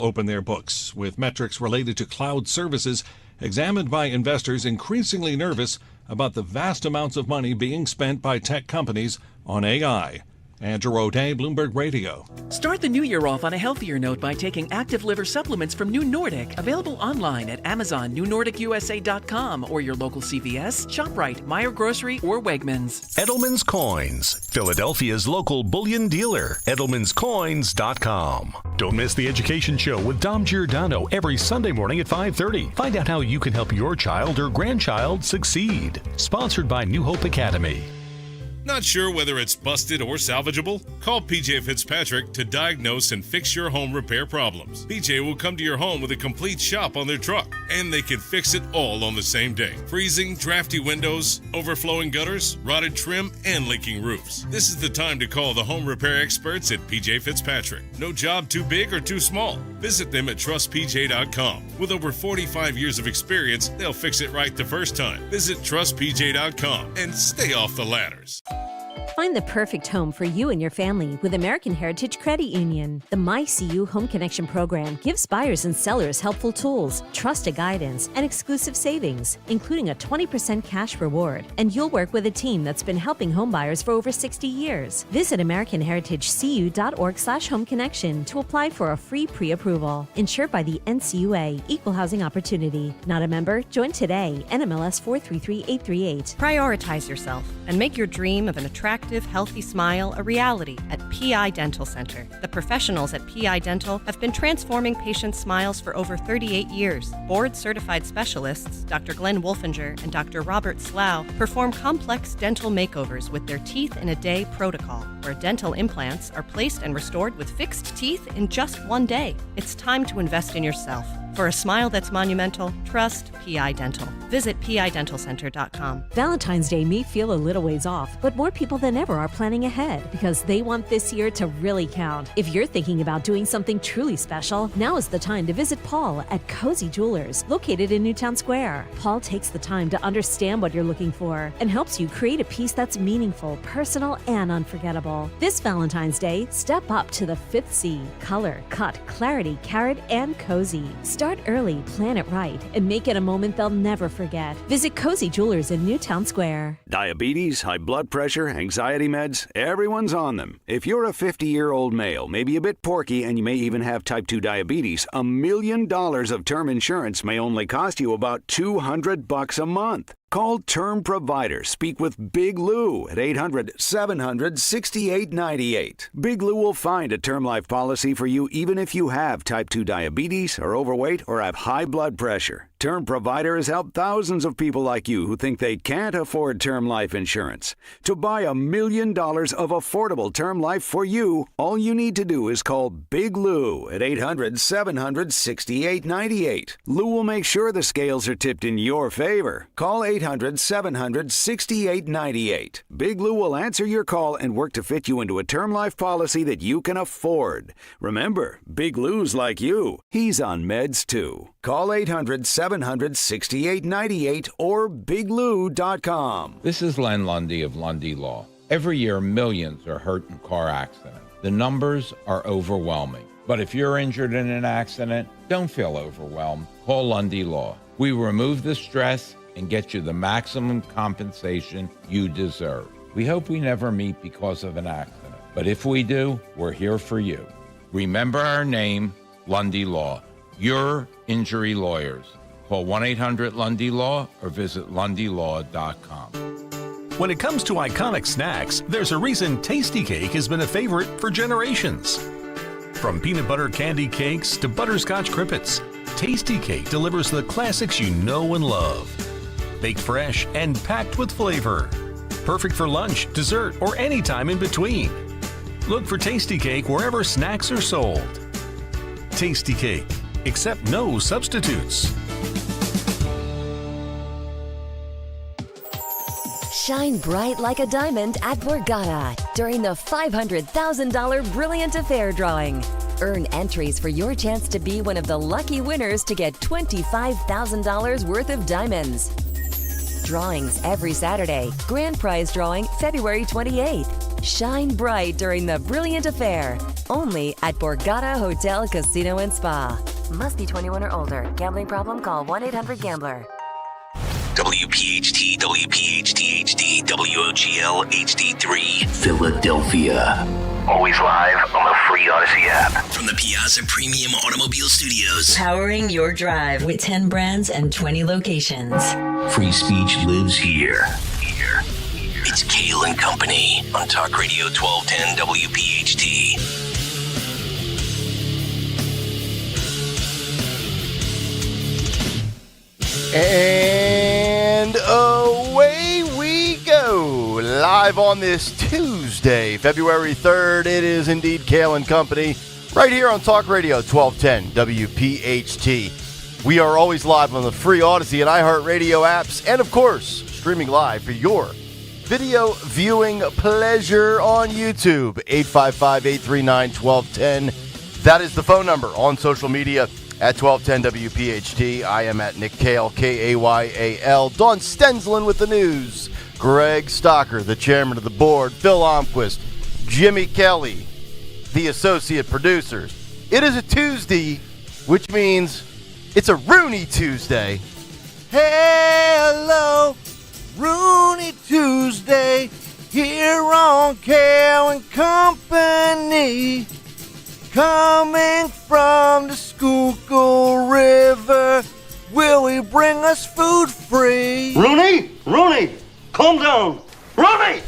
open their books, with metrics related to cloud services examined by investors increasingly nervous about the vast amounts of money being spent by tech companies on AI. Andrew O'Day, Bloomberg Radio. Start the new year off on a healthier note by taking active liver supplements from New Nordic. Available online at Amazon, NewNordicUSA.com, or your local CVS, ShopRite, Meijer Grocery, or Wegmans. Edelman's Coins, Philadelphia's local bullion dealer. Edelman'sCoins.com. Don't miss the Education Show with Dom Giordano every Sunday morning at 5:30. Find out how you can help your child or grandchild succeed. Sponsored by New Hope Academy. Not sure whether it's busted or salvageable? Call PJ Fitzpatrick to diagnose and fix your home repair problems. PJ will come to your home with a complete shop on their truck, and they can fix it all on the same day. Freezing, drafty windows, overflowing gutters, rotted trim, and leaking roofs. This is the time to call the home repair experts at PJ Fitzpatrick. No job too big or too small. Visit them at trustpj.com. With over 45 years of experience, they'll fix it right the first time. Visit trustpj.com and stay off the ladders. Find the perfect home for you and your family with American Heritage Credit Union. The MyCU Home Connection program gives buyers and sellers helpful tools, trusted guidance, and exclusive savings, including a 20% cash reward. And you'll work with a team that's been helping home buyers for over 60 years. Visit AmericanHeritageCU.org/home connection to apply for a free pre-approval. Insured by the NCUA, Equal Housing Opportunity. Not a member? Join today. NMLS 433838. Prioritize yourself and make your dream of an attractive, healthy smile a reality at PI Dental Center. The professionals at PI Dental have been transforming patients' smiles for over 38 years. Board-certified specialists, Dr. Glenn Wolfinger and Dr. Robert Slough, perform complex dental makeovers with their Teeth in a Day protocol, where dental implants are placed and restored with fixed teeth in just one day. It's time to invest in yourself. For a smile that's monumental, trust PI Dental. Visit PIDentalCenter.com. Valentine's Day may feel a little ways off, but more people than ever are planning ahead because they want this year to really count. If you're thinking about doing something truly special, now is the time to visit Paul at Cozy Jewelers, located in Newtown Square. Paul takes the time to understand what you're looking for and helps you create a piece that's meaningful, personal, and unforgettable. This Valentine's Day, step up to the 5th C. Color, cut, clarity, carat, and cozy. Start early, plan it right, and make it a moment they'll never forget. Visit Cozy Jewelers in Newtown Square. Diabetes, high blood pressure, anxiety meds, everyone's on them. If you're a 50-year-old male, maybe a bit porky, and you may even have type 2 diabetes, $1 million of term insurance may only cost you about $200 a month. Call Term Provider. Speak with Big Lou at 800-700-6898. Big Lou will find a term life policy for you even if you have type 2 diabetes, are overweight, or have high blood pressure. Term Provider has helped thousands of people like you who think they can't afford term life insurance. To buy $1 million of affordable term life for you, all you need to do is call Big Lou at 800-700-6898. Lou will make sure the scales are tipped in your favor. Call 800-700-6898. Big Lou will answer your call and work to fit you into a term life policy that you can afford. Remember, Big Lou's like you. He's on meds too. Call 800-700-6898 or biglou.com. This is Len Lundy of Lundy Law. Every year, millions are hurt in car accidents. The numbers are overwhelming. But if you're injured in an accident, don't feel overwhelmed. Call Lundy Law. We remove the stress and get you the maximum compensation you deserve. We hope we never meet because of an accident. But if we do, we're here for you. Remember our name, Lundy Law. Your injury lawyers. Call 1-800-LUNDY-LAW or visit LundyLaw.com. When it comes to iconic snacks, there's a reason Tasty Cake has been a favorite for generations. From peanut butter candy cakes to butterscotch crimpets, Tasty Cake delivers the classics you know and love. Baked fresh and packed with flavor. Perfect for lunch, dessert, or any time in between. Look for Tasty Cake wherever snacks are sold. Tasty Cake. Accept no substitutes. Shine bright like a diamond at Borgata during the $500,000 Brilliant Affair drawing. Earn entries for your chance to be one of the lucky winners to get $25,000 worth of diamonds. Drawings every Saturday. Grand prize drawing February 28th. Shine bright during the Brilliant Affair. Only at Borgata Hotel Casino and Spa. Must be 21 or older. Gambling problem? Call 1-800-GAMBLER. WPHT, WPHT HD, WOGL HD3, Philadelphia. Always live on the free Odyssey app. From the Piazza Premium Automobile Studios. Powering your drive with 10 brands and 20 locations. Free speech lives here. It's Kayal and Company on Talk Radio 1210 WPHT. And away we go. Live on this Tuesday, February 3rd. It is indeed Kayal and Company right here on Talk Radio 1210 WPHT. We are always live on the free Odyssey and iHeartRadio apps, and of course, streaming live for your video viewing pleasure on YouTube. 855-839-1210. That is the phone number. On social media at 1210 WPHT. I am at Nick Kayal, Kayal. Dawn Stensland with the news. Greg Stocker, the chairman of the board. Phil Almquist, Jimmy Kelly, the associate producers. It is a Tuesday, which means it's a Rooney Tuesday. Hello, Rooney Tuesday, here on Kayal and Company. Coming from the Schuylkill River, will he bring us food free? Rooney, calm down. Rooney!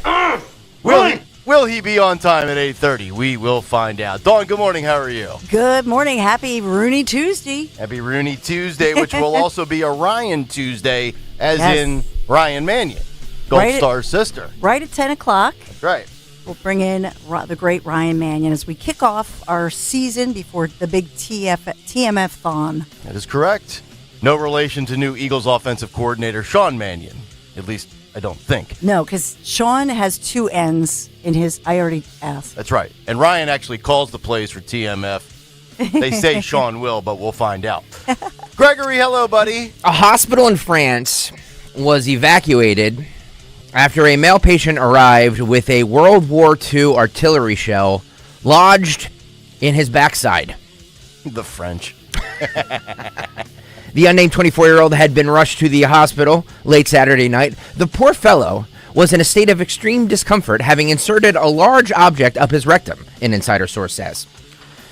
Will he be on time at 8:30? We will find out. Dawn, good morning. How are you? Good morning. Happy Rooney Tuesday. Happy Rooney Tuesday, which will also be a Ryan Tuesday, as in Ryan Mannion, Gold Star's sister. Right at 10 o'clock. That's right. We'll bring in the great Ryan Mannion as we kick off our season before the big TMF-thon. That is correct. No relation to new Eagles offensive coordinator Sean Mannion. At least, I don't think. No, because Sean has two N's in his, I already asked. That's right. And Ryan actually calls the plays for TMF. They say Sean will, but we'll find out. Gregory, hello, buddy. A hospital in France was evacuated after a male patient arrived with a World War II artillery shell lodged in his backside. The French. The unnamed 24-year-old had been rushed to the hospital late Saturday night. The poor fellow was in a state of extreme discomfort, having inserted a large object up his rectum, an insider source says.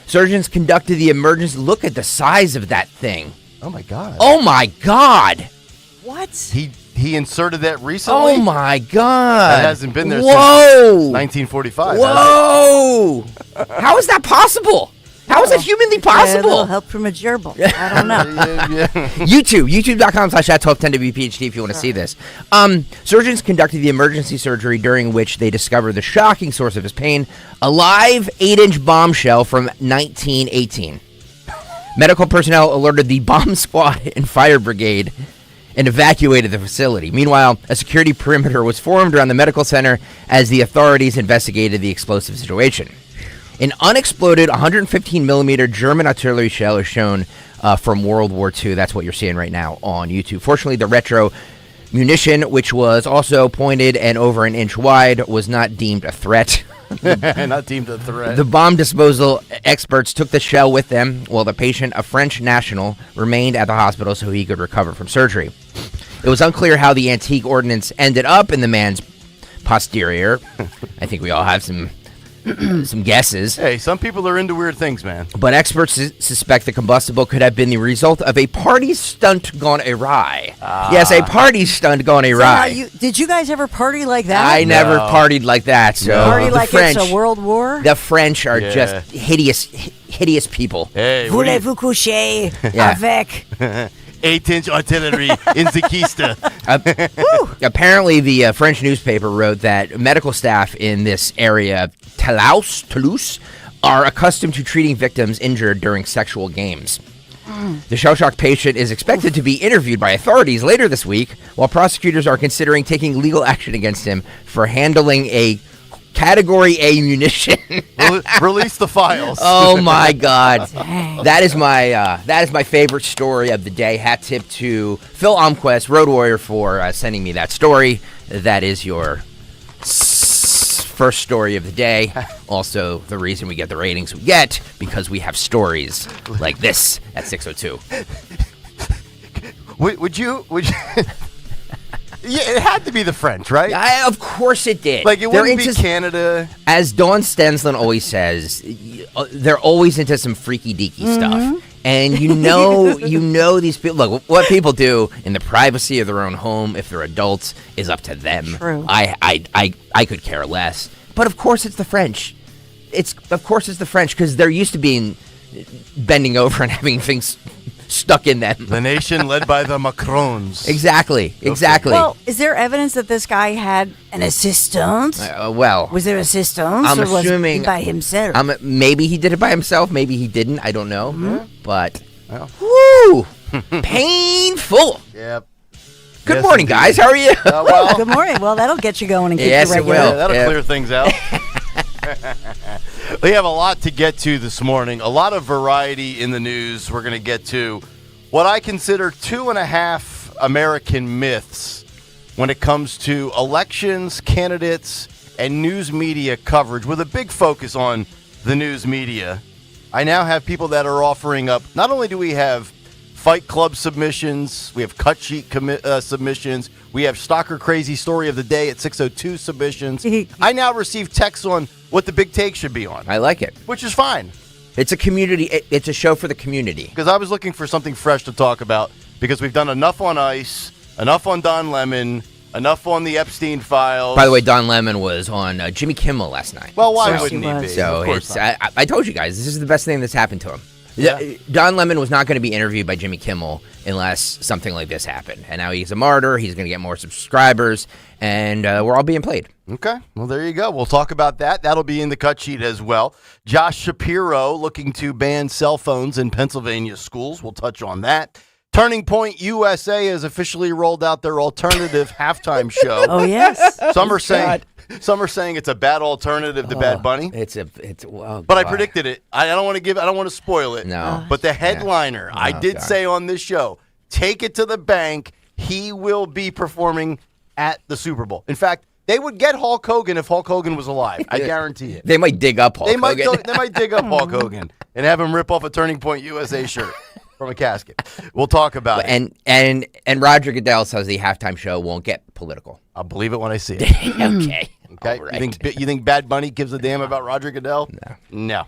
Surgeons conducted the emergency. Look at the size of that thing. Oh, my God. Oh, my God. What? He inserted that recently? Oh, my God. That hasn't been there since 1945. Whoa. How is that possible? How is that humanly possible? A little help from a gerbil. I don't know. YouTube.com/@1210WPHT if you want to see this. Surgeons conducted the emergency surgery during which they discovered the shocking source of his pain, a live 8-inch bombshell from 1918. Medical personnel alerted the bomb squad and fire brigade and evacuated the facility. Meanwhile, a security perimeter was formed around the medical center as the authorities investigated the explosive situation. An unexploded 115-millimeter German artillery shell is shown from World War II. That's what you're seeing right now on YouTube. Fortunately, the retro munition, which was also pointed and over an inch wide, was not deemed a threat. Not deemed a threat. The bomb disposal experts took the shell with them, while the patient, a French national, remained at the hospital so he could recover from surgery. It was unclear how the antique ordnance ended up in the man's posterior. I think we all have some guesses. Hey, some people are into weird things, man. But experts suspect the combustible could have been the result of a party stunt gone awry. Yes, a party stunt gone awry. Did you guys ever party like that? I never partied like that. So party like French, it's a world war? The French are just hideous people. Hey, voulez-vous coucher avec... 8-inch artillery in the keister. Apparently, the French newspaper wrote that medical staff in this area, Toulouse, are accustomed to treating victims injured during sexual games. The shell-shocked patient is expected to be interviewed by authorities later this week, while prosecutors are considering taking legal action against him for handling a Category A munition. Release the files. Oh my God, that is my favorite story of the day. Hat tip to Phil Almquist, Road Warrior, for sending me that story. That is your first story of the day. Also, the reason we get the ratings we get, because we have stories like this at 6:02. Would you? Yeah, it had to be the French, right? Of course it did. Like, it wouldn't be Canada. As Dawn Stenslin always says, they're always into some freaky deaky stuff. And you know these people. Look, what people do in the privacy of their own home, if they're adults, is up to them. True. I could care less. But of course it's the French. Of course it's the French, because they're used to being bending over and having things stuck in them. The nation led by the Macrons. Exactly. Well, is there evidence that this guy had an assistant? Was there assistance? I'm or was assuming he by himself. Maybe he did it by himself. Maybe he didn't. I don't know. But Well. woo, painful. Yep. Good Yes, morning, indeed. guys. How are you? Well, Good morning. Well, that'll get you going and keep Yes, you it regular. will. yeah, that'll Yeah. clear things out. We have a lot to get to this morning. A lot of variety in the news. We're going to get to what I consider 2.5 American myths when it comes to elections, candidates, and news media coverage, with a big focus on the news media. I now have people that are offering up, not only do we have Fight Club submissions, we have cut sheet submissions, we have Stalker Crazy Story of the Day at 602 submissions. I now receive texts on what the big take should be on. I like it. Which is fine. It's a community. It's a show for the community. Because I was looking for something fresh to talk about, because we've done enough on ICE, enough on Don Lemon, enough on the Epstein files. By the way, Don Lemon was on Jimmy Kimmel last night. Well, why wouldn't he be? So Of course not. I told you guys, this is the best thing that's happened to him. Yeah. Don Lemon was not going to be interviewed by Jimmy Kimmel unless something like this happened. And now he's a martyr. He's going to get more subscribers. And we're all being played. Okay. Well, there you go. We'll talk about that. That'll be in the cut sheet as well. Josh Shapiro looking to ban cell phones in Pennsylvania schools. We'll touch on that. Turning Point USA has officially rolled out their alternative halftime show. Oh, yes. Some are saying it's a bad alternative to Bad Bunny. But I predicted it. I don't want to spoil it. No. But the headliner, I did say on this show, take it to the bank. He will be performing at the Super Bowl. In fact, they would get Hulk Hogan if Hulk Hogan was alive. I guarantee it. They might dig up Hulk Hogan. They might dig up Hulk Hogan and have him rip off a Turning Point USA shirt from a casket. We'll talk about it. And Roger Goodell says the halftime show won't get political. I'll believe it when I see it. Okay. Okay. All right. You think Bad Bunny gives a damn about Roger Goodell? No.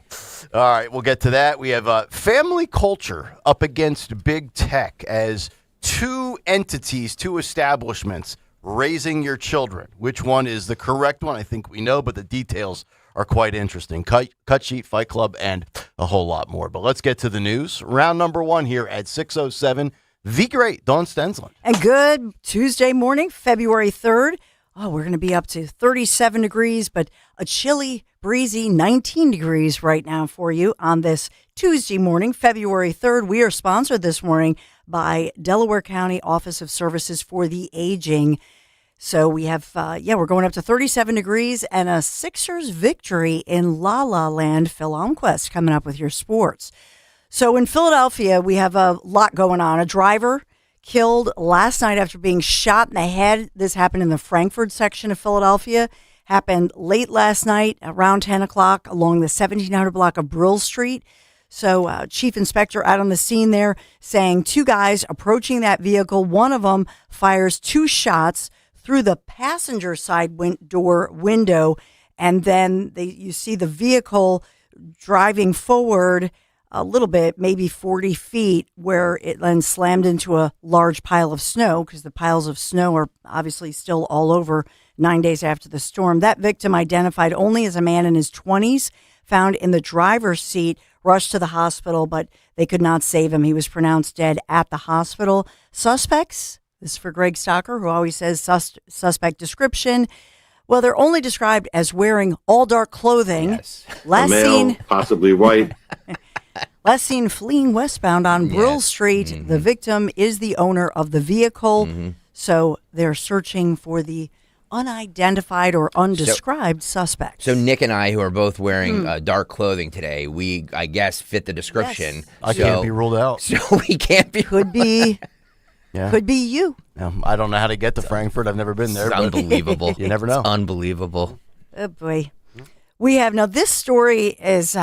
All right. We'll get to that. We have family culture up against big tech as two establishments raising your children. Which one is the correct one? I think we know, but the details are quite interesting. Cut sheet, Fight Club, and a whole lot more. But let's get to the news. Round number one here at 6:07. The great Dawn Stenslin. And good Tuesday morning, February 3rd. Oh, we're going to be up to 37 degrees, but a chilly, breezy 19 degrees right now for you on this Tuesday morning, February 3rd. We are sponsored this morning by Delaware County Office of Services for the Aging. So we have, we're going up to 37 degrees and a Sixers victory in La La Land. Phil Almquist coming up with your sports. So in Philadelphia, we have a lot going on. A driver killed last night after being shot in the head. This happened in the Frankfurt section of Philadelphia. Happened late last night around 10 o'clock along the 1700 block of Brill Street. So chief inspector out on the scene there saying two guys approaching that vehicle. One of them fires two shots through the passenger side door window. And then you see the vehicle driving forward a little bit, maybe 40 feet, where it then slammed into a large pile of snow, because the piles of snow are obviously still all over 9 days after the storm. That victim, identified only as a man in his 20s, found in the driver's seat, rushed to the hospital, but they could not save him. He was pronounced dead at the hospital. Suspects, this is for Greg Stocker, who always says suspect description. Well, they're only described as wearing all dark clothing. Yes. A male, possibly white. Last seen fleeing westbound on Brill Street. Mm-hmm. The victim is the owner of the vehicle. Mm-hmm. So they're searching for the unidentified or undescribed suspect. So Nick and I, who are both wearing dark clothing today, we, I guess, fit the description. Yes. I can't be ruled out. So we can't be. Could be. Yeah. Could be you. I don't know how to get to Frankfurt. I've never been there. It's unbelievable. You never know. It's unbelievable. Oh, boy. We have now this story is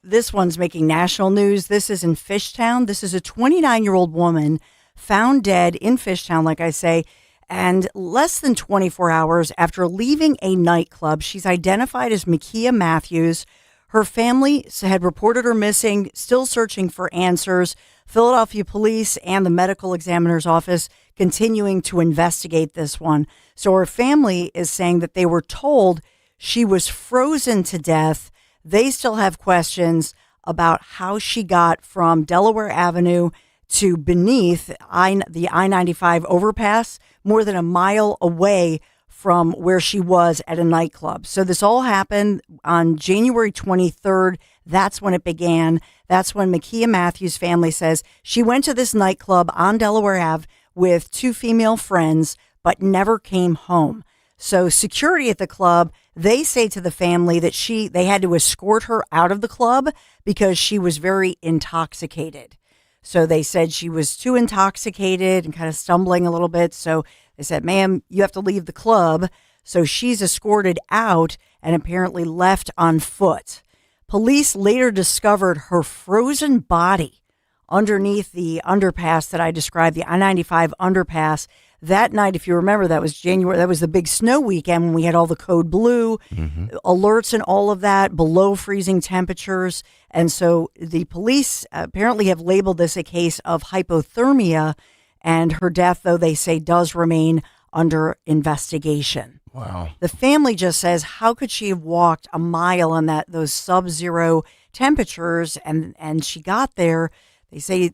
this one's making national news. This is in Fishtown. This is a 29-year-old woman found dead in Fishtown, like I say, and less than 24 hours after leaving a nightclub. She's identified as Makia Matthews. Her family had reported her missing, still searching for answers. Philadelphia police and the medical examiner's office continuing to investigate this one. So her family is saying that they were told she was frozen to death. They still have questions about how she got from Delaware Avenue to beneath the I-95 overpass, more than a mile away from where she was at a nightclub. So this all happened on January 23rd. That's when it began. That's when Makia Matthews' family says she went to this nightclub on Delaware Ave with 2 female friends, but never came home. So security at the club, they say to the family that they had to escort her out of the club because she was very intoxicated. So they said she was too intoxicated and kind of stumbling a little bit. So they said, ma'am, you have to leave the club. So she's escorted out and apparently left on foot. Police later discovered her frozen body underneath the underpass that I described, the I-95 underpass. That night, if you remember, that was January. That was the big snow weekend when we had all the code blue alerts and all of that, below freezing temperatures. And so the police apparently have labeled this a case of hypothermia, and her death, though they say, does remain under investigation. Wow. The family just says, how could she have walked a mile on those sub-zero temperatures? And she got there, they say,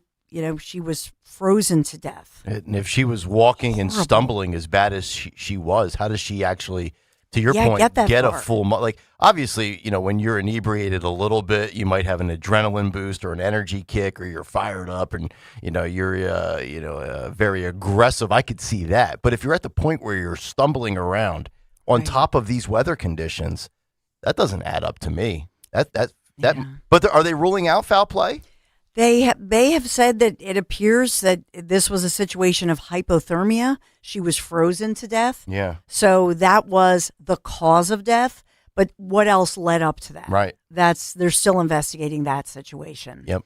she was frozen to death. And if she was walking and stumbling as bad as she was, how does she actually, to your point, get a full, obviously, when you're inebriated a little bit, you might have an adrenaline boost or an energy kick, or you're fired up and, you're, very aggressive. I could see that. But if you're at the point where you're stumbling around on top of these weather conditions, that doesn't add up to me. But are they ruling out foul play? They have said that it appears that this was a situation of hypothermia. She was frozen to death. Yeah. So that was the cause of death. But what else led up to that? Right. They're still investigating that situation. Yep.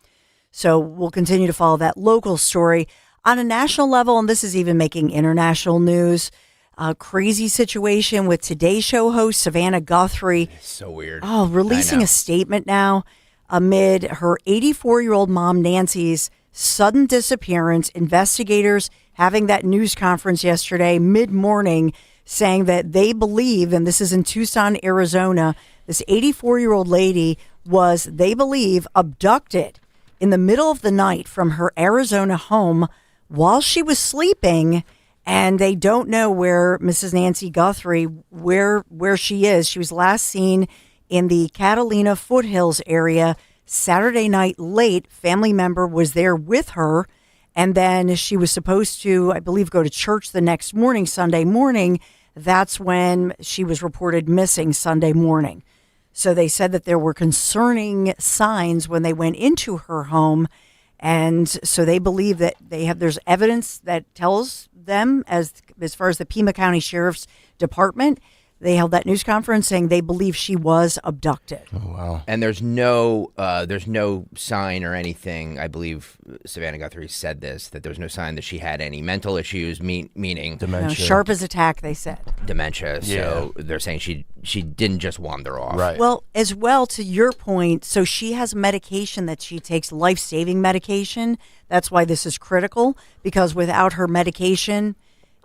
So we'll continue to follow that local story on a national level, and this is even making international news. A crazy situation with Today Show host Savannah Guthrie. So weird. Oh, releasing a statement now amid her 84-year-old mom, Nancy's sudden disappearance. Investigators having that news conference yesterday, mid-morning, saying that they believe, and this is in Tucson, Arizona, this 84-year-old lady was, they believe, abducted in the middle of the night from her Arizona home while she was sleeping. And they don't know where Mrs. Nancy Guthrie, where she is. She was last seen in the Catalina foothills area Saturday night late. Family member was there with her, and then she was supposed to, I believe, go to church the next morning, Sunday morning. That's when she was reported missing Sunday morning. So they said that there were concerning signs when they went into her home, and so they believe that there's evidence that tells them, as far as the Pima County Sheriff's Department, they held that news conference saying they believe she was abducted. Oh, wow. And there's no sign or anything. I believe Savannah Guthrie said this, that there's no sign that she had any mental issues, meaning dementia. No, sharp as a tack, they said. Dementia. So they're saying she didn't just wander off. Right. Well, as well, to your point, so she has medication that she takes, life-saving medication. That's why this is critical, because without her medication,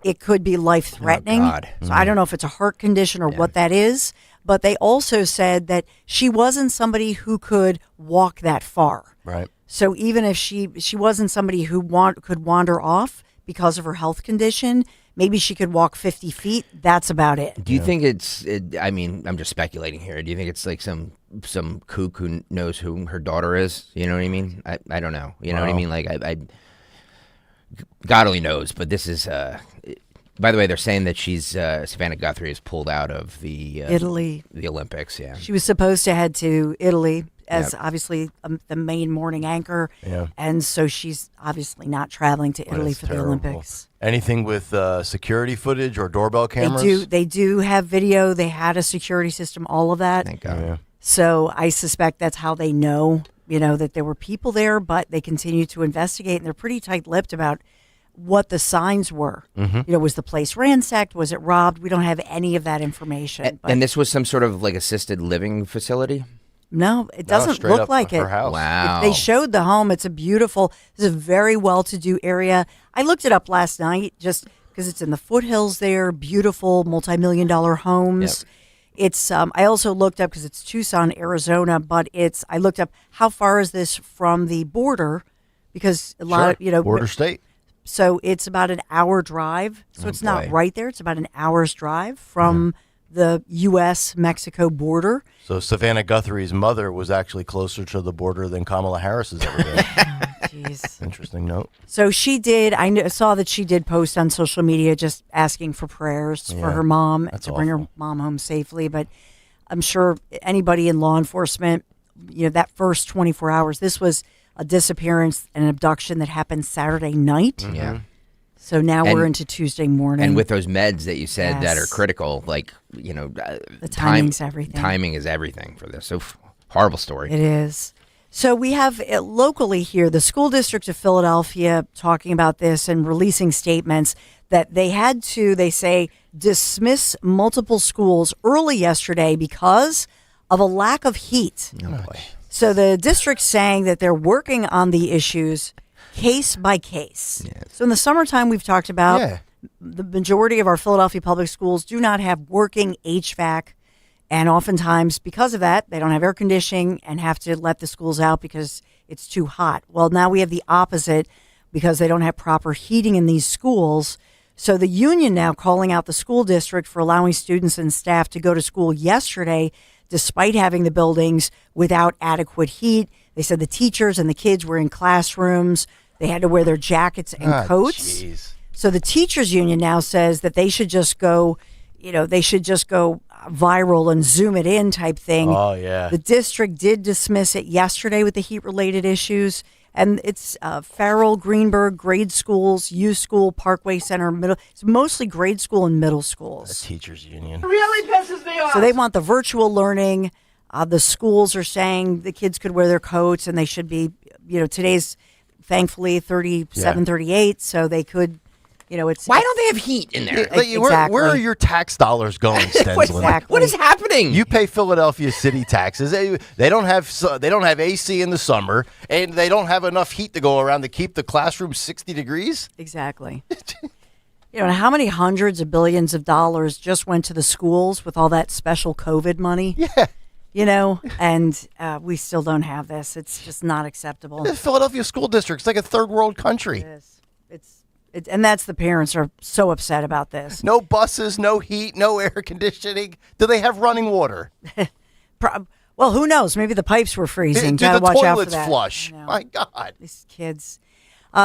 it could be life-threatening. Oh, God. So I don't know if it's a heart condition or what that is, but they also said that she wasn't somebody who could walk that far. Right. So even if she wasn't somebody who could wander off because of her health condition, maybe she could walk 50 feet. That's about it. Do you think I mean, I'm just speculating here. Do you think it's like some kook who knows who her daughter is? You know what I mean? I don't know. You know what I mean? Like, I God only knows, but this is, by the way, they're saying that Savannah Guthrie is pulled out of the Italy, the Olympics. Yeah, she was supposed to head to Italy as obviously the main morning anchor. Yeah. And so she's obviously not traveling to Italy for the Olympics. Anything with security footage or doorbell cameras? They do have video. They had a security system, all of that. Thank God. Yeah. So I suspect that's how they know, that there were people there, but they continue to investigate, and they're pretty tight-lipped about what the signs were. Mm-hmm. Was the place ransacked? Was it robbed? We don't have any of that information. And this was some sort of like assisted living facility? No, it doesn't look like it. House. Wow. They showed the home. It's this is a very well-to-do area. I looked it up last night just because it's in the foothills there, beautiful multi-million-dollar homes. Yep. It's. I also looked up because it's Tucson, Arizona, but I looked up how far is this from the border, because a lot of border state. So it's about an hour drive. So it's not right there. It's about an hour's drive from the U.S.-Mexico border. So Savannah Guthrie's mother was actually closer to the border than Kamala Harris has ever been. Jeez. Interesting note. So she did. I saw that she did post on social media just asking for prayers for her mom to bring her mom home safely. But I'm sure anybody in law enforcement, that first 24 hours, this was a disappearance and an abduction that happened Saturday night. Mm-hmm. Yeah. So now we're into Tuesday morning. And with those meds that you said that are critical, the timing's everything. Timing is everything for this. So horrible story. It is. So we have locally here, the school district of Philadelphia talking about this and releasing statements that they had to, they say, dismiss multiple schools early yesterday because of a lack of heat. Oh, boy. So the district's saying that they're working on the issues case by case. Yes. So in the summertime, we've talked about the majority of our Philadelphia public schools do not have working HVAC. And oftentimes, because of that, they don't have air conditioning and have to let the schools out because it's too hot. Well, now we have the opposite because they don't have proper heating in these schools. So the union now calling out the school district for allowing students and staff to go to school yesterday despite having the buildings without adequate heat. They said the teachers and the kids were in classrooms. They had to wear their jackets and coats. Geez. So the teachers union now says that they should just go, viral and zoom it in type thing. Oh, yeah. The district did dismiss it yesterday with the heat-related issues. And it's Farrell, Greenberg, grade schools, U School, Parkway Center, middle. It's mostly grade school and middle schools. The teachers union. It really pisses me off. So they want the virtual learning. The schools are saying the kids could wear their coats and they should be, today's thankfully 37, 38. So they could, it's. Why don't they have heat in there? Exactly. Where are your tax dollars going, Stenslin? Exactly. What is happening? You pay Philadelphia city taxes. They don't have AC in the summer, and they don't have enough heat to go around to keep the classroom 60 degrees. Exactly. How many hundreds of billions of dollars just went to the schools with all that special COVID money? Yeah. And we still don't have this. It's just not acceptable. The Philadelphia school district's like a third world country. It is. And that's the parents are so upset about this. No buses, no heat, no air conditioning. Do they have running water? Well, who knows? Maybe the pipes were freezing. Do the watch out for toilets that. flush? My God. These kids.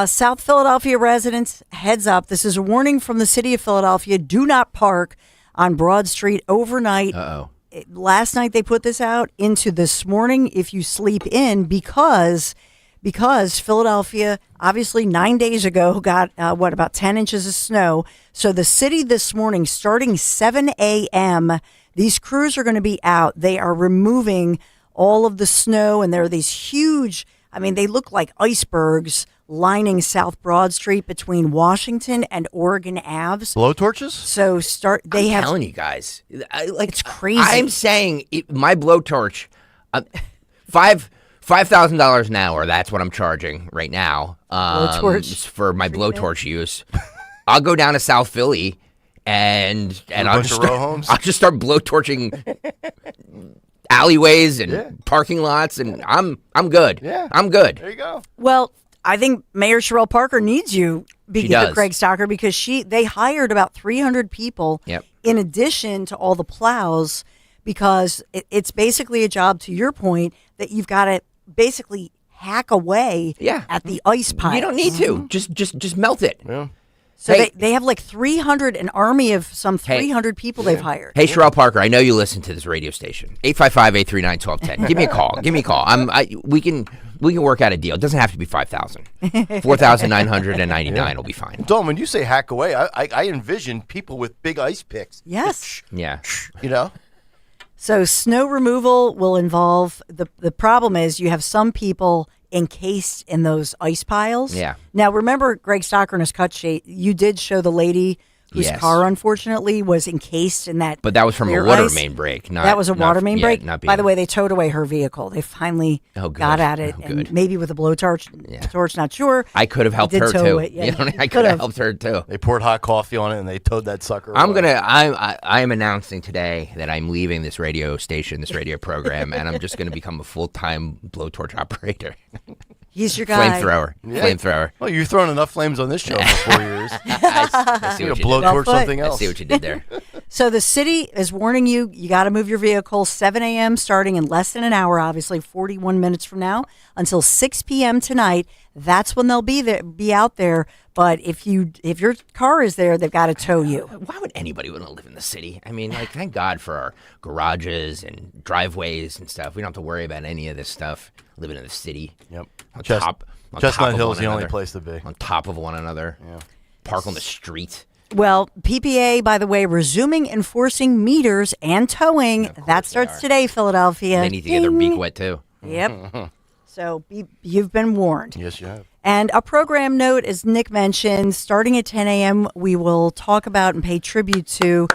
South Philadelphia residents, heads up. This is a warning from the city of Philadelphia. Do not park on Broad Street overnight. Uh-oh. Last night they put this out into this morning if you sleep in because Philadelphia, obviously 9 days ago, got, about 10 inches of snow. So the city this morning, starting 7 a.m., these crews are going to be out. They are removing all of the snow, and there are these huge, they look like icebergs lining South Broad Street between Washington and Oregon Aves. Blowtorches? So I'm telling you guys. It's crazy. I'm saying my blowtorch, $5,000 an hour. That's what I'm charging right now for my blowtorch use. I'll go down to South Philly and I'll just start blowtorching alleyways and parking lots, and I'm good. Yeah, I'm good. There you go. Well, I think Mayor Sherelle Parker needs you, Craig Stocker, because they hired about 300 people in addition to all the plows, because it's basically a job, to your point, that you've got to basically hack away at the ice pile. You don't need to. Just melt it. Yeah. So they have like 300, an army of some 300 people they've hired. Hey, Sherelle Parker, I know you listen to this radio station. 855-839-1210. Give me a call. Give me a call. We can work out a deal. It doesn't have to be 5,000. 4,999 will be fine. Don, when you say hack away, I envision people with big ice picks. Yes. Yeah. You know? So snow removal will involve, the problem is you have some people encased in those ice piles. Yeah. Now, remember, Greg Stocker in his cut sheet, you did show the lady whose car, unfortunately, was encased in that. But that was from a water main break. That was a water main break. By the way, they towed away her vehicle. They finally got at it, and maybe with a blowtorch. Torch, not sure. I could have helped her too. Yeah, I could have helped her too. They poured hot coffee on it and they towed that sucker. I am announcing today that I'm leaving this radio station, this radio program, and I'm just going to become a full-time blowtorch operator. He's your guy. Flamethrower. Yeah. Flamethrower. Well, you've thrown enough flames on this show for 4 years. I see what you did. Blowtorch something else. I see what you did there. So the city is warning you, you got to move your vehicle 7 a.m. starting in less than an hour, obviously 41 minutes from now, until 6 p.m. tonight. That's when they'll be out there. But if your car is there, they've got to tow you. Why would anybody want to live in the city? I mean, like, thank God for our garages and driveways and stuff. We don't have to worry about any of this stuff living in the city. Yep. Chestnut Hill is the only place to be. On top of one another. Yeah. Park on the street. Well, PPA, by the way, resuming enforcing meters and towing. That starts today, Philadelphia. They need to get their beak wet, too. Yep. So you've been warned. Yes, you have. And a program note, as Nick mentioned, starting at 10 a.m., we will talk about and pay tribute to.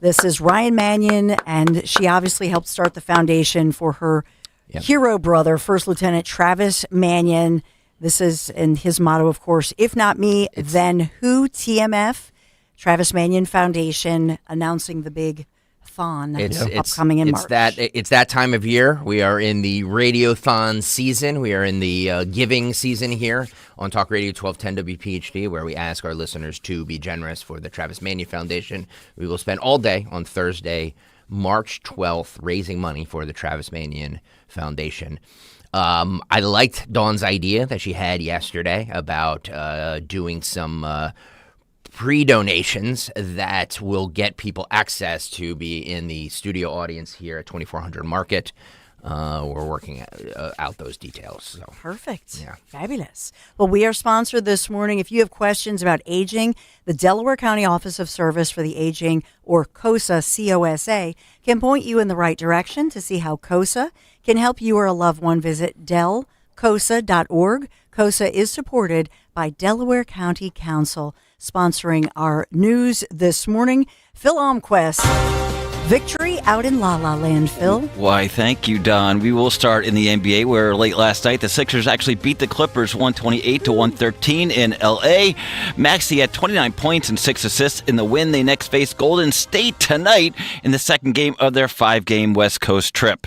This is Ryan Mannion, and she obviously helped start the foundation for her hero brother, First Lieutenant Travis Mannion. This is, and his motto, of course, if not me, then who? TMF, Travis Mannion Foundation, announcing the big thon upcoming in March. It's that time of year. We are in the Radiothon season. We are in the giving season here on Talk Radio 1210 WPHT, where we ask our listeners to be generous for the Travis Mannion Foundation. We will spend all day on Thursday, March 12th, raising money for the Travis Mannion Foundation. I liked Dawn's idea that she had yesterday about doing some pre-donations that will get people access to be in the studio audience here at 2400 Market. We're working out those details. So. Perfect. Yeah. Fabulous. Well, we are sponsored this morning. If you have questions about aging, the Delaware County Office of Service for the Aging, or COSA, C-O-S-A, can point you in the right direction to see how COSA can help you or a loved one. Visit delcosa.org. COSA is supported by Delaware County Council. Sponsoring our news this morning, Phil Almquist. Victory out in La La Land, Phil. Why, thank you, Don. We will start in the NBA, where late last night the Sixers actually beat the Clippers 128-113 in L.A. Maxey had 29 points and 6 assists in the win. They next face Golden State tonight in the second game of their 5-game West Coast trip.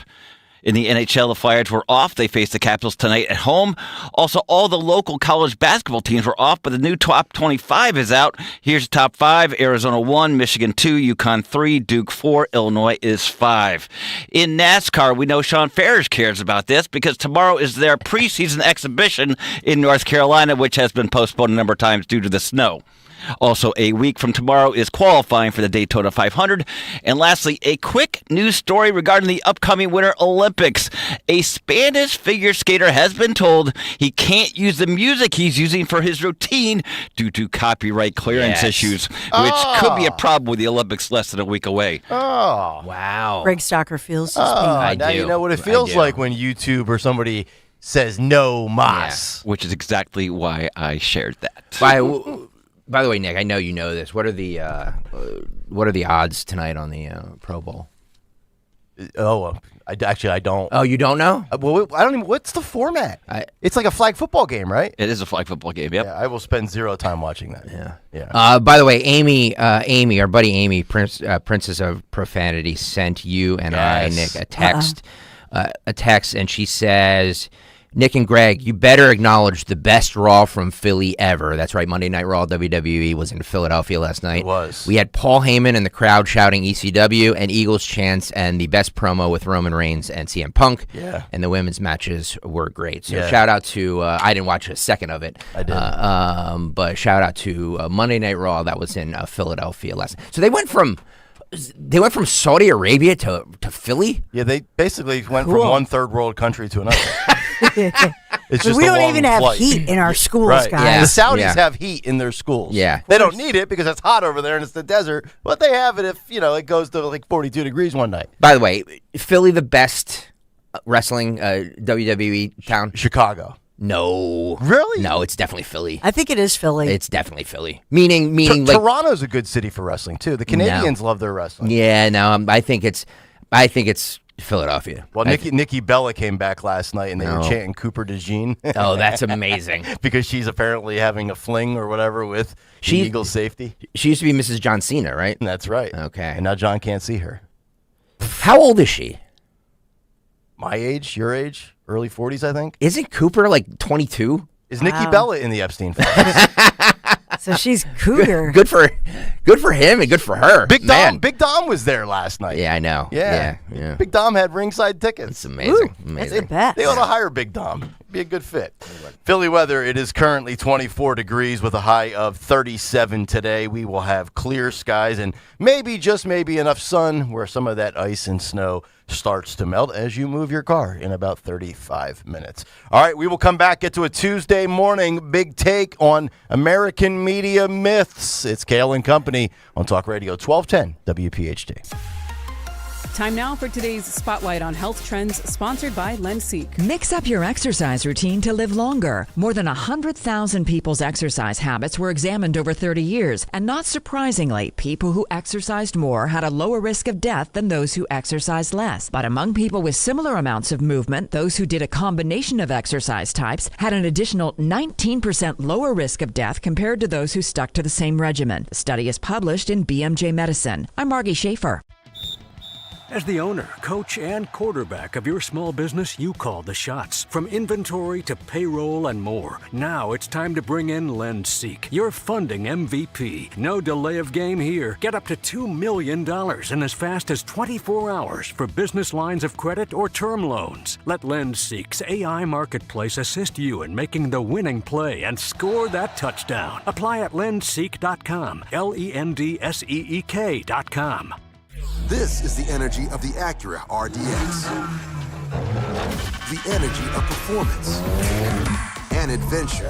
In the NHL, the Flyers were off. They faced the Capitals tonight at home. Also, all the local college basketball teams were off, but the new top 25 is out. Here's the top 5. Arizona 1, Michigan 2, UConn 3, Duke 4, Illinois is 5. In NASCAR, we know Sean Ferris cares about this because tomorrow is their preseason exhibition in North Carolina, which has been postponed a number of times due to the snow. Also, a week from tomorrow is qualifying for the Daytona 500. And lastly, a quick news story regarding the upcoming Winter Olympics. A Spanish figure skater has been told he can't use the music he's using for his routine due to copyright clearance issues, which could be a problem with the Olympics less than a week away. Oh. Wow. Greg Stocker feels his pain. Now you know what it feels like when YouTube or somebody says no mas. Yeah, which is exactly why I shared that. By the way, Nick, I know you know this. What are the odds tonight on the Pro Bowl? I don't. Oh, you don't know? Well, I don't even. What's the format? It's like a flag football game, right? It is a flag football game. Yep. Yeah, I will spend zero time watching that. Yeah. By the way, Amy, our buddy Amy, Princess of Profanity, sent you and I, Nick, a text, and she says, Nick and Greg, you better acknowledge the best Raw from Philly ever. That's right, Monday Night Raw WWE was in Philadelphia last night. It was. We had Paul Heyman and the crowd shouting ECW and Eagles chants and the best promo with Roman Reigns and CM Punk. Yeah. And the women's matches were great. So Yeah. shout out to, I didn't watch a second of it. I did. But shout out to Monday Night Raw that was in Philadelphia last night. So they went from Saudi Arabia to Philly? Yeah, they basically went from one third world country to another. It's just we a don't long even have flight. heat in our schools, Right. guys. Yeah. The Saudis Yeah. have heat in their schools. Yeah. They don't need it because it's hot over there and it's the desert, but they have it if, it goes to like 42 degrees one night. By the way, Philly the best wrestling WWE town? Chicago. No. Really? No, it's definitely Philly. I think it is Philly. It's definitely Philly. Meaning like Toronto's a good city for wrestling too. The Canadians love their wrestling. Yeah, no, I think it's Philadelphia. Well, Nikki Bella came back last night and they were chanting Cooper DeJean. Oh, that's amazing. Because she's apparently having a fling or whatever with the Eagles safety. She used to be Mrs. John Cena, right? That's right. Okay. And now John can't see her. How old is she? My age, your age, early 40s, I think. Isn't Cooper like 22? Is Nikki Bella in the Epstein files? So she's cougar. Good for him and good for her. Big Dom was there last night. Yeah, I know. Yeah. Yeah. Big Dom had ringside tickets. It's amazing. Amazing. They ought to hire Big Dom. Be a good fit. Philly weather, it is currently 24 degrees with a high of 37 today. We will have clear skies and maybe, just maybe, enough sun where some of that ice and snow starts to melt as you move your car in about 35 minutes. All right, we will come back, get to a Tuesday morning big take on American media myths. It's Kayal and Company on Talk Radio 1210 WPHT. Time now for today's Spotlight on Health Trends, sponsored by LensSeek. Mix up your exercise routine to live longer. More than 100,000 people's exercise habits were examined over 30 years, and not surprisingly, people who exercised more had a lower risk of death than those who exercised less. But among people with similar amounts of movement, those who did a combination of exercise types had an additional 19% lower risk of death compared to those who stuck to the same regimen. The study is published in BMJ Medicine. I'm Margie Schaefer. As the owner, coach, and quarterback of your small business, you call the shots. From inventory to payroll and more. Now it's time to bring in LensSeek, your funding MVP. No delay of game here. Get up to $2 million in as fast as 24 hours for business lines of credit or term loans. Let LensSeek's AI marketplace assist you in making the winning play and score that touchdown. Apply at lendseek.com, LENDSEEK.com. This is the energy of the Acura RDX. The energy of performance and adventure.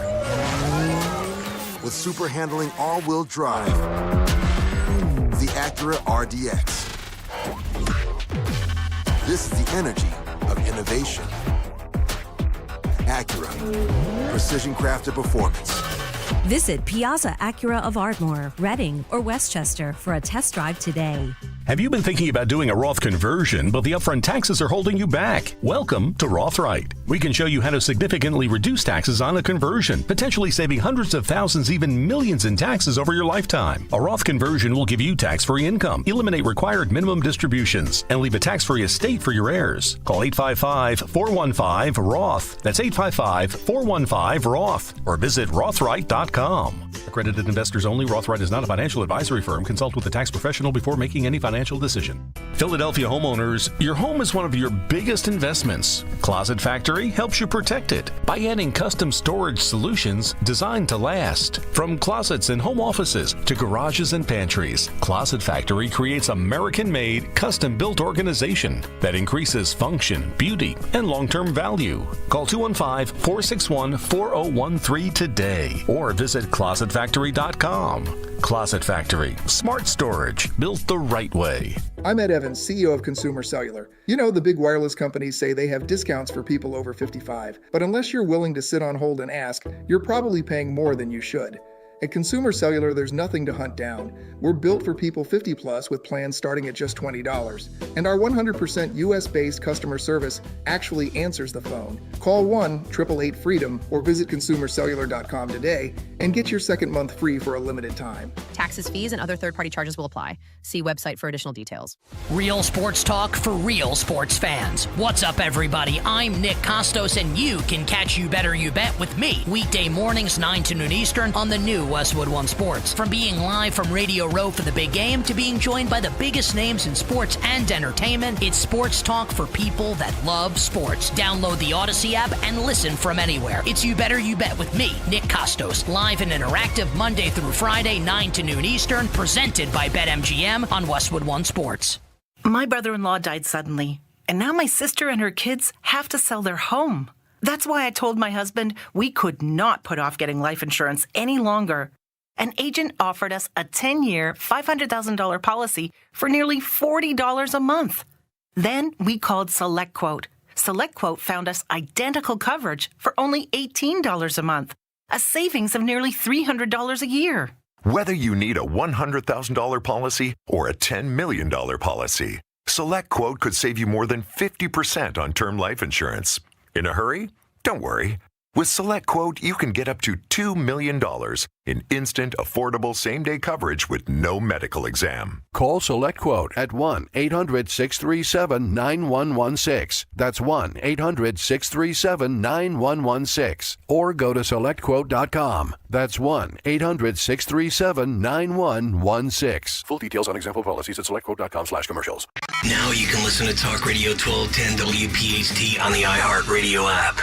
With super handling all-wheel drive. The Acura RDX. This is the energy of innovation. Acura. Precision crafted performance. Visit Piazza Acura of Ardmore, Reading, or Westchester for a test drive today. Have you been thinking about doing a Roth conversion, but the upfront taxes are holding you back? Welcome to Rothright. We can show you how to significantly reduce taxes on a conversion, potentially saving hundreds of thousands, even millions in taxes over your lifetime. A Roth conversion will give you tax-free income, eliminate required minimum distributions, and leave a tax-free estate for your heirs. Call 855-415-ROTH. That's 855-415-ROTH. Or visit Rothright.com. Accredited investors only. Rothright is not a financial advisory firm. Consult with a tax professional before making any financial decision. Philadelphia homeowners, your home is one of your biggest investments. Closet Factory helps you protect it by adding custom storage solutions designed to last. From closets and home offices to garages and pantries, Closet Factory creates American-made, custom-built organization that increases function, beauty, and long-term value. Call 215-461-4013 today or visit closetfactory.com. Closet Factory, smart storage built the right way. I'm Ed Evans, CEO of Consumer Cellular. You know, the big wireless companies say they have discounts for people over 55, but unless you're willing to sit on hold and ask, you're probably paying more than you should. At Consumer Cellular, there's nothing to hunt down. We're built for people 50 plus with plans starting at just $20. And our 100% US-based customer service actually answers the phone. Call 1-888-FREEDOM or visit consumercellular.com today and get your second month free for a limited time. Tax Taxes, fees, and other third-party charges will apply. See website for additional details. Real sports talk for real sports fans. What's up, everybody? I'm Nick Costos, and you can catch You Better You Bet with me weekday mornings 9 to noon Eastern on the new Westwood One Sports. From being live from Radio Row for the big game to being joined by the biggest names in sports and entertainment, it's sports talk for people that love sports. Download the Odyssey app and listen from anywhere. It's You Better You Bet with me, Nick Costos, live and interactive Monday through Friday, 9 to noon Eastern, presented by BetMGM on Westwood One Sports. My brother-in-law died suddenly, and now my sister and her kids have to sell their home. That's why I told my husband we could not put off getting life insurance any longer. An agent offered us a 10-year, $500,000 policy for nearly $40 a month. Then we called SelectQuote. SelectQuote found us identical coverage for only $18 a month, a savings of nearly $300 a year. Whether you need a $100,000 policy or a $10 million policy, SelectQuote could save you more than 50% on term life insurance. In a hurry? Don't worry. With SelectQuote, you can get up to $2 million in instant, affordable same-day coverage with no medical exam. Call SelectQuote at 1-800-637-9116. That's 1-800-637-9116. Or go to SelectQuote.com. That's 1-800-637-9116. Full details on example policies at SelectQuote.com/commercials. Now you can listen to Talk Radio 1210 WPHT on the iHeartRadio app.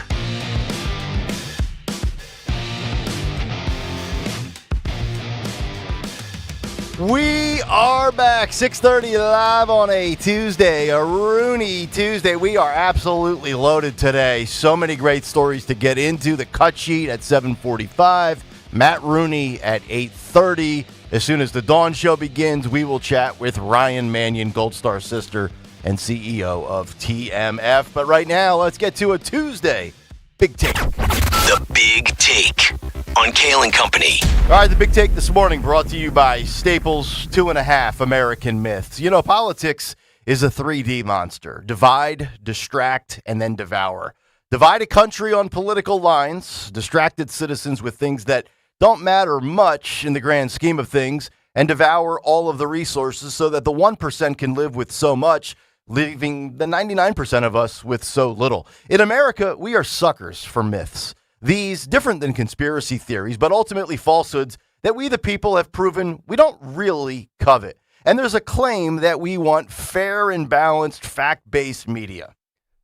We are back, 6:30 live on a Tuesday, a Rooney Tuesday. We are absolutely loaded today. So many great stories to get into. The cut sheet at 7:45, Matt Rooney at 8:30. As soon as the Dawn Show begins, we will chat with Ryan Mannion, Gold Star sister and CEO of TMF. But right now, let's get to a Tuesday Big Take. The Big Take on Kayal and Company. All right, the Big Take this morning brought to you by Staples 2.5 American Myths. You know, politics is a 3D monster. Divide, distract, and then devour. Divide a country on political lines, distract its citizens with things that don't matter much in the grand scheme of things, and devour all of the resources so that the 1% can live with so much, leaving the 99% of us with so little. In America, we are suckers for myths. These, different than conspiracy theories, but ultimately falsehoods that we the people have proven we don't really covet. And there's a claim that we want fair and balanced, fact-based media.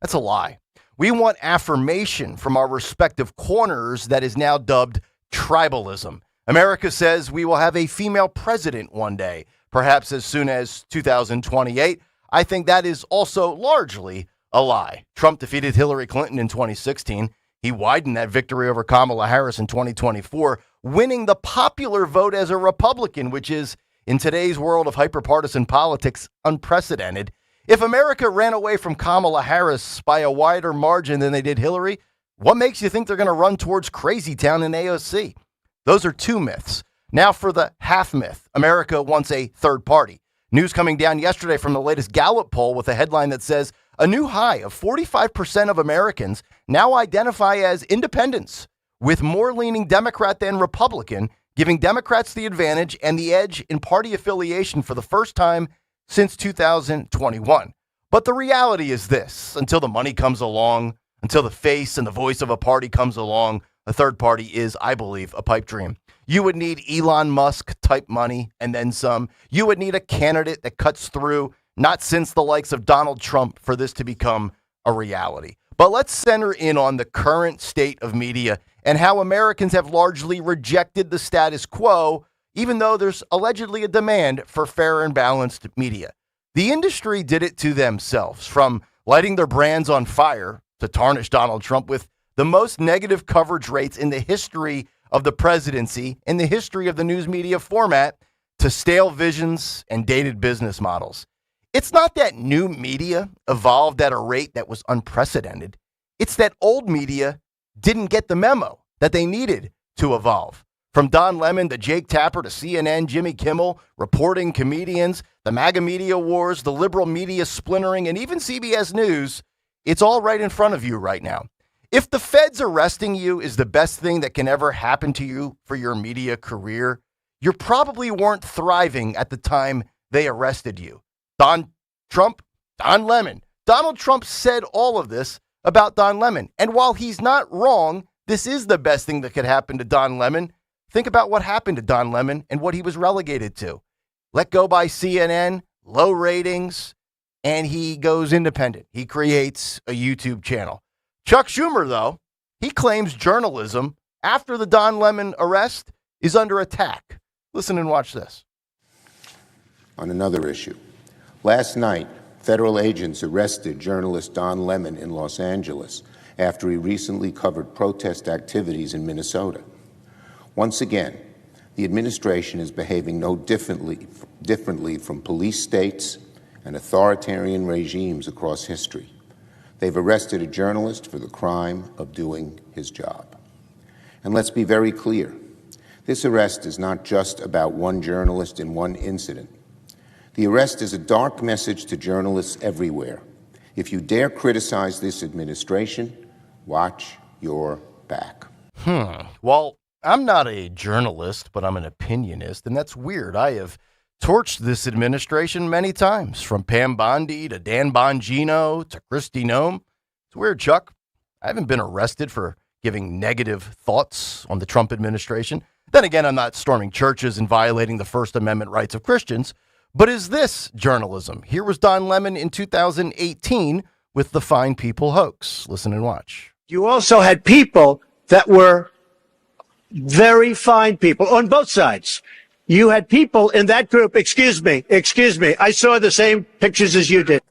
That's a lie. We want affirmation from our respective corners that is now dubbed tribalism. America says we will have a female president one day, perhaps as soon as 2028. I think that is also largely a lie. Trump defeated Hillary Clinton in 2016. He widened that victory over Kamala Harris in 2024, winning the popular vote as a Republican, which is, in today's world of hyperpartisan politics, unprecedented. If America ran away from Kamala Harris by a wider margin than they did Hillary, what makes you think they're going to run towards Crazy Town in AOC? Those are two myths. Now for the half myth. America wants a third party. News coming down yesterday from the latest Gallup poll with a headline that says a new high of 45% of Americans now identify as independents, with more leaning Democrat than Republican, giving Democrats the advantage and the edge in party affiliation for the first time since 2021. But the reality is this: until the money comes along, until the face and the voice of a party comes along, a third party is, I believe, a pipe dream. You would need Elon Musk type money and then some. You would need a candidate that cuts through, not since the likes of Donald Trump, for this to become a reality. But let's center in on the current state of media and how Americans have largely rejected the status quo, even though there's allegedly a demand for fair and balanced media. The industry did it to themselves, from lighting their brands on fire to tarnish Donald Trump with the most negative coverage rates in the history of the presidency, in the history of the news media format, to stale visions and dated business models. It's not that new media evolved at a rate that was unprecedented. It's that old media didn't get the memo that they needed to evolve. From Don Lemon to Jake Tapper to CNN, Jimmy Kimmel, reporting comedians, the MAGA media wars, the liberal media splintering, and even CBS News, it's all right in front of you right now. If the feds arresting you is the best thing that can ever happen to you for your media career, you probably weren't thriving at the time they arrested you. Don Lemon. Donald Trump said all of this about Don Lemon. And while he's not wrong, this is the best thing that could happen to Don Lemon. Think about what happened to Don Lemon and what he was relegated to. Let go by CNN, low ratings, and he goes independent. He creates a YouTube channel. Chuck Schumer, though, he claims journalism after the Don Lemon arrest is under attack. Listen and watch this. On another issue, last night, federal agents arrested journalist Don Lemon in Los Angeles after he recently covered protest activities in Minnesota. Once again, the administration is behaving no differently from police states and authoritarian regimes across history. They've arrested a journalist for the crime of doing his job. And let's be very clear, this arrest is not just about one journalist in one incident. The arrest is a dark message to journalists everywhere. If you dare criticize this administration, watch your back. Well, I'm not a journalist, but I'm an opinionist, and that's weird. I have torched this administration many times, from Pam Bondi to Dan Bongino to Kristi Noem. It's weird, Chuck. I haven't been arrested for giving negative thoughts on the Trump administration. Then again, I'm not storming churches and violating the First Amendment rights of Christians. But is this journalism? Here was Don Lemon in 2018 with the Fine People hoax. Listen and watch. You also had people that were very fine people on both sides. You had people in that group, excuse me, I saw the same pictures as you did.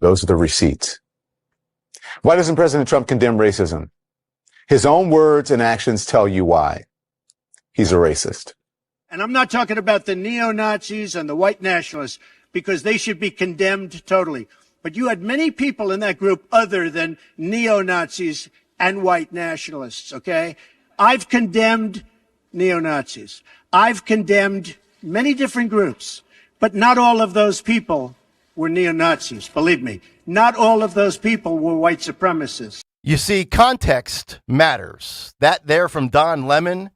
Those are the receipts. Why doesn't President Trump condemn racism? His own words and actions tell you why. He's a racist. And I'm not talking about the neo-Nazis and the white nationalists, because they should be condemned totally. But you had many people in that group other than neo-Nazis and white nationalists, okay? I've condemned neo-Nazis. I've condemned many different groups, but not all of those people were neo-Nazis, believe me. Not all of those people were white supremacists. You see, context matters. That there from Don Lemon,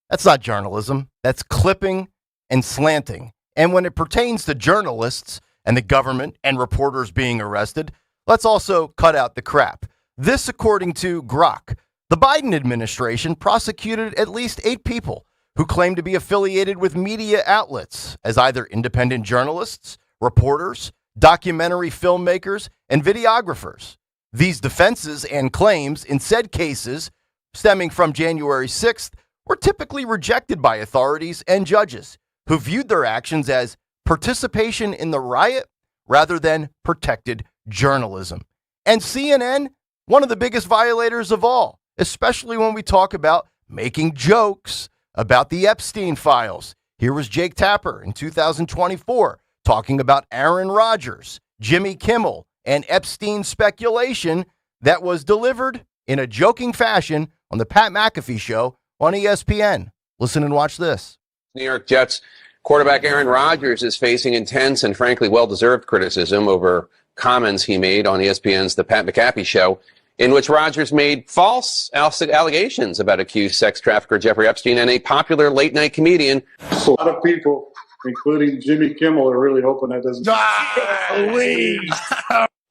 that's not journalism. That's clipping and slanting. And when it pertains to journalists and the government and reporters being arrested, let's also cut out the crap. This, according to Grok, the Biden administration prosecuted at least 8 people who claimed to be affiliated with media outlets as either independent journalists, reporters, documentary filmmakers, and videographers. These defenses and claims in said cases stemming from January 6th were typically rejected by authorities and judges who viewed their actions as participation in the riot rather than protected journalism. And CNN, one of the biggest violators of all, especially when we talk about making jokes about the Epstein files. Here was Jake Tapper in 2024 talking about Aaron Rodgers, Jimmy Kimmel, and Epstein speculation that was delivered in a joking fashion on the Pat McAfee show on ESPN. Listen and watch this. New York Jets quarterback Aaron Rodgers is facing intense and frankly well-deserved criticism over comments he made on ESPN's The Pat McAfee Show, in which Rodgers made false allegations about accused sex trafficker Jeffrey Epstein and a popular late-night comedian. A lot of people, including Jimmy Kimmel, are really hoping that doesn't.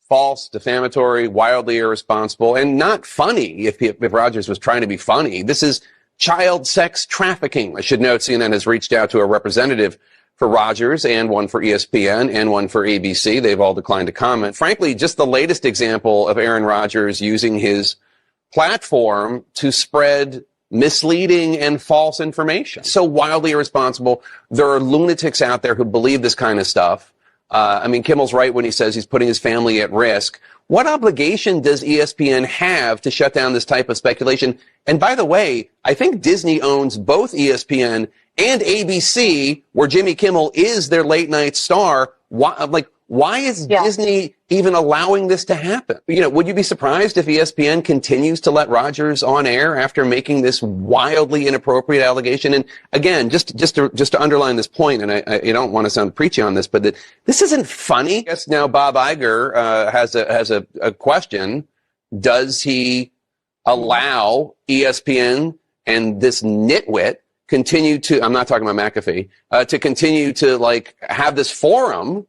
False, defamatory, wildly irresponsible, and not funny if Rodgers was trying to be funny. This is child sex trafficking. I should note CNN has reached out to a representative for Rodgers and one for ESPN and one for ABC. They've all declined to comment. Frankly, just the latest example of Aaron Rodgers using his platform to spread misleading and false information. So wildly irresponsible. There are lunatics out there who believe this kind of stuff. Kimmel's right when he says he's putting his family at risk. What obligation does ESPN have to shut down this type of speculation? And by the way, I think Disney owns both ESPN and ABC, where Jimmy Kimmel is their late night star. Why is Disney even allowing this to happen? Would you be surprised if ESPN continues to let Rodgers on air after making this wildly inappropriate allegation? And again, just to underline this point, and I don't want to sound preachy on this, but that this isn't funny. I guess now Bob Iger has a question. Does he allow ESPN and this nitwit continue to, I'm not talking about McAfee, to continue to like have this forum,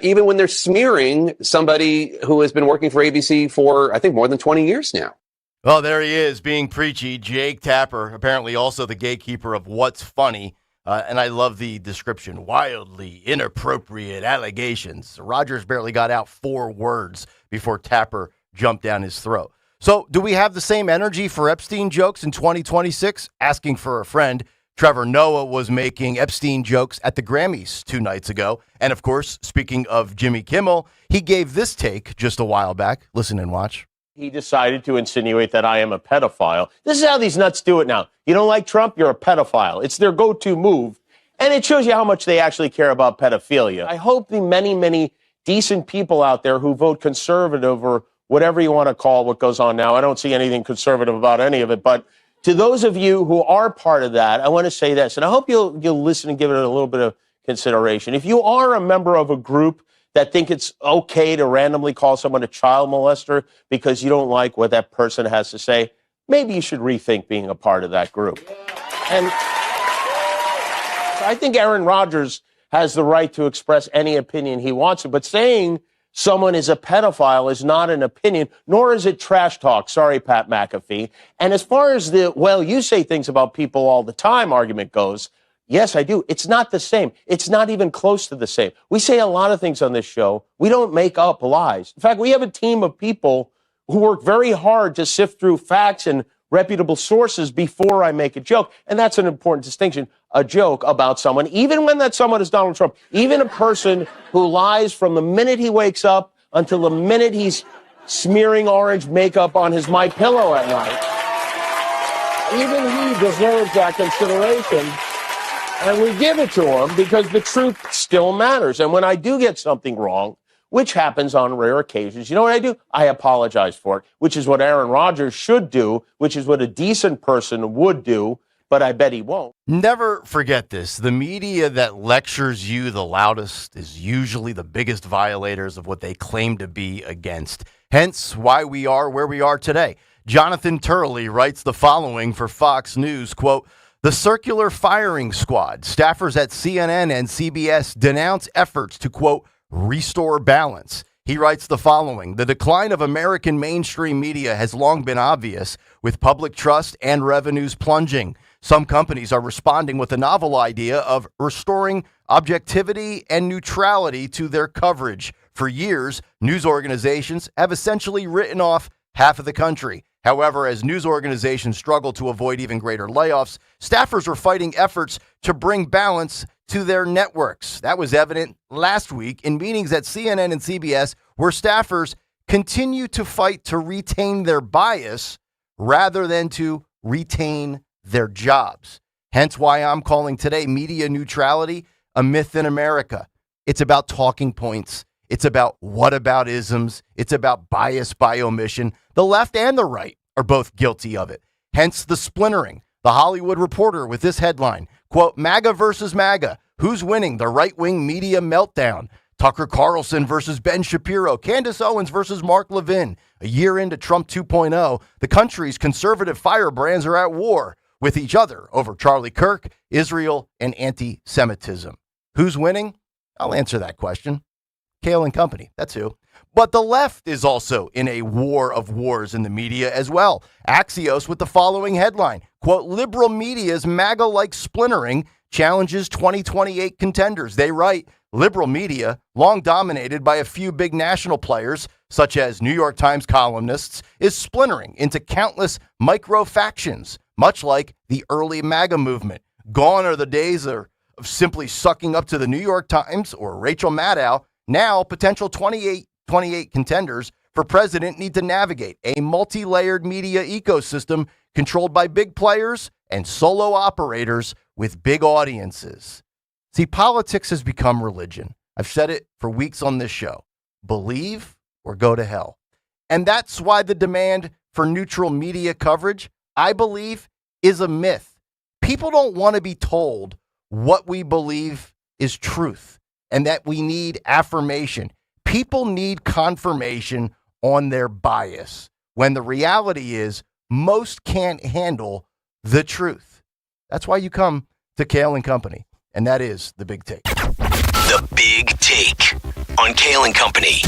even when they're smearing somebody who has been working for ABC for, I think, more than 20 years now. Well, there he is, being preachy. Jake Tapper, apparently also the gatekeeper of What's Funny. And I love the description, wildly inappropriate allegations. Rogers barely got out 4 words before Tapper jumped down his throat. So do we have the same energy for Epstein jokes in 2026? Asking for a friend. Trevor Noah was making Epstein jokes at the Grammys 2 nights ago. And of course, speaking of Jimmy Kimmel, he gave this take just a while back. Listen and watch. He decided to insinuate that I am a pedophile. This is how these nuts do it now. You don't like Trump, you're a pedophile. It's their go-to move. And it shows you how much they actually care about pedophilia. I hope the many, many decent people out there who vote conservative or whatever you want to call what goes on now, I don't see anything conservative about any of it, but to those of you who are part of that, I want to say this, and I hope you'll listen and give it a little bit of consideration. If you are a member of a group that think it's okay to randomly call someone a child molester because you don't like what that person has to say, maybe you should rethink being a part of that group. And I think Aaron Rodgers has the right to express any opinion he wants to, but saying someone is a pedophile is not an opinion, nor is it trash talk. Sorry, Pat McAfee. And as far as the, well, you say things about people all the time argument goes, yes, I do. It's not the same. It's not even close to the same. We say a lot of things on this show. We don't make up lies. In fact, we have a team of people who work very hard to sift through facts and reputable sources before I make a joke. And that's an important distinction, a joke about someone, even when that someone is Donald Trump, even a person who lies from the minute he wakes up until the minute he's smearing orange makeup on his My Pillow at night. Even he deserves that consideration. And we give it to him because the truth still matters. And when I do get something wrong, which happens on rare occasions, you know what I do? I apologize for it, which is what Aaron Rodgers should do, which is what a decent person would do, but I bet he won't. Never forget this. The media that lectures you the loudest is usually the biggest violators of what they claim to be against. Hence why we are where we are today. Jonathan Turley writes the following for Fox News, quote, "The circular firing squad, staffers at CNN and CBS denounce efforts to, quote, restore balance." He writes the following: "The decline of American mainstream media has long been obvious, with public trust and revenues plunging. Some companies are responding with a novel idea of restoring objectivity and neutrality to their coverage. For years, news organizations have essentially written off half of the country. However, as news organizations struggle to avoid even greater layoffs, staffers are fighting efforts to bring balance to their networks. That was evident last week in meetings at CNN and CBS, where staffers continue to fight to retain their bias rather than to retain their jobs. Hence why I'm calling today media neutrality a myth in America. It's about talking points. It's about whataboutisms. It's about bias by omission. The left and the right are both guilty of it. Hence the splintering. The Hollywood Reporter with this headline, quote, "MAGA versus MAGA. Who's winning the right-wing media meltdown? Tucker Carlson versus Ben Shapiro. Candace Owens versus Mark Levin. A year into Trump 2.0, the country's conservative firebrands are at war with each other over Charlie Kirk, Israel, and anti-Semitism. Who's winning? I'll answer that question. Kayal and Company, that's who. But the left is also in a war of wars in the media as well. Axios with the following headline, quote, "Liberal media's MAGA-like splintering challenges 2028 contenders." They write, liberal media, long dominated by a few big national players, such as New York Times columnists, is splintering into countless micro-factions, much like the early MAGA movement. Gone are the days of simply sucking up to the New York Times or Rachel Maddow. Now, potential 28 contenders for president need to navigate a multi-layered media ecosystem controlled by big players and solo operators with big audiences. See, politics has become religion. I've said it for weeks on this show. Believe or go to hell. And that's why the demand for neutral media coverage, I believe, is a myth. People don't want to be told what we believe is truth and that we need affirmation. People need confirmation on their bias when the reality is most can't handle the truth. That's why you come to Kayal and Company. And that is The Big Take. The Big Take on Kayal and Company.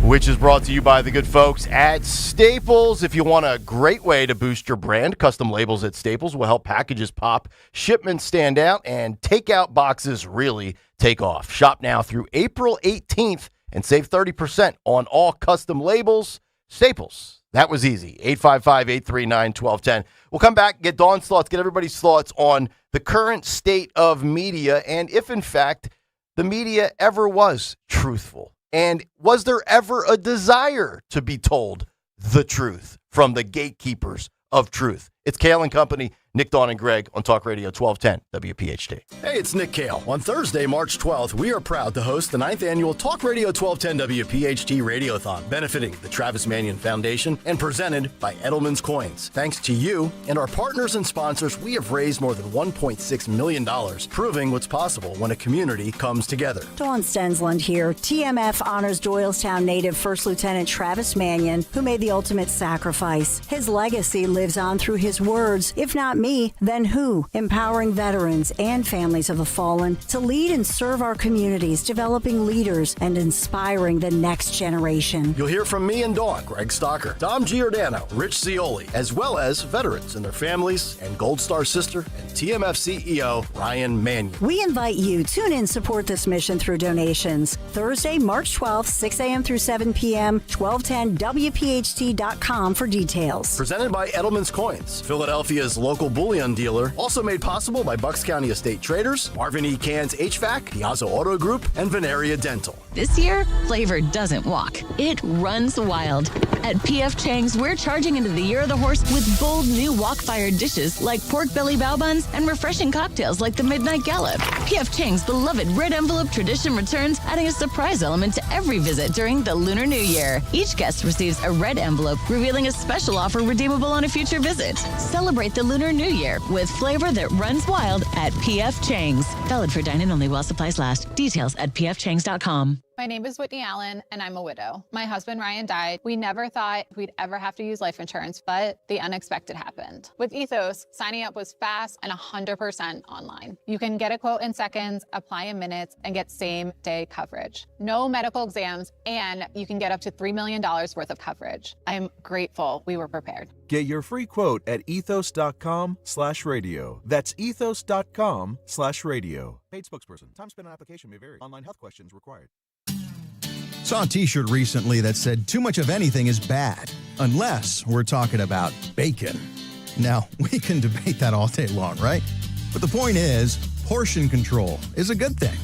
Which is brought to you by the good folks at Staples. If you want a great way to boost your brand, custom labels at Staples will help packages pop, shipments stand out, and takeout boxes really take off. Shop now through April 18th and save 30% on all custom labels. Staples. That was easy. 855-839-1210. We'll come back, get Dawn's thoughts, get everybody's thoughts on the current state of media and if, in fact, the media ever was truthful. And was there ever a desire to be told the truth from the gatekeepers of truth? It's Kayal and Company, Nick, Dawn, and Greg on Talk Radio 1210 WPHT. Hey, it's Nick Kayal. On Thursday, March 12th, we are proud to host the 9th annual Talk Radio 1210 WPHT Radiothon, benefiting the Travis Manion Foundation and presented by Edelman's Coins. Thanks to you and our partners and sponsors, we have raised more than $1.6 million, proving what's possible when a community comes together. Dawn Stensland here. TMF honors Doylestown native First Lieutenant Travis Manion, who made the ultimate sacrifice. His legacy lives on through his words, if not me, then who? Empowering veterans and families of the fallen to lead and serve our communities, developing leaders and inspiring the next generation. You'll hear from me and Dawn, Greg Stocker, Tom Giordano, Rich Zioli, as well as veterans and their families, and Gold Star sister and TMF CEO Ryan Manion. We invite you. Tune in, support this mission through donations. Thursday, March 12th, 6 a.m. through 7 p.m., 1210WPHT.com for details. Presented by Edelman's Coins, Philadelphia's local bullion dealer, also made possible by Bucks County Estate Traders, Marvin E. Cann's HVAC, Piazza Auto Group, and Veneria Dental. This year, flavor doesn't walk. It runs wild. At P.F. Chang's, we're charging into the year of the horse with bold new wok-fired dishes like pork belly bao buns and refreshing cocktails like the Midnight Gallop. P.F. Chang's beloved red envelope tradition returns, adding a surprise element to every visit during the Lunar New Year. Each guest receives a red envelope revealing a special offer redeemable on a future visit. Celebrate the Lunar New Year with flavor that runs wild at P.F. Chang's. Valid for dine-in only while supplies last. Details at pfchangs.com. My name is Whitney Allen, and I'm a widow. My husband, Ryan, died. We never thought we'd ever have to use life insurance, but the unexpected happened. With Ethos, signing up was fast and 100% online. You can get a quote in seconds, apply in minutes, and get same-day coverage. No medical exams, and you can get up to $3 million worth of coverage. I'm grateful we were prepared. Get your free quote at ethos.com/radio. That's ethos.com/radio. Paid spokesperson. Time spent on application may vary. Online health questions required. Saw a t-shirt recently that said too much of anything is bad, unless we're talking about bacon. Now, we can debate that all day long, right? But the point is, portion control is a good thing.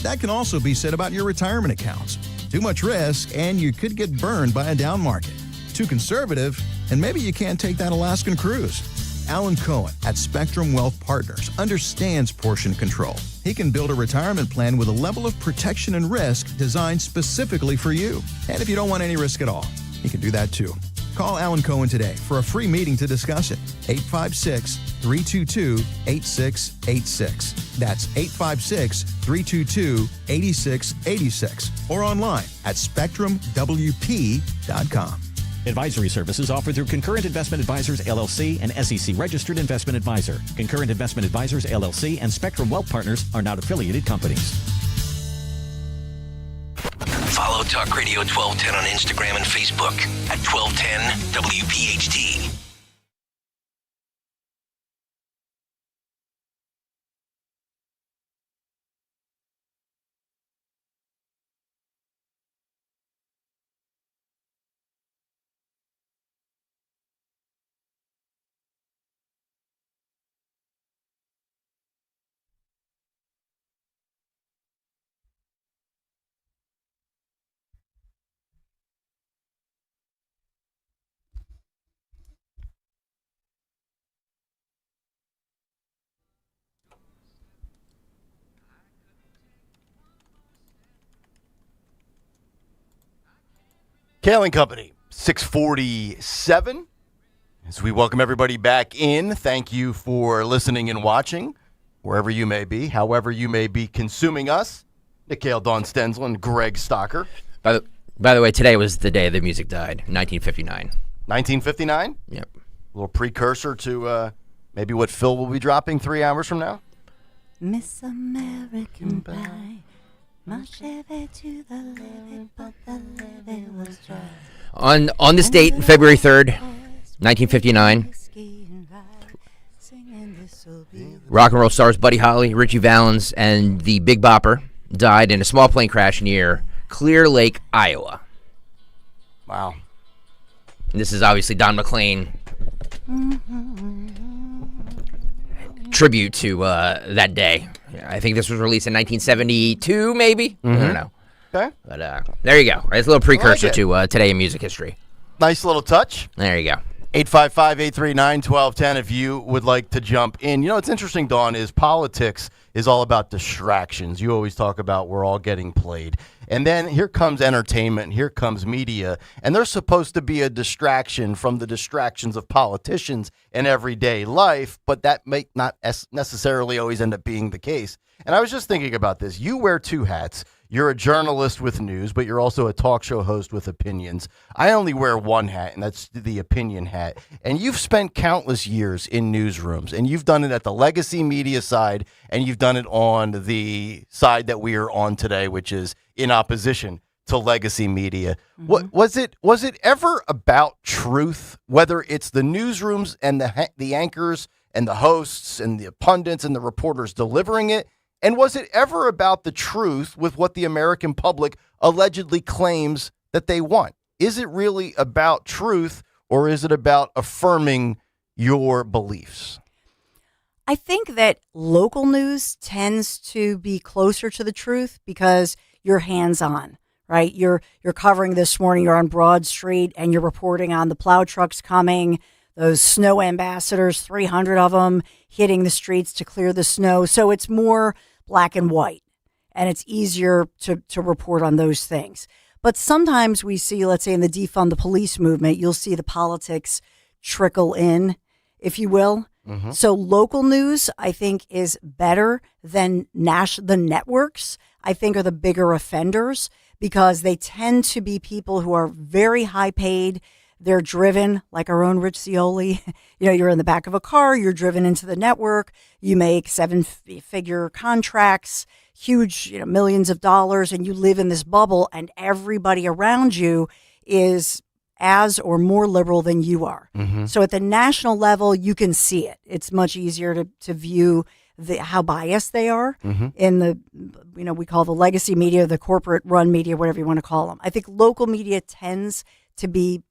That can also be said about your retirement accounts. Too much risk, and you could get burned by a down market. Too conservative, and maybe you can't take that Alaskan cruise. Alan Cohen at Spectrum Wealth Partners understands portion control. He can build a retirement plan with a level of protection and risk designed specifically for you. And if you don't want any risk at all, he can do that too. Call Alan Cohen today for a free meeting to discuss it. 856-322-8686. That's 856-322-8686. Or online at SpectrumWP.com. Advisory services offered through Concurrent Investment Advisors, LLC, and SEC-registered investment advisor. Concurrent Investment Advisors, LLC, and Spectrum Wealth Partners are not affiliated companies. Follow Talk Radio 1210 on Instagram and Facebook at 1210 WPHT. Kayal and Company, 647. As we welcome everybody back in, thank you for listening and watching, wherever you may be, however you may be consuming us. Nick Kayal, Dawn Stensland, Greg Stocker. By the way, today was the day the music died, 1959. 1959? Yep. A little precursor to Maybe what Phil will be dropping 3 hours from now? Miss American Pie, my Chevy to the levee, but the levee was dry. On this date, February 3rd, 1959, rock and roll stars Buddy Holly, Richie Valens, and the Big Bopper died in a small plane crash near Clear Lake, Iowa. Wow. And this is obviously Don McLean tribute to that day. I think this was released in 1972, maybe? I don't know. Okay. But there you go. It's a little precursor to today in music history. Nice little touch. There you go. 855-839-1210 if you would like to jump in. You know, what's interesting, Dawn, is politics is all about distractions. You always talk about we're all getting played. And then here comes entertainment, here comes media, and they're supposed to be a distraction from the distractions of politicians in everyday life, but that may not necessarily always end up being the case. And I was just thinking about this. You wear two hats. You're a journalist with news, but you're also a talk show host with opinions. I only wear one hat, and that's the opinion hat. And you've spent countless years in newsrooms, and you've done it at the legacy media side, and you've done it on the side that we are on today, which is in opposition to legacy media. What was it ever about truth, whether it's the newsrooms and the anchors and the hosts and the pundits and the reporters delivering it? And was it ever about the truth with what the American public allegedly claims that they want? Is it really about truth, or is it about affirming your beliefs? I think that local news tends to be closer to the truth because you're hands-on, right? You're covering this morning, you're on Broad Street, and you're reporting on the plow trucks coming, those snow ambassadors, 300 of them, hitting the streets to clear the snow. So it's more black and white, and it's easier to report on those things. But sometimes we see, let's say in the defund the police movement, you'll see the politics trickle in, if you will. Mm-hmm. So local news, I think, is better than the networks, I think, are the bigger offenders because they tend to be people who are very high paid. They're driven like our own Rich Zioli. You know, you're in the back of a car, you're driven into the network, you make 7-figure contracts, huge, millions of dollars, and you live in this bubble, and everybody around you is as or more liberal than you are. Mm-hmm. So at the national level, you can see it. It's much easier to view how biased they are in the, we call the legacy media, the corporate run media, whatever you want to call them. I think local media tends to be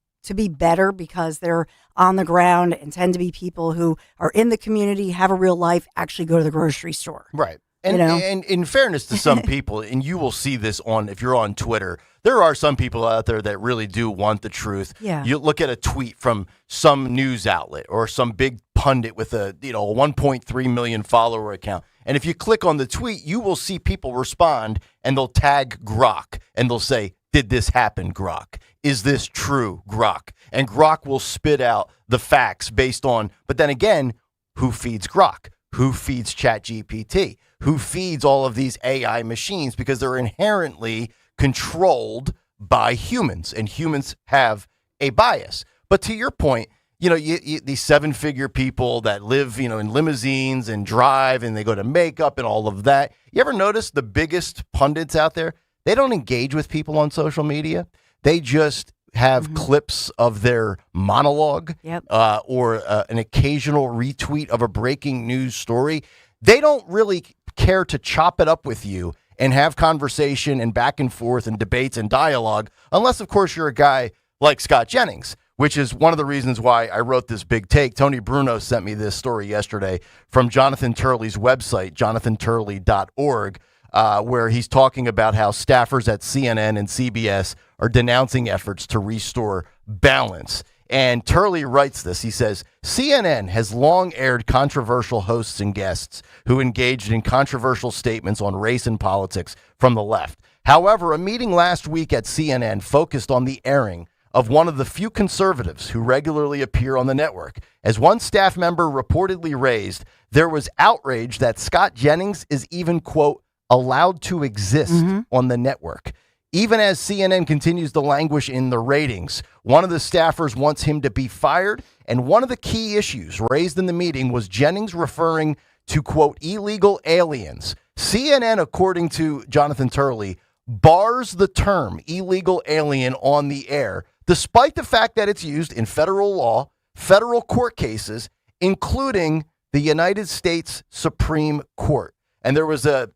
better because they're on the ground and tend to be people who are in the community, have a real life, actually go to the grocery store. Right. And in fairness to some people, and you will see this if you're on Twitter, there are some people out there that really do want the truth. Yeah. You look at a tweet from some news outlet or some big pundit with a 1.3 million follower account. And if you click on the tweet, you will see people respond and they'll tag Grok and they'll say, "Did this happen, Grok? Is this true, Grok?" And Grok will spit out the facts based on, but then again, who feeds Grok? Who feeds ChatGPT? Who feeds all of these AI machines? Because they're inherently controlled by humans, and humans have a bias. But to your point, these 7-figure people that live, in limousines and drive, and they go to makeup and all of that. You ever notice the biggest pundits out there? They don't engage with people on social media. They just have clips of their monologue or an occasional retweet of a breaking news story. They don't really care to chop it up with you and have conversation and back and forth and debates and dialogue, unless, of course, you're a guy like Scott Jennings, which is one of the reasons why I wrote this big take. Tony Bruno sent me this story yesterday from Jonathan Turley's website, jonathanturley.org, where he's talking about how staffers at CNN and CBS are denouncing efforts to restore balance. And Turley writes this. He says, CNN has long aired controversial hosts and guests who engaged in controversial statements on race and politics from the left. However, a meeting last week at CNN focused on the airing of one of the few conservatives who regularly appear on the network. As one staff member reportedly raised, there was outrage that Scott Jennings is even, quote, allowed to exist on the network. even as CNN continues to languish in the ratings. One of the staffers wants him to be fired, and one of the key issues raised in the meeting was Jennings referring to, quote, illegal aliens. CNN, according to Jonathan Turley, bars the term illegal alien on the air, despite the fact that it's used in federal law, federal court cases, including the United States Supreme Court. And there was a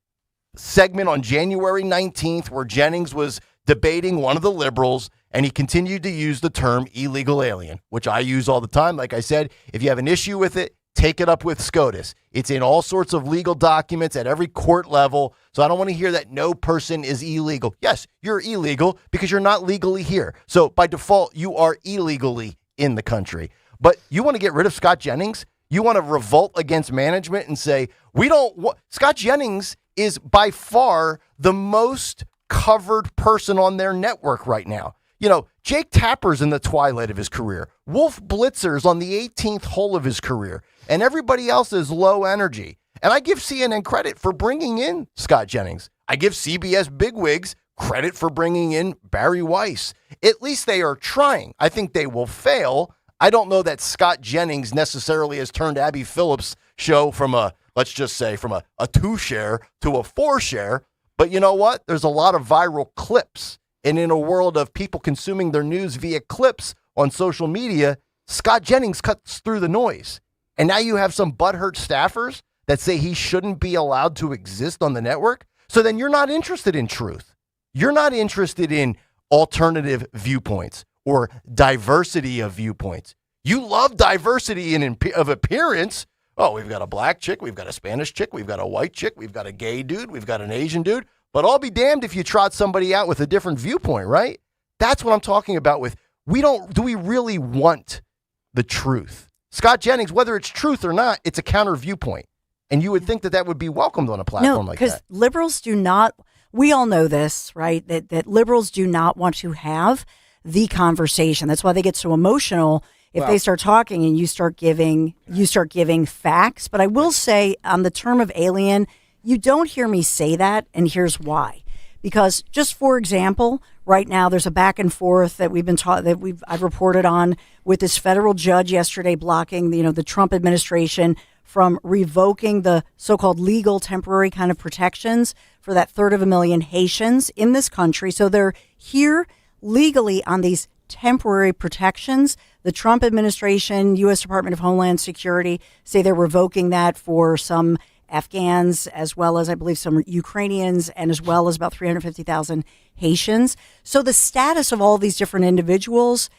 segment on January 19th where Jennings was debating one of the liberals, and he continued to use the term illegal alien, which I use all the time. Like I said, if you have an issue with it, take it up with SCOTUS. It's in all sorts of legal documents at every court level. So I don't want to hear that no person is illegal. Yes, you're illegal because you're not legally here. So by default, you are illegally in the country. But you want to get rid of Scott Jennings? You want to revolt against management and say, we don't want... Scott Jennings is by far the most covered person on their network right now. You know, Jake Tapper's in the twilight of his career. Wolf Blitzer's on the 18th hole of his career. And everybody else is low energy. And I give CNN credit for bringing in Scott Jennings. I give CBS bigwigs credit for bringing in Barry Weiss. At least they are trying. I think they will fail. I don't know that Scott Jennings necessarily has turned Abby Phillips' show from let's just say, from a 2-share to a 4-share. But you know what? There's a lot of viral clips. And in a world of people consuming their news via clips on social media, Scott Jennings cuts through the noise. And now you have some butthurt staffers that say he shouldn't be allowed to exist on the network. So then you're not interested in truth. You're not interested in alternative viewpoints or diversity of viewpoints. You love diversity of appearance. Oh, we've got a black chick, we've got a Spanish chick, we've got a white chick, we've got a gay dude, we've got an Asian dude. But I'll be damned if you trot somebody out with a different viewpoint, right? That's what I'm talking about with, do we really want the truth? Scott Jennings, whether it's truth or not, it's a counter viewpoint. And you would think that that would be welcomed on a platform like that. Because liberals do not, we all know this, right? That liberals do not want to have the conversation. That's why they get so emotional if they start talking and you start giving facts. But I will say on the term of alien, you don't hear me say that, and here's why. Because just for example, right now there's a back and forth that I've reported on with this federal judge yesterday blocking the Trump administration from revoking the so-called legal temporary kind of protections for that 1/3 Haitians in this country. So they're here legally on these temporary protections. The Trump administration, U.S. Department of Homeland Security, say they're revoking that for some Afghans, as well as I believe some Ukrainians, and as well as about 350,000 Haitians. So the status of all these different individuals,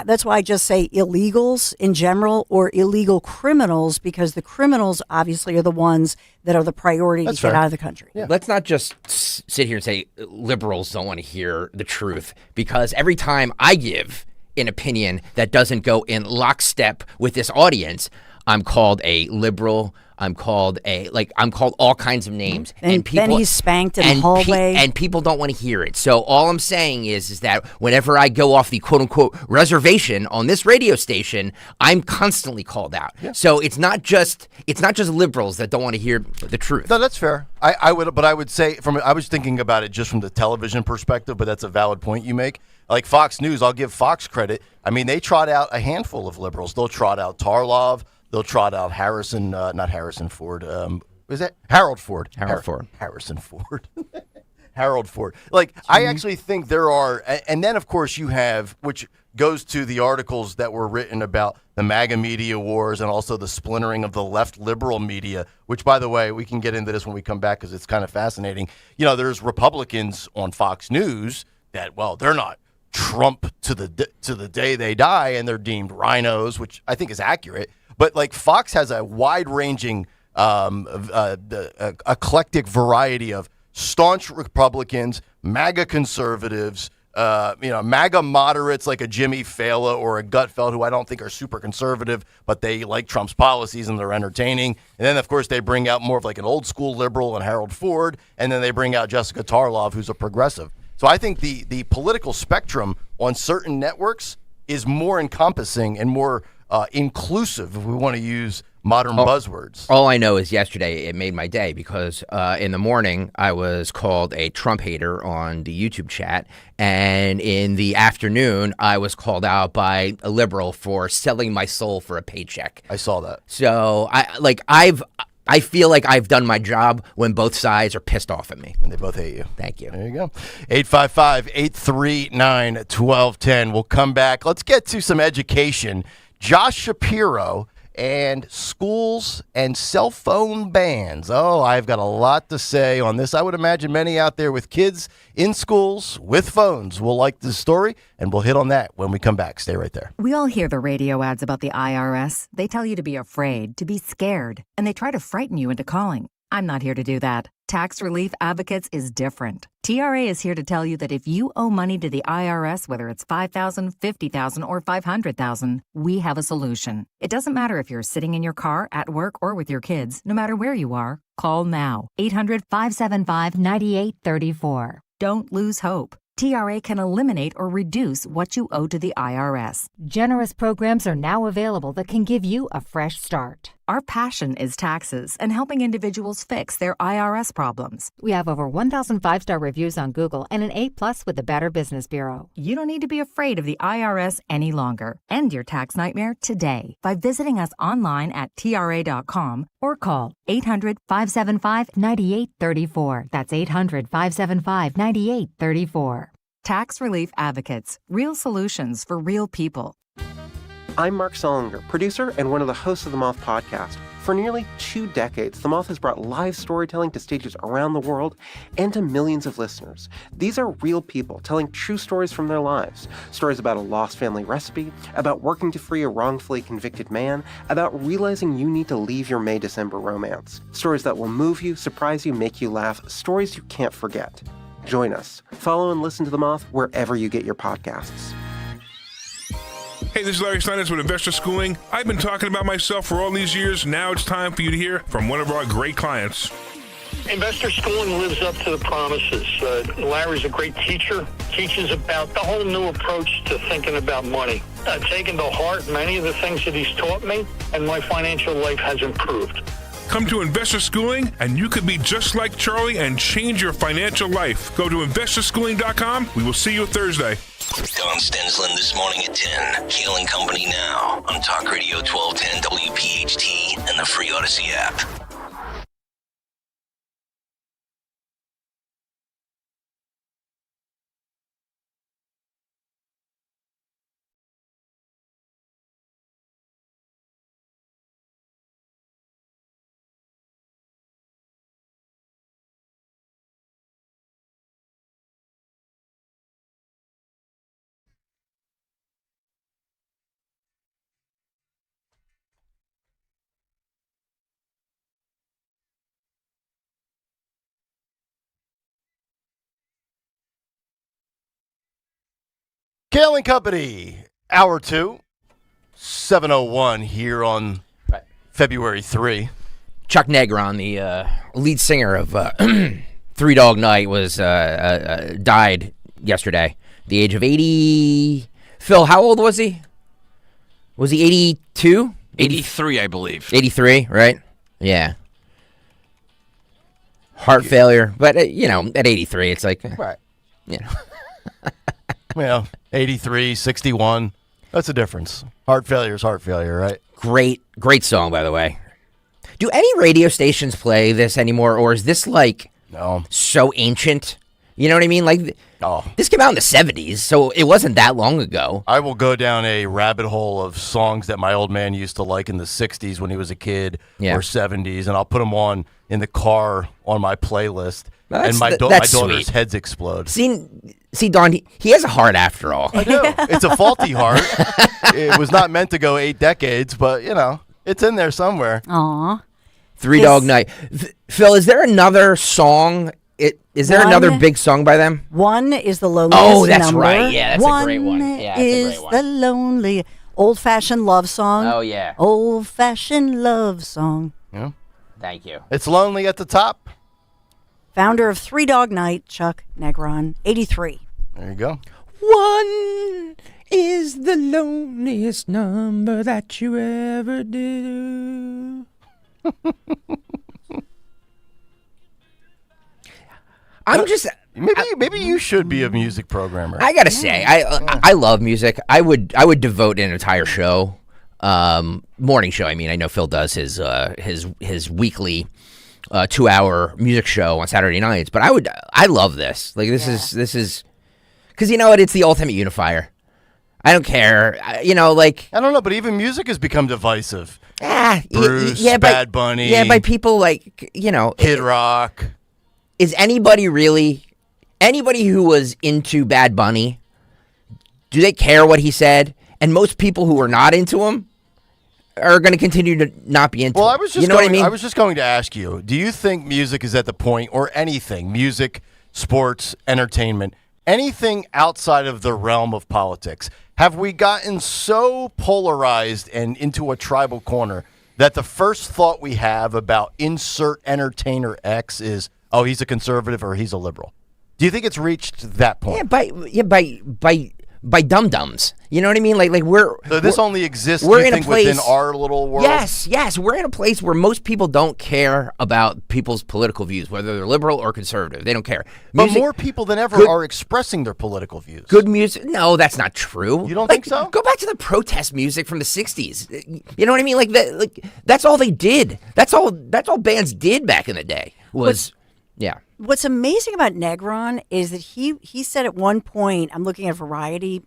that's why I just say illegals in general or illegal criminals, because the criminals obviously are the ones that are the priority to get out of the country. Yeah. Let's not just sit here and say liberals don't want to hear the truth, because every time I give an opinion that doesn't go in lockstep with this audience, I'm called a liberal. I'm called all kinds of names. And people, then he's spanked in the hallway. And people don't want to hear it. So all I'm saying is that whenever I go off the quote-unquote reservation on this radio station, I'm constantly called out. Yeah. So it's not just liberals that don't want to hear the truth. No, that's fair. I would say I was thinking about it just from the television perspective, but that's a valid point you make. Like Fox News, I'll give Fox credit. I mean, they trot out a handful of liberals. They'll trot out Tarlov. They'll trot out not Harrison Ford. Was that Harold Ford? Harrison Ford. Harold Ford. Like, I actually think there are, and then of course you have, which goes to the articles that were written about the MAGA media wars and also the splintering of the left liberal media, which, by the way, we can get into this when we come back because it's kind of fascinating. You know, there's Republicans on Fox News that, well, they're not Trump to the day they die, and they're deemed rhinos, which I think is accurate. But like Fox has a wide-ranging, eclectic variety of staunch Republicans, MAGA conservatives, MAGA moderates like a Jimmy Fallon or a Gutfeld, who I don't think are super conservative, but they like Trump's policies and they're entertaining. And then, of course, they bring out more of like an old-school liberal and Harold Ford, and then they bring out Jessica Tarlov, who's a progressive. So I think the political spectrum on certain networks is more encompassing and more inclusive, if we want to use modern buzzwords. All I know is yesterday it made my day because in the morning I was called a Trump hater on the YouTube chat, and in the afternoon I was called out by a liberal for selling my soul for a paycheck. I saw that. So I feel like I've done my job when both sides are pissed off at me. And they both hate you. Thank you. There you go. 855-839-1210. We'll come back. Let's get to some education. Josh Shapiro and schools and cell phone bans. Oh, I've got a lot to say on this. I would imagine many out there with kids in schools with phones will like this story, and we'll hit on that when we come back. Stay right there. We all hear the radio ads about the IRS. They tell you to be afraid, to be scared, and they try to frighten you into calling. I'm not here to do that. Tax Relief Advocates is different. TRA is here to tell you that if you owe money to the IRS, whether it's $5,000, $50,000, or $500,000, we have a solution. It doesn't matter if you're sitting in your car, at work, or with your kids. No matter where you are, call now. 800-575-9834. Don't lose hope. TRA can eliminate or reduce what you owe to the IRS. Generous programs are now available that can give you a fresh start. Our passion is taxes and helping individuals fix their IRS problems. We have over 1,000 5-star reviews on Google and an A+ with the Better Business Bureau. You don't need to be afraid of the IRS any longer. End your tax nightmare today by visiting us online at TRA.com or call 800-575-9834. That's 800-575-9834. Tax Relief Advocates. Real solutions for real people. I'm Mark Solinger, producer and one of the hosts of the Moth podcast. For nearly 2 decades, The Moth has brought live storytelling to stages around the world and to millions of listeners. These are real people telling true stories from their lives. Stories about a lost family recipe, about working to free a wrongfully convicted man, about realizing you need to leave your May-December romance. Stories that will move you, surprise you, make you laugh. Stories you can't forget. Join us. Follow and listen to The Moth wherever you get your podcasts. Hey, this is Larry Steinitz with Investor Schooling. I've been talking about myself for all these years. Now it's time for you to hear from one of our great clients. Investor Schooling lives up to the promises. Larry's a great teacher, teaches about the whole new approach to thinking about money. I've taken to heart many of the things that he's taught me, and my financial life has improved. Come to Investor Schooling, and you could be just like Charlie and change your financial life. Go to investorschooling.com. We will see you Thursday. Don Stensland this morning at 10. Kayal and Company now on Talk Radio 1210 WPHT and the free Odyssey app. Kayal and Company, Hour 2, 7:01 here on February 3. Chuck Negron, the lead singer of Three Dog Night, was died yesterday, at the age of 80. Phil, how old was he? Was he 82? 83, I believe. 83, right? Yeah. Heart failure, but at 83, it's like, right. Well, 83, 61. That's a difference. Heart failure is heart failure, right? Great song, by the way. Do any radio stations play this anymore, or is this so ancient? You know what I mean? This came out in the 70s, so it wasn't that long ago. I will go down a rabbit hole of songs that my old man used to like in the 60s when he was a kid, or 70s, and I'll put them on in the car on my playlist, and my daughter's sweet. heads explode. See, Don, he has a heart after all. I do. It's a faulty heart. It was not meant to go 8 decades, but, it's in there somewhere. Aw. Three Dog Night. Phil, is there another song? Is there another big song by them? One is the loneliest Oh, that's number. right. Yeah, that's a great one. Yeah, that's a is great one. the lonely old-fashioned love song. Oh, yeah. Old-fashioned love song. Yeah. Thank you. It's lonely at the top. Founder of Three Dog Night, Chuck Negron, 83. There you go. One is the loneliest number that you ever do. I'm just maybe you should be a music programmer. I gotta say, I love music. I would devote an entire show, morning show. I mean, I know Phil does his weekly 2-hour music show on Saturday nights, but I love this. Like this is because you know what? It's the ultimate unifier. I don't care. I don't know, but even music has become divisive. Bruce, Bad Bunny. Yeah, by people like Kid Rock. Is anybody who was into Bad Bunny, do they care what he said? And most people who are not into him are going to continue to not be into him. Well, I was just what I mean? I was just going to ask you, do you think music is at the point, or anything, music, sports, entertainment, anything outside of the realm of politics, have we gotten so polarized and into a tribal corner that the first thought we have about insert entertainer X is, oh, he's a conservative or he's a liberal? Do you think it's reached that point? By dum-dums. You know what I mean? Like this only exists, we're you in think, a place, within our little world? Yes. We're in a place where most people don't care about people's political views, whether they're liberal or conservative. They don't care. But more people than ever are expressing their political views. Good music? No, that's not true. You don't think so? Go back to the protest music from the 60s. You know what I mean? Like that's all they did. That's all bands did back in the day was... Yeah. What's amazing about Negron is that he said at one point, I'm looking at Variety,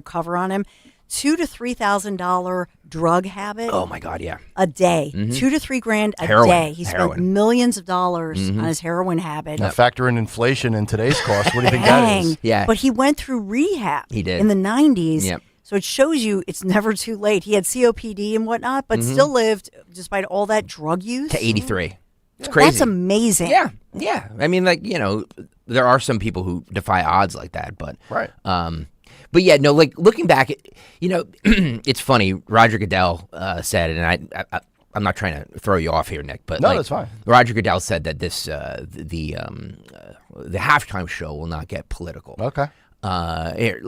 cover on him, $2,000 to $3,000 drug habit. Oh my God, yeah. A day, $2,000 to $3,000 a heroin. day. He spent millions of dollars on his heroin habit. Now factor in inflation in today's cost. What do you think that is? Yeah. But he went through rehab. He did in the 90s. Yep. So it shows you it's never too late. He had COPD and whatnot, but still lived despite all that drug use to 83. It's crazy. That's amazing. Yeah. I mean, there are some people who defy odds like that, but right. But yeah, no. Like looking back, it's funny. Roger Goodell said, and I'm not trying to throw you off here, Nick, but no, that's fine. Roger Goodell said that this the halftime show will not get political. Okay. Here,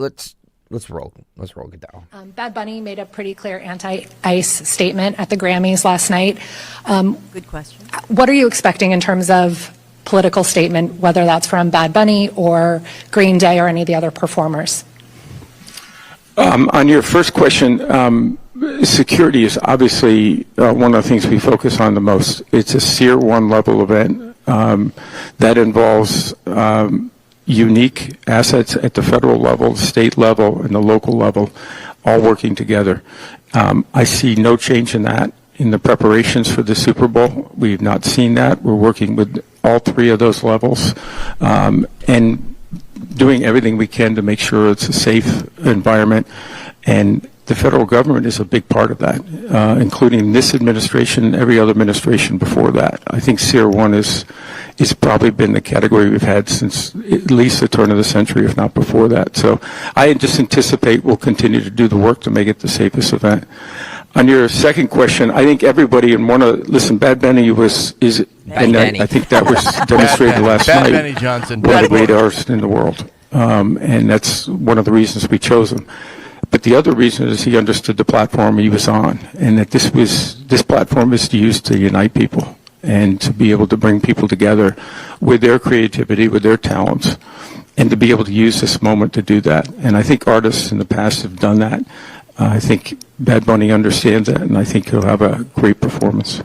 Let's roll Goodell. Bad Bunny made a pretty clear anti-ICE statement at the Grammys last night. Good question. What are you expecting in terms of political statement, whether that's from Bad Bunny or Green Day or any of the other performers? On your first question, security is obviously one of the things we focus on the most. It's a Tier 1 level event that involves unique assets at the federal level, state level, and the local level, all working together. I see no change in that in the preparations for the Super Bowl. We've not seen that. We're working with all three of those levels and doing everything we can to make sure it's a safe environment. And the federal government is a big part of that, including this administration and every other administration before that. I think Tier 1 is probably been the category we've had since at least the turn of the century, if not before that. So I just anticipate we'll continue to do the work to make it the safest event. On your second question, I think everybody Bad Bunny I think that was demonstrated last night. Bad Benny Johnson. One of the great artists in the world. And that's one of the reasons we chose him. But the other reason is he understood the platform he was on, and that this platform is used to unite people and to be able to bring people together with their creativity, with their talents, and to be able to use this moment to do that. And I think artists in the past have done that. I think Bad Bunny understands that, and I think he'll have a great performance.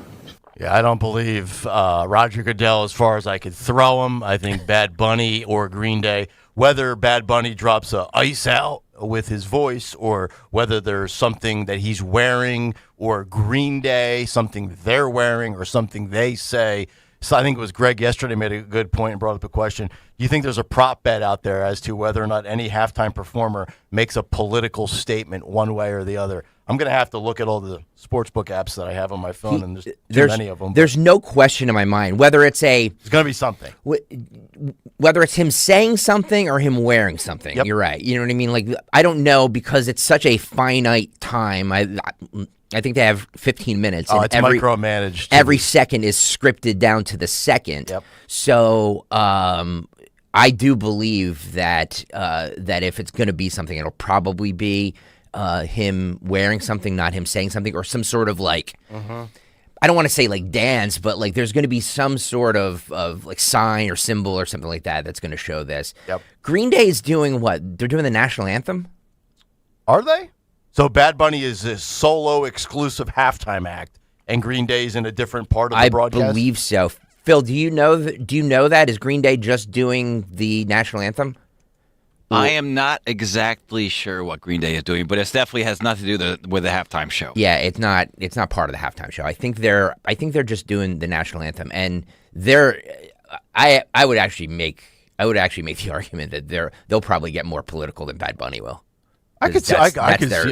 Yeah, I don't believe Roger Goodell as far as I could throw him. I think Bad Bunny or Green Day, whether Bad Bunny drops a ice out with his voice or whether there's something that he's wearing or Green Day, something they're wearing or something they say. So I think it was Greg yesterday made a good point and brought up a question. Do you think there's a prop bet out there as to whether or not any halftime performer makes a political statement one way or the other? I'm going to have to look at all the sportsbook apps that I have on my phone, and there's too many of them. There's no question in my mind whether it's going to be something. Whether it's him saying something or him wearing something. Yep. You're right. You know what I mean? Like, I don't know, because it's such a finite time. I think they have 15 minutes. Oh, it's micromanaged. Every second is scripted down to the second. Yep. So I do believe that if it's going to be something, it'll probably be him wearing something, not him saying something, or some sort of I don't want to say like dance, but like there's going to be some sort of like sign or symbol or something like that that's going to show this. Yep. Green Day is doing what? They're doing the national anthem? Are they? So Bad Bunny is a solo exclusive halftime act, and Green Day's in a different part of the broadcast? I believe so. Phil, do you know that? Is Green Day just doing the national anthem? I am not exactly sure what Green Day is doing, but it definitely has nothing to do with the halftime show. Yeah, it's not part of the halftime show. I think they're just doing the national anthem, and I would actually make the argument that they'll probably get more political than Bad Bunny will. I could see,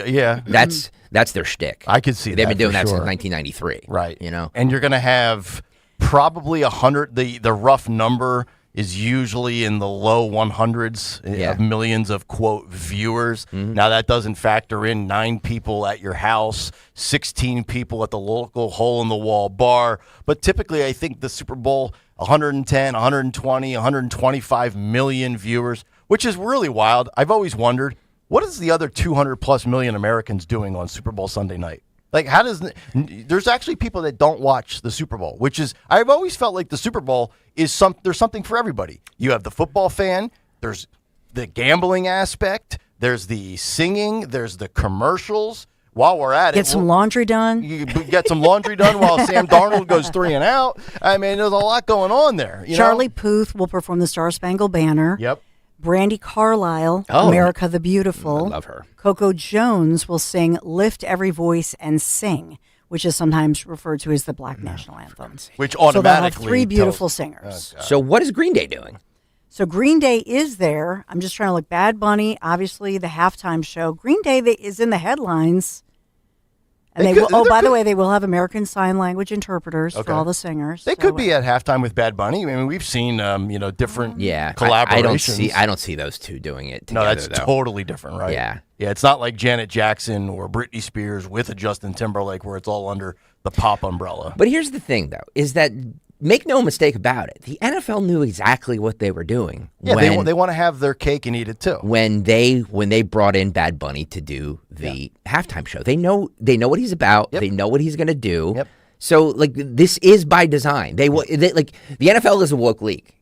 yeah. That's their shtick. I could see that. They've been doing that sure. since 1993. Right. You know? And you're going to have probably 100, the rough number is usually in the low 100s of millions of, quote, viewers. Mm-hmm. Now, that doesn't factor in 9 people at your house, 16 people at the local hole-in-the-wall bar. But typically, I think the Super Bowl, 110, 120, 125 million viewers, which is really wild. I've always wondered, what is the other 200-plus million Americans doing on Super Bowl Sunday night? Like, how does there's actually people that don't watch the Super Bowl, which is I've always felt like the Super Bowl is there's something for everybody. You have the football fan, there's the gambling aspect, there's the singing, there's the commercials. While we're at it, get some laundry done. You get some laundry done while Sam Darnold goes 3 and out. I mean, there's a lot going on there. Charlie Puth will perform the Star Spangled Banner. Yep. Brandy Carlisle, America the Beautiful. I love her. Coco Jones will sing Lift Every Voice and Sing, which is sometimes referred to as the Black National Anthem. Which automatically... So they'll have 3 beautiful singers. So what is Green Day doing? So Green Day is there. I'm just trying to look. Bad Bunny, obviously the halftime show. Green Day is in the headlines. And by the way, they will have American Sign Language interpreters for all the singers. They could be at halftime with Bad Bunny. I mean, we've seen, different collaborations. I don't see those two doing it together, No, that's though. totally different, right? Yeah. Yeah, it's not like Janet Jackson or Britney Spears with a Justin Timberlake where it's all under the pop umbrella. But here's the thing, though, is that make no mistake about it, the NFL knew exactly what they were doing. Yeah, they want to have their cake and eat it too. When they brought in Bad Bunny to do the halftime show, they know what he's about. Yep. They know what he's going to do. Yep. So like this is by design. They like the NFL is a woke league,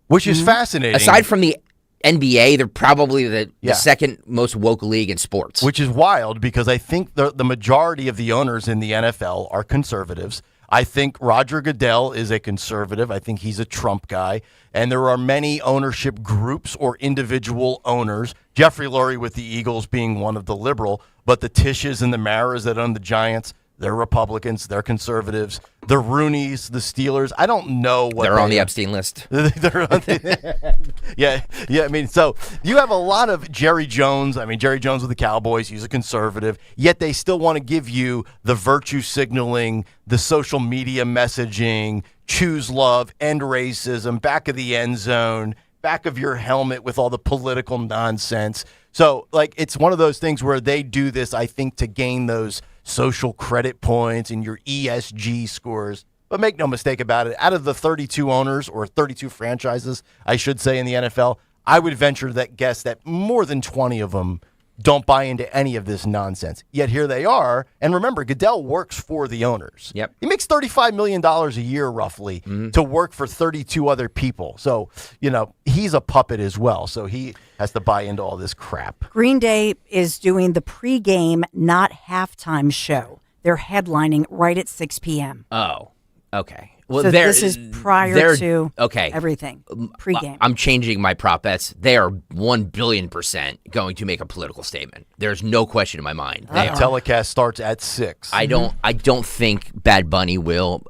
which is fascinating. Aside from the NBA, they're probably the second most woke league in sports. Which is wild because I think the majority of the owners in the NFL are conservatives. I think Roger Goodell is a conservative. I think he's a Trump guy. And there are many ownership groups or individual owners, Jeffrey Lurie with the Eagles being one of the liberal, but the Tishes and the Maras that own the Giants, they're Republicans, they're conservatives. The Rooneys, the Steelers, I don't know what they're on the Epstein list. They're on yeah. I mean, so you have a lot of Jerry Jones. I mean, Jerry Jones with the Cowboys, he's a conservative, yet they still want to give you the virtue signaling, the social media messaging, choose love, end racism, back of the end zone, back of your helmet with all the political nonsense. So, like, it's one of those things where they do this, I think, to gain those social credit points and your ESG scores. But make no mistake about it, out of the 32 owners or 32 franchises, I should say, in the NFL, I would venture that guess that more than 20 of them don't buy into any of this nonsense. Yet here they are. And remember, Goodell works for the owners. Yep. He makes $35 million a year, roughly, to work for 32 other people. So, he's a puppet as well. So he has to buy into all this crap. Green Day is doing the pregame, not halftime show. They're headlining right at 6 p.m. Oh, okay. Well, so this is prior to everything, pregame. I'm changing my prop bets. They are 1 billion% going to make a political statement. There's no question in my mind. The telecast starts at 6. I don't think Bad Bunny will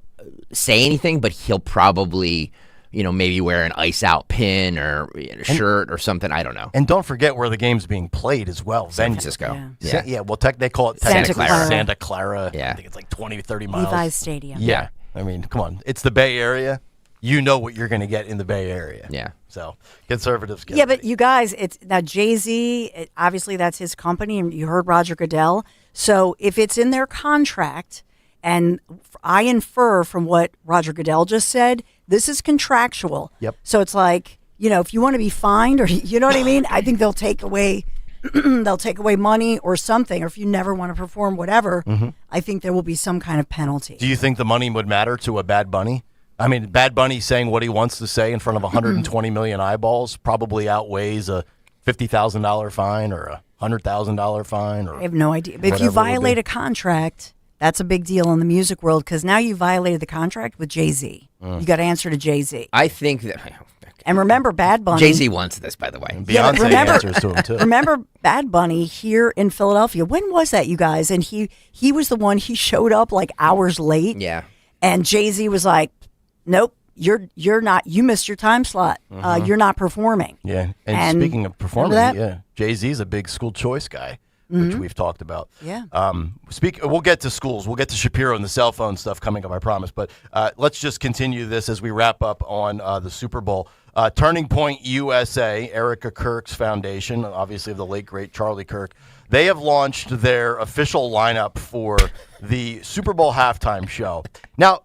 say anything, but he'll probably, maybe wear an Ice Out pin or a shirt or something. I don't know. And don't forget where the game's being played as well. San Francisco. Yeah. Well, they call it Santa Clara. Santa Clara. Yeah. I think it's like 20 to 30 miles. Levi's Stadium. Yeah. I mean, come on. It's the Bay Area. You know what you're going to get in the Bay Area. Yeah. So conservatives get but you guys, it's now Jay-Z, obviously that's his company, and you heard Roger Goodell. So if it's in their contract, and I infer from what Roger Goodell just said, this is contractual. Yep. So it's like, if you want to be fined or, you know what I mean? I think they'll take away they'll take away money or something, or if you never want to perform whatever, I think there will be some kind of penalty. Do you think the money would matter to a Bad Bunny? I mean, Bad Bunny saying what he wants to say in front of 120 million eyeballs probably outweighs a $50,000 fine or a $100,000 fine. Or I have no idea. But if you violate a contract, that's a big deal in the music world because now you violated the contract with Jay-Z. You got to answer to Jay-Z. I think that. And remember, Bad Bunny. Jay-Z wants this, by the way. Beyonce answers to him, too. Remember Bad Bunny here in Philadelphia. When was that, you guys? And he was the one, he showed up like hours late. Yeah. And Jay-Z was like, nope, you're not, you missed your time slot. You're not performing. Yeah. And speaking of performing, Jay-Z's a big school choice guy, which we've talked about. Yeah. We'll get to schools. We'll get to Shapiro and the cell phone stuff coming up, I promise. But let's just continue this as we wrap up on the Super Bowl. Turning Point USA, Erica Kirk's foundation, obviously of the late, great Charlie Kirk, they have launched their official lineup for the Super Bowl halftime show. Now,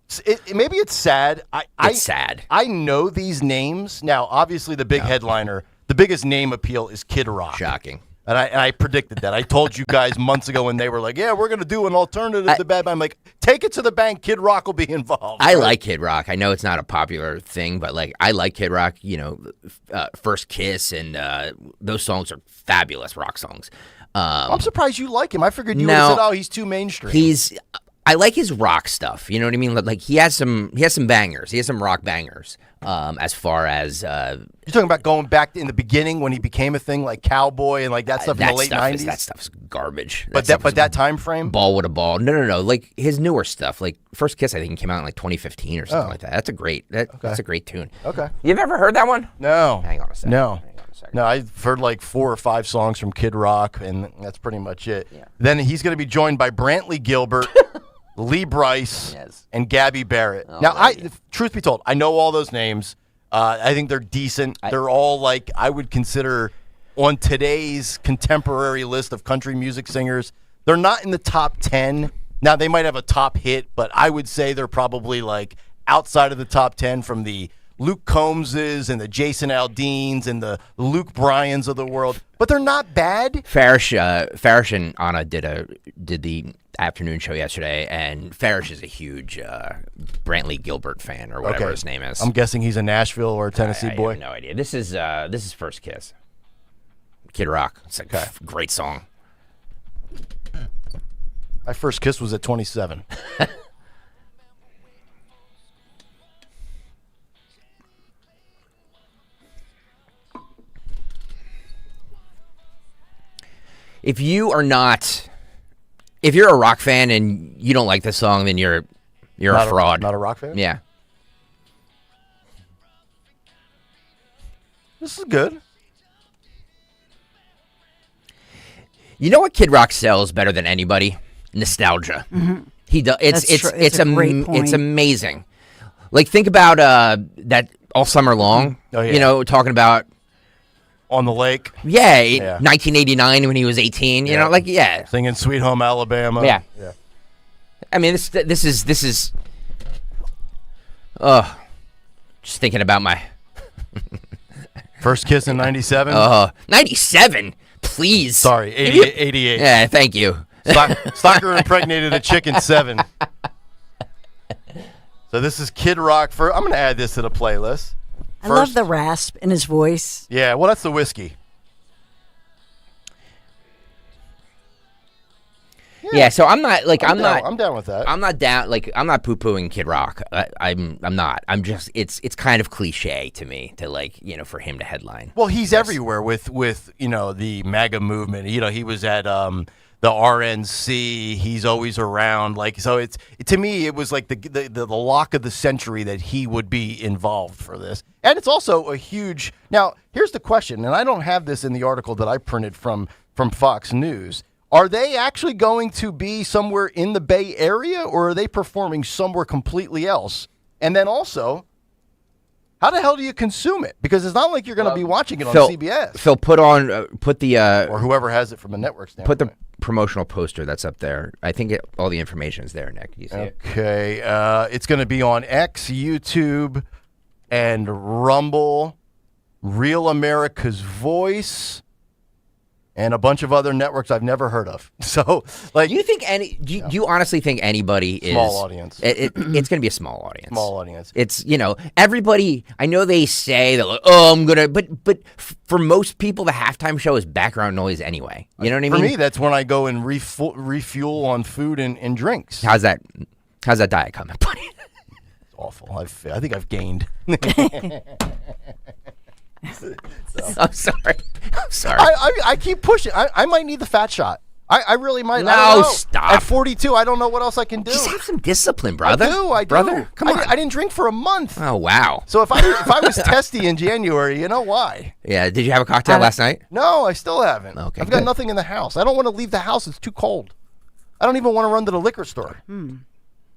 maybe it's sad. It's sad. I know these names. Now, obviously, the big headliner, the biggest name appeal is Kid Rock. Shocking. And I predicted that. I told you guys months ago when they were like, yeah, we're going to do an alternative to Bad Bunny. I'm like, take it to the bank. Kid Rock will be involved. I like Kid Rock. I know it's not a popular thing, but like I like Kid Rock. You know, First Kiss and those songs are fabulous rock songs. I'm surprised you like him. I figured you would have said, oh, he's too mainstream. I like his rock stuff. You know what I mean? Like he has some bangers. He has some rock bangers. As far as you're talking about going back in the beginning when he became a thing, like Cowboy and like that stuff in the late 90s. That stuff's garbage. But that time frame, Ball with a Ball. No. Like his newer stuff, like First Kiss, I think came out in like 2015 or something like that. That's a great. That's a great tune. Okay. You've ever heard that one? No. Hang on a second. No, I've heard like 4 or 5 songs from Kid Rock, and that's pretty much it. Yeah. Then he's going to be joined by Brantley Gilbert, Lee Brice, and Gabby Barrett. Truth be told, I know all those names. I think they're decent. They're all like I would consider on today's contemporary list of country music singers. They're not in the top 10. Now, they might have a top hit, but I would say they're probably like outside of the top 10 from the Luke Combses and the Jason Aldeans and the Luke Bryans of the world, but they're not bad. Farish and Anna did the afternoon show yesterday, and Farish is a huge Brantley Gilbert fan or whatever his name is. I'm guessing he's a Nashville or Tennessee boy. I have no idea. This is First Kiss. Kid Rock. It's a great song. My first kiss was at 27. If you're a rock fan and you don't like this song, then you're a fraud. Not a rock fan? Yeah. This is good. You know what Kid Rock sells better than anybody? Nostalgia. Mm-hmm. He does. It's a great point. It's amazing. Like think about that All Summer Long. Oh, yeah. You know, talking about On the Lake. Yeah, 1989 when he was 18. You know, like singing Sweet Home Alabama. Yeah. I mean, this is. Just thinking about my first kiss in 97. 97. Please. Sorry, 88. Yeah, thank you. Stalker impregnated a chicken 7. So this is Kid Rock. I'm going to add this to the playlist. I love the rasp in his voice. Yeah, well, that's the whiskey. Yeah, so I'm not like I'm down with that. I'm not down like I'm not poo-pooing Kid Rock. I'm not. I'm just it's kind of cliche to me to like, you know, for him to headline. Well, he's everywhere with you know, the MAGA movement. You know, he was at the RNC. He's always around. Like, so to me it was like the lock of the century that he would be involved for this. And it's also a huge. Now, here's the question, and I don't have this in the article that I printed from Fox News. Are they actually going to be somewhere in the Bay Area, or are they performing somewhere completely else? And then also, how the hell do you consume it? Because it's not like you're going to be watching it on CBS. Phil, put the or whoever has it from a network standpoint. Put the promotional poster that's up there. I think all the information is there, Nick. You see it? Okay. It's going to be on X, YouTube, and Rumble, Real America's Voice. and a bunch of other networks I've never heard of. So, like, do you honestly think anybody is small audience? It's going to be a small audience. Small audience. It's everybody. I know they say that, like, oh, I'm gonna, but for most people, the halftime show is background noise anyway. You know what I mean? For me, that's when I go and refuel on food and drinks. How's that diet coming, buddy? It's awful. I think I've gained. I'm sorry. I keep pushing. I might need the fat shot. I really might. No, I don't know. stop. At 42, I don't know what else I can do. Just have some discipline, brother. I do. Brother, come on. I didn't drink for a month. Oh, wow. So if I was testy in January, you know why? Yeah. Did you have a cocktail last night? No, I still haven't. Okay, I've got good. nothing in the house. I don't want to leave the house. It's too cold. I don't even want to run to the liquor store.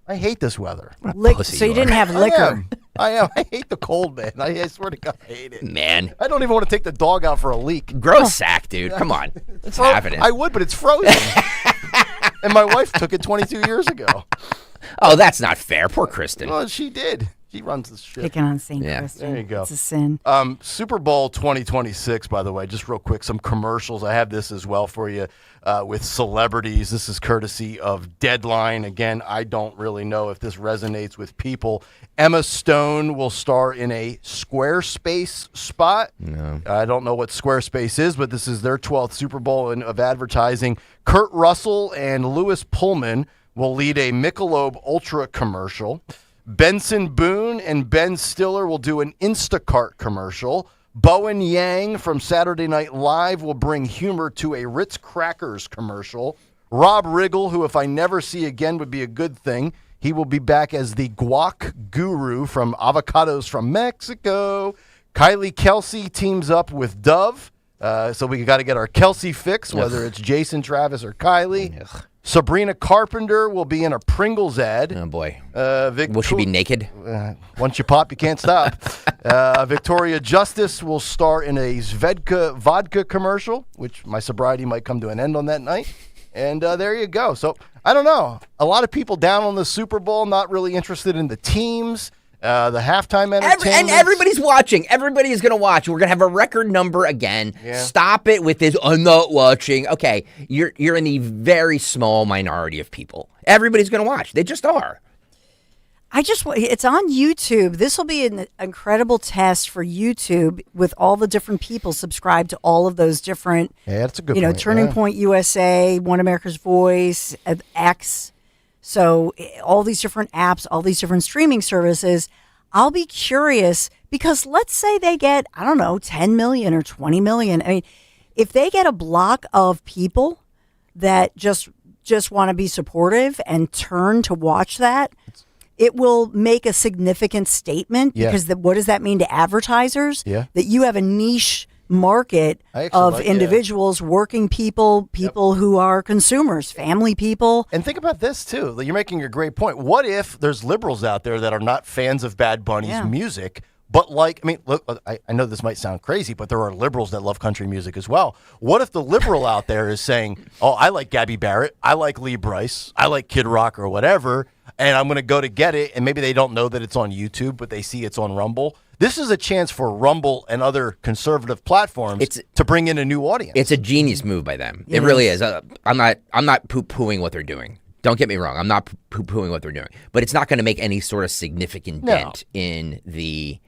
I hate this weather. So you didn't have liquor. I am. I hate the cold, man. I swear to God, I hate it. Man. I don't even want to take the dog out for a leak. Gross sack, dude. Come on. It's happening. I would, but it's frozen. And my wife took it 22 years ago. Oh, that's not fair. Poor Kristen. Well, she did. She runs this shit. Picking on St. Kristen. There you go. It's a sin. Super Bowl 2026, by the way, just real quick, some commercials. I have this as well for you with celebrities. This is courtesy of Deadline. Again, I don't really know if this resonates with people. Emma Stone will star in a Squarespace spot. No. I don't know what Squarespace is, but this is their 12th Super Bowl of advertising. Kurt Russell and Louis Pullman will lead a Michelob Ultra commercial. Benson Boone and Ben Stiller will do an Instacart commercial. Bowen Yang from Saturday Night Live will bring humor to a Ritz Crackers commercial. Rob Riggle, who if I never see again would be a good thing, he will be back as the guac guru from Avocados from Mexico. Kylie Kelsey teams up with Dove. So we got to get our Kelsey fix, whether it's Jason, Travis, or Kylie. Ugh. Sabrina Carpenter will be in a Pringles ad. Oh, boy. Will she be naked? Once you pop, you can't stop. Victoria Justice will star in a Zvedka vodka commercial, which my sobriety might come to an end on that night. And there you go. So, I don't know. A lot of people down on the Super Bowl, not really interested in the teams. The halftime entertainment. And everybody's watching. Everybody is going to watch. We're going to have a record number again. Yeah. Stop it with this, I'm not watching. Okay, you're in the very small minority of people. Everybody's going to watch. They just are. It's on YouTube. This will be an incredible test for YouTube with all the different people subscribed to all of those different, that's a good point. Turning Point USA, One America's Voice, X. So all these different apps, all these different streaming services, I'll be curious because let's say they get, 10 million or 20 million. I mean, if they get a block of people that just want to be supportive and turn to watch that, it will make a significant statement because what does that mean to advertisers? Yeah. That you have a niche market of individuals, working people, who are consumers, family people. And think about this, too. You're making a great point. What if there's liberals out there that are not fans of Bad Bunny's music, but look, I know this might sound crazy, but there are liberals that love country music as well. What if the liberal out there is saying, oh, I like Gabby Barrett, I like Lee Brice, I like Kid Rock or whatever, and I'm going to go to get it, and maybe they don't know that it's on YouTube, but they see it's on Rumble. This is a chance for Rumble and other conservative platforms to bring in a new audience. It's a genius move by them. It really is. I'm not poo-pooing what they're doing. Don't get me wrong. I'm not poo-pooing what they're doing. But it's not going to make any sort of significant dent in the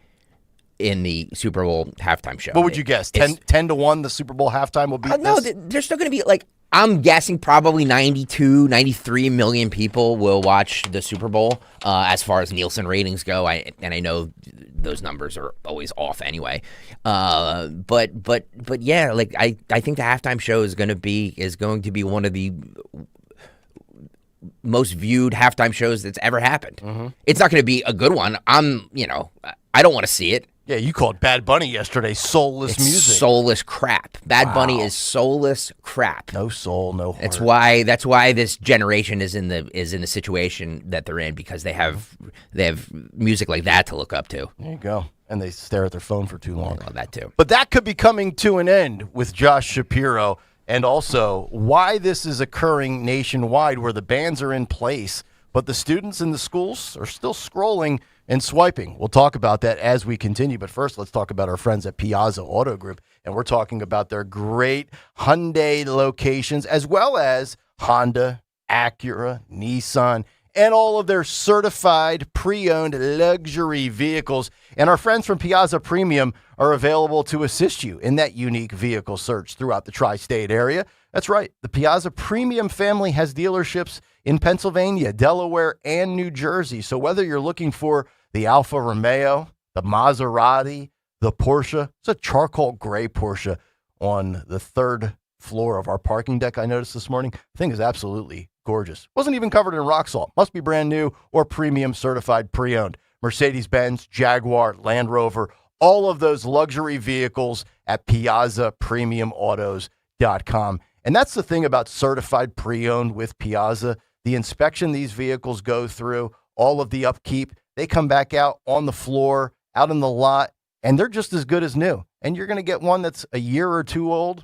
Super Bowl halftime show. What would you guess? 10-1 the Super Bowl halftime will be No, there's still going to be I'm guessing probably 92, 93 million people will watch the Super Bowl as far as Nielsen ratings go. I know those numbers are always off anyway. But yeah, I think the halftime show is going to be one of the most viewed halftime shows that's ever happened. Mm-hmm. It's not going to be a good one. I don't want to see it. Yeah, you called Bad Bunny yesterday soulless music. Soulless crap. Bad Bunny is soulless crap. No soul, no heart. That's why this generation is in the situation that they're in, because they have music like that to look up to. There you go. And they stare at their phone for too long. Well, that too. But that could be coming to an end with Josh Shapiro, and also why this is occurring nationwide where the bans are in place, but the students in the schools are still scrolling and swiping. We'll talk about that as we continue. But first, let's talk about our friends at Piazza Auto Group. And we're talking about their great Hyundai locations, as well as Honda, Acura, Nissan, and all of their certified pre-owned luxury vehicles. And our friends from Piazza Premium are available to assist you in that unique vehicle search throughout the tri-state area. That's right. The Piazza Premium family has dealerships in Pennsylvania, Delaware, and New Jersey. So whether you're looking for the Alfa Romeo, the Maserati, the Porsche, it's a charcoal gray Porsche on the third floor of our parking deck I noticed this morning. The thing is absolutely gorgeous. Wasn't even covered in rock salt. Must be brand new or premium certified pre-owned. Mercedes-Benz, Jaguar, Land Rover, all of those luxury vehicles at PiazzaPremiumAutos.com. And that's the thing about certified pre-owned with Piazza. The inspection these vehicles go through, all of the upkeep, they come back out on the floor, out in the lot, and they're just as good as new. And you're going to get one that's a year or two old,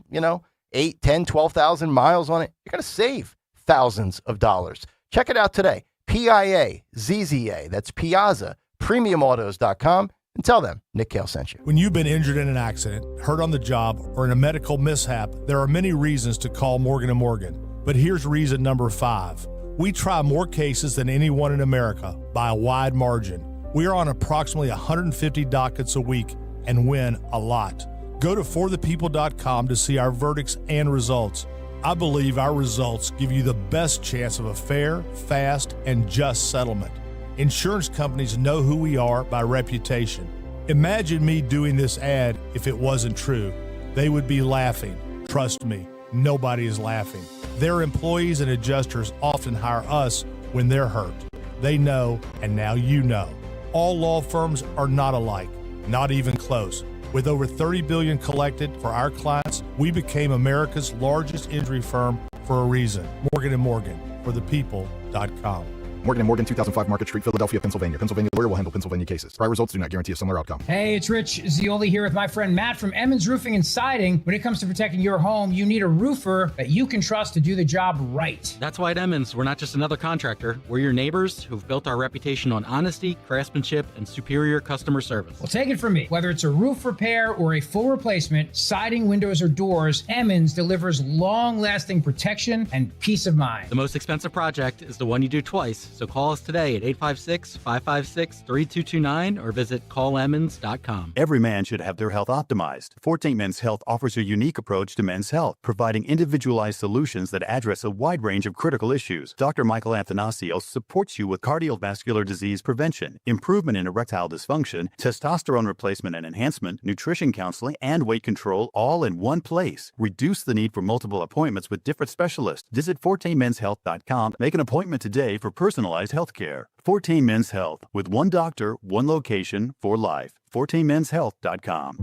8, 10, 12,000 miles on it. You're going to save thousands of dollars. Check it out today. PIAZZA. That's PiazzaPremiumAutos.com. And tell them Nick Kale sent you. When you've been injured in an accident, hurt on the job, or in a medical mishap, there are many reasons to call Morgan & Morgan. But here's reason number 5. We try more cases than anyone in America by a wide margin. We are on approximately 150 dockets a week and win a lot. Go to forthepeople.com to see our verdicts and results. I believe our results give you the best chance of a fair, fast, and just settlement. Insurance companies know who we are by reputation. Imagine me doing this ad if it wasn't true. They would be laughing. Trust me, nobody is laughing. Their employees and adjusters often hire us when they're hurt. They know, and now you know. All law firms are not alike, not even close. With over $30 billion collected for our clients, we became America's largest injury firm for a reason. Morgan & Morgan, forthepeople.com. Morgan & Morgan, 2005 Market Street, Philadelphia, Pennsylvania. Pennsylvania lawyer will handle Pennsylvania cases. Prior results do not guarantee a similar outcome. Hey, it's Rich Zioli here with my friend Matt from Emmons Roofing and Siding. When it comes to protecting your home, you need a roofer that you can trust to do the job right. That's why at Emmons, we're not just another contractor. We're your neighbors who've built our reputation on honesty, craftsmanship, and superior customer service. Well, take it from me. Whether it's a roof repair or a full replacement, siding, windows, or doors, Emmons delivers long-lasting protection and peace of mind. The most expensive project is the one you do twice, so call us today at 856-556-3229 or visit callemmons.com. Every man should have their health optimized. 14 Men's Health offers a unique approach to men's health, providing individualized solutions that address a wide range of critical issues. Dr. Michael Athanasios supports you with cardiovascular disease prevention, improvement in erectile dysfunction, testosterone replacement and enhancement, nutrition counseling, and weight control all in one place. Reduce the need for multiple appointments with different specialists. Visit 14menshealth.com. Make an appointment today for personalized health care. 14 Men's Health, with one doctor, one location for life. 14menshealth.com.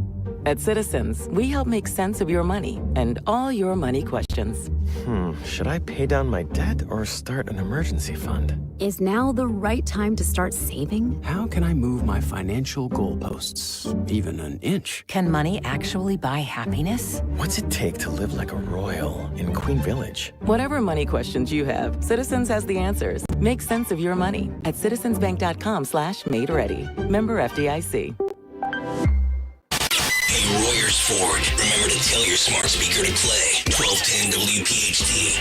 At Citizens, we help make sense of your money and all your money questions. Should I pay down my debt or start an emergency fund? Is now the right time to start saving? How can I move my financial goalposts even an inch? Can money actually buy happiness? What's it take to live like a royal in Queen Village? Whatever money questions you have, Citizens has the answers. Make sense of your money at citizensbank.com/made-ready. Member FDIC. Hey, Royers Ford, remember to tell your smart speaker to play 1210 WPHT.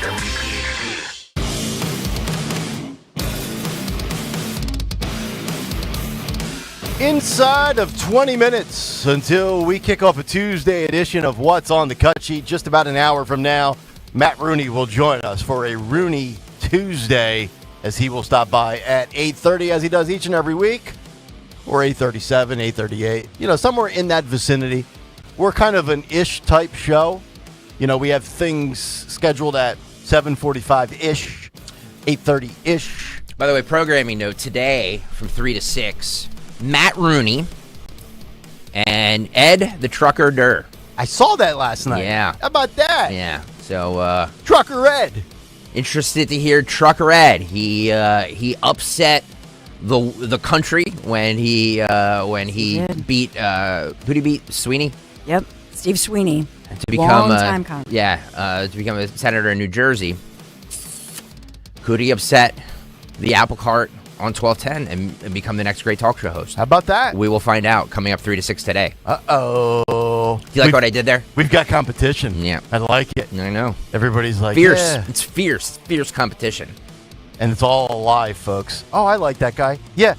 Inside of 20 minutes until we kick off a Tuesday edition of What's on the Cut Sheet. Just about an hour from now, Matt Rooney will join us for a Rooney Tuesday, as he will stop by at 8:30, as he does each and every week, or 8:37, 8:38, somewhere in that vicinity. We're kind of an ish type show. We have things scheduled at 7:45-ish, 8:30-ish. By the way, programming note, today from 3 to 6, Matt Rooney and Ed the Trucker Durr. I saw that last night. Yeah. How about that? Yeah. So, Trucker Ed. Interested to hear Trucker Ed. He upset the country when he beat who did he beat? Sweeney? Yep, Steve Sweeney. To become to become a senator in New Jersey. Could he upset the apple cart on 1210 and become the next great talk show host. How about that? We will find out coming up 3 to 6 today. Uh-oh. Do you like what I did there? We've got competition. Yeah. I like it. I know. Everybody's like, fierce. yeah. It's fierce competition. And it's all live, folks. Oh, I like that guy. Yeah,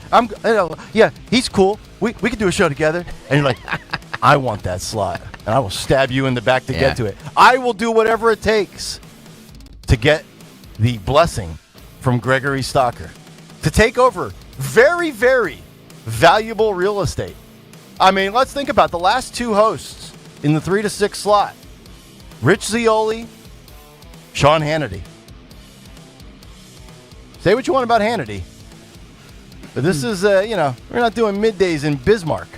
yeah, he's cool. We can do a show together. And you're like, I want that slot. And I will stab you in the back to get to it. I will do whatever it takes to get the blessing from Gregory Stocker to take over very, very valuable real estate. I mean, let's think about the last two hosts in the 3 to 6 slot. Rich Zeoli, Sean Hannity. Say what you want about Hannity, but this is, we're not doing middays in Bismarck.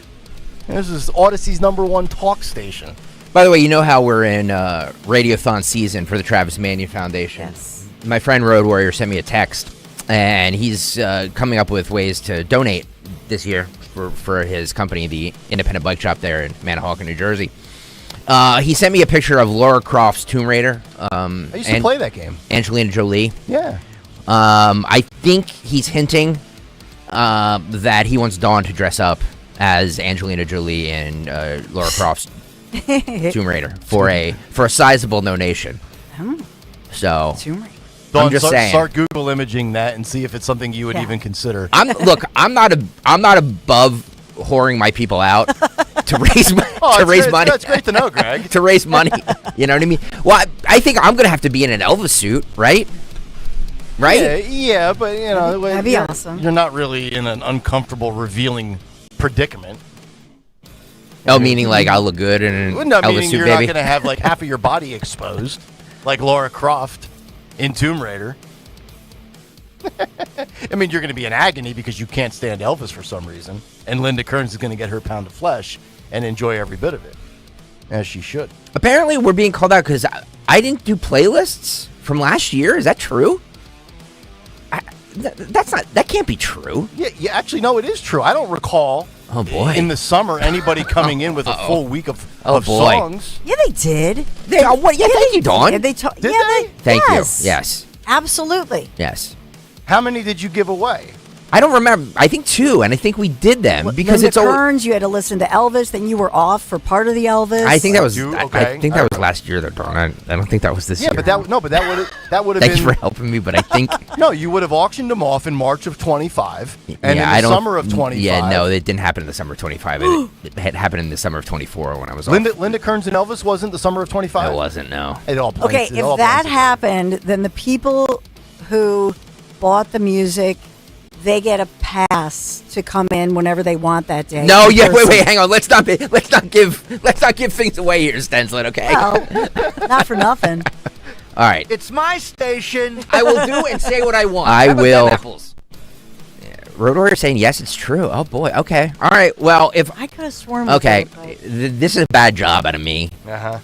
This is Odyssey's #1 talk station. By the way, you know how we're in Radiothon season for the Travis Manion Foundation? Yes. My friend Road Warrior sent me a text, and he's coming up with ways to donate this year for his company, the Independent Bike Shop there in Manahawkin, New Jersey. He sent me a picture of Lara Croft's Tomb Raider. I used to play that game. Angelina Jolie. Yeah. I think he's hinting that he wants Dawn to dress up as Angelina Jolie and Lara Croft's Tomb Raider for a sizable donation. So Tomb Raider. Dawn, I'm just saying. Start Google imaging that and see if it's something you would even consider. I'm not above whoring my people out to raise money. That's great to know, Greg. To raise money. You know what I mean? Well, I think I'm gonna have to be in an Elvis suit, right? Right? Yeah, but That'd be awesome. You're not really in an uncomfortable, revealing predicament. Oh, meaning like I'll look good in an No, Elvis meaning suit, you're baby. not going to have like half of your body exposed, like Lara Croft in Tomb Raider. I mean, you're going to be in agony because you can't stand Elvis for some reason, and Linda Kearns is going to get her pound of flesh and enjoy every bit of it, as she should. Apparently, we're being called out because I didn't do playlists from last year. Is that true? That can't be true. Yeah, actually, no, it is true. I don't recall. Oh boy! In the summer, anybody coming in with a full week of boy. songs? Yeah, they did. What? Yeah, thank you, Dawn. Did they? Did they? Thank yes. you. Yes. Absolutely. Yes. How many did you give away? I don't remember. I think 2, and I think we did them because Linda it's always. Kearns, you had to listen to Elvis, then you were off for part of the Elvis. I think that was. Okay. I think that was last year, though, Dawn. I don't think that was this year. Yeah, but that would have Thank been. you for helping me, but I think. No, you would have auctioned them off in March of 25, and in the summer of 25. Yeah, no, it didn't happen in the summer of 25. It had happened in the summer of 24 when I was off. Linda Kearns and Elvis wasn't the summer of 25. It wasn't. No. It all blends, Okay, it all if that blends. happened, then the people who bought the music, they get a pass to come in whenever they want that day. No, yeah, wait, hang on. Let's not give things away here, Stenslet. Okay. Well, not for nothing. All right. It's my station. I will do and say what I want. How I about will. them apples? Road Warrior saying yes, it's true. Oh boy. Okay. All right. Well, if I could have sworn. okay, this is a bad job out of me. Jeez.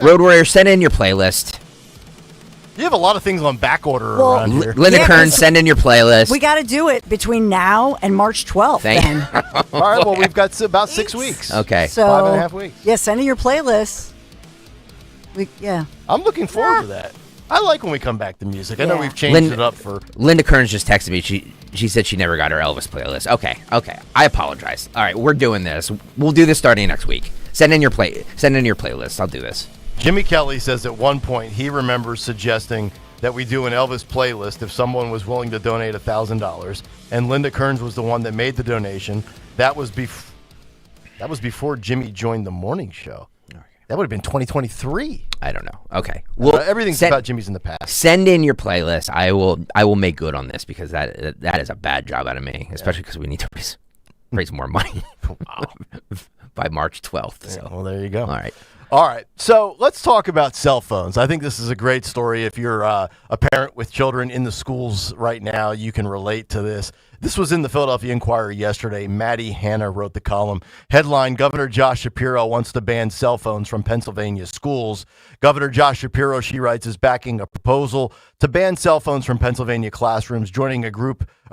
Road Warrior, send in your playlist. You have a lot of things on back order Well, around here. Linda Kearns, send in your playlist. We got to do it between now and March 12th. Then. All right. Well, we've got about 6 weeks. Okay. So 5.5 weeks. Yeah, send in your playlist. I'm looking forward to that. I like when we come back to music. I know we've changed it up for. Linda Kearns just texted me. She said she never got her Elvis playlist. Okay. I apologize. All right, we're doing this. We'll do this starting next week. Send in your playlist. I'll do this. Jimmy Kelly says at one point he remembers suggesting that we do an Elvis playlist if someone was willing to donate $1,000, and Linda Kearns was the one that made the donation. That was before Jimmy joined the morning show. That would have been 2023. I don't know. Okay. Well, everything's about Jimmy's in the past. Send in your playlist. I will make good on this because that is a bad job out of me, especially because we need to raise more money by March 12th. So. Well, there you go. All right. So let's talk about cell phones. I think this is a great story. If you're a parent with children in the schools right now, you can relate to this. This was in the Philadelphia Inquirer yesterday. Maddie Hanna wrote the column. Headline, Governor Josh Shapiro wants to ban cell phones from Pennsylvania schools. Governor Josh Shapiro, she writes, is backing a proposal to ban cell phones from Pennsylvania classrooms, joining a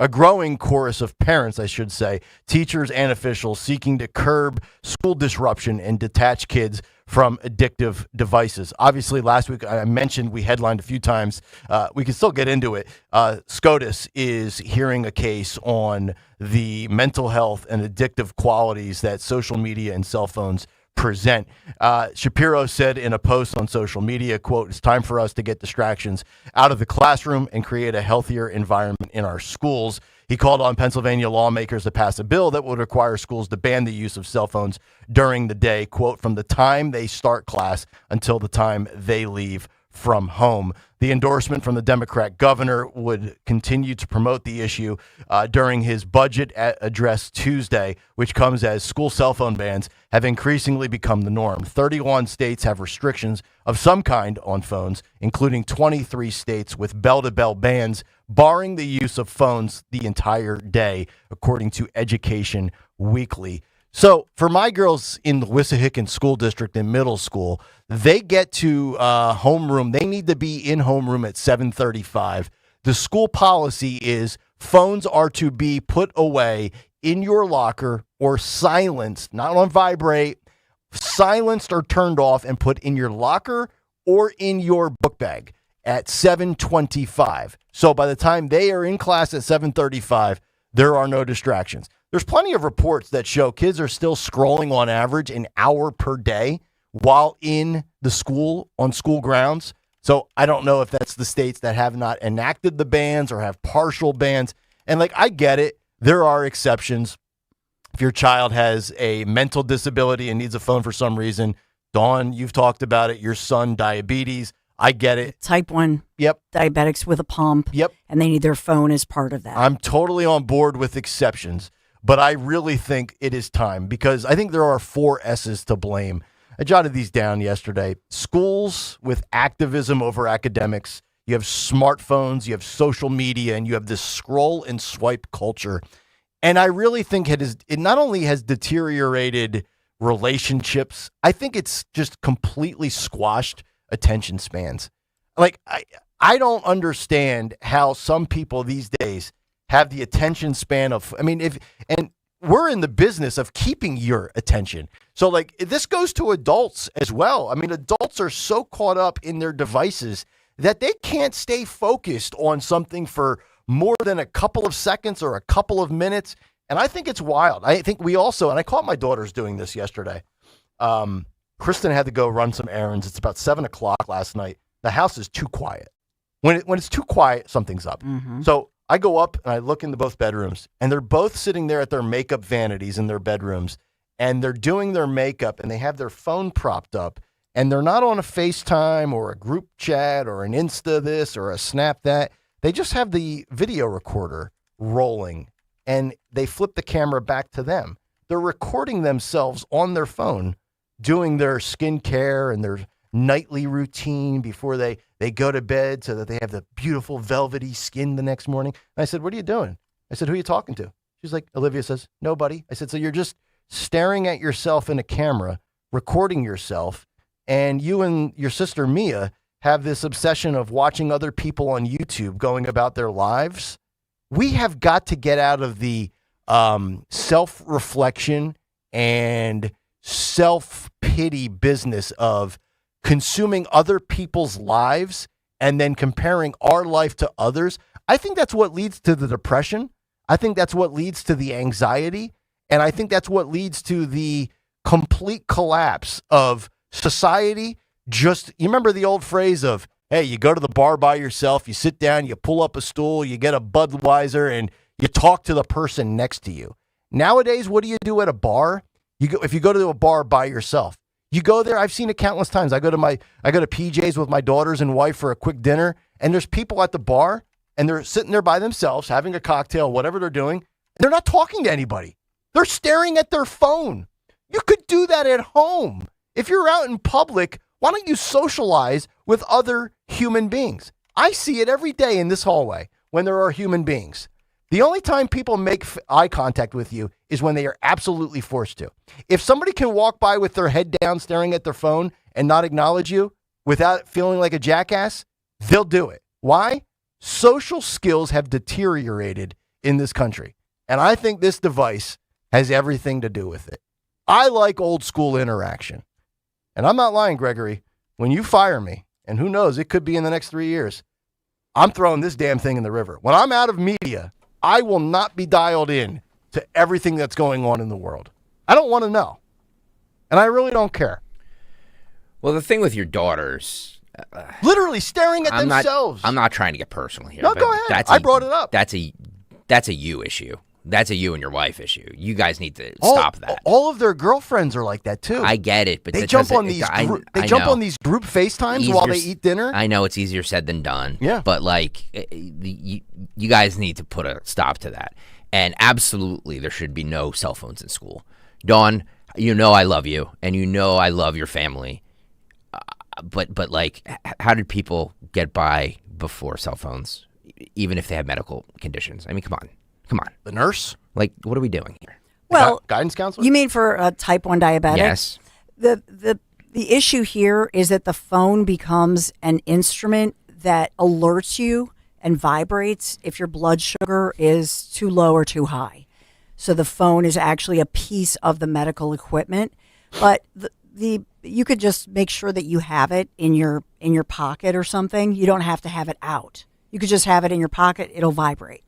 growing chorus of parents, I should say, teachers and officials seeking to curb school disruption and detach kids from addictive devices. Obviously, last week I mentioned, we headlined a few times. We can still get into it. SCOTUS is hearing a case on the mental health and addictive qualities that social media and cell phones present. Shapiro said in a post on social media, quote, "It's time for us to get distractions out of the classroom and create a healthier environment in our schools." He called on Pennsylvania lawmakers to pass a bill that would require schools to ban the use of cell phones during the day, quote, "from the time they start class until the time they leave from home." The endorsement from the Democrat governor would continue to promote the issue during his budget address Tuesday, which comes as school cell phone bans have increasingly become the norm. 31 states have restrictions of some kind on phones, including 23 states with bell-to-bell bans barring the use of phones the entire day, according to Education Weekly. So for my girls in the Wissahickon School District in middle school, they get to homeroom. They need to be in homeroom at 7:35. The school policy is phones are to be put away in your locker or silenced, not on vibrate, silenced or turned off and put in your locker or in your book bag at 7:25. So by the time they are in class at 7:35, there are no distractions. There's plenty of reports that show kids are still scrolling on average an hour per day while in the school, on school grounds. So I don't know if that's the states that have not enacted the bans or have partial bans. And like, I get it. There are exceptions. If your child has a mental disability and needs a phone for some reason, Dawn, you've talked about it. Your son, diabetes. I get it. Type 1 diabetics with a pump. Yep. And they need their phone as part of that. I'm totally on board with exceptions, but I really think it is time because I think there are 4 S's to blame. I jotted these down yesterday. Schools with activism over academics. You have smartphones, you have social media, and you have this scroll and swipe culture. And I really think it not only has deteriorated relationships, I think it's just completely squashed attention spans. Like, I don't understand how some people these days have the attention span of, and we're in the business of keeping your attention. So like, this goes to adults as well. I mean, adults are so caught up in their devices that they can't stay focused on something for more than a couple of seconds or a couple of minutes. And I think it's wild. I think we also, and I caught my daughters doing this yesterday. Kristen had to go run some errands. It's about 7:00 last night. The house is too quiet. When it's too quiet, something's up. Mm-hmm. So I go up and I look into both bedrooms, and they're both sitting there at their makeup vanities in their bedrooms, and they're doing their makeup, and they have their phone propped up, and they're not on a FaceTime or a group chat or an Insta this or a Snap that. They just have the video recorder rolling, and they flip the camera back to them. They're recording themselves on their phone doing their skincare and their nightly routine before they go to bed so that they have the beautiful velvety skin the next morning. And I said, "What are you doing?" I said, "Who are you talking to?" She's like, Olivia says, "Nobody." I said, "So you're just staring at yourself in a camera, recording yourself, and you and your sister Mia have this obsession of watching other people on YouTube going about their lives." We have got to get out of the self-reflection and self-pity business of consuming other people's lives and then comparing our life to others. I think that's what leads to the depression. I think that's what leads to the anxiety. And I think that's what leads to the complete collapse of society. You remember the old phrase of, hey, you go to the bar by yourself, you sit down, you pull up a stool, you get a Budweiser, and you talk to the person next to you. Nowadays, what do you do at a bar? If you go to a bar by yourself, you go there. I've seen it countless times. I go to PJ's with my daughters and wife for a quick dinner, and there's people at the bar, and they're sitting there by themselves, having a cocktail, whatever they're doing, and they're not talking to anybody. They're staring at their phone. You could do that at home. If you're out in public, why don't you socialize with other human beings? I see it every day in this hallway when there are human beings. The only time people make eye contact with you is when they are absolutely forced to. If somebody can walk by with their head down staring at their phone and not acknowledge you without feeling like a jackass, they'll do it. Why? Social skills have deteriorated in this country. And I think this device has everything to do with it. I like old school interaction. And I'm not lying, Gregory. When you fire me, and who knows, it could be in the next 3 years, I'm throwing this damn thing in the river. When I'm out of media, I will not be dialed in to everything that's going on in the world. I don't want to know. And I really don't care. Well, the thing with your daughters... literally staring at themselves. I'm not trying to get personal here. No, go ahead. I brought it up. That's a you issue. That's a you and your wife issue. You guys need to stop that. All of their girlfriends are like that too. I get it, but they jump on these. They jump on these group FaceTimes while they eat dinner. I know it's easier said than done. Yeah, but like you guys need to put a stop to that. And absolutely, there should be no cell phones in school. Dawn, you know I love you, and you know I love your family. But like, how did people get by before cell phones, even if they have medical conditions? I mean, come on. The nurse? Like, what are we doing here? Well, guidance counselor? You mean for a type 1 diabetic? Yes. The issue here is that the phone becomes an instrument that alerts you and vibrates if your blood sugar is too low or too high. So the phone is actually a piece of the medical equipment, but you could just make sure that you have it in your pocket or something. You don't have to have it out. You could just have it in your pocket. It'll vibrate.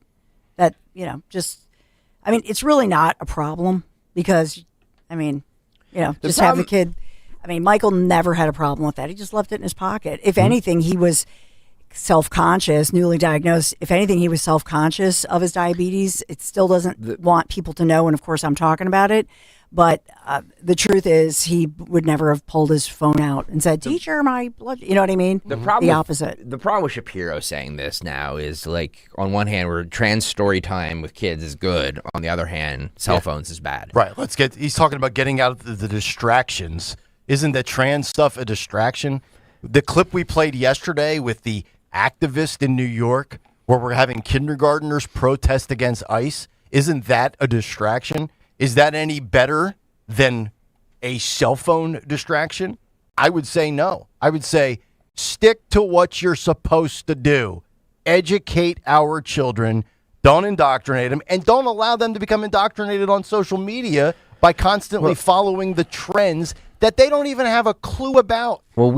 That, it's really not a problem because, just have the kid. Michael never had a problem with that. He just left it in his pocket. If anything, he was self-conscious, newly diagnosed. If anything, he was self-conscious of his diabetes. It still doesn't want people to know. And of course, I'm talking about it. But the truth is, he would never have pulled his phone out and said, "Teacher, my blood." You know what I mean? The opposite. The problem with Shapiro saying this now is, like, on one hand, where trans story time with kids is good. On the other hand, cell phones is bad. Right. He's talking about getting out of the distractions. Isn't the trans stuff a distraction? The clip we played yesterday with the activist in New York, where we're having kindergartners protest against ICE, isn't that a distraction? Is that any better than a cell phone distraction? I would say no. I would say stick to what you're supposed to do. Educate our children. Don't indoctrinate them. And don't allow them to become indoctrinated on social media by constantly following the trends that they don't even have a clue about. Well,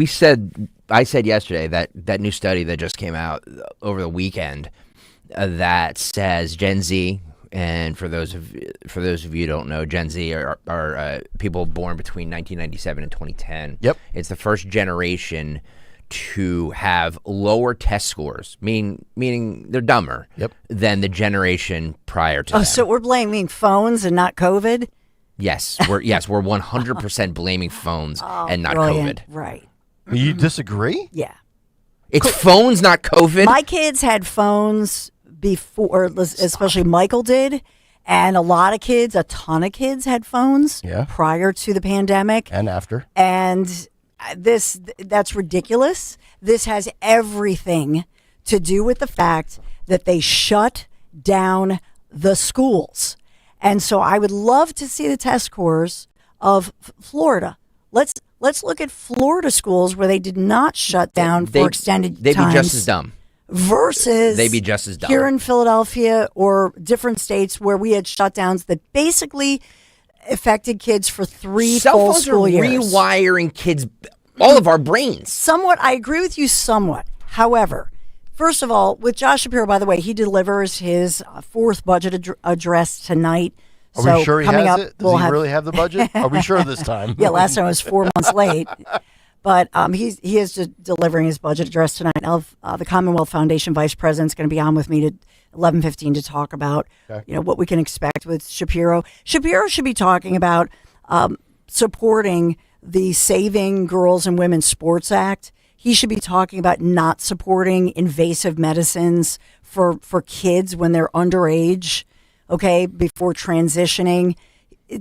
I said yesterday that new study that just came out over the weekend that says Gen Z, and for those of you who don't know, Gen Z are people born between 1997 and 2010. Yep. It's the first generation to have lower test scores, meaning they're dumber than the generation prior to them. So we're blaming phones and not COVID? Yes, we're 100% blaming phones and not brilliant. COVID. Right. You disagree? Yeah. It's phones, not COVID. My kids had phones before, especially Michael did, and a ton of kids had phones prior to the pandemic. And after. And that's ridiculous. This has everything to do with the fact that they shut down the schools. And so I would love to see the test scores of Florida. Let's look at Florida schools where they did not shut down for extended times. They'd be just as dumb. Versus they'd be just as dumb here in Philadelphia or different states where we had shutdowns that basically affected kids for 3 full school years. Rewiring kids, all of our brains. Somewhat, I agree with you somewhat. However, first of all, with Josh Shapiro, by the way, he delivers his 4th budget address tonight. Are we sure he has it? Does he really have the budget? Are we sure this time? Yeah, last time it was 4 months late. But he is delivering his budget address tonight. The Commonwealth Foundation Vice President is going to be on with me to 11:15 to talk about what we can expect with Shapiro. Shapiro should be talking about supporting the Saving Girls and Women's Sports Act. He should be talking about not supporting invasive medicines for kids when they're underage, before transitioning.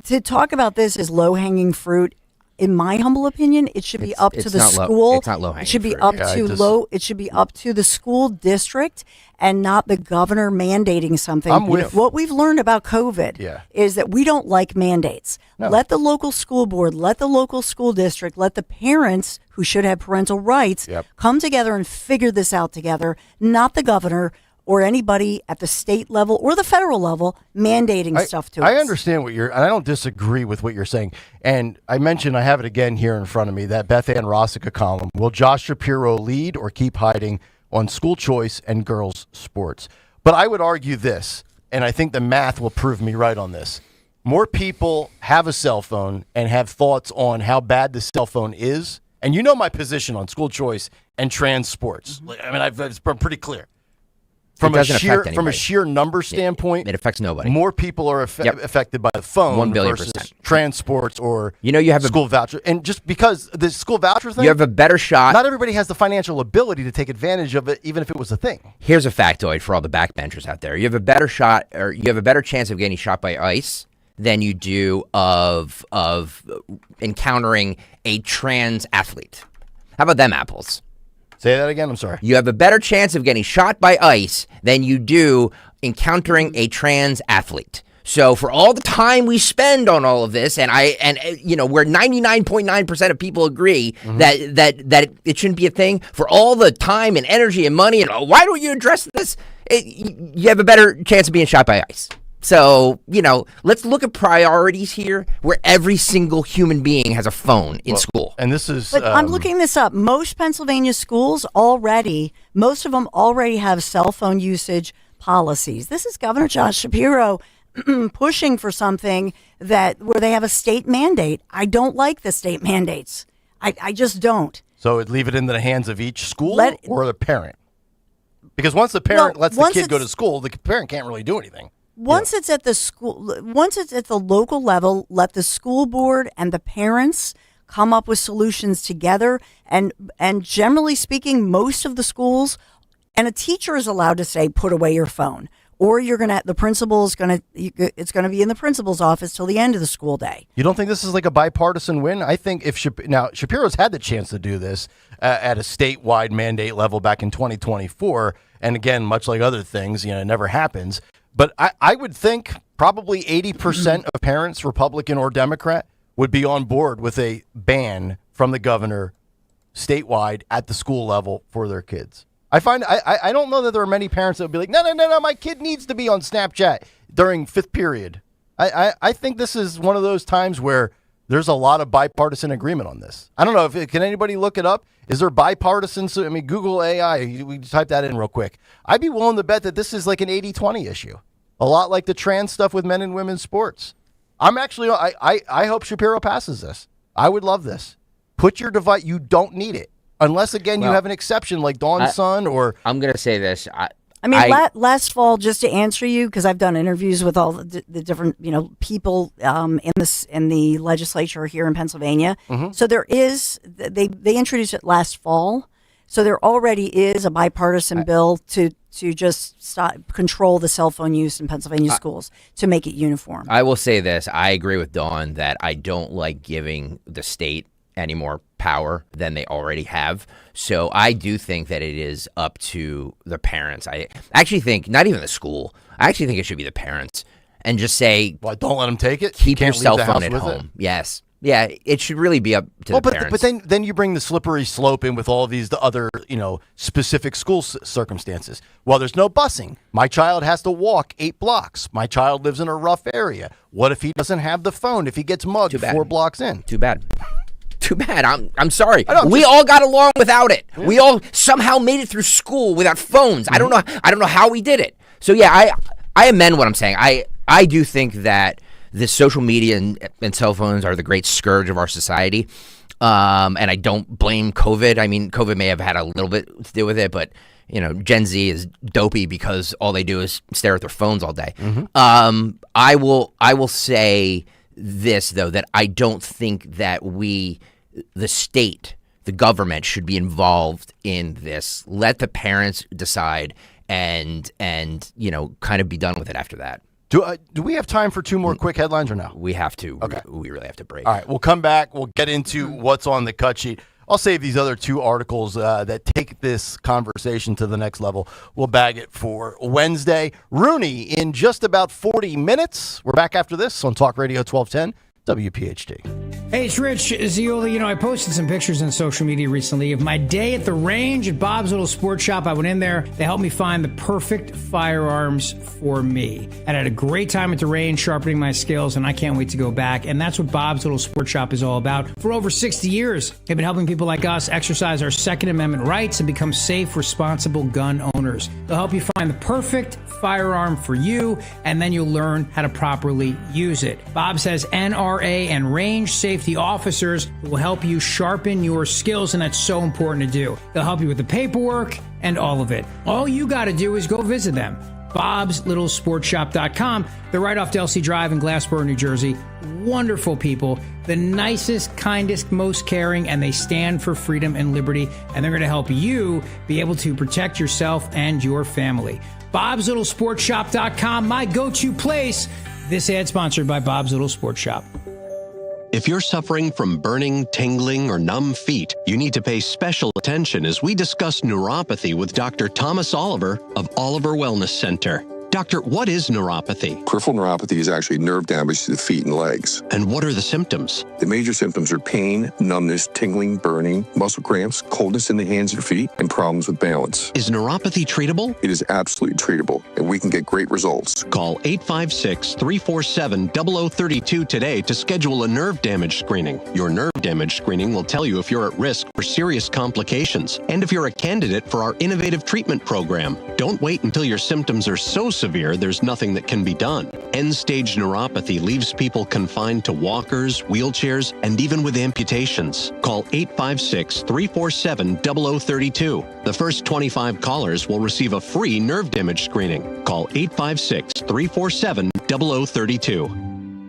To talk about this as low-hanging fruit, in my humble opinion, it should be up to the school. It's not low hanging. It should be up to It should be up to the school district and not the governor mandating something. What we've learned about COVID is that we don't like mandates. No. Let the local school board, let the local school district, let the parents who should have parental rights come together and figure this out together, not the governor or anybody at the state level or the federal level mandating stuff to us. I understand and I don't disagree with what you're saying. And I mentioned, I have it again here in front of me, that Beth Ann Rossica column. Will Josh Shapiro lead or keep hiding on school choice and girls' sports? But I would argue this, and I think the math will prove me right on this. More people have a cell phone and have thoughts on how bad the cell phone is. And you know my position on school choice and trans sports. I mean, it's been pretty clear. From a sheer number standpoint, it affects nobody. More people are affected by the phone 1 billion versus %. transports or you have school voucher. And just because the school voucher thing, you have a better shot. Not everybody has the financial ability to take advantage of it, even if it was a thing. Here's a factoid for all the backbenchers out there: you have a better shot, or you have a better chance of getting shot by ICE than you do of encountering a trans athlete. How about them apples? Say that again, I'm sorry. You have a better chance of getting shot by ICE than you do encountering a trans athlete. So for all the time we spend on all of this, and where 99.9% of people agree that it shouldn't be a thing, for all the time and energy and money, and why don't you address this? You have a better chance of being shot by ICE. So, let's look at priorities here where every single human being has a phone in school. And this is... But I'm looking this up. Most Pennsylvania schools most of them already have cell phone usage policies. This is Governor Josh Shapiro pushing for something where they have a state mandate. I don't like the state mandates. I just don't. So leave it in the hands of each school or the parent? Because once the parent lets the kid go to school, the parent can't really do anything. Once it's at the school, once it's at the local level, let the school board and the parents come up with solutions together. And generally speaking, most of the schools, and a teacher is allowed to say, put away your phone, or the principal is it's going to be in the principal's office till the end of the school day. You don't think this is like a bipartisan win? I think Shapiro's had the chance to do this at a statewide mandate level back in 2024, and again, much like other things, it never happens. But I would think probably 80% of parents, Republican or Democrat, would be on board with a ban from the governor statewide at the school level for their kids. I don't know that there are many parents that would be like, no, my kid needs to be on Snapchat during fifth period. I think this is one of those times where there's a lot of bipartisan agreement on this. I don't know, can anybody look it up? Is there bipartisan? I mean, Google AI, we type that in real quick. I'd be willing to bet that this is like an 80-20 issue. A lot like the trans stuff with men and women's sports. I hope Shapiro passes this. I would love this. Put your device, you don't need it. Unless, again, you have an exception like Dawn's son or... I'm going to say this. Last fall, just to answer you, because I've done interviews with all the different people in the legislature here in Pennsylvania. Mm-hmm. So there is they introduced it last fall. So there already is a bipartisan bill to just control the cell phone use in Pennsylvania schools to make it uniform. I will say this: I agree with Dawn that I don't like giving the state any more power than they already have. So I do think that it is up to the parents. I actually think not even the school. I actually think it should be the parents and just say, "Well, don't let them take it. Keep your cell phone at home." Yes. Yeah, it should really be up to the parents. But then you bring the slippery slope in with all these other specific school circumstances. Well, there's no busing. My child has to walk 8 blocks. My child lives in a rough area. What if he doesn't have the phone? If he gets mugged 4 blocks in? Too bad. I'm sorry. We all got along without it. Yeah. We all somehow made it through school without phones. Mm-hmm. I don't know how we did it. So yeah, I amend what I'm saying. I do think that this social media and cell phones are the great scourge of our society. And I don't blame COVID. I mean, COVID may have had a little bit to do with it, but Gen Z is dopey because all they do is stare at their phones all day. Mm-hmm. I will say this though, that I don't think that the state, the government should be involved in this. Let the parents decide and kind of be done with it after that. Do we have time for two more quick headlines or no? We have to. Okay. We really have to break. All right, we'll come back. We'll get into what's on the cut sheet. I'll save these other two articles that take this conversation to the next level. We'll bag it for Wednesday. Rooney in just about 40 minutes. We're back after this on Talk Radio 1210 WPHT. Hey, it's Rich Ziola. I posted some pictures on social media recently of my day at the range at Bob's Little Sports Shop. I went in there. They helped me find the perfect firearms for me. I had a great time at the range sharpening my skills, and I can't wait to go back. And that's what Bob's Little Sports Shop is all about. For over 60 years, they've been helping people like us exercise our Second Amendment rights and become safe, responsible gun owners. They'll help you find the perfect firearm for you, and then you'll learn how to properly use it. Bob's has NRA and range safety officers who will help you sharpen your skills, and that's so important to do. They'll help you with the paperwork and all of it. All you got to do is go visit them. Bob'sLittleSportShop.com. They're right off Delsea Drive in Glassboro, New Jersey. Wonderful people, the nicest, kindest, most caring, and they stand for freedom and liberty, and they're going to help you be able to protect yourself and your family. Bob'sLittleSportShop.com, my go-to place. This ad sponsored by Bob's Little Sports Shop. If you're suffering from burning, tingling, or numb feet, you need to pay special attention as we discuss neuropathy with Dr. Thomas Oliver of Oliver Wellness Center. Doctor, what is neuropathy? Peripheral neuropathy is actually nerve damage to the feet and legs. And what are the symptoms? The major symptoms are pain, numbness, tingling, burning, muscle cramps, coldness in the hands and feet, and problems with balance. Is neuropathy treatable? It is absolutely treatable, and we can get great results. Call 856-347-0032 today to schedule a nerve damage screening. Your nerve damage screening will tell you if you're at risk for serious complications and if you're a candidate for our innovative treatment program. Don't wait until your symptoms are so severe there's nothing that can be done. End-stage neuropathy leaves people confined to walkers, wheelchairs, and even with amputations. Call 856-347-0032. The first 25 callers will receive a free nerve damage screening. Call 856-347-0032.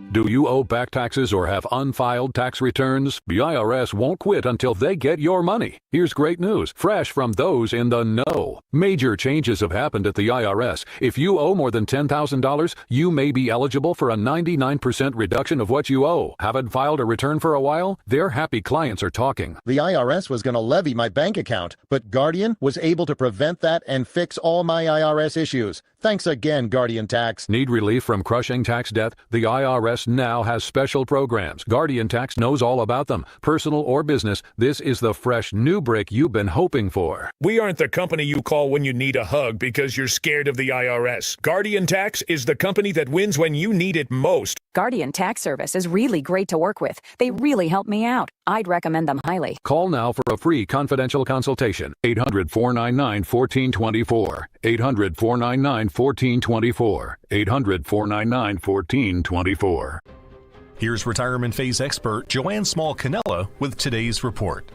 Do you owe back taxes or have unfiled tax returns? The IRS won't quit until they get your money. Here's great news, fresh from those in the know. Major changes have happened at the IRS. If you owe more than $10,000, you may be eligible for a 99% reduction of what you owe. Haven't filed a return for a while? Their happy clients are talking. The IRS was going to levy my bank account, but Guardian was able to prevent that and fix all my IRS issues. Thanks again, Guardian Tax. Need relief from crushing tax debt? The IRS now has special programs. Guardian Tax knows all about them. Personal or business, this is the fresh new brick you've been hoping for. We aren't the company you call when you need a hug because you're scared of the IRS. Guardian Tax is the company that wins when you need it most. Guardian Tax Service is really great to work with. They really help me out. I'd recommend them highly. Call now for a free confidential consultation. 800-499-1424. 800-499-1424. 800-499-1424. Here's retirement phase expert Joanne Small-Canella with today's report.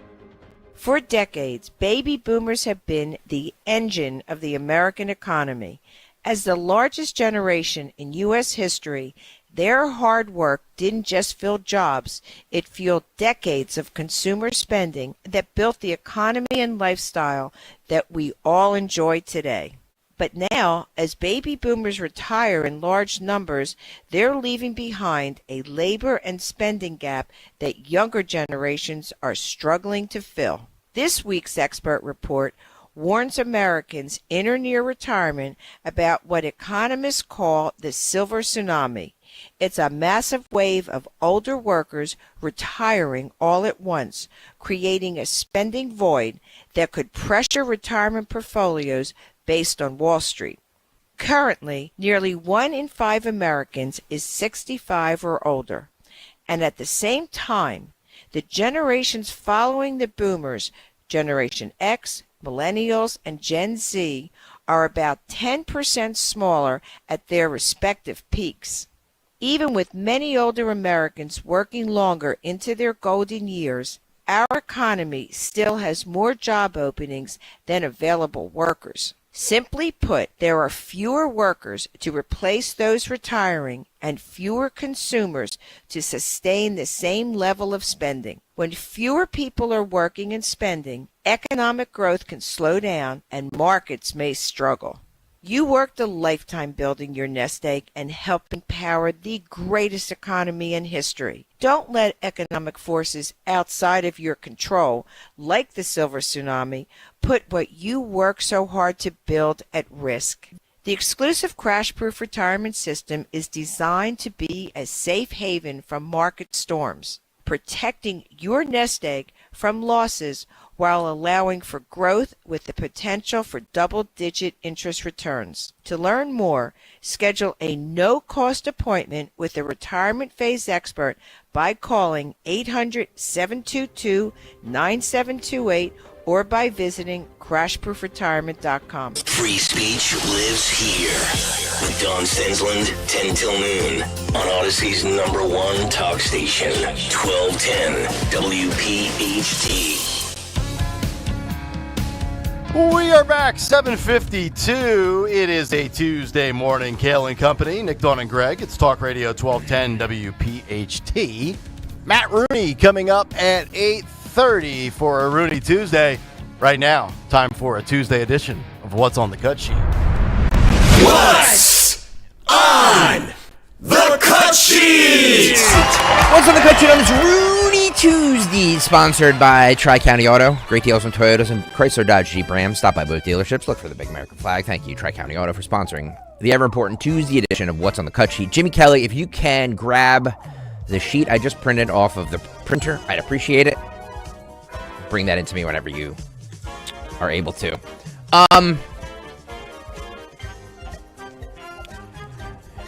For decades, baby boomers have been the engine of the American economy. As the largest generation in U.S. history, their hard work didn't just fill jobs, it fueled decades of consumer spending that built the economy and lifestyle that we all enjoy today. But now, as baby boomers retire in large numbers, they're leaving behind a labor and spending gap that younger generations are struggling to fill. This week's expert report warns Americans in or near retirement about what economists call the silver tsunami. It's a massive wave of older workers retiring all at once, creating a spending void that could pressure retirement portfolios based on Wall Street. Currently, nearly 1 in 5 Americans is 65 or older, and at the same time, the generations following the boomers, Generation X, Millennials, and Gen Z, are about 10% smaller at their respective peaks. Even with many older Americans working longer into their golden years, our economy still has more job openings than available workers. Simply put, there are fewer workers to replace those retiring and fewer consumers to sustain the same level of spending. When fewer people are working and spending, economic growth can slow down and markets may struggle. You worked a lifetime building your nest egg and helping power the greatest economy in history. Don't let economic forces outside of your control, like the silver tsunami, put what you worked so hard to build at risk. The exclusive crash-proof retirement system is designed to be a safe haven from market storms, protecting your nest egg from losses while allowing for growth with the potential for double-digit interest returns. To learn more, schedule a no-cost appointment with a retirement phase expert by calling 800-722-9728 or by visiting crashproofretirement.com. Free speech lives here with Don Stensland, 10 till noon on Odyssey's #1 talk station, 1210 WPHT. We are back, 7:52. It is a Tuesday morning. Kayal and Company, Nick, Dawn, and Greg. It's Talk Radio 1210 WPHT. Matt Rooney coming up at 8:30 for a Rooney Tuesday. Right now, time for a Tuesday edition of What's on the Cut Sheet. What's on the cut sheet? What's on the cut sheet on this Rooney Tuesday? Sponsored by Tri-County Auto. Great deals on Toyotas and Chrysler Dodge Jeep Ram. Stop by both dealerships. Look for the big American flag. Thank you, Tri-County Auto, for sponsoring the ever-important Tuesday edition of What's on the Cut Sheet. Jimmy Kelly, if you can grab the sheet I just printed off of the printer, I'd appreciate it. Bring that into me whenever you are able to.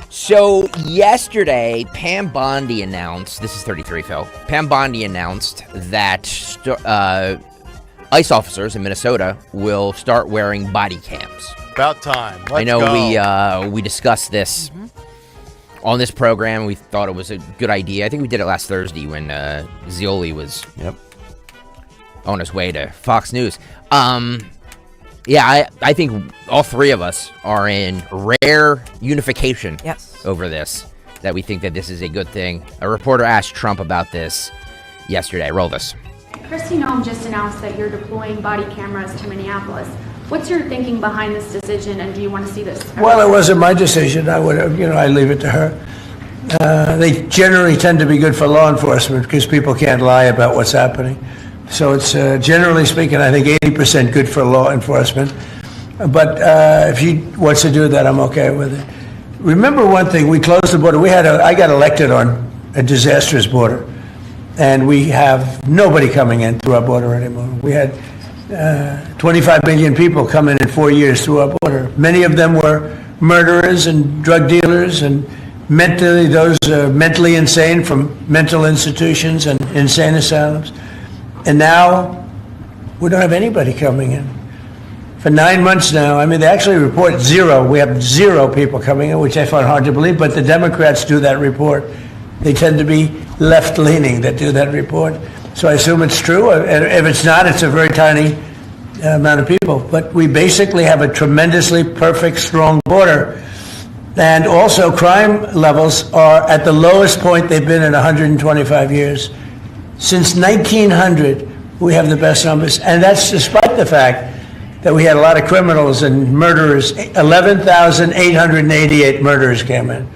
So yesterday, Pam Bondi announced, this is 33, Phil. Pam Bondi announced that ICE officers in Minnesota will start wearing body cams. About time. Let's I know go. we discussed this on this program. We thought it was a good idea. I think we did it last Thursday when Zioli was on his way to Fox News. Yeah, I think all three of us are in rare unification over this, that we think that this is a good thing. A reporter asked Trump about this yesterday. Roll this. Kristi Noem just announced that you're deploying body cameras to Minneapolis. What's your thinking behind this decision, and do you want to see this? Well, it wasn't my decision. I would, I leave it to her. They generally tend to be good for law enforcement because people can't lie about what's happening. So it's generally speaking, I think 80% good for law enforcement. But if she wants to do that, I'm okay with it. Remember one thing: we closed the border. I got elected on a disastrous border, and we have nobody coming in through our border anymore. We had 25 million people come in 4 years through our border. Many of them were murderers and drug dealers and those mentally insane from mental institutions and insane asylums. And now we don't have anybody coming in. For 9 months now, I mean, they actually report zero. We have zero people coming in, which I find hard to believe, but the Democrats do that report. They tend to be left-leaning that do that report. So I assume it's true. And if it's not, it's a very tiny amount of people. But we basically have a tremendously perfect, strong border. And also crime levels are at the lowest point they've been in 125 years. Since 1900, we have the best numbers, and that's despite the fact that we had a lot of criminals and murderers. 11,888 murderers came in,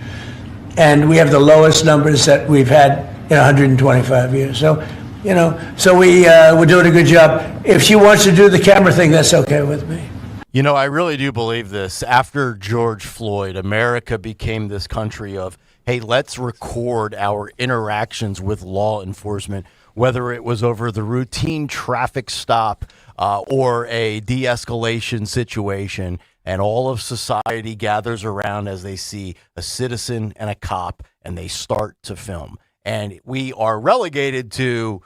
and we have the lowest numbers that we've had in 125 years. So, we're doing a good job. If she wants to do the camera thing, that's okay with me. You know, I really do believe this. After George Floyd, America became this country of, hey, let's record our interactions with law enforcement, whether it was over the routine traffic stop or a de-escalation situation, and all of society gathers around as they see a citizen and a cop, and they start to film. And we are relegated to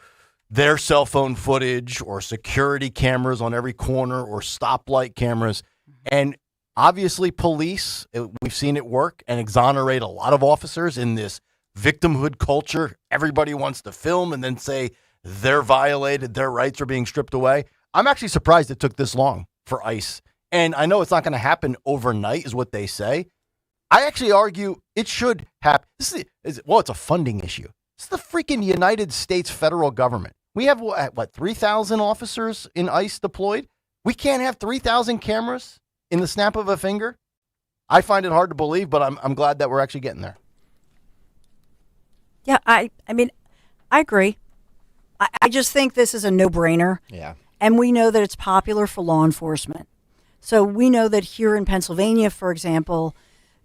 their cell phone footage or security cameras on every corner or stoplight cameras. And obviously police, we've seen it work and exonerate a lot of officers in this victimhood culture. Everybody wants to film and then say they're violated, their rights are being stripped away. I'm actually surprised it took this long for ICE. And I know it's not going to happen overnight is what they say. I actually argue it should happen. It's a funding issue. It's the freaking United States federal government. We have, 3,000 officers in ICE deployed? We can't have 3,000 cameras in the snap of a finger? I find it hard to believe, but I'm glad that we're actually getting there. Yeah, I mean, I agree. I just think this is a no-brainer. Yeah. And we know that it's popular for law enforcement. So we know that here in Pennsylvania, for example,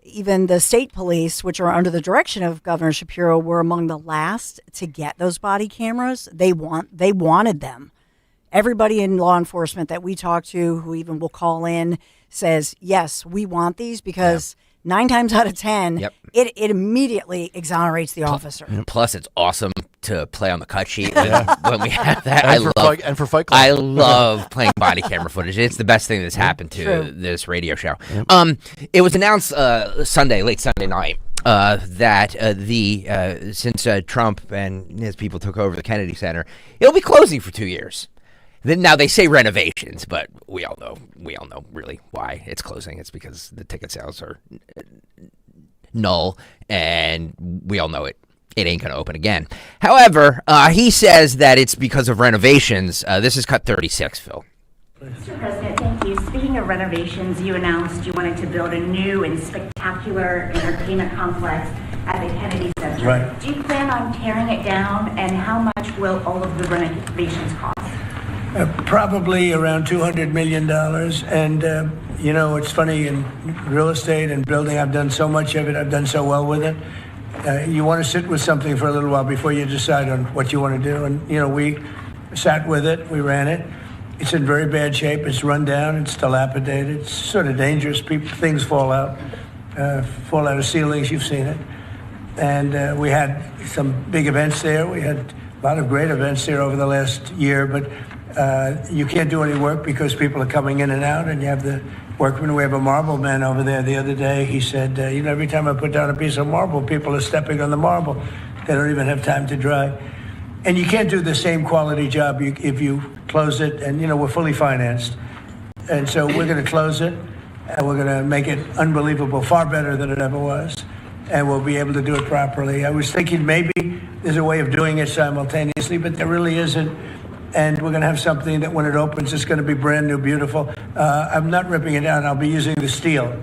even the state police, which are under the direction of Governor Shapiro, were among the last to get those body cameras. They wanted them. Everybody in law enforcement that we talk to, who even will call in, says, yes, we want these because 9 times out of 10, it immediately exonerates the officer. Plus, it's awesome to play on the cut sheet when we have that. And for Fight Club. I love playing body camera footage. It's the best thing that's happened to this radio show. It was announced late Sunday night, that since Trump and his people took over the Kennedy Center, it'll be closing for 2 years. Now they say renovations, but we all know really why it's closing. It's because the ticket sales are null, and we all know it ain't going to open again. However, he says that it's because of renovations. This is cut 36, Phil. Mr. President, thank you. Speaking of renovations, you announced you wanted to build a new and spectacular entertainment complex at the Kennedy Center. Right. Do you plan on tearing it down, and how much will all of the renovations cost? Probably around $200 million. And, it's funny, in real estate and building, I've done so much of it. I've done so well with it. You want to sit with something for a little while before you decide on what you want to do. And, we sat with it. We ran it. It's in very bad shape. It's run down. It's dilapidated. It's sort of dangerous. Things fall out of ceilings. You've seen it. And we had some big events there. We had a lot of great events there over the last year, but you can't do any work because people are coming in and out, and you have the workmen. We have a marble man over there the other day. He said, every time I put down a piece of marble, people are stepping on the marble. They don't even have time to dry. And you can't do the same quality job if you close it, and, we're fully financed. And so we're going to close it, and we're going to make it unbelievable, far better than it ever was, and we'll be able to do it properly. I was thinking maybe there's a way of doing it simultaneously, but there really isn't. And we're going to have something that when it opens, it's going to be brand new, beautiful. I'm not ripping it down. I'll be using the steel.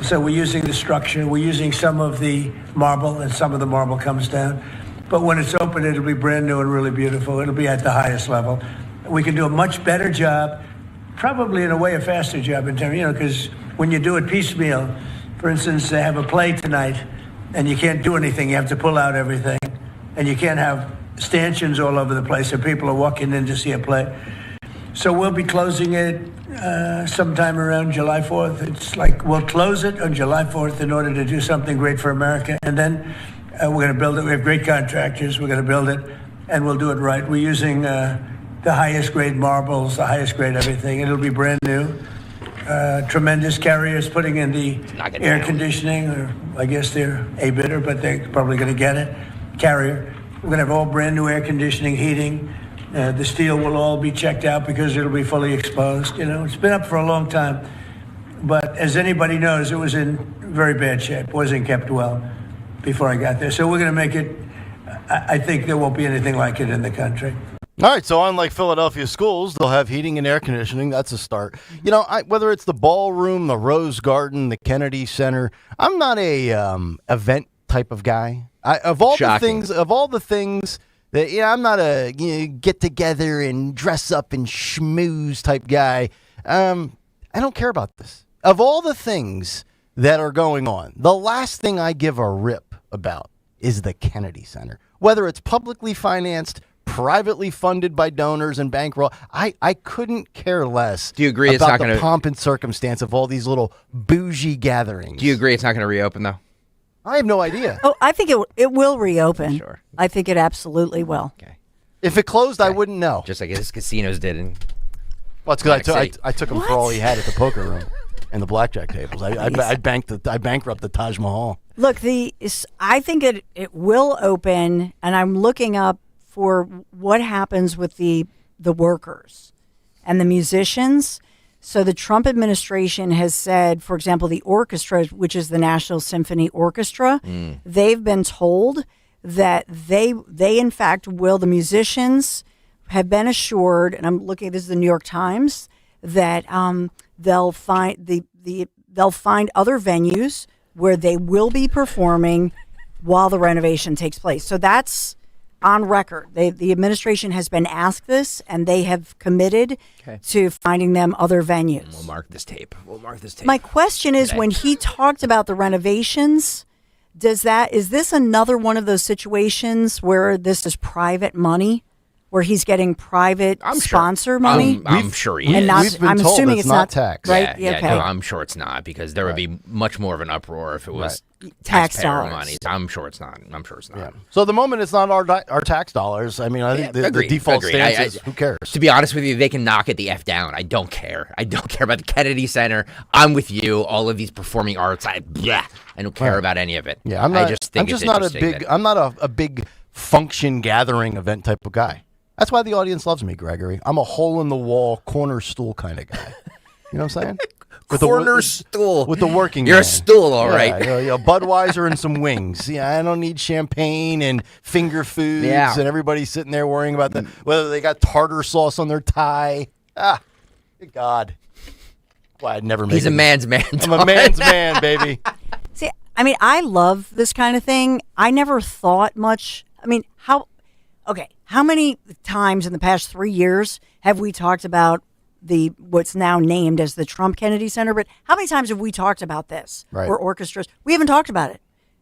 So we're using the structure. We're using some of the marble, and some of the marble comes down. But when it's open, it'll be brand new and really beautiful. It'll be at the highest level. We can do a much better job, probably in a way a faster job in terms, because when you do it piecemeal, for instance, they have a play tonight, and you can't do anything. You have to pull out everything, and you can't have stanchions all over the place, and people are walking in to see a play. So we'll be closing it sometime around July 4th. It's like we'll close it on July 4th in order to do something great for America, and then we're going to build it. We have great contractors. We're going to build it, and we'll do it right. We're using the highest grade marbles, the highest grade everything. It'll be brand new. Tremendous carriers putting in the air conditioning, or I guess they're a bidder, but they're probably going to get it. Carrier. We're going to have all brand new air conditioning, heating. The steel will all be checked out because it'll be fully exposed. It's been up for a long time. But as anybody knows, it was in very bad shape. It wasn't kept well before I got there. So we're going to make it, I think there won't be anything like it in the country. All right, so unlike Philadelphia schools, they'll have heating and air conditioning. That's a start. Whether it's the ballroom, the Rose Garden, the Kennedy Center, I'm not a event type of guy. Of all the things that I'm not a get together and dress up and schmooze type guy. I don't care about this. Of all the things that are going on, the last thing I give a rip about is the Kennedy Center. Whether it's publicly financed, privately funded by donors and bankroll, I couldn't care less. Do you agree about it's not the going to pomp and circumstance of all these little bougie gatherings? Do you agree it's not going to reopen though? I have no idea. Oh, I think it will reopen. Sure. I think it absolutely will. Okay. If it closed, I wouldn't know. Just like his casinos did. Well, it's because I took him for all he had at the poker room and the blackjack tables. I bankrupted the Taj Mahal. Look, I think it will open, and I'm looking up for what happens with the workers and the musicians. So the Trump administration has said, for example, the orchestra, which is the National Symphony Orchestra, they've been told that they in fact will. The musicians have been assured, and I'm looking, this is the New York Times, that they'll find the they'll find other venues where they will be performing while the renovation takes place. So that's on record. The administration has been asked this, and they have committed to finding them other venues. We'll mark this tape. My question is, today. when he talked about the renovations, is this another one of those situations where this is private money, where he's getting private sponsor money? I'm sure he is. And I'm assuming it's not tax, right? Yeah, Okay. no, I'm sure it's not, because there would be much more of an uproar if it was Tax taxpayer dollars. money. I'm sure it's not. So the moment it's not our tax dollars, I mean, I think the default stance is, who cares? To be honest with you, they can knock it the F down. I don't care. I don't care about the Kennedy Center. I'm with you. All of these performing arts, I don't care about any of it. Yeah, I'm not. I just think I'm just not I'm not a big function gathering event type of guy. That's why the audience loves me, Gregory. I'm a hole in the wall, corner stool kind of guy. You know what I'm saying? Corner stool. With the working You're man. a stool, all right. Budweiser and some wings. Yeah, I don't need champagne and finger foods and everybody sitting there worrying about whether they got tartar sauce on their tie. Good God. Well, I'd never make He's a man's man. I'm a man's man, baby. See, I mean, I love this kind of thing. I never thought much. I mean, how many times in the past 3 years have we talked about what's now named as the Trump Kennedy Center? But how many times have we talked about this? Right. Or orchestras? We haven't talked about it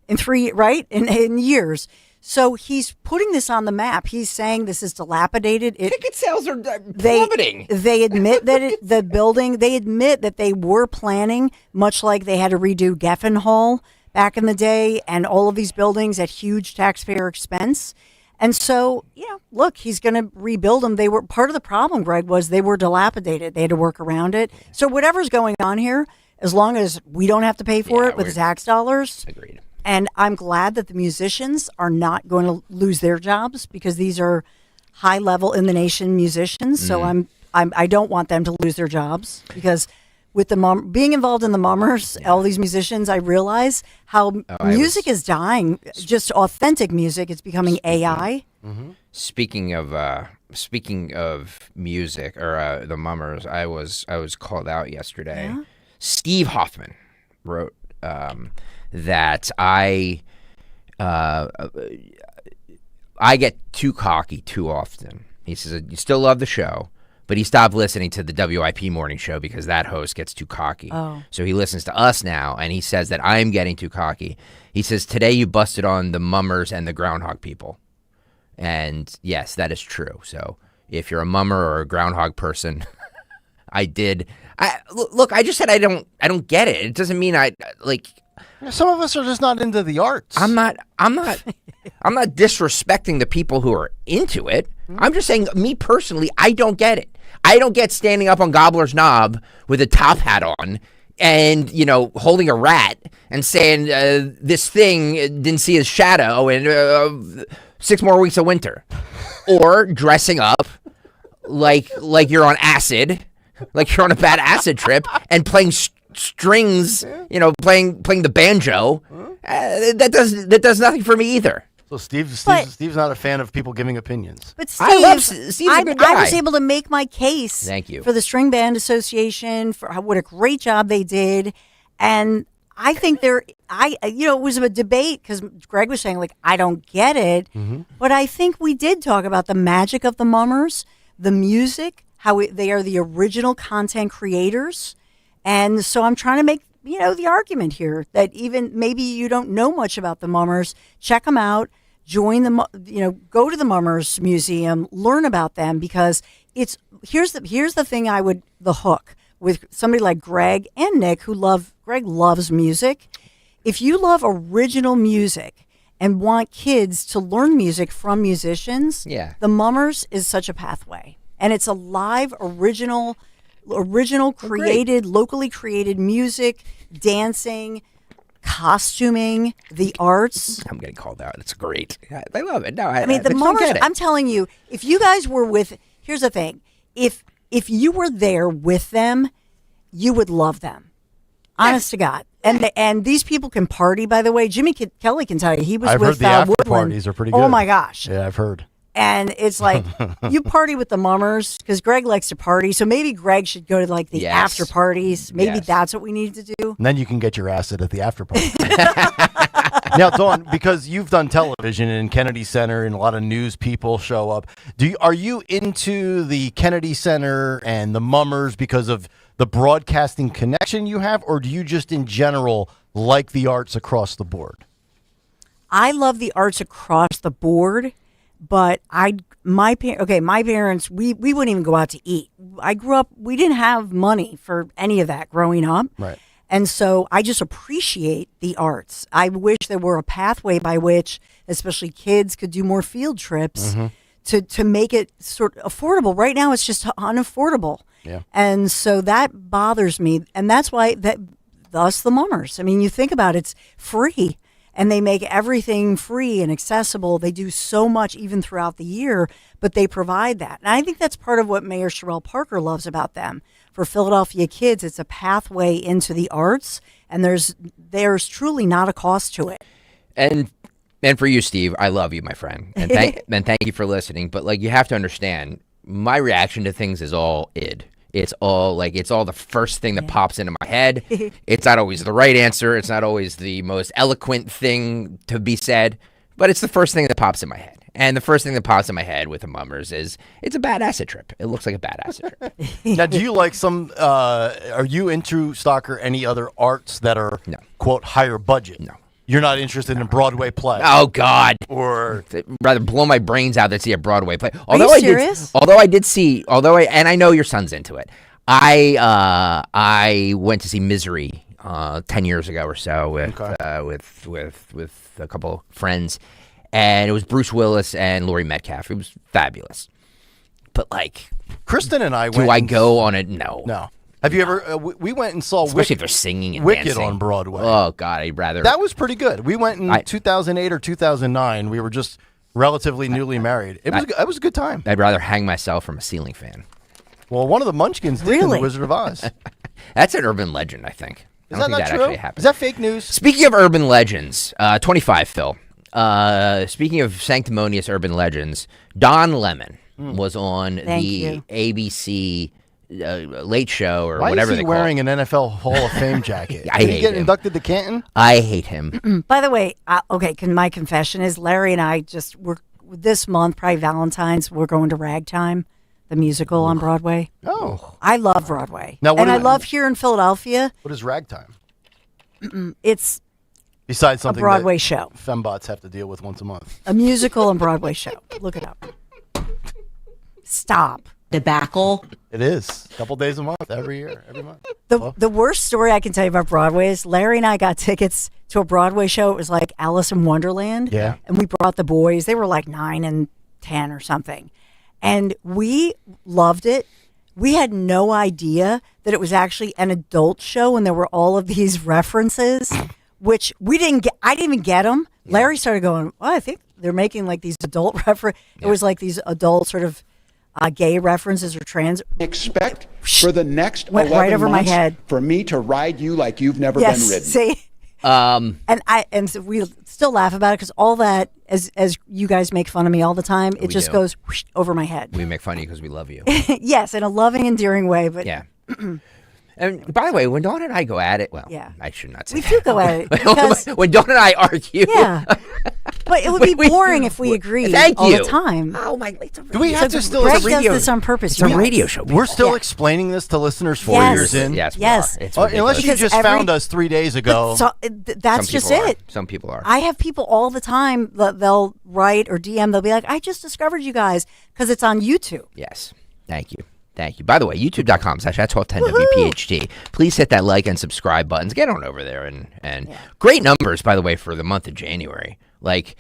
in years. So he's putting this on the map. He's saying this is dilapidated. Ticket sales are plummeting. They admit that the building, they admit that they were planning, much like they had to redo Geffen Hall back in the day, and all of these buildings at huge taxpayer expense. And so, look, he's going to rebuild them. They were part of the problem, Greg, was they were dilapidated. They had to work around it. So whatever's going on here, as long as we don't have to pay for it with the tax dollars. Agreed. And I'm glad that the musicians are not going to lose their jobs, because these are high level in the nation musicians. So I don't want them to lose their jobs, because with being involved in the Mummers, all these musicians, I realize how music is dying. Just authentic music, it's becoming AI. Mm-hmm. Speaking of music or the Mummers, I was called out yesterday. Yeah? Steve Hoffman wrote that I get too cocky too often. He says, you still love the show, but he stopped listening to the WIP morning show because that host gets too cocky. Oh. So he listens to us now, and he says that I'm getting too cocky. He says, today you busted on the Mummers and the Groundhog people. And yes, that is true. So if you're a Mummer or a Groundhog person, I just said I don't get it. It doesn't mean I like. Some of us are just not into the arts. I'm not disrespecting the people who are into it. I'm just saying, me personally, I don't get it. I don't get standing up on Gobbler's Knob with a top hat on and, holding a rat and saying this thing didn't see his shadow in 6 more weeks of winter. Or dressing up like you're on acid, like you're on a bad acid trip, and playing strings, playing the banjo. That does nothing for me either. So Steve's not a fan of people giving opinions. But Steve, I love Steve's a good guy. I was able to make my case. Thank you. For the String Band Association, for what a great job they did. And I think it was a debate, because Greg was saying, I don't get it. Mm-hmm. But I think we did talk about the magic of the Mummers, the music, how they are the original content creators. And so I'm trying to make, the argument here that even maybe you don't know much about the Mummers, check them out, join the, go to the Mummers Museum, learn about them, because here's the thing the hook with somebody like Greg and Nick, Greg loves music. If you love original music and want kids to learn music from musicians, the Mummers is such a pathway. And it's a live, original created, locally created music, dancing, costuming, the arts. I'm getting called out. It's great. I love it. No, the Mummers, I'm telling you, if you guys were here's the thing. If you were there with them, you would love them. Honest to God. And these people can party, by the way. Jimmy Kelly can tell you. He was I've with heard the after Woodland. parties are pretty good. Oh, my gosh. Yeah, I've heard. And it's like, you party with the mummers, because Greg likes to party. So maybe Greg should go to like the after parties. Maybe that's what we need to do. And then you can get your acid at the after party. Now, Dawn, because you've done television in Kennedy Center and a lot of news people show up, are you into the Kennedy Center and the mummers because of the broadcasting connection you have, or do you just in general like the arts across the board? I love the arts across the board, but my parents, we wouldn't even go out to eat. I grew up, we didn't have money for any of that growing up. Right. And so I just appreciate the arts. I wish there were a pathway by which, especially kids, could do more field trips to make it sort of affordable. Right now, it's just unaffordable. Yeah. And so that bothers me. And that's why thus the mummers. I mean, you think about it, it's free. And they make everything free and accessible. They do so much even throughout the year, but they provide that. And I think that's part of what Mayor Sherrell Parker loves about them. For Philadelphia kids, it's a pathway into the arts, and there's truly not a cost to it. And for you, Steve, I love you, my friend. And thank you for listening. But like, you have to understand, my reaction to things is all id. It's all the first thing that pops into my head. It's not always the right answer. It's not always the most eloquent thing to be said, but it's the first thing that pops in my head. And the first thing that pops in my head with the mummers is it's a bad acid trip. It looks like a bad acid trip. Now, do you like are you into, Stalker, any other arts that are, quote, higher budget? No. You're not interested in Broadway play? Oh, God. Or I'd rather blow my brains out than see a Broadway play. Are you serious? And I know your son's into it. I went to see Misery 10 years ago or so with a couple friends, and it was Bruce Willis and Laurie Metcalf. It was fabulous. But like, Kristen and I went. Do I go on it? No. No. Have you ever? We went and saw Especially if they're singing and Wicked dancing on Broadway. Oh, God, I'd rather. That was pretty good. We went in 2008 or 2009. We were just relatively newly married. It was a good time. I'd rather hang myself from a ceiling fan. Well, one of the Munchkins did in The Wizard of Oz. That's an urban legend, I think. Is I don't that think not that true? actually happened. Is that fake news? Speaking of urban legends, 25, Phil. Speaking of sanctimonious urban legends, Don Lemon was on the ABC Late Show or whatever they call it. Why is he wearing an NFL Hall of Fame jacket? I Did hate he get him. inducted to Canton? I hate him. By the way, my confession is Larry and I we're this month, probably Valentine's, we're going to Ragtime, the musical on Broadway. Oh. I love Broadway. Now, I love here in Philadelphia. What is Ragtime? It's Besides something a Broadway that show. fembots have to deal with once a month. A musical and Broadway show. Look it up. Stop. Debacle. It is. A couple days a month, every month. The worst story I can tell you about Broadway is Larry and I got tickets to a Broadway show. It was like Alice in Wonderland. Yeah. And we brought the boys. They were like 9 and 10 or something. And we loved it. We had no idea that it was actually an adult show and there were all of these references, which we didn't get. I didn't even get them. Larry started going, well, I think they're making like these adult references. It was like these adult sort of gay references or trans. Expect for the next went 11 right over my months head for me to ride you like you've never been ridden. See? And so we still laugh about it because all that, as you guys make fun of me all the time, it just goes whoosh over my head. We make fun of you because we love you. Yes, in a loving, endearing way. But yeah. And by the way, when Dawn and I go at it, well, yeah. I should not say we that. do go at it. Because, when Dawn and I argue. Yeah. But it would be boring if we agreed all the time. Oh, my. Do we have to still... Greg does this on purpose. It's a radio show. We're still explaining this to listeners 4 years in? Yes, we Yes. are. It's unless you ridiculous. just found us 3 days ago. So, that's Some just people are. it. Some people are. I have people all the time that they'll write or DM. They'll be like, I just discovered you guys because it's on YouTube. Yes. Thank you. Thank you. By the way, youtube.com/@1210WPHT. Please hit that like and subscribe buttons. Get on over there and great numbers, by the way, for the month of January. Like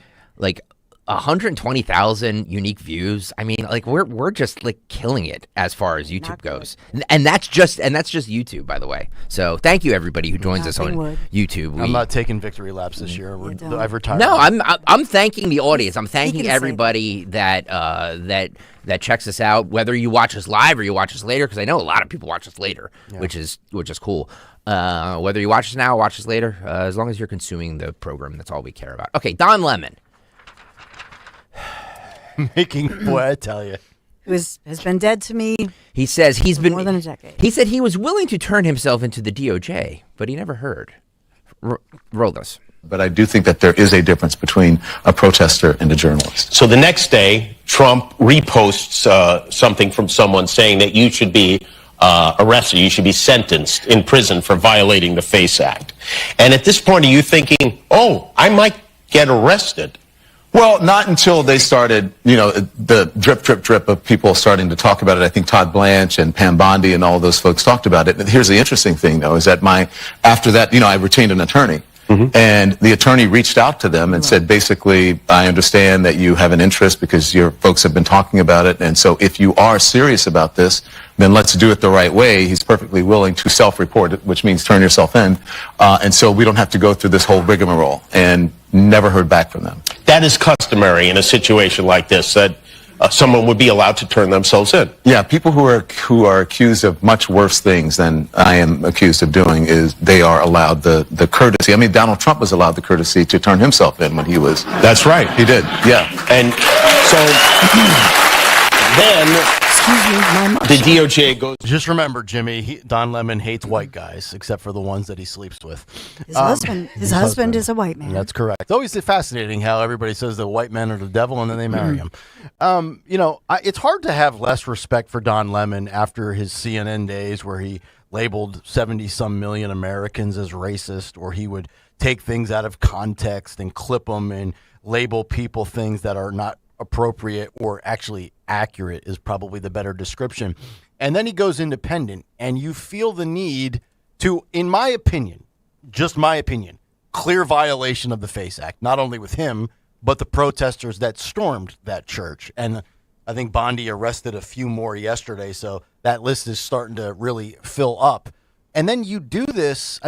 120,000 unique views. I mean, like we're just like killing it as far as YouTube goes, and that's just YouTube, by the way. So thank you everybody who joins us on YouTube. I'm not taking victory laps this year. I've retired. No, I'm thanking the audience. I'm thanking everybody that checks us out, whether you watch us live or you watch us later, because I know a lot of people watch us later, which is cool. Whether you watch us now or watch us later, as long as you're consuming the program, that's all we care about. Okay, Don Lemon. Boy, I tell you. Has been dead to me. He says he's been more than a decade. He said he was willing to turn himself into the DOJ, but he never heard. Roll this. But I do think that there is a difference between a protester and a journalist. So the next day, Trump reposts something from someone saying that you should be arrested, you should be sentenced in prison for violating the FACE Act. And at this point, are you thinking, oh, I might get arrested? Well, not until they started, the drip of people starting to talk about it. I think Todd Blanche and Pam Bondi and all those folks talked about it. And here's the interesting thing, though, is that after that, I retained an attorney. And the attorney reached out to them and said, basically, I understand that you have an interest because your folks have been talking about it. And so if you are serious about this, then let's do it the right way. He's perfectly willing to self-report it, which means turn yourself in. And so we don't have to go through this whole rigmarole, and never heard back from them. That is customary in a situation like this, that someone would be allowed to turn themselves in. Yeah, people who are accused of much worse things than I am accused of doing they are allowed the courtesy. I mean, Donald Trump was allowed the courtesy to turn himself in when he was. That's right. He did. Yeah. And so then the DOJ goes. Just remember, Jimmy, Don Lemon hates white guys, except for the ones that he sleeps with. His husband is a white man. That's correct. It's always fascinating how everybody says the white men are the devil and then they marry him. It's hard to have less respect for Don Lemon after his CNN days where he labeled 70-some million Americans as racist, or he would take things out of context and clip them and label people things that are not appropriate or actually accurate is probably the better description. And then he goes independent, and you feel the need to, in my opinion, just my opinion, clear violation of the FACE Act, not only with him, but the protesters that stormed that church. And I think Bondi arrested a few more yesterday, so that list is starting to really fill up. And then you do this,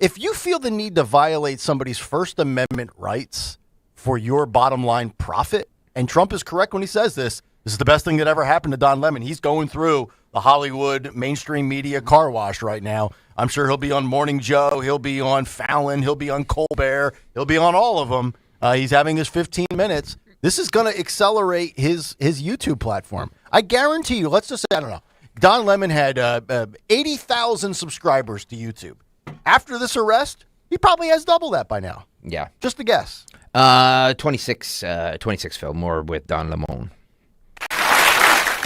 if you feel the need to violate somebody's First Amendment rights for your bottom line profit, and Trump is correct when he says this is the best thing that ever happened to Don Lemon. He's going through the Hollywood mainstream media car wash right now. I'm sure he'll be on Morning Joe. He'll be on Fallon. He'll be on Colbert. He'll be on all of them. He's having his 15 minutes. This is going to accelerate his YouTube platform. I guarantee you, let's just say, I don't know, Don Lemon had 80,000 subscribers to YouTube. After this arrest, he probably has double that by now. Yeah. Just a guess. 26, Phil, more with Don Lemon.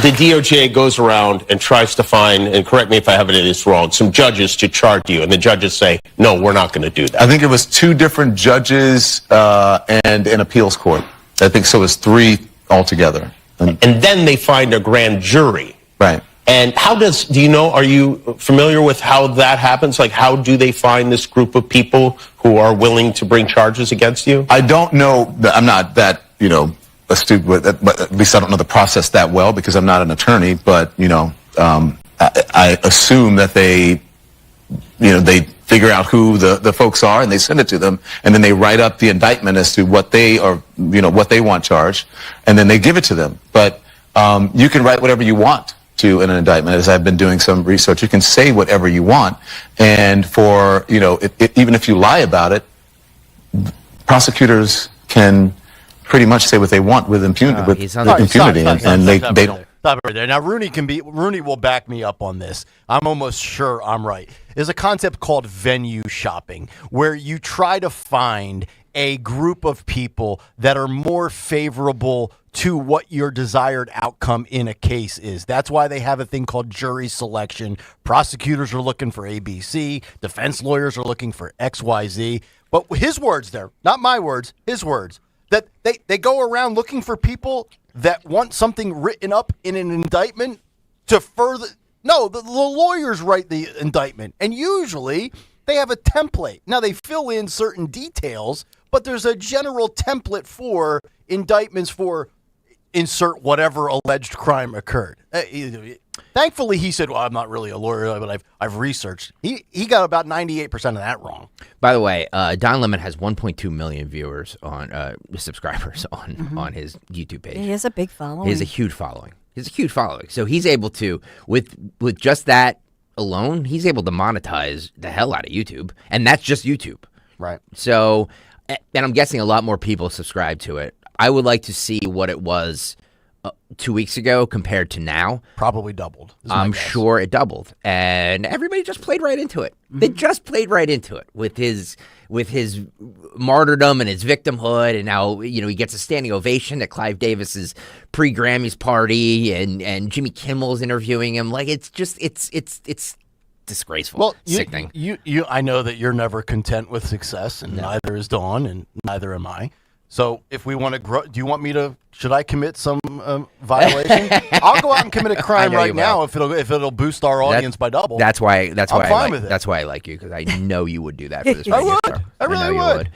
The DOJ goes around and tries to find, and correct me if I have it wrong, some judges to charge you, and the judges say, no, we're not going to do that. I think it was 2 different judges and an appeals court. I think so. It was 3 altogether. And then they find a grand jury. Right. And are you familiar with how that happens? Like, how do they find this group of people who are willing to bring charges against you? I don't know. I'm not that, astute with it, but at least I don't know the process that well because I'm not an attorney. But, I assume that they figure out who the folks are and they send it to them. And then they write up the indictment as to what they are, what they want charged. And then they give it to them. But you can write whatever you want to an indictment. As I've been doing some research, you can say whatever you want, and for even if you lie about it, prosecutors can pretty much say what they want with impunity. And they don't. Stop it right there. Now Rooney will back me up on this. I'm almost sure I'm right. There's a concept called venue shopping, where you try to find a group of people that are more favorable to what your desired outcome in a case is. That's why they have a thing called jury selection. Prosecutors are looking for ABC. Defense lawyers are looking for XYZ. But his words there, not my words, his words, that they go around looking for people that want something written up in an indictment to further... No, the lawyers write the indictment. And usually they have a template. Now, they fill in certain details, but there's a general template for indictments for insert whatever alleged crime occurred. Thankfully, he said, well, I'm not really a lawyer, but I've researched. He got about 98% of that wrong. By the way, Don Lemon has 1.2 million viewers subscribers on his YouTube page. He has a big following. He has a huge following. So he's able to, with just that alone, he's able to monetize the hell out of YouTube. And that's just YouTube. Right. So, and I'm guessing a lot more people subscribe to it. I would like to see what it was 2 weeks ago compared to now. Probably doubled. I'm sure it doubled, and everybody just played right into it. They just played right into it with his martyrdom and his victimhood, and now he gets a standing ovation at Clive Davis's pre-Grammys party, and Jimmy Kimmel's interviewing him. Like it's disgraceful. Well, sickening. I know that you're never content with success, and neither is Dawn, and neither am I. So if we want to grow, should I commit some violation? I'll go out and commit a crime right now if it'll boost our audience by double. That's why That's why I like you, because I know you would do that for this. I would. I really would.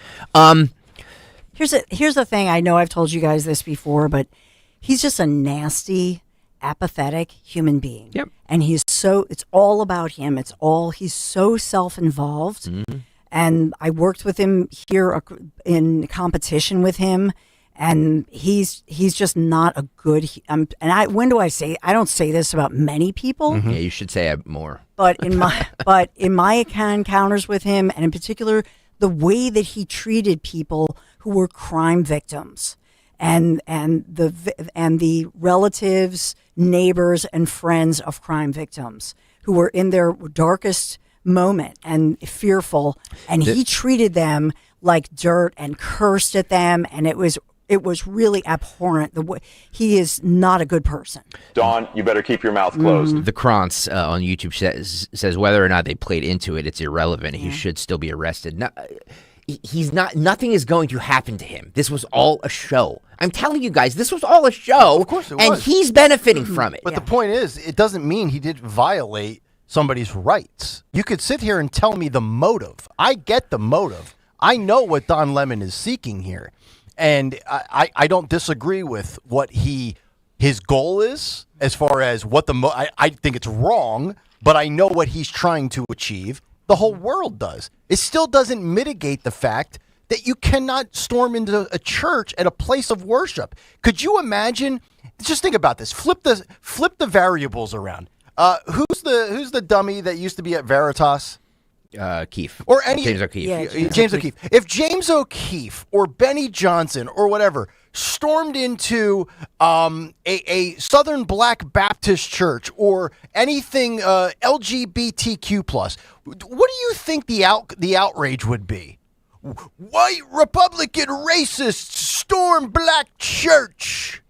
Here's the thing. I know I've told you guys this before, but he's just a nasty, apathetic human being. Yep. And it's all about him. He's so self-involved. Mm-hmm. And I worked with him here in competition with him, and he's just not a good. When do I say? I don't say this about many people. Yeah, you should say it more. But in my encounters with him, and in particular, the way that he treated people who were crime victims, and the relatives, neighbors, and friends of crime victims who were in their darkest moment and fearful, and he treated them like dirt and cursed at them, and it was really abhorrent. He is not a good person. Dawn, you better keep your mouth closed. The Krantz on YouTube says whether or not they played into it, it's irrelevant. He should still be arrested. Nothing is going to happen to him. This was all a show. I'm telling you guys, this was all a show. Of course it was. And he's benefiting from it. But the point is, it doesn't mean he didn't violate somebody's rights. You could sit here and tell me the motive. I get the motive. I know what Don Lemon is seeking here. And I don't disagree with what his goal is as far as what I think it's wrong, but I know what he's trying to achieve. The whole world does. It still doesn't mitigate the fact that you cannot storm into a church at a place of worship. Could you imagine? Just think about this. Flip the variables around. Who's the dummy that used to be at Veritas? Keefe. Or James O'Keefe. Yeah, James O'Keefe. If James O'Keefe or Benny Johnson or whatever stormed into a Southern Black Baptist church or anything LGBTQ plus, what do you think the outrage would be? White Republican racists storm black church.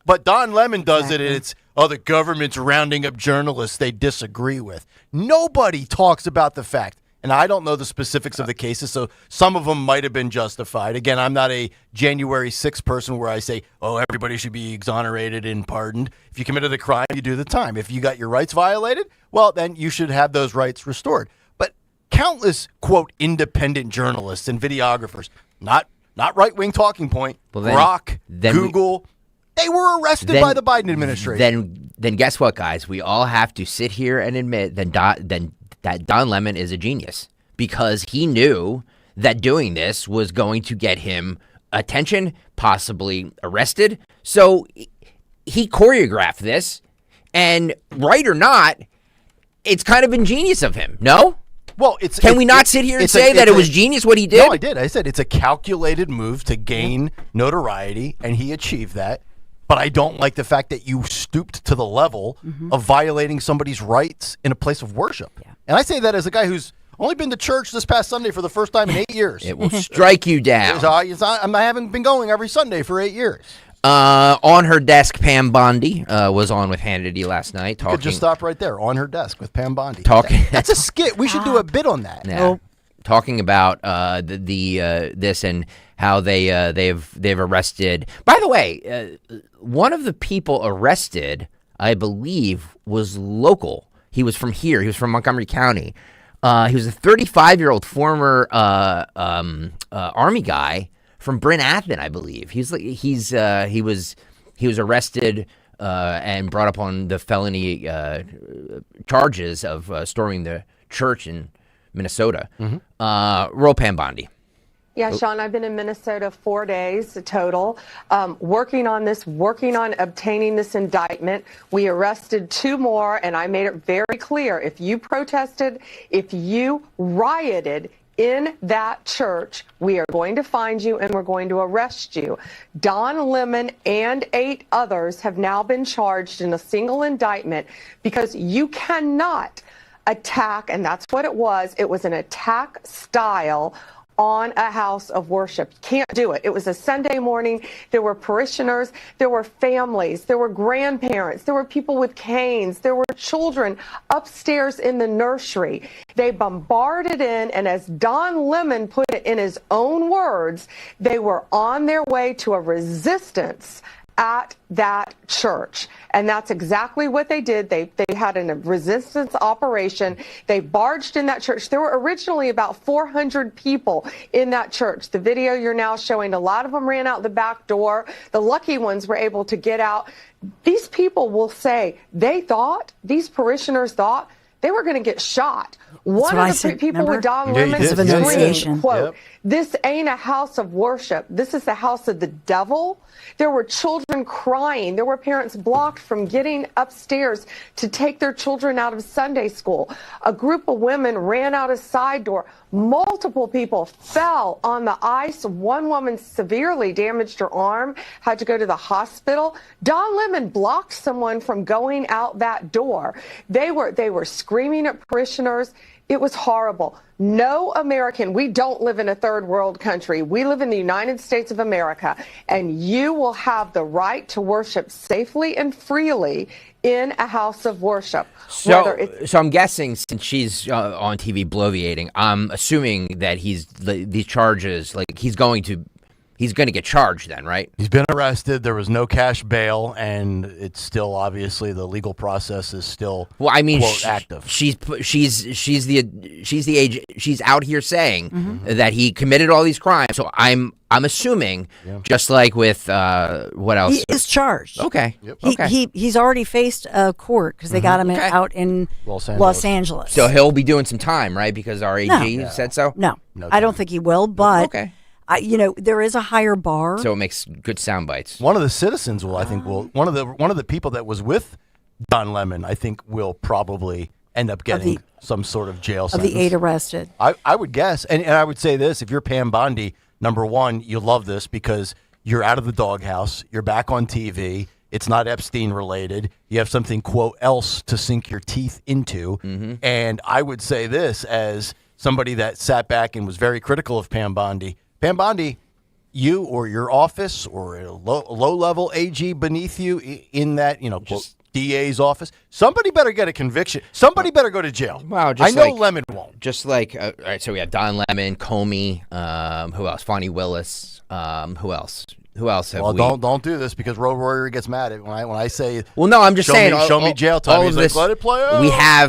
But Don Lemon does it, and it's, the government's rounding up journalists they disagree with. Nobody talks about the fact, and I don't know the specifics of the cases, so some of them might have been justified. Again, I'm not a January 6th person where I say, everybody should be exonerated and pardoned. If you committed a crime, you do the time. If you got your rights violated, well, then you should have those rights restored. But countless, quote, independent journalists and videographers, not right-wing talking point, Grok, Google, they were arrested by the Biden administration. Then guess what, guys? We all have to sit here and admit that Don Lemon is a genius, because he knew that doing this was going to get him attention, possibly arrested. So he choreographed this, and right or not, it's kind of ingenious of him, no? Well, Can we not sit here and say that it was genius what he did? No, I did. I said it's a calculated move to gain notoriety, and he achieved that. But I don't like the fact that you stooped to the level of violating somebody's rights in a place of worship. Yeah. And I say that as a guy who's only been to church this past Sunday for the first time in 8 years. It will strike you down. I haven't been going every Sunday for 8 years. On her desk, Pam Bondi was on with Hannity last night. Talking. You could just stop right there. On her desk with Pam Bondi. That's a skit. We should do a bit on that. Yeah. Talking about this and how they've arrested. By the way, one of the people arrested, I believe, was local. He was from here. He was from Montgomery County. He was a 35-year-old former Army guy from Bryn Athyn, I believe. He was arrested and brought up on the felony charges of storming the church in Minnesota. Roll Pam Bondi. Yeah, Sean, I've been in Minnesota 4 days total, working on obtaining this indictment. We arrested 2 more, and I made it very clear, if you protested, if you rioted, in that church, we are going to find you and we're going to arrest you. Don Lemon and 8 others have now been charged in a single indictment because you cannot attack, and that's what it was. It was an attack style on a house of worship. You can't do it. It was a Sunday morning. There were parishioners. There were families. There were grandparents. There were people with canes. There were children upstairs in the nursery. They bombarded in, and as Don Lemon put it in his own words, they were on their way to a resistance at that church. And that's exactly what they did. They had a resistance operation. They barged in that church. There were originally about 400 people in that church. The video you're now showing, a lot of them ran out the back door. The lucky ones were able to get out. These people will say these parishioners thought they were going to get shot. One of the people with Don Lemon screamed, quote, "This ain't a house of worship. This is the house of the devil." There were children crying. There were parents blocked from getting upstairs to take their children out of Sunday school. A group of women ran out a side door. Multiple people fell on the ice. One woman severely damaged her arm, had to go to the hospital. Don Lemon blocked someone from going out that door. They were screaming at parishioners. It was horrible. No American, we don't live in a third world country. We live in the United States of America, and you will have the right to worship safely and freely in a house of worship. So I'm guessing, since she's on TV bloviating, I'm assuming that these charges, like he's going to get charged then, right? He's been arrested. There was no cash bail, and it's still obviously the legal process is still quote, active. She's the agent. She's out here saying that he committed all these crimes. So I'm assuming, just like with what else? He is charged. Okay. He's already faced a court because they got him out in Los Angeles. So he'll be doing some time, right? Because our AG said so. No, I don't think he will. But there is a higher bar. So it makes good sound bites. One of the citizens one of the people that was with Don Lemon, I think, will probably end up getting some sort of jail sentence. Of the 8 arrested. I would guess. And I would say this, if you're Pam Bondi, number one, you love this because you're out of the doghouse. You're back on TV. It's not Epstein related. You have something, quote, else to sink your teeth into. And I would say this as somebody that sat back and was very critical of Pam Bondi. Pam Bondi, you or your office or a low-level AG beneath you in that, quote, DA's office, somebody better get a conviction. Somebody better go to jail. Wow, I know Lemon won't. Just like, all right, so we have Don Lemon, Comey, who else? Fonnie Willis, who else? Who else have we? Don't do this because Roe Warrior gets mad at when I say. Well, no, I'm just saying. Show me jail time. He's like, let it play out.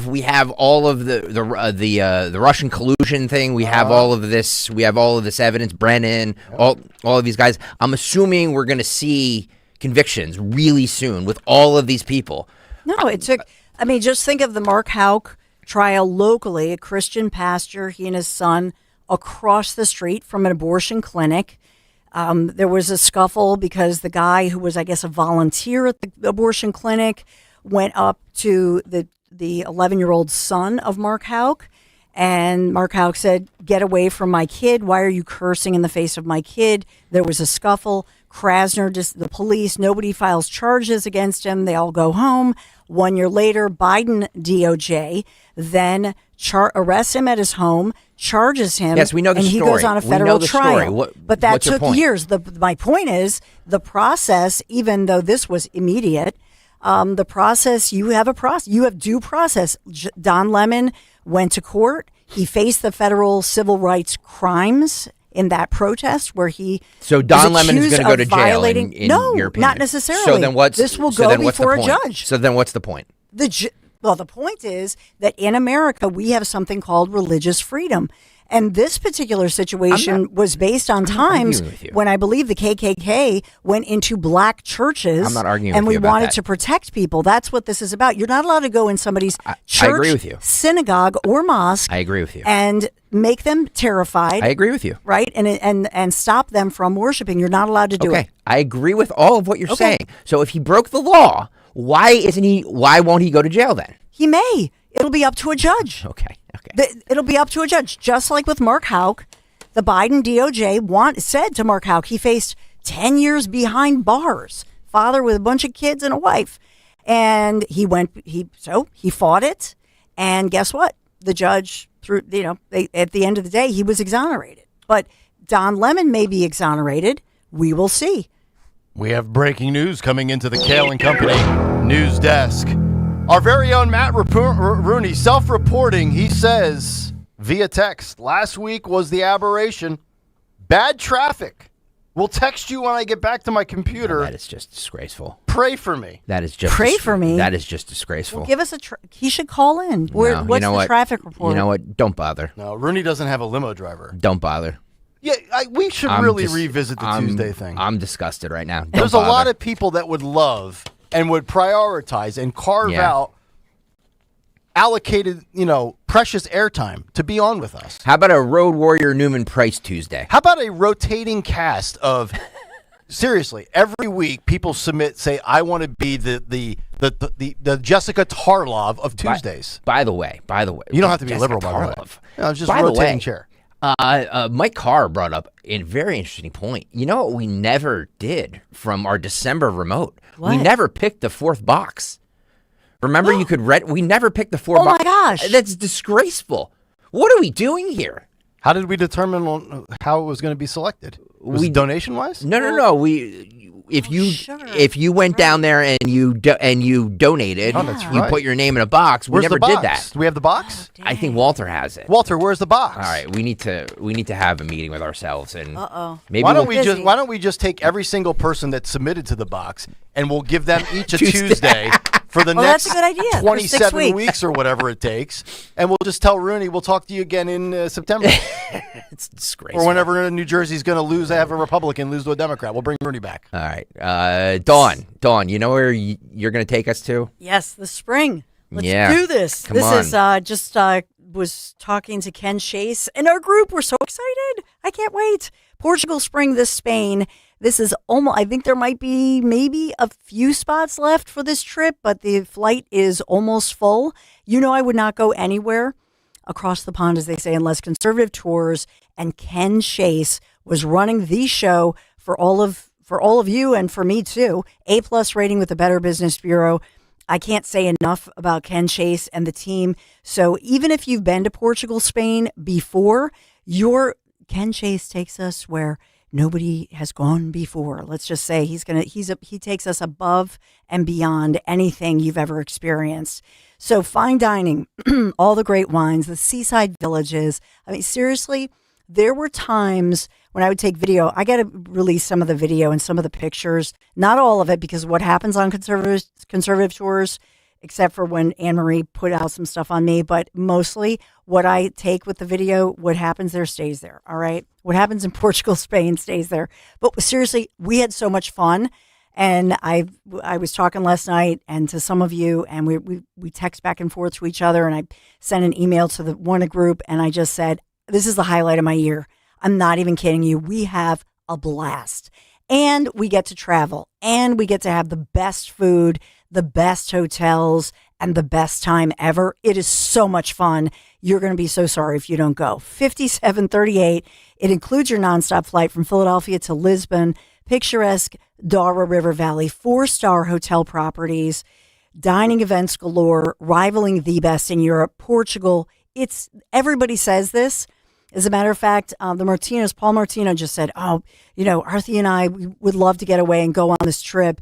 We have all of the Russian collusion thing. We have all of this. We have all of this evidence. Brennan, all of these guys. I'm assuming we're going to see convictions really soon with all of these people. No, it took. I mean, just think of the Mark Houck trial locally. A Christian pastor, he and his son, across the street from an abortion clinic. There was a scuffle because the guy who was, I guess, a volunteer at the abortion clinic went up to the 11-year-old son of Mark Houck, and Mark Houck said, "Get away from my kid. Why are you cursing in the face of my kid?" There was a scuffle. Krasner, the police, nobody files charges against him. They all go home. 1 year later, Biden DOJ then arrests him at his home, charges him. Yes, we know the and story. And he goes on a federal trial. But that took years. My point is, the process, even though this was immediate, the process, you have due process. Don Lemon went to court. He faced the federal civil rights crimes in that protest where he So Don Lemon is going to go to jail in your opinion? Not necessarily. So then this will go before a judge. So then what's the point? Well, the point is that in America, we have something called religious freedom. And this particular situation was based on times when I believe the KKK went into black churches. I'm not arguing and with you we about wanted that. to protect people. That's what this is about. You're not allowed to go in somebody's church, I agree with you. synagogue, or mosque. I agree with you. And make them terrified. I agree with you. Right? And stop them from worshiping. You're not allowed to do it. I agree with all of what you're saying. So if he broke the law, why won't he go to jail then? He may. It'll be up to a judge. Okay. It'll be up to a judge, just like with Mark Houck. The Biden DOJ said to Mark Houck he faced 10 years behind bars, father with a bunch of kids and a wife. And he fought it. And guess what? The judge, at the end of the day, he was exonerated. But Don Lemon may be exonerated. We will see. We have breaking news coming into the Kayal and Company news desk. Our very own Matt Rooney, self-reporting, he says via text, last week was the aberration. Bad traffic. Will text you when I get back to my computer. No, that is just disgraceful. Pray for me. That is just Pray for me. That is just disgraceful. Well, give us he should call in. What's the traffic report? You know what? Don't bother. No, Rooney doesn't have a limo driver. Don't bother. Yeah, we should really revisit the Tuesday thing. I'm disgusted right now. There's a lot of people that would love and would prioritize and carve out allocated, precious airtime to be on with us. How about a Road Warrior Newman Price Tuesday? How about a rotating cast of seriously, every week people say I want to be the Jessica Tarlov of Tuesdays. By the way, you don't have to be Jessica liberal by the way. Tarlov. No, just a rotating chair. Mike Carr brought up a very interesting point. You know what we never did from our December remote? What? We never picked the fourth box. Remember, you could rent. We never picked the fourth box. Oh my gosh, that's disgraceful. What are we doing here? How did we determine how it was going to be selected? Was it donation wise? No. If you went down there and you donated, you put your name in a box. We never did that. Do we have the box? I think Walter has it. Walter, where's the box? All right, we need to have a meeting with ourselves and maybe why don't we just take every single person that submitted to the box and we'll give them each a Tuesday for the next that's a good idea. 27 weeks or whatever it takes, and we'll just tell Rooney we'll talk to you again in September. It's disgraceful. Or whenever New Jersey's going to have a Republican lose to a Democrat, we'll bring Rooney back. All right, Dawn, you know where you're going to take us to? Yes, the spring. Let's do this. Come on. Was talking to Ken Chase and our group. We're so excited. I can't wait. Portugal spring, this Spain. This is almost, I think there might be maybe a few spots left for this trip, but the flight is almost full. I would not go anywhere across the pond, as they say, unless Conservative Tours and Ken Chase was running the show for all of you and for me too. A+ rating with the Better Business Bureau. I can't say enough about Ken Chase and the team. So even if you've been to Portugal, Spain before, Ken Chase takes us where nobody has gone before. Let's just say he takes us above and beyond anything you've ever experienced. So fine dining, all the great wines, the seaside villages. I mean, seriously, there were times when I would take video. I got to release some of the video and some of the pictures, not all of it, because what happens on conservative tours, except for when Anne-Marie put out some stuff on me, but mostly what I take with the video, what happens there stays there, all right? What happens in Portugal, Spain stays there. But seriously, we had so much fun, and I was talking last night and to some of you, and we text back and forth to each other, and I sent an email to the one group, and I just said, this is the highlight of my year. I'm not even kidding you. We have a blast. And we get to travel. And we get to have the best food, the best hotels, and the best time ever. It is so much fun. You're going to be so sorry if you don't go. $57.38. It includes your nonstop flight from Philadelphia to Lisbon, picturesque Dara River Valley, 4-star hotel properties, dining events galore, rivaling the best in Europe, Portugal. Everybody says this. As a matter of fact, the Martinos, Paul Martino just said, Arthie and I, we would love to get away and go on this trip.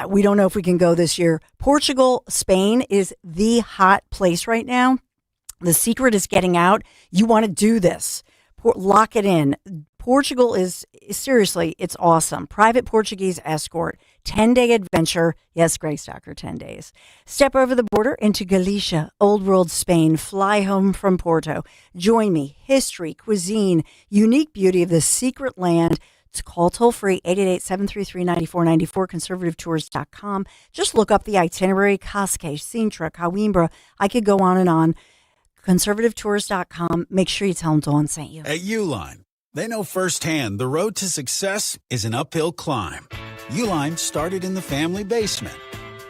We don't know if we can go this year. Portugal, Spain is the hot place right now. The secret is getting out. You want to do this. Lock it in. Portugal is, seriously, it's awesome. Private Portuguese escort, 10-day adventure. Yes, Grace Docker, 10 days. Step over the border into Galicia, Old World Spain. Fly home from Porto. Join me. History, cuisine, unique beauty of this secret land. To call toll-free, 888-733-9494, conservativetours.com. Just look up the itinerary, Cascais, Sintra, Coimbra. I could go on and on. conservativetours.com. Make sure you tell them Dawn sent you. At Uline, they know firsthand the road to success is an uphill climb. Uline started in the family basement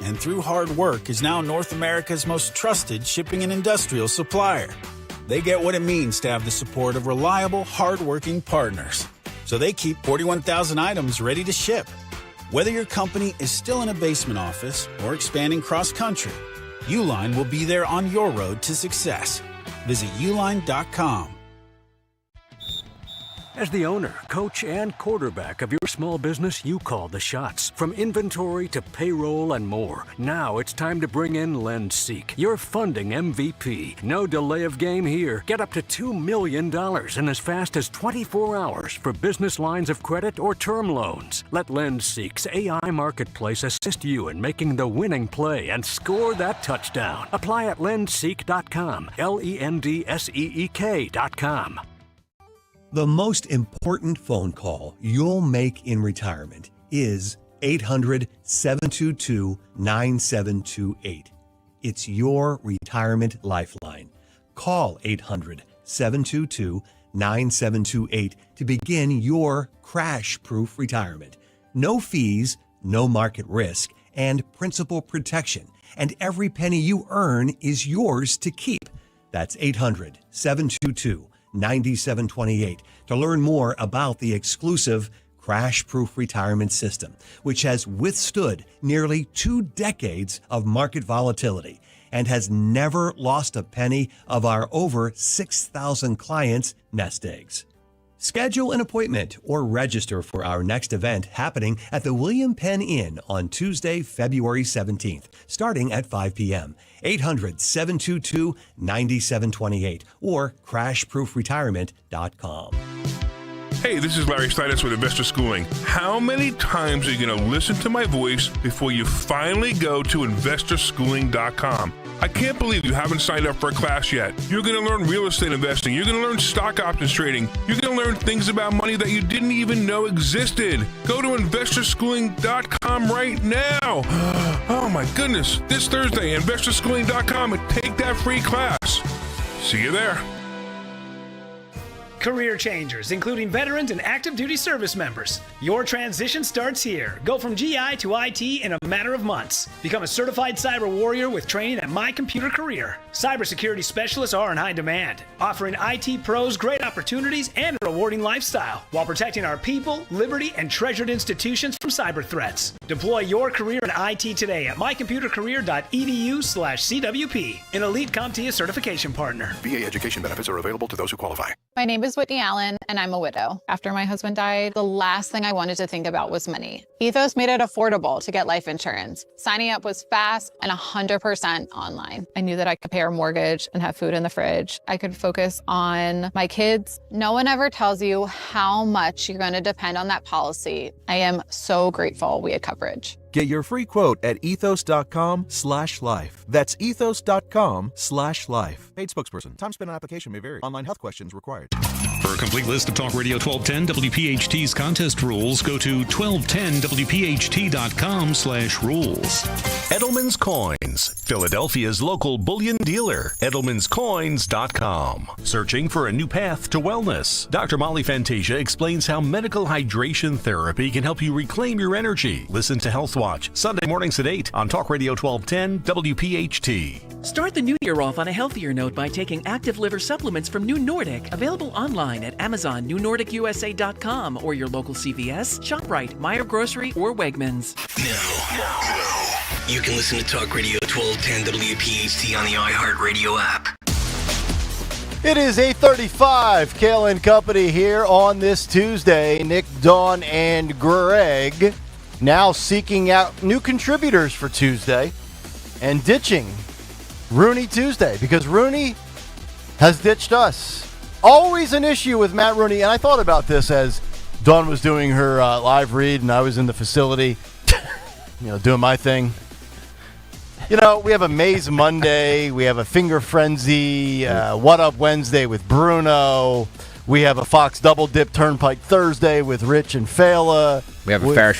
and through hard work is now North America's most trusted shipping and industrial supplier. They get what it means to have the support of reliable, hardworking partners. So they keep 41,000 items ready to ship. Whether your company is still in a basement office or expanding cross-country, Uline will be there on your road to success. Visit uline.com. As the owner, coach, and quarterback of your small business, you call the shots. From inventory to payroll and more. Now it's time to bring in LendSeek, your funding MVP. No delay of game here. Get up to $2 million in as fast as 24 hours for business lines of credit or term loans. Let LendSeek's AI marketplace assist you in making the winning play and score that touchdown. Apply at lendseek.com, LENDSEEK.com. The most important phone call you'll make in retirement is 800-722-9728. It's your retirement lifeline. Call 800-722-9728 to begin your crash-proof retirement. No fees, no market risk, and principal protection. And every penny you earn is yours to keep. That's 800-722-9728 to learn more about the exclusive crash-proof retirement system, which has withstood nearly 2 decades of market volatility and has never lost a penny of our over 6,000 clients' nest eggs. Schedule an appointment or register for our next event happening at the William Penn Inn on Tuesday, February 17th, starting at 5 p.m. 800-722-9728 or crashproofretirement.com. Hey, this is Larry Steinitz with Investor Schooling. How many times are you going to listen to my voice before you finally go to investorschooling.com? I can't believe you haven't signed up for a class yet. You're going to learn real estate investing. You're going to learn stock options trading. You're going to learn things about money that you didn't even know existed. Go to investorschooling.com right now. Oh my goodness. This Thursday, investorschooling.com, and take that free class. See you there. Career changers, including veterans and active duty service members. Your transition starts here. Go from GI to IT in a matter of months. Become a certified cyber warrior with training at My Computer Career. Cybersecurity specialists are in high demand, offering IT pros great opportunities and a rewarding lifestyle while protecting our people, liberty, and treasured institutions from cyber threats. Deploy your career in IT today at mycomputercareer.edu/CWP, an elite CompTIA certification partner. VA education benefits are available to those who qualify. My name is Whitney Allen, and I'm a widow. After my husband died, the last thing I wanted to think about was money. Ethos made it affordable to get life insurance. Signing up was fast and 100% online. I knew that I could pay our mortgage and have food in the fridge. I could focus on my kids. No one ever tells you how much you're going to depend on that policy. I am so grateful we had coverage. Get your free quote at ethos.com/life. That's ethos.com/life. Paid spokesperson. Time spent on application may vary. Online health questions required. For a complete list of Talk Radio 1210 WPHT's contest rules, go to 1210WPHT.com/rules. Edelman's Coins, Philadelphia's local bullion dealer. Edelman'sCoins.com. Searching for a new path to wellness? Dr. Molly Fantasia explains how medical hydration therapy can help you reclaim your energy. Listen to Health Watch, Sunday mornings at 8 on Talk Radio 1210 WPHT. Start the new year off on a healthier note by taking active liver supplements from New Nordic. Available online at Amazon, NewNordicUSA.com, or your local CVS, ShopRite, Meijer Grocery, or Wegmans. Now, you can listen to Talk Radio 1210 WPHT on the iHeartRadio app. It is 8:35. Kayal and Company here on this Tuesday. Nick, Dawn, and Greg now seeking out new contributors for Tuesday and ditching Rooney Tuesday because Rooney has ditched us. Always an issue with Matt Rooney, and I thought about this as Dawn was doing her live read and I was in the facility, doing my thing. We have a Maze Monday, we have a Finger Frenzy, What Up Wednesday with Bruno, we have a Fox Double Dip Turnpike Thursday with Rich and Fela. We have a Farish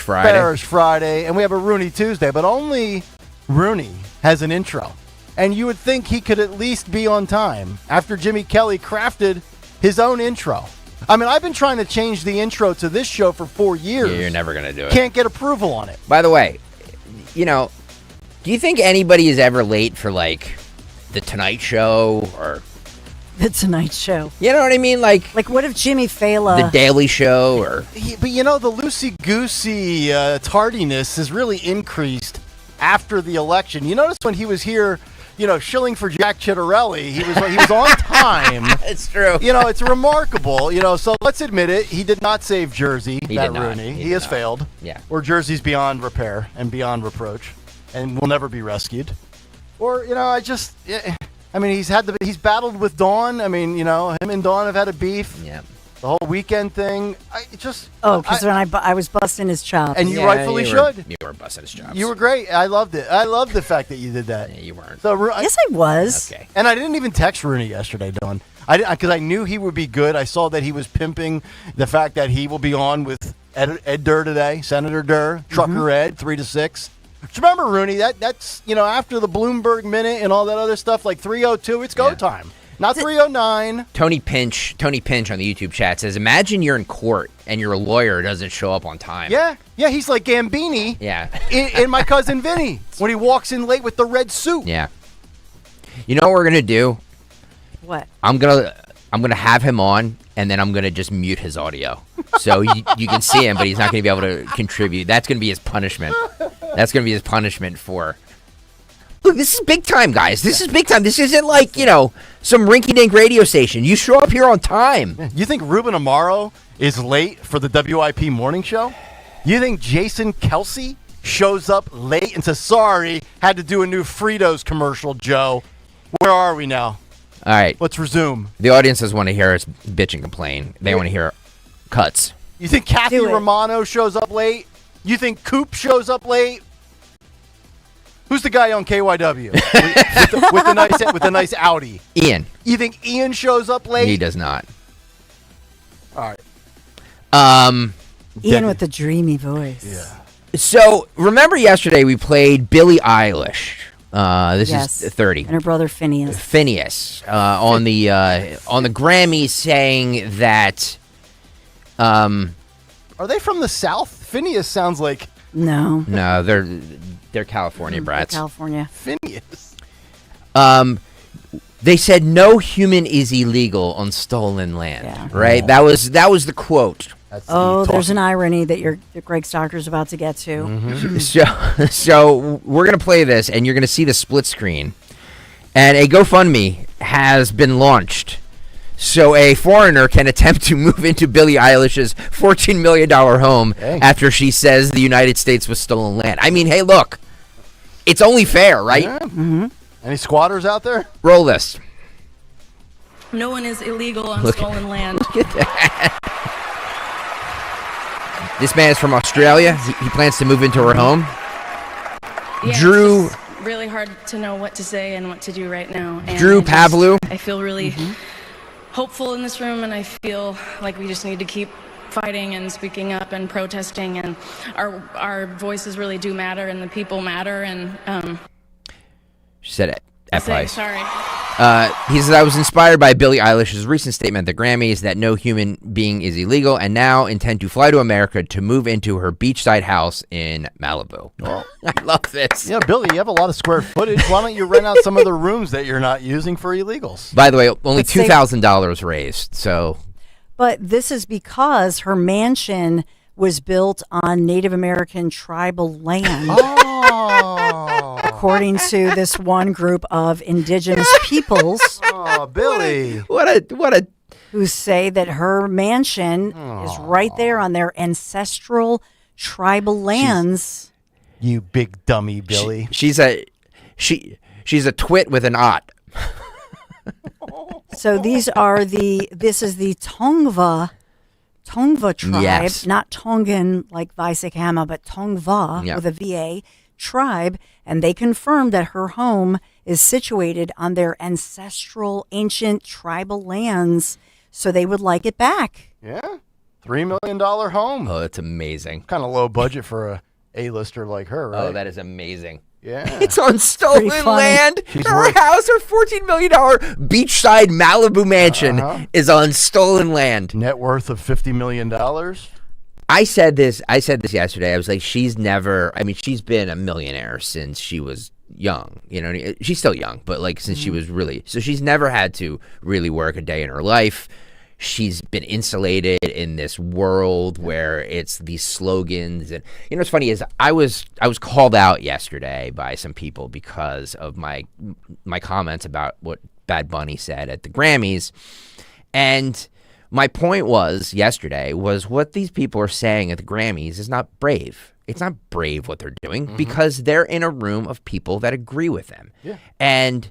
Friday. And we have a Rooney Tuesday, but only Rooney has an intro. And you would think he could at least be on time after Jimmy Kelly crafted his own intro. I mean, I've been trying to change the intro to this show for 4 years. Yeah, you're never going to do it. Can't get approval on it. By the way, do you think anybody is ever late for, like, The Tonight Show or The Tonight Show. You know what I mean? Like what if Jimmy Fallon? The Daily Show or... But the loosey-goosey tardiness has really increased after the election. You notice when he was here, shilling for Jack Chittarelli, he was on time. It's true. It's remarkable. So let's admit it. He did not save Jersey, He that did not. Rooney. He He did has not. failed. Yeah. Or Jersey's beyond repair and beyond reproach and will never be rescued. Or, he's battled with Dawn. Him and Dawn have had a beef. Yeah. The whole weekend thing. Because when I was busting his chops. And you rightfully should. You were busting his chops. You were great. I loved it. I loved the fact that you did that. Yeah, you weren't. So, Yes, I was. Okay. And I didn't even text Rooney yesterday, Dawn. Because I knew he would be good. I saw that he was pimping the fact that he will be on with Ed Durr today, Senator Durr, Trucker Ed, 3 to 6. Just remember, Rooney, that's after the Bloomberg minute and all that other stuff, like 3:02, it's go time. Not 3:09. Tony Pinch on the YouTube chat says, imagine you're in court and your lawyer doesn't show up on time. Yeah, he's like Gambini. Yeah. in My Cousin Vinny when he walks in late with the red suit. Yeah. You know what we're gonna do? What? I'm gonna have him on, and then I'm gonna just mute his audio, so you can see him, but he's not gonna be able to contribute. That's gonna be his punishment. That's gonna be his punishment for. Look, this is big time, guys. This is big time. This isn't like some rinky-dink radio station. You show up here on time. You think Ruben Amaro is late for the WIP morning show? You think Jason Kelsey shows up late and says, sorry, had to do a new Fritos commercial, Joe? Where are we now? All right. Let's resume. The audience doesn't want to hear us bitch and complain. They want to hear cuts. You think Kathy Romano shows up late? You think Coop shows up late? Who's the guy on KYW with the nice Audi? Ian. You think Ian shows up late? He does not. All right. Ian with the dreamy voice. Yeah. So remember yesterday we played Billie Eilish. This is 30. And her brother Phineas. On the Grammys saying that. Are they from the South? Phineas sounds like. No. No, they're California brats. California. Phineas. They said no human is illegal on stolen land. Right? Yeah. That was the quote. There's an irony that Greg Stocker's about to get to. Mm-hmm. So we're gonna play this, and you're gonna see the split screen, and a GoFundMe has been launched, so a foreigner can attempt to move into Billie Eilish's $14 million home after she says the United States was stolen land. I mean, hey, look, it's only fair, right? Yeah. Mm-hmm. Any squatters out there? Roll this. No one is illegal on Look stolen land. at that. This man is from Australia. He plans to move into her home. Yeah, Drew. It's just really hard to know what to say and what to do right now. And Drew Pavlou. I feel really hopeful in this room, and I feel like we just need to keep fighting and speaking up and protesting, and our voices really do matter, and the people matter. And She said it. sorry. He says, I was inspired by Billie Eilish's recent statement at the Grammys that no human being is illegal, and now intend to fly to America to move into her beachside house in Malibu. Oh. I love this. Yeah, Billy, you have a lot of square footage. Why don't you rent out some of the rooms that you're not using for illegals? By the way, only $2,000 raised, so... But this is because her mansion was built on Native American tribal land. According to this one group of indigenous peoples. Oh, Billy. What a who say that her mansion is right there on their ancestral tribal lands. You big dummy, Billy. She's a twit with an ot. So this is the Tongva tribe, Yes. not Tongan like Vaisakama, but Tongva with a VA tribe, and they confirmed that her home is situated on their ancestral ancient tribal lands, so they would like it back. Yeah. $3 million home. Oh, that's amazing. Kind of low budget for a A-lister like her, right? Oh, that is amazing. Yeah. It's on stolen land. Her house, her $14 million beachside Malibu mansion is on stolen land. Net worth of $50 million. I said this yesterday. I was like, she's been a millionaire since she was, young. She's still young, but like since she was so she's never had to really work a day in her life. She's been insulated in this world where it's these slogans. And what's funny is I was called out yesterday by some people because of my comments about what Bad Bunny said at the Grammys. And my point yesterday was what these people are saying at the Grammys is not brave. It's not brave what they're doing because they're in a room of people that agree with them. Yeah. And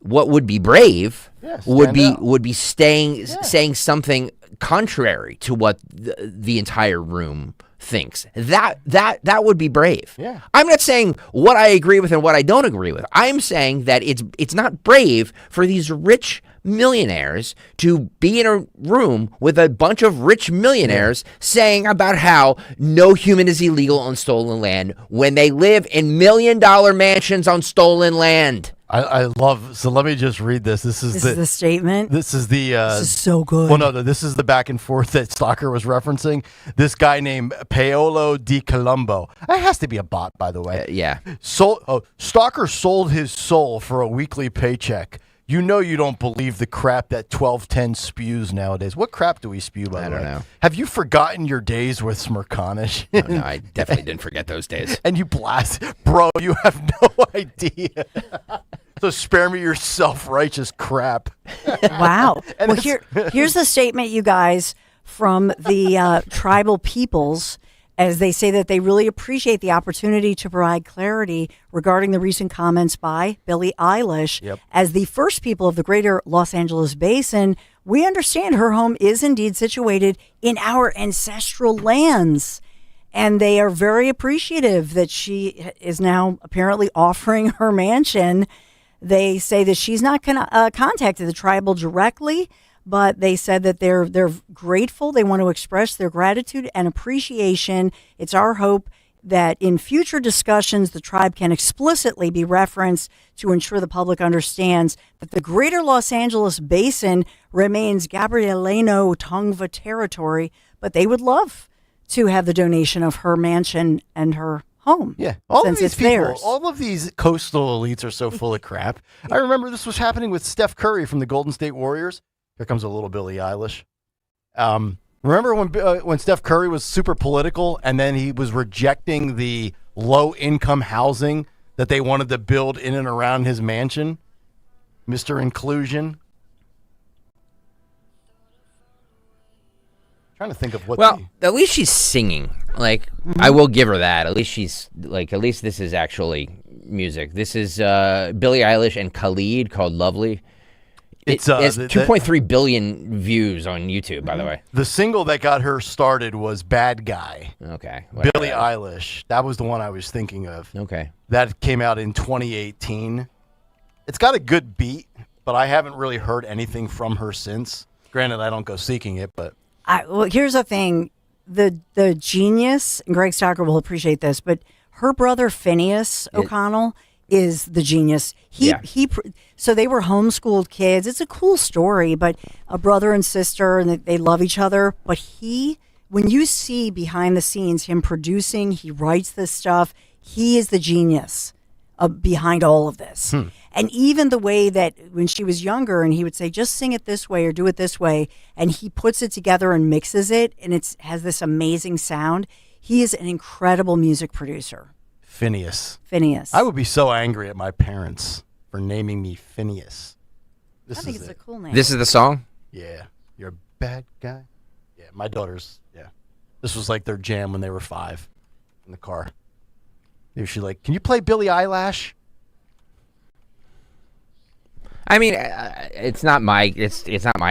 what would be brave would be saying something contrary to what the entire room thinks. That would be brave. Yeah. I'm not saying what I agree with and what I don't agree with. I'm saying that it's not brave for these rich millionaires to be in a room with a bunch of rich millionaires saying about how no human is illegal on stolen land when they live in $1 million mansions on stolen land. I love. So let me just read this. This is the statement. This is the. This is so good. Well, no, this is the back and forth that Stalker was referencing. This guy named Paolo Di Colombo. It has to be a bot, by the way. Yeah. Stalker sold his soul for a weekly paycheck. You don't believe the crap that 1210 spews nowadays. What crap do we spew, by the way? I don't know. Have you forgotten your days with Smirkanish? No, I definitely didn't forget those days. And you blast. Bro, you have no idea. So spare me your self-righteous crap. Wow. Well, here's the statement, you guys, from the tribal peoples, as they say that they really appreciate the opportunity to provide clarity regarding the recent comments by Billie Eilish. Yep. As the first people of the greater Los Angeles basin, we understand her home is indeed situated in our ancestral lands. And they are very appreciative that she is now apparently offering her mansion. They say that she's not contacted the tribal directly, but they said that they're grateful. They want to express their gratitude and appreciation. It's our hope that in future discussions, the tribe can explicitly be referenced to ensure the public understands that the greater Los Angeles basin remains Gabrielino Tongva territory, but they would love to have the donation of her mansion and her home. Yeah. All since of these it's people, theirs. all of these coastal elites are so full of crap. I remember this was happening with Steph Curry from the Golden State Warriors. Here comes a little Billie Eilish. Remember when Steph Curry was super political and then he was rejecting the low-income housing that they wanted to build in and around his mansion? Mr. Inclusion. Trying to think of what. Well, at least she's singing. Like, I will give her that. At least this is actually music. This is Billie Eilish and Khalid called "Lovely." It's 2.3 billion views on YouTube, by the way. The single that got her started was "Bad Guy." Okay, Billie Eilish. That was the one I was thinking of. Okay, that came out in 2018. It's got a good beat, but I haven't really heard anything from her since. Granted, I don't go seeking it, but. Well, here's the thing. The genius, and Greg Stocker will appreciate this, but her brother Phineas O'Connell is the genius. So they were homeschooled kids. It's a cool story, but a brother and sister, and they love each other. But when you see behind the scenes him producing, he writes this stuff. He is the genius behind all of this. And even the way that when she was younger and he would say, just sing it this way or do it this way, and he puts it together and mixes it, and it has this amazing sound. He is an incredible music producer. Phineas. I would be so angry at my parents for naming me Phineas. I think it's a cool name. This is the song? Yeah. You're a bad guy. Yeah, my daughters, This was like their jam when they were 5 in the car. Maybe she's like, can you play Billie Eilish? I mean, it's not my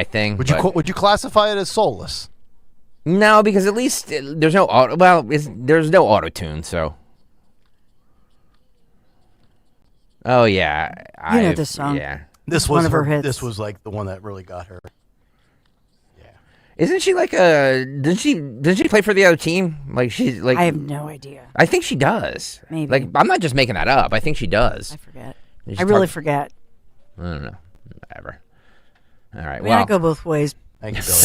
thing. Would you classify it as soulless? No, because at least there's no there's no auto tune. So, oh yeah, you know this song. Yeah, this was one of her hits. This was like the one that really got her. Yeah, isn't she like Didn't she play for the other team? Like she's like. I have no idea. I think she does. Maybe. Like I'm not just making that up. I think she does. I forget. I really forget. I don't know. Whatever. All right. I go both ways. Thank you, Billie.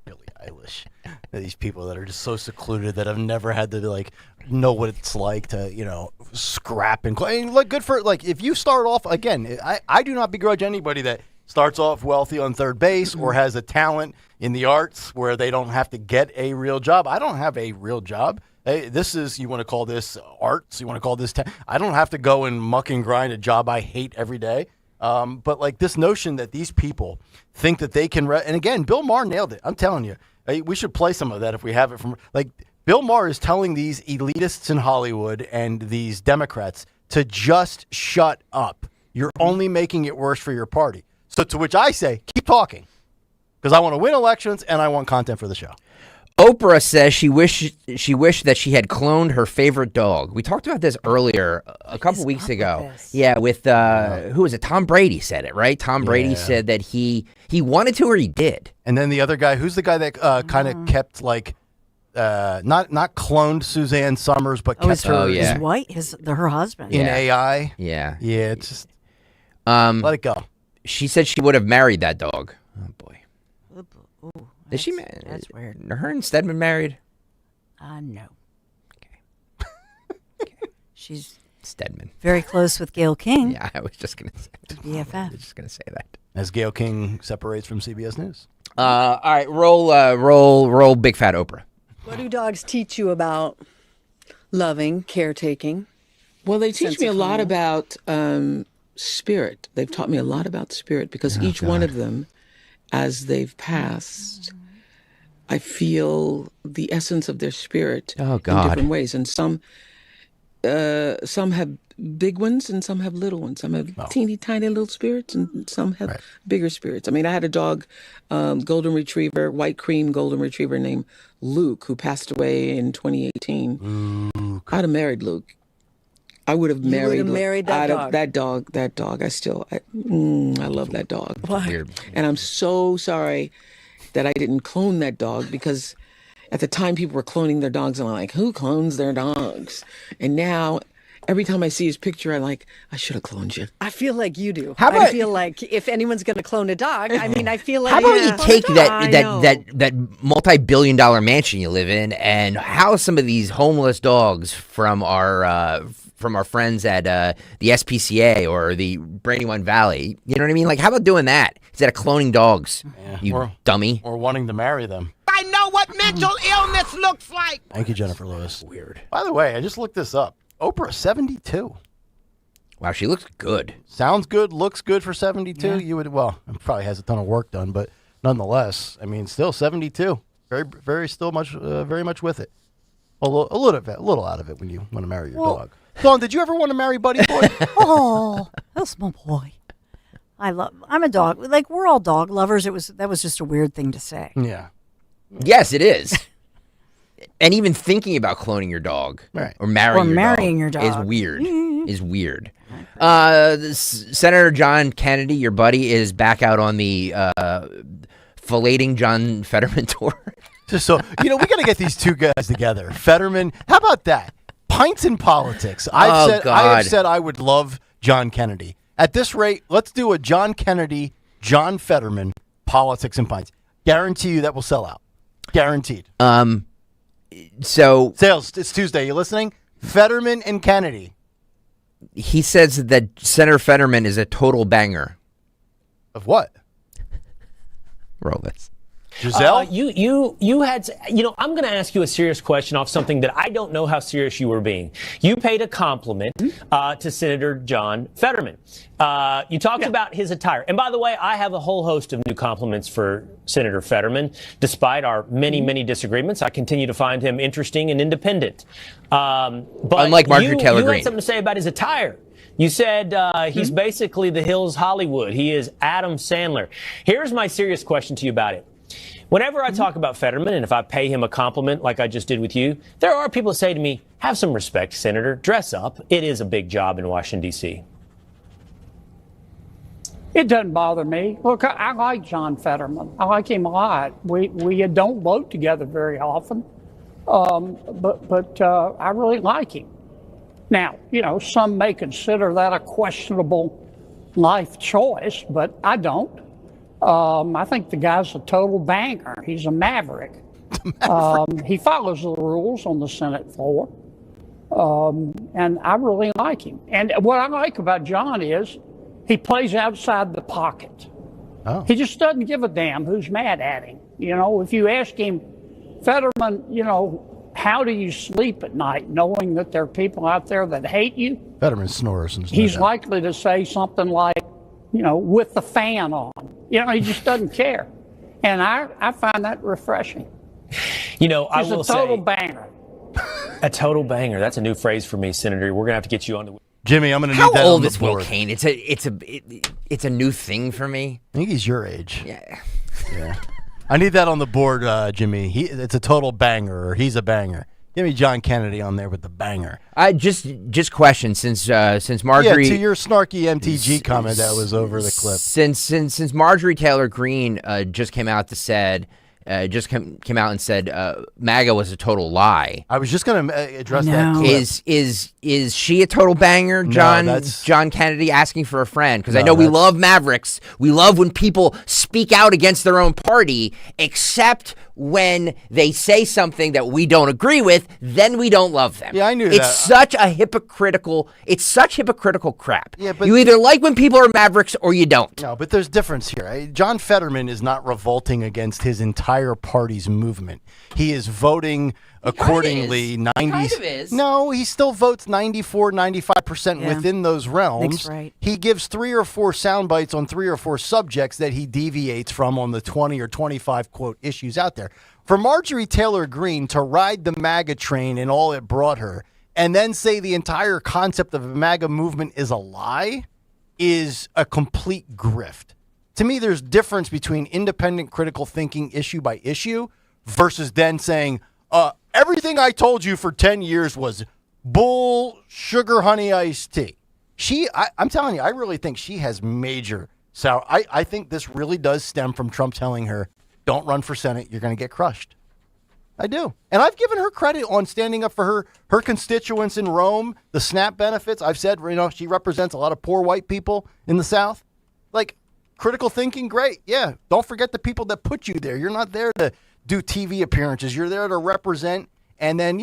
Billie Eilish. These people that are just so secluded that have never had to like know what it's like to scrap and like good for like if you start off again. I do not begrudge anybody that starts off wealthy on third base or has a talent in the arts where they don't have to get a real job. I don't have a real job. Hey, this is, you want to call this arts, you want to call this I don't have to go and muck and grind a job I hate every day. But like this notion that these people think that they can and again, Bill Maher nailed it. I'm telling you, we should play some of that if we have it from like Bill Maher is telling these elitists in Hollywood and these Democrats to just shut up. You're only making it worse for your party. So to which I say, keep talking, because I want to win elections and I want content for the show. Oprah says she wished that she had cloned her favorite dog. We talked about this earlier a couple weeks ago. Yeah, with who was it? Tom Brady said it, right? Tom Brady said that he wanted to or he did. And then the other guy, who's the guy that kind of kept like not cloned Suzanne Summers, but kept her his wife, her husband in AI. Yeah, it's just let it go. She said she would have married that dog. Oh boy. Is she married? That's weird. Are her and Stedman married? No. Okay. She's Stedman. Very close with Gayle King. Yeah, I was just going to say. BFF. I was just going to say that. As Gayle King separates from CBS News. All right, roll big fat Oprah. What do dogs teach you about loving, caretaking? Well, they teach me a lot about spirit. They've taught me a lot about spirit because each one of them, as they've passed, I feel the essence of their spirit in different ways. And some have big ones and some have little ones. Some have teeny tiny little spirits and some have bigger spirits. I mean, I had a dog, golden retriever, white cream golden retriever named Luke, who passed away in 2018. Luke. I'd have married Luke. I would have married that dog. That dog. I love that dog. Weird. And I'm so sorry that I didn't clone that dog, because at the time people were cloning their dogs and I'm like, who clones their dogs? And now every time I see his picture, I'm like, I should have cloned you. I feel like you do. How about, I feel like if anyone's going to clone a dog, I mean, I feel like. How about you take that multi-billion-dollar mansion you live in and house some of these homeless dogs from our friends at the SPCA or the Brandywine Valley? You know what I mean? Like, how about doing that instead of cloning dogs? You dummy. Or wanting to marry them. I know what mental illness looks like. Thank you, Jennifer Lewis. Weird. By the way, I just looked this up. Oprah, 72. Wow, she looks good. Sounds good, looks good for 72. Yeah. You would, probably has a ton of work done, but nonetheless, I mean, still 72. Very much with it. A little out of it when you want to marry your dog. Dawn, did you ever want to marry Buddy Boy? Oh, that's my boy. I'm a dog. Like, we're all dog lovers. That was just a weird thing to say. Yeah. Yes, it is. And even thinking about cloning your dog or marrying your dog is weird. Is weird. Senator John Kennedy, your buddy, is back out on the filleting John Fetterman tour. So we got to get these two guys together. Fetterman, how about that? Pints in politics. I have said I would love John Kennedy. At this rate, let's do a John Kennedy, John Fetterman, politics and pints. Guarantee you that will sell out. Guaranteed. So sales. It's Tuesday. You listening? Fetterman and Kennedy. He says that Senator Fetterman is a total banger. Of what? Roll this. Giselle? You had, I'm going to ask you a serious question off something that I don't know how serious you were being. You paid a compliment to Senator John Fetterman. You talked about his attire. And by the way, I have a whole host of new compliments for Senator Fetterman. Despite our many, many disagreements, I continue to find him interesting and independent. But unlike Marjorie Taylor Greene. You had something to say about his attire. You said he's basically the Hills Hollywood. He is Adam Sandler. Here's my serious question to you about it. Whenever I talk about Fetterman, and if I pay him a compliment like I just did with you, there are people who say to me, have some respect, Senator. Dress up. It is a big job in Washington, D.C. It doesn't bother me. Look, I like John Fetterman. I like him a lot. We don't vote together very often, but I really like him. Now, some may consider that a questionable life choice, but I don't. I think the guy's a total banger. He's a maverick. He follows the rules on the Senate floor. And I really like him. And what I like about John is he plays outside the pocket. Oh. He just doesn't give a damn who's mad at him. You know, if you ask him, Fetterman, you know, how do you sleep at night knowing that there are people out there that hate you? Fetterman snores. And He's likely to say something like, you know, with the fan on. You know, he just doesn't care. And I find that refreshing. You know, I He's will a total say, banger. a total banger. That's a new phrase for me, Senator. We're gonna have to get you on the. Jimmy, I'm going to need How that old on the is Will board. Cain? It's a new thing for me. I think he's your age. Yeah. Yeah. I need that on the board, Jimmy. It's a total banger, or he's a banger. Give me John Kennedy on there with the banger. I just question since Marjorie. Yeah, to your snarky MTG comment that was over the clip. Since Marjorie Taylor Greene just came out came out and said MAGA was a total lie. I was just going to address that clip. Is she a total banger, John? No, John Kennedy asking for a friend, because I know we love Mavericks. We love when people speak out against their own party, except when they say something that we don't agree with, then we don't love them. Yeah, I knew it's that. Such hypocritical crap. Yeah, but you either like when people are Mavericks or you don't. No, but there's difference here. John Fetterman is not revolting against his entire party's movement. He is voting accordingly. 90s. No, he still votes 94, 95% within those realms. That's right. He gives 3 or 4 sound bites on 3 or 4 subjects that he deviates from on the 20 or 25 quote issues out there. For Marjorie Taylor Greene to ride the MAGA train and all it brought her, and then say the entire concept of the MAGA movement is a lie, is a complete grift. To me, there's difference between independent critical thinking issue by issue versus then saying, everything I told you for 10 years was bull sugar honey iced tea. I'm telling you, I really think she has major sour. I think this really does stem from Trump telling her, don't run for Senate, you're going to get crushed. I do. And I've given her credit on standing up for her constituents in Rome, the SNAP benefits. I've said, she represents a lot of poor white people in the South. Like, critical thinking, great. Yeah, don't forget the people that put you there. You're not there to do TV appearances. You're there to represent. And then,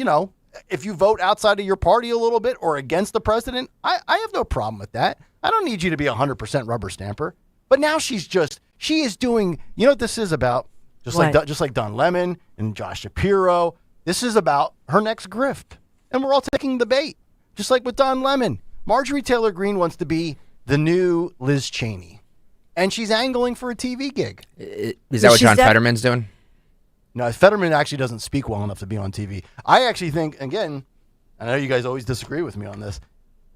if you vote outside of your party a little bit or against the president, I have no problem with that. I don't need you to be 100% rubber stamper. But now she is doing, what this is about? Just like Don Lemon and Josh Shapiro. This is about her next grift. And we're all taking the bait. Just like with Don Lemon. Marjorie Taylor Greene wants to be the new Liz Cheney. And she's angling for a TV gig. Is that what John Fetterman's doing? No, Fetterman actually doesn't speak well enough to be on TV. I actually think, again, I know you guys always disagree with me on this.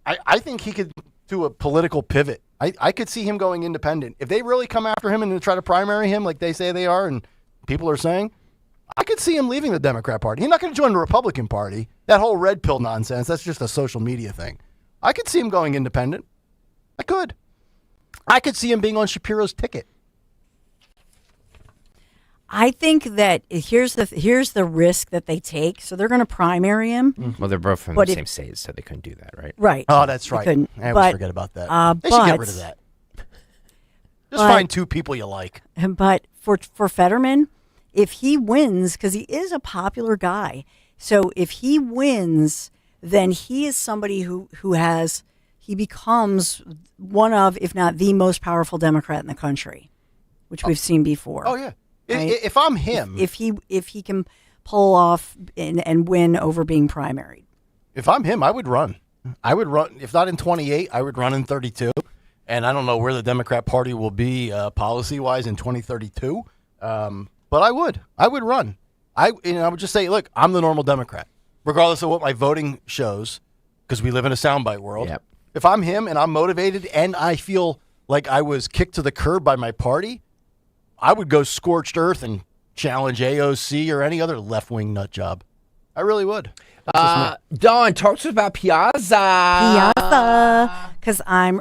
I think he could do a political pivot. I could see him going independent. If they really come after him and try to primary him like they say they are and people are saying, I could see him leaving the Democrat Party. He's not going to join the Republican Party. That whole red pill nonsense, that's just a social media thing. I could see him going independent. I could. I could see him being on Shapiro's ticket. I think that here's the risk that they take. So they're going to primary him. Well, they're both from the same state, so they couldn't do that, right? Right. Oh, that's right. I always forget about that. They should get rid of that. Just find 2 people you like. But for Fetterman, if he wins, because he is a popular guy, so if he wins, then he is somebody who becomes one of, if not the most powerful Democrat in the country, which we've seen before. Oh yeah. Right? If I'm him, if he can pull off and win over being primaried. If I'm him, I would run. If not in 28, I would run in 32. And I don't know where the Democrat Party will be policy-wise in 2032. But I would run. I would just say, look, I'm the normal Democrat, regardless of what my voting shows, because we live in a soundbite world. Yep. If I'm him and I'm motivated and I feel like I was kicked to the curb by my party, I would go scorched earth and challenge AOC or any other left-wing nut job. I really would. Dawn, talk to us about Piazza. Because I'm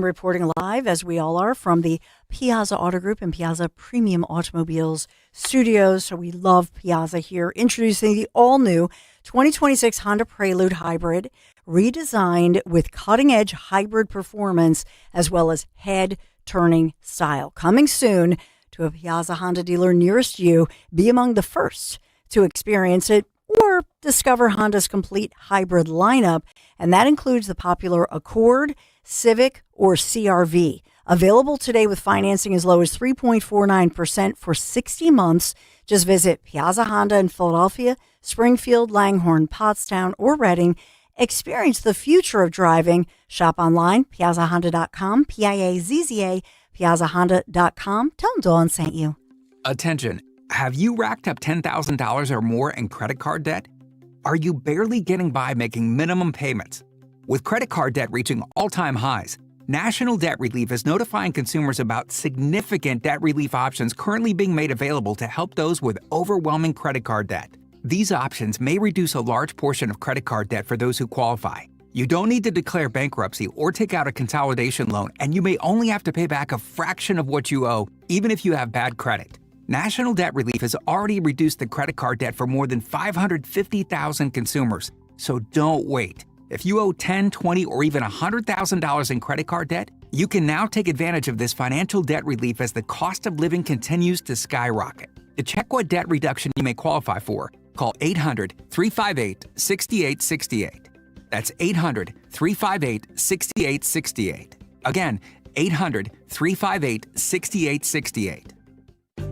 reporting live, as we all are, from the Piazza Auto Group and Piazza Premium Automobiles Studios. So we love Piazza here. Introducing the all-new 2026 Honda Prelude Hybrid, redesigned with cutting-edge hybrid performance as well as head-turning style. Coming soon to a Piazza Honda dealer nearest you. Be among the first to experience it or discover Honda's complete hybrid lineup, and that includes the popular Accord, Civic, or CR-V. Available today with financing as low as 3.49% for 60 months. Just visit Piazza Honda in Philadelphia, Springfield, Langhorne, Pottstown, or Reading. Experience the future of driving. Shop online, piazzahonda.com, Piazza, piazzahonda.com. Tell them Dawn sent you. Attention. Have you racked up $10,000 or more in credit card debt? Are you barely getting by making minimum payments? With credit card debt reaching all-time highs, National Debt Relief is notifying consumers about significant debt relief options currently being made available to help those with overwhelming credit card debt. These options may reduce a large portion of credit card debt for those who qualify. You don't need to declare bankruptcy or take out a consolidation loan, and you may only have to pay back a fraction of what you owe, even if you have bad credit. National Debt Relief has already reduced the credit card debt for more than 550,000 consumers, so don't wait. If you owe $10, $20, or even $100,000 in credit card debt, you can now take advantage of this financial debt relief as the cost of living continues to skyrocket. To check what debt reduction you may qualify for, call 800-358-6868. That's 800-358-6868. Again, 800-358-6868.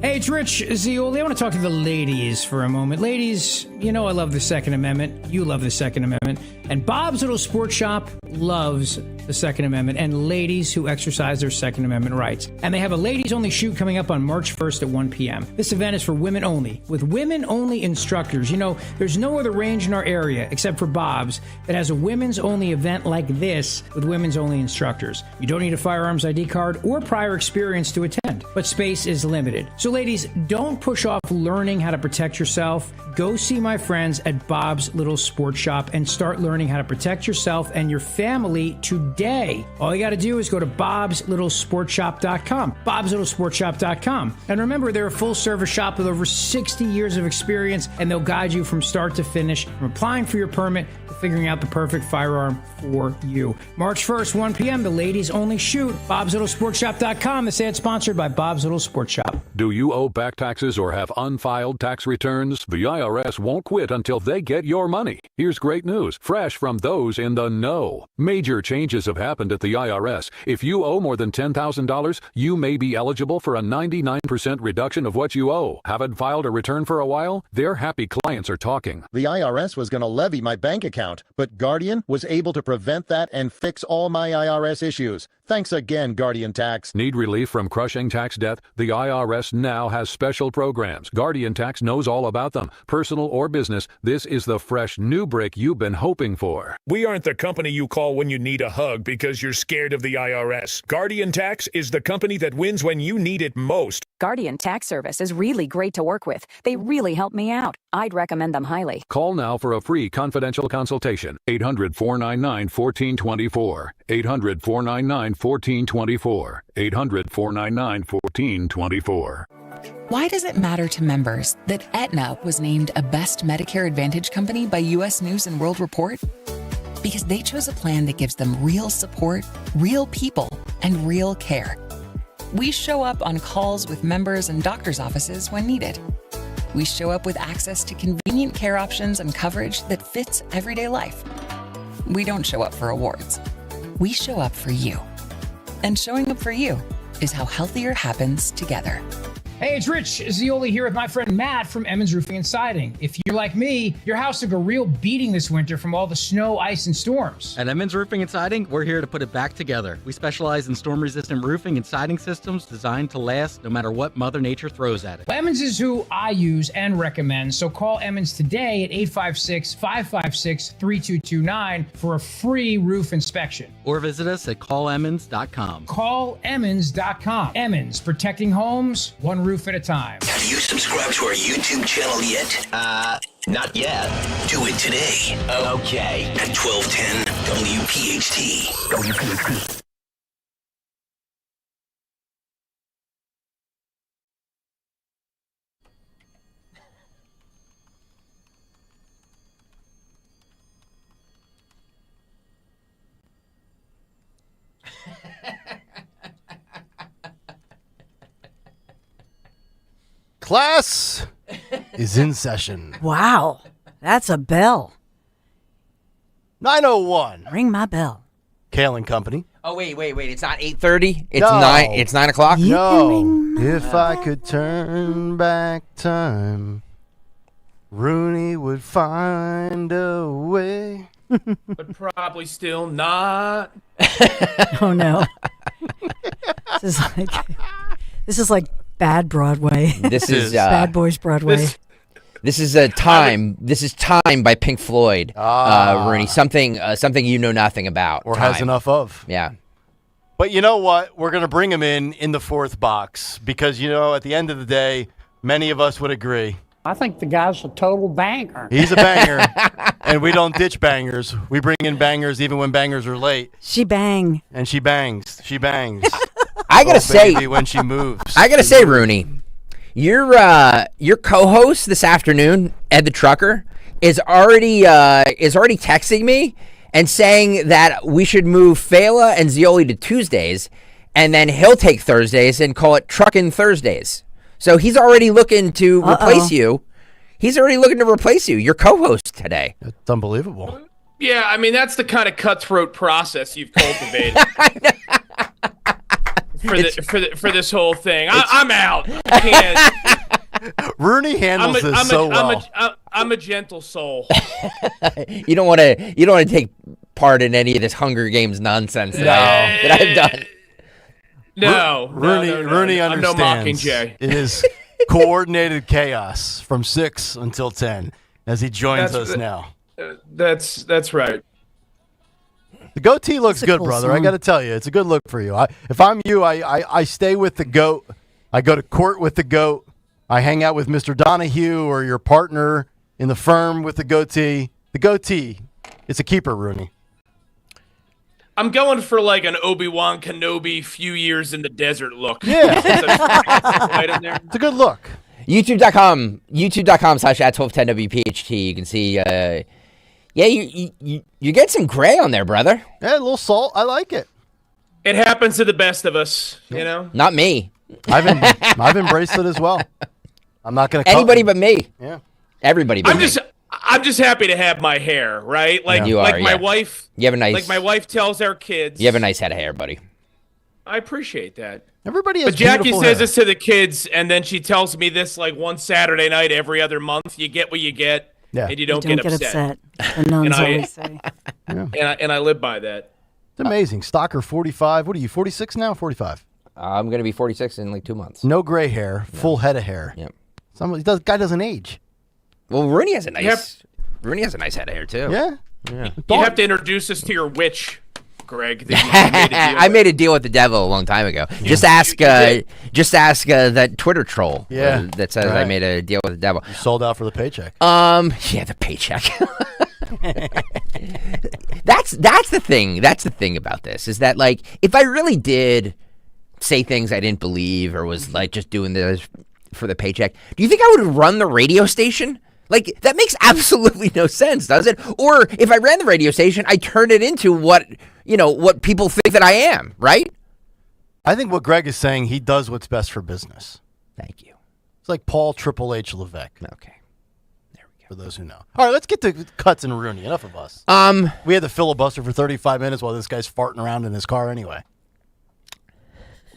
Hey, it's Rich Zioli. I want to talk to the ladies for a moment. Ladies, you know I love the Second Amendment. You love the Second Amendment. And Bob's Little Sports Shop loves the Second Amendment and ladies who exercise their Second Amendment rights. And they have a ladies-only shoot coming up on March 1st at 1 p.m. This event is for women only, with women-only instructors. You know, there's no other range in our area, except for Bob's, that has a women's-only event like this with women's-only instructors. You don't need a firearms ID card or prior experience to attend, but space is limited. So ladies, don't push off learning how to protect yourself. Go see my friends at Bob's Little Sports Shop and start learning how to protect yourself and your family today. All you got to do is go to bobslittle.sportshop.com, bobslittle.sportshop.com. And remember, they're a full-service shop with over 60 years of experience, and they'll guide you from start to finish, from applying for your permit to figuring out the perfect firearm for you. March 1st, 1 p.m., the ladies only shoot. bobslittle.sportshop.com. This ad sponsored by Bob's Little Sports Shop. Do you owe back taxes or have unfiled tax returns? The IRS won't quit until they get your money. Here's great news, fresh from those in the know. Major changes have happened at the IRS. If you owe more than $10,000, you may be eligible for a 99% reduction of what you owe. Haven't filed a return for a while? Their happy clients are talking. The IRS was going to levy my bank account, but Guardian was able to prevent that and fix all my IRS issues. Thanks again, Guardian Tax. Need relief from crushing tax debt? The IRS now has special programs. Guardian Tax knows all about them. Personal or business, this is the fresh new brick you've been hoping for. We aren't the company you call when you need a hug because you're scared of the IRS. Guardian Tax is the company that wins when you need it most. Guardian Tax Service is really great to work with. They really help me out. I'd recommend them highly. Call now for a free confidential consultation. 800-499-1424. 800-499-1424. 800-499-1424. Why does it matter to members that Aetna was named a Best Medicare Advantage company by U.S. News & World Report? Because they chose a plan that gives them real support, real people, and real care. We show up on calls with members and doctors' offices when needed. We show up with access to convenient care options and coverage that fits everyday life. We don't show up for awards. We show up for you. And showing up for you is how healthier happens together. Hey, it's Rich Zioli here with my friend Matt from Emmons Roofing and Siding. If you're like me, your house took a real beating this winter from all the snow, ice, and storms. At Emmons Roofing and Siding, we're here to put it back together. We specialize in storm-resistant roofing and siding systems designed to last no matter what Mother Nature throws at it. Emmons is who I use and recommend, so call Emmons today at 856-556-3229 for a free roof inspection. Or visit us at callemmons.com. Callemmons.com. Emmons, protecting homes, one roof at a time. Have you subscribed to our YouTube channel yet? Not yet. Do it today. Okay. At 1210 WPHT. WPHT. Class is in session. Wow, that's a bell. 9:01. Ring my bell. Kayal and Company. Oh, wait. It's not 8:30. It's No. 9. It's 9 o'clock. No. If I could turn back time, Rooney would find a way. But probably still not. Oh no. This is like bad Broadway. This is Bad Boys Broadway. This is Time. This is Time by Pink Floyd. Rooney, something you know nothing about. Or Time. has enough of. Yeah. But you know what? We're going to bring him in the fourth box because, at the end of the day, many of us would agree. I think the guy's a total banger. He's a banger, and we don't ditch bangers. We bring in bangers even when bangers are late. She bang. And she bangs. She bangs. I gotta say, baby, when she moves. I gotta say, Rooney, your co-host this afternoon, Ed the Trucker, is already texting me and saying that we should move Fela and Zioli to Tuesdays, and then he'll take Thursdays and call it Truckin' Thursdays. So he's already looking to replace you. He's already looking to replace you, your co-host today. That's unbelievable. Yeah, I mean, that's the kind of cutthroat process you've cultivated. for this whole thing. I'm out. I can't. Rooney handles this so well. I'm a gentle soul. You don't want to take part in any of this Hunger Games nonsense that I've done. No, Rooney understands. I'm no Mockingjay. It is coordinated chaos from 6 until 10 as he joins us now. That's right. The goatee looks good, cool brother. song. I got to tell you, it's a good look for you. If I'm you, I stay with the goat. I go to court with the goat. I hang out with Mr. Donahue or your partner in the firm with the goatee. The goatee, it's a keeper, Rooney. I'm going for like an Obi-Wan Kenobi few years in the desert look. Yeah. Right in there. It's a good look. YouTube.com/@1210WPHT. You can see, you get some gray on there, brother. Yeah, a little salt. I like it. It happens to the best of us, you know? Not me. I've embraced it as well. I'm not going to anybody but me. Yeah. Everybody but me. I'm just happy to have my hair, right? Like You are, like my wife. You have a nice. Like my wife tells our kids. You have a nice head of hair, buddy. I appreciate that. Everybody has But Jackie beautiful says hair. this to the kids, and then she tells me this like one Saturday night every other month. You get what you get, and you don't get upset. The nuns always say. And I live by that. It's amazing. Stalker 45. What are you, 46 now? 45? I'm going to be 46 in like 2 months. No gray hair. Full head of hair. Yep. Guy doesn't age. Well, Rooney has a nice head of hair too. Yeah. You have to introduce us to your witch, Greg. I made a deal with the devil a long time ago. Just ask that Twitter troll. Yeah. That says I made a deal with the devil. You sold out for the paycheck. Yeah, the paycheck. That's the thing. That's the thing about this is that like if I really did say things I didn't believe or was like just doing this for the paycheck, do you think I would run the radio station? Like, that makes absolutely no sense, does it? Or if I ran the radio station, I turn it into what people think that I am, right? I think what Greg is saying, he does what's best for business. Thank you. It's like Paul Triple H Levesque. Okay. There we go. For those who know. All right, let's get to Cuts and Rooney. Enough of us. We had the filibuster for 35 minutes while this guy's farting around in his car anyway.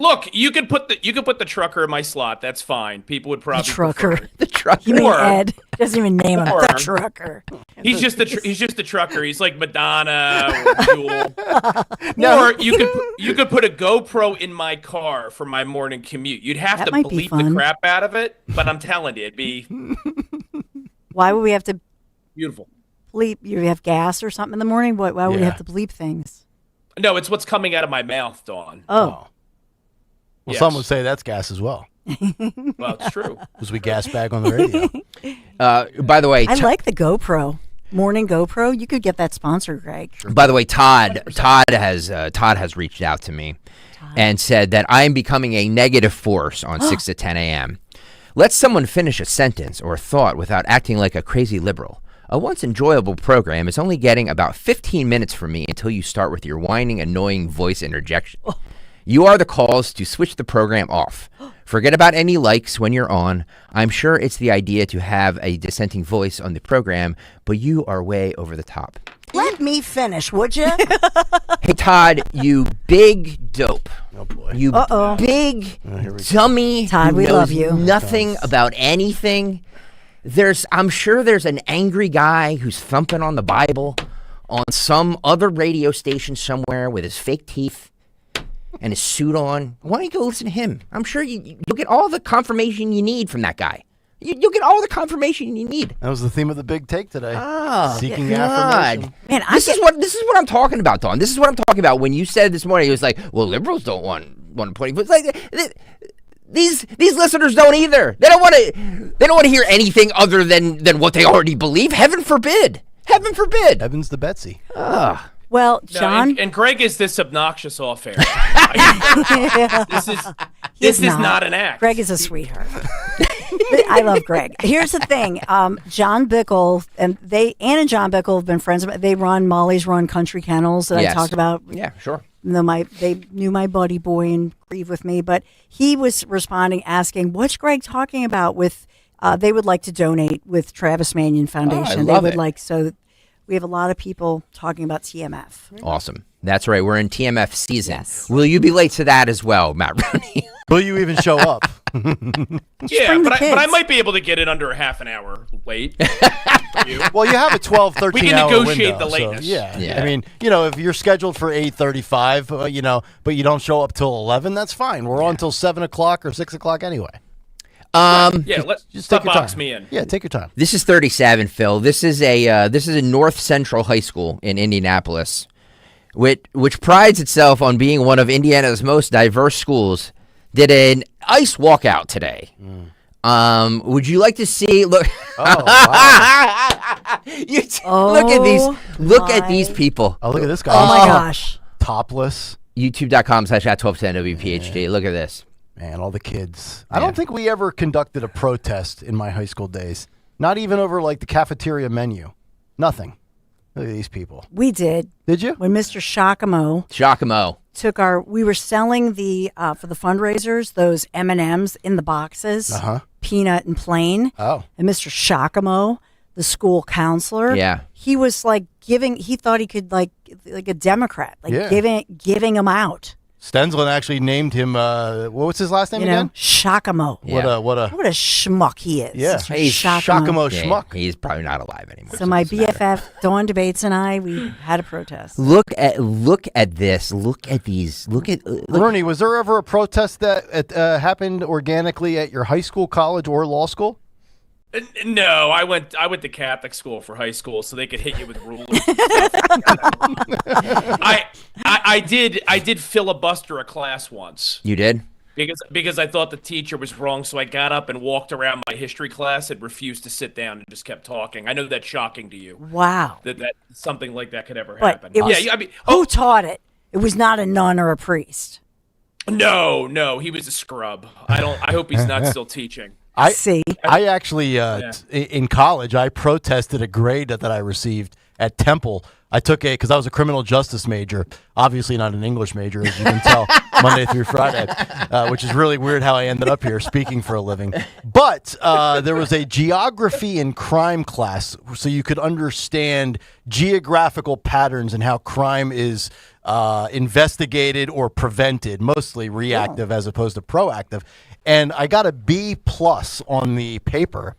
Look, you could put the trucker in my slot. That's fine. People would probably trucker. The trucker. You mean Ed? Doesn't even name him the trucker. He's just the trucker. He's like Madonna or Jewel. Or you could put a GoPro in my car for my morning commute. You'd have to bleep the crap out of it, but I'm telling you, it'd be Why would we have to beautiful. Bleep? You have gas or something in the morning? Why would we have to bleep things? No, it's what's coming out of my mouth, Dawn. Oh. Well, some would say that's gas as well. Well, it's true. Because we gas bag on the radio. By the way, I like the GoPro. Morning GoPro. You could get that sponsor, Greg. By the way, Todd has reached out to me and said that I'm becoming a negative force on 6 to 10 a.m. Let someone finish a sentence or a thought without acting like a crazy liberal. A once enjoyable program is only getting about 15 minutes from me until you start with your whining, annoying voice interjection. You are the cause to switch the program off. Forget about any likes when you're on. I'm sure it's the idea to have a dissenting voice on the program, but you are way over the top. Let me finish, would you? Hey, Todd, you big dope. Oh, boy. You big dummy. Todd, we love you. Nothing about anything. I'm sure there's an angry guy who's thumping on the Bible on some other radio station somewhere with his fake teeth and his suit on. Why don't you go listen to him? I'm sure you'll get all the confirmation you need from that guy. You'll get all the confirmation you need. That was the theme of the big take today. Seeking God. affirmation. Man, this is what I'm talking about, Dawn. This is what I'm talking about. When you said this morning, it was like, well, liberals don't want to put. It's like these listeners don't either. They don't want to hear anything other than what they already believe. Heaven forbid. Heaven forbid. Heaven's the Betsy. Well, No, John. and Greg is this obnoxious off air. This is not an act. Greg is a sweetheart. I love Greg. Here's the thing. John Bickle, and Ann and John Bickle have been friends. They run Molly's Run Country Kennels that I talked about. Yeah, sure. They knew my buddy boy and grieve with me, but he was responding, asking, what's Greg talking about with, they would like to donate with Travis Manion Foundation. I love they would it. So we have a lot of people talking about TMF. Awesome. That's right. We're in TMF season. Yes. Will you be late to that as well, Matt Rooney? Will you even show up? Yeah, but I might be able to get it under a half an hour late. Well, you have a 12, 13 We can hour negotiate window, the lateness. So, yeah. I mean, if you're scheduled for 8:35, but you don't show up till 11, that's fine. We're on till 7 o'clock or 6 o'clock anyway. Let's Just take your box time. me in. Yeah, take your time. This is 37, Phil. This is a North Central high school in Indianapolis, which prides itself on being one of Indiana's most diverse schools. Did an ice walkout today. Would you like to see? Look, Oh, wow. Look at these people. Oh, look at this guy. Oh, my gosh. Topless. YouTube.com/@1210 WPHT. Look at this. Man, all the kids. I don't think we ever conducted a protest in my high school days. Not even over like the cafeteria menu. Nothing. Look at these people. We did. Did you? When Mr. Shakamo we were selling for the fundraisers, those M&Ms in the boxes, peanut and plain. Oh. And Mr. Shakamo, the school counselor, he was he thought he could like a Democrat, giving them out. Stenslin actually named him, what's his last name again? Shakamo. Yeah. What a schmuck he is. Yeah. He's Shakamo schmuck. He's probably not alive anymore. So my BFF, Dawn Debates, and I, we had a protest. Look at this. Look at these. Look. Rooney, was there ever a protest that happened organically at your high school, college, or law school? No, I went to Catholic school for high school, so they could hit you with rulers. I did filibuster a class once. You did? Because I thought the teacher was wrong, so I got up and walked around my history class and refused to sit down and just kept talking. I know that's shocking to you. Wow. That something like that could ever But happen. it was, who taught it? It was not a nun or a priest. No, he was a scrub. I hope he's not still teaching. I actually, in college, I protested a grade that I received at Temple. I took because I was a criminal justice major, obviously not an English major, as you can tell, Monday through Friday, which is really weird how I ended up here speaking for a living. But there was a geography and crime class, so you could understand geographical patterns and how crime is investigated or prevented, mostly reactive as opposed to proactive. And I got a B+ on the paper.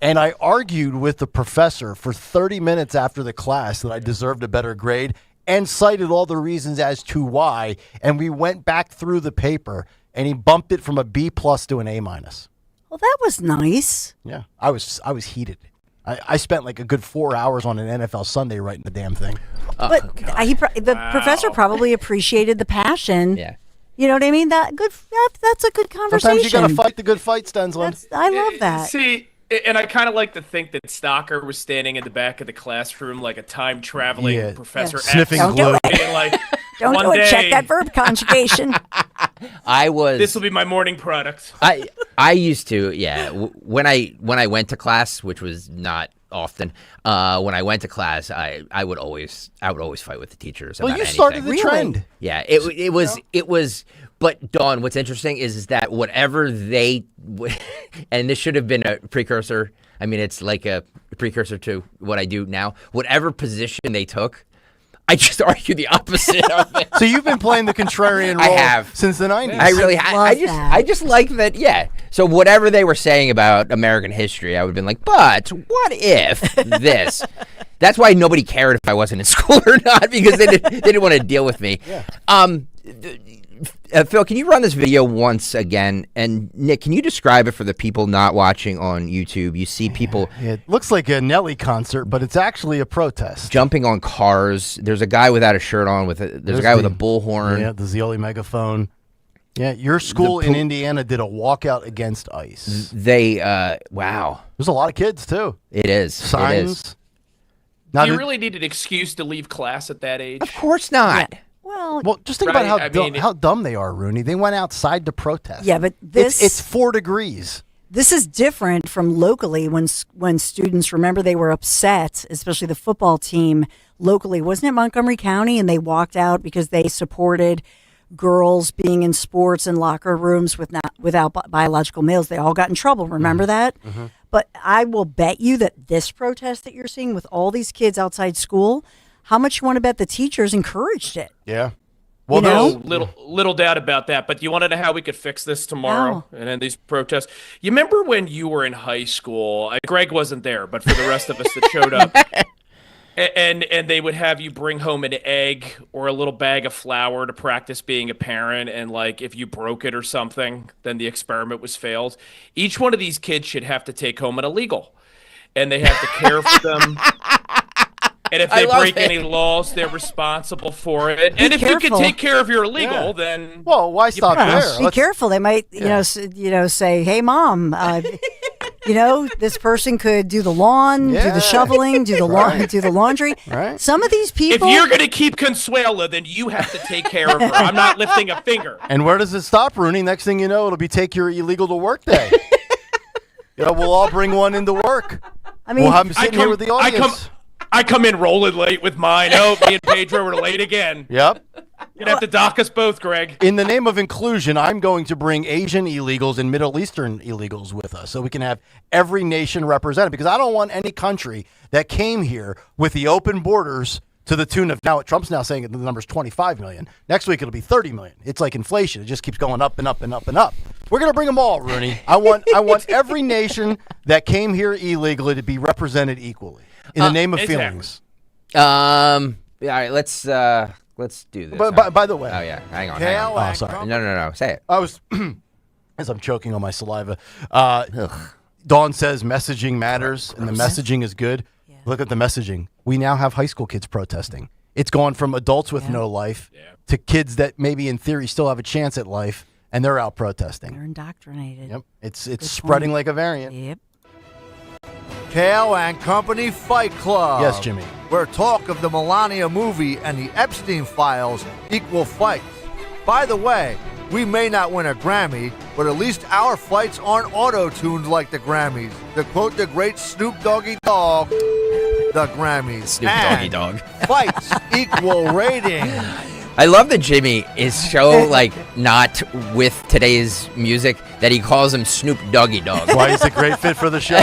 And I argued with the professor for 30 minutes after the class that I deserved a better grade and cited all the reasons as to why. And we went back through the paper, and he bumped it from a B+ to an A-. Well, that was nice. Yeah, I was heated. I spent like a good 4 hours on an NFL Sunday writing the damn thing. But the professor probably appreciated the passion. Yeah. You know what I mean? That's a good conversation. Sometimes you got to fight the good fight, Stenslin. I love that. See, and I kind of like to think that Stocker was standing in the back of the classroom like a time-traveling professor. Sniffing Don't glue. do it. Like, Don't do it. Check that verb conjugation. This will be my morning product. I used to, when I went to class, which was not often, when I went to class, I would always fight with the teachers about anything. You started the trend. Yeah, it was But Dawn, what's interesting is that whatever they, and this should have been a precursor. I mean, it's like a precursor to what I do now. Whatever position they took, I just argue the opposite of it. So you've been playing the contrarian role since the 90s. I really have. I just like that, yeah. So whatever they were saying about American history, I would have been like, but what if this? That's why nobody cared if I wasn't in school or not, because they didn't want to deal with me. Yeah. Phil, can you run this video once again? And Nick, can you describe it for the people not watching on YouTube? You see people... It looks like a Nelly concert, but it's actually a protest. Jumping on cars. There's a guy without a shirt on. There's a guy with a bullhorn. Yeah, the Zeoli megaphone. Yeah, your school in Indiana did a walkout against ICE. Wow. There's a lot of kids, too. It is. Signs. It is. Do you really need an excuse to leave class at that age? Of course not. Yeah. Well, just think about how dumb they are, Rooney. They went outside to protest. Yeah, but it's 4 degrees. This is different from locally when students, remember, they were upset, especially the football team locally. Wasn't it Montgomery County? And they walked out because they supported girls being in sports and locker rooms without biological males. They all got in trouble. Remember that? Mm-hmm. But I will bet you that this protest that you're seeing with all these kids outside school, how much you want to bet the teachers encouraged it? Yeah. Well, no, little doubt about that. But you want to know how we could fix this tomorrow and end these protests? You remember when you were in high school? Greg wasn't there, but for the rest of us that showed up, and they would have you bring home an egg or a little bag of flour to practice being a parent, and like if you broke it or something, then the experiment was failed. Each one of these kids should have to take home an illegal, and they have to care for them. And if they break any laws, they're responsible for it. And if you can take care of your illegal, then why stop there? Be careful. They might, say, "Hey, Mom, this person could do the lawn, do the shoveling, do the laundry." Right. Some of these people. If you're going to keep Consuela, then you have to take care of her. I'm not lifting a finger. And where does it stop, Rooney? Next thing you know, it'll be take your illegal to work day. We'll all bring one into work. I mean, we'll have them sitting here with the audience. I come in rolling late with mine. Oh, me and Pedro were late again. Yep. You're going to have to dock us both, Greg. In the name of inclusion, I'm going to bring Asian illegals and Middle Eastern illegals with us so we can have every nation represented, because I don't want any country that came here with the open borders to the tune of, now Trump's now saying the number's 25 million. Next week it'll be 30 million. It's like inflation. It just keeps going up and up and up and up. We're going to bring them all, Rooney. I want every nation that came here illegally to be represented equally. In the name of feelings. All right, let's do this. But by the way. Oh, yeah. Hang on. Oh, sorry. No. Say it. I was, as I'm choking on my saliva, Dawn says messaging matters, and the messaging is good. Yeah. Look at the messaging. We now have high school kids protesting. It's gone from adults with no life to kids that maybe in theory still have a chance at life, and they're out protesting. They're indoctrinated. Yep. It's spreading like a variant. Yep. Kayal and Company Fight Club. Yes, Jimmy. Where talk of the Melania movie and the Epstein files equal fights. By the way, we may not win a Grammy, but at least our fights aren't auto-tuned like the Grammys. To quote the great Snoop Doggy Dogg, the Grammys. Snoop Doggy Dogg. Fights equal rating. I love that Jimmy is so not with today's music that he calls him Snoop Doggy Dogg. Why he's a great fit for the show.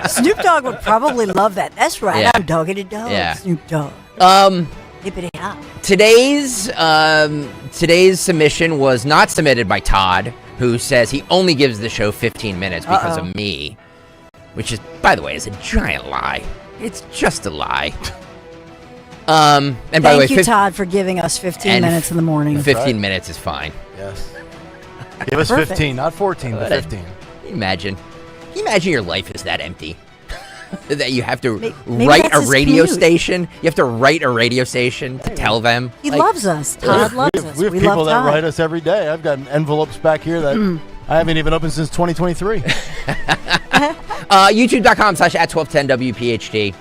Snoop Dogg would probably love that. That's right. Yeah. I'm dogging it dog. Yeah. Snoop Dogg. Hippity hop. Today's submission was not submitted by Todd, who says he only gives the show 15 minutes because of me, which is, by the way, is a giant lie. It's just a lie. And by the way, thank you, Todd, for giving us 15 minutes in the morning. 15 minutes is fine. Yes. Give us 15, not 14, but 15. Imagine your life is that empty. That you have to write a radio station. You have to write a radio station to tell them. He loves us. Todd loves us. We have people that write us every day. I've got envelopes back here that I haven't even opened since 2023. YouTube.com/@1210WPHT.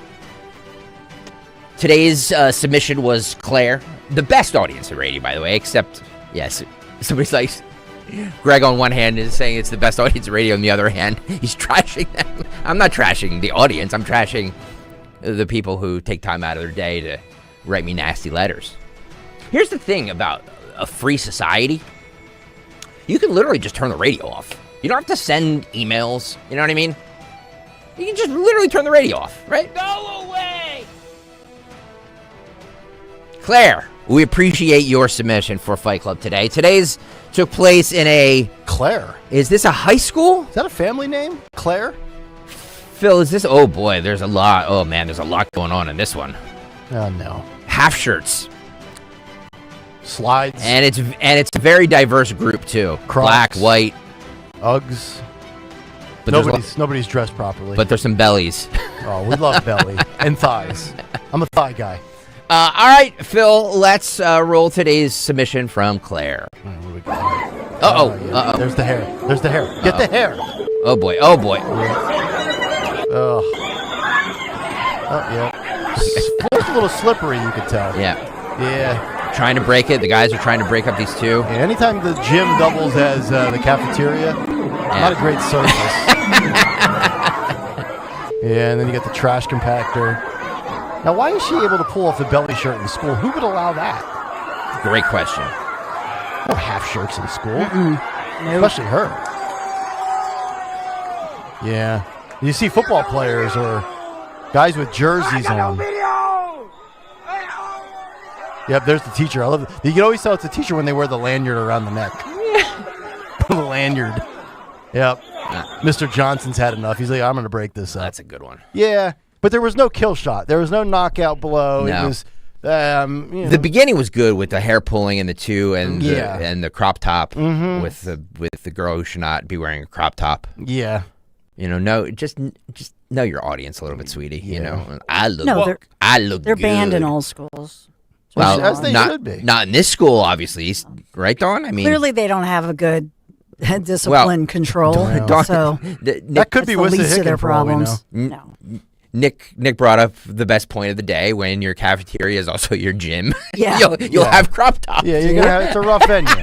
Today's submission was Claire, the best audience in radio, by the way, except, yes, somebody's like, Greg on one hand is saying it's the best audience in radio, on the other hand, he's trashing them. I'm not trashing the audience, I'm trashing the people who take time out of their day to write me nasty letters. Here's the thing about a free society, you can literally just turn the radio off. You don't have to send emails. You know what I mean? You can just literally turn the radio off, right? Go away! Claire, we appreciate your submission for Fight Club today. Today's took place in a... Claire? Is this a high school? Is that a family name? Claire? Phil, is this... Oh, boy, there's a lot. Oh, man, there's a lot going on in this one. Oh, no. Half shirts. Slides. And it's a very diverse group, too. Crocs. Black, white. Uggs. But nobody's dressed properly. But there's some bellies. Oh, we love belly. And thighs. I'm a thigh guy. All right, Phil, let's roll today's submission from Claire. Uh-oh. There's the hair. There's the hair. Get the hair. Oh, boy. Oh, boy. Oh, yeah. It's a little slippery, you could tell. Yeah. Yeah. Trying to break it. The guys are trying to break up these two. Yeah, anytime the gym doubles as the cafeteria, not a great surface. Yeah, and then you get the trash compactor. Now, why is she able to pull off the belly shirt in school? Who would allow that? Great question. No half shirts in school. Especially her. Yeah. You see football players or guys with jerseys on. Yep, there's the teacher. I love it. You can always tell it's a teacher when they wear the lanyard around the neck. The lanyard. Yep. Mr. Johnson's had enough. He's like, I'm going to break this up. That's a good one. Yeah, but there was no kill shot. There was no knockout blow. No. It was, The beginning was good with the hair pulling and the two and the crop top with the girl who should not be wearing a crop top. Yeah. You know, just know your audience a little bit, sweetie. Yeah. You know, I look They're good. banned in all schools. Well, as they not, should be. Not in this school, obviously. Right, Dawn? I mean, Clearly, they don't have a good discipline control. Dawn, So that could be the Wissa least of their Hicken for all we problems. know. No. Nick brought up the best point of the day when your cafeteria is also your gym. Yeah. you'll have crop tops. Yeah, you're gonna have, it's a rough venue.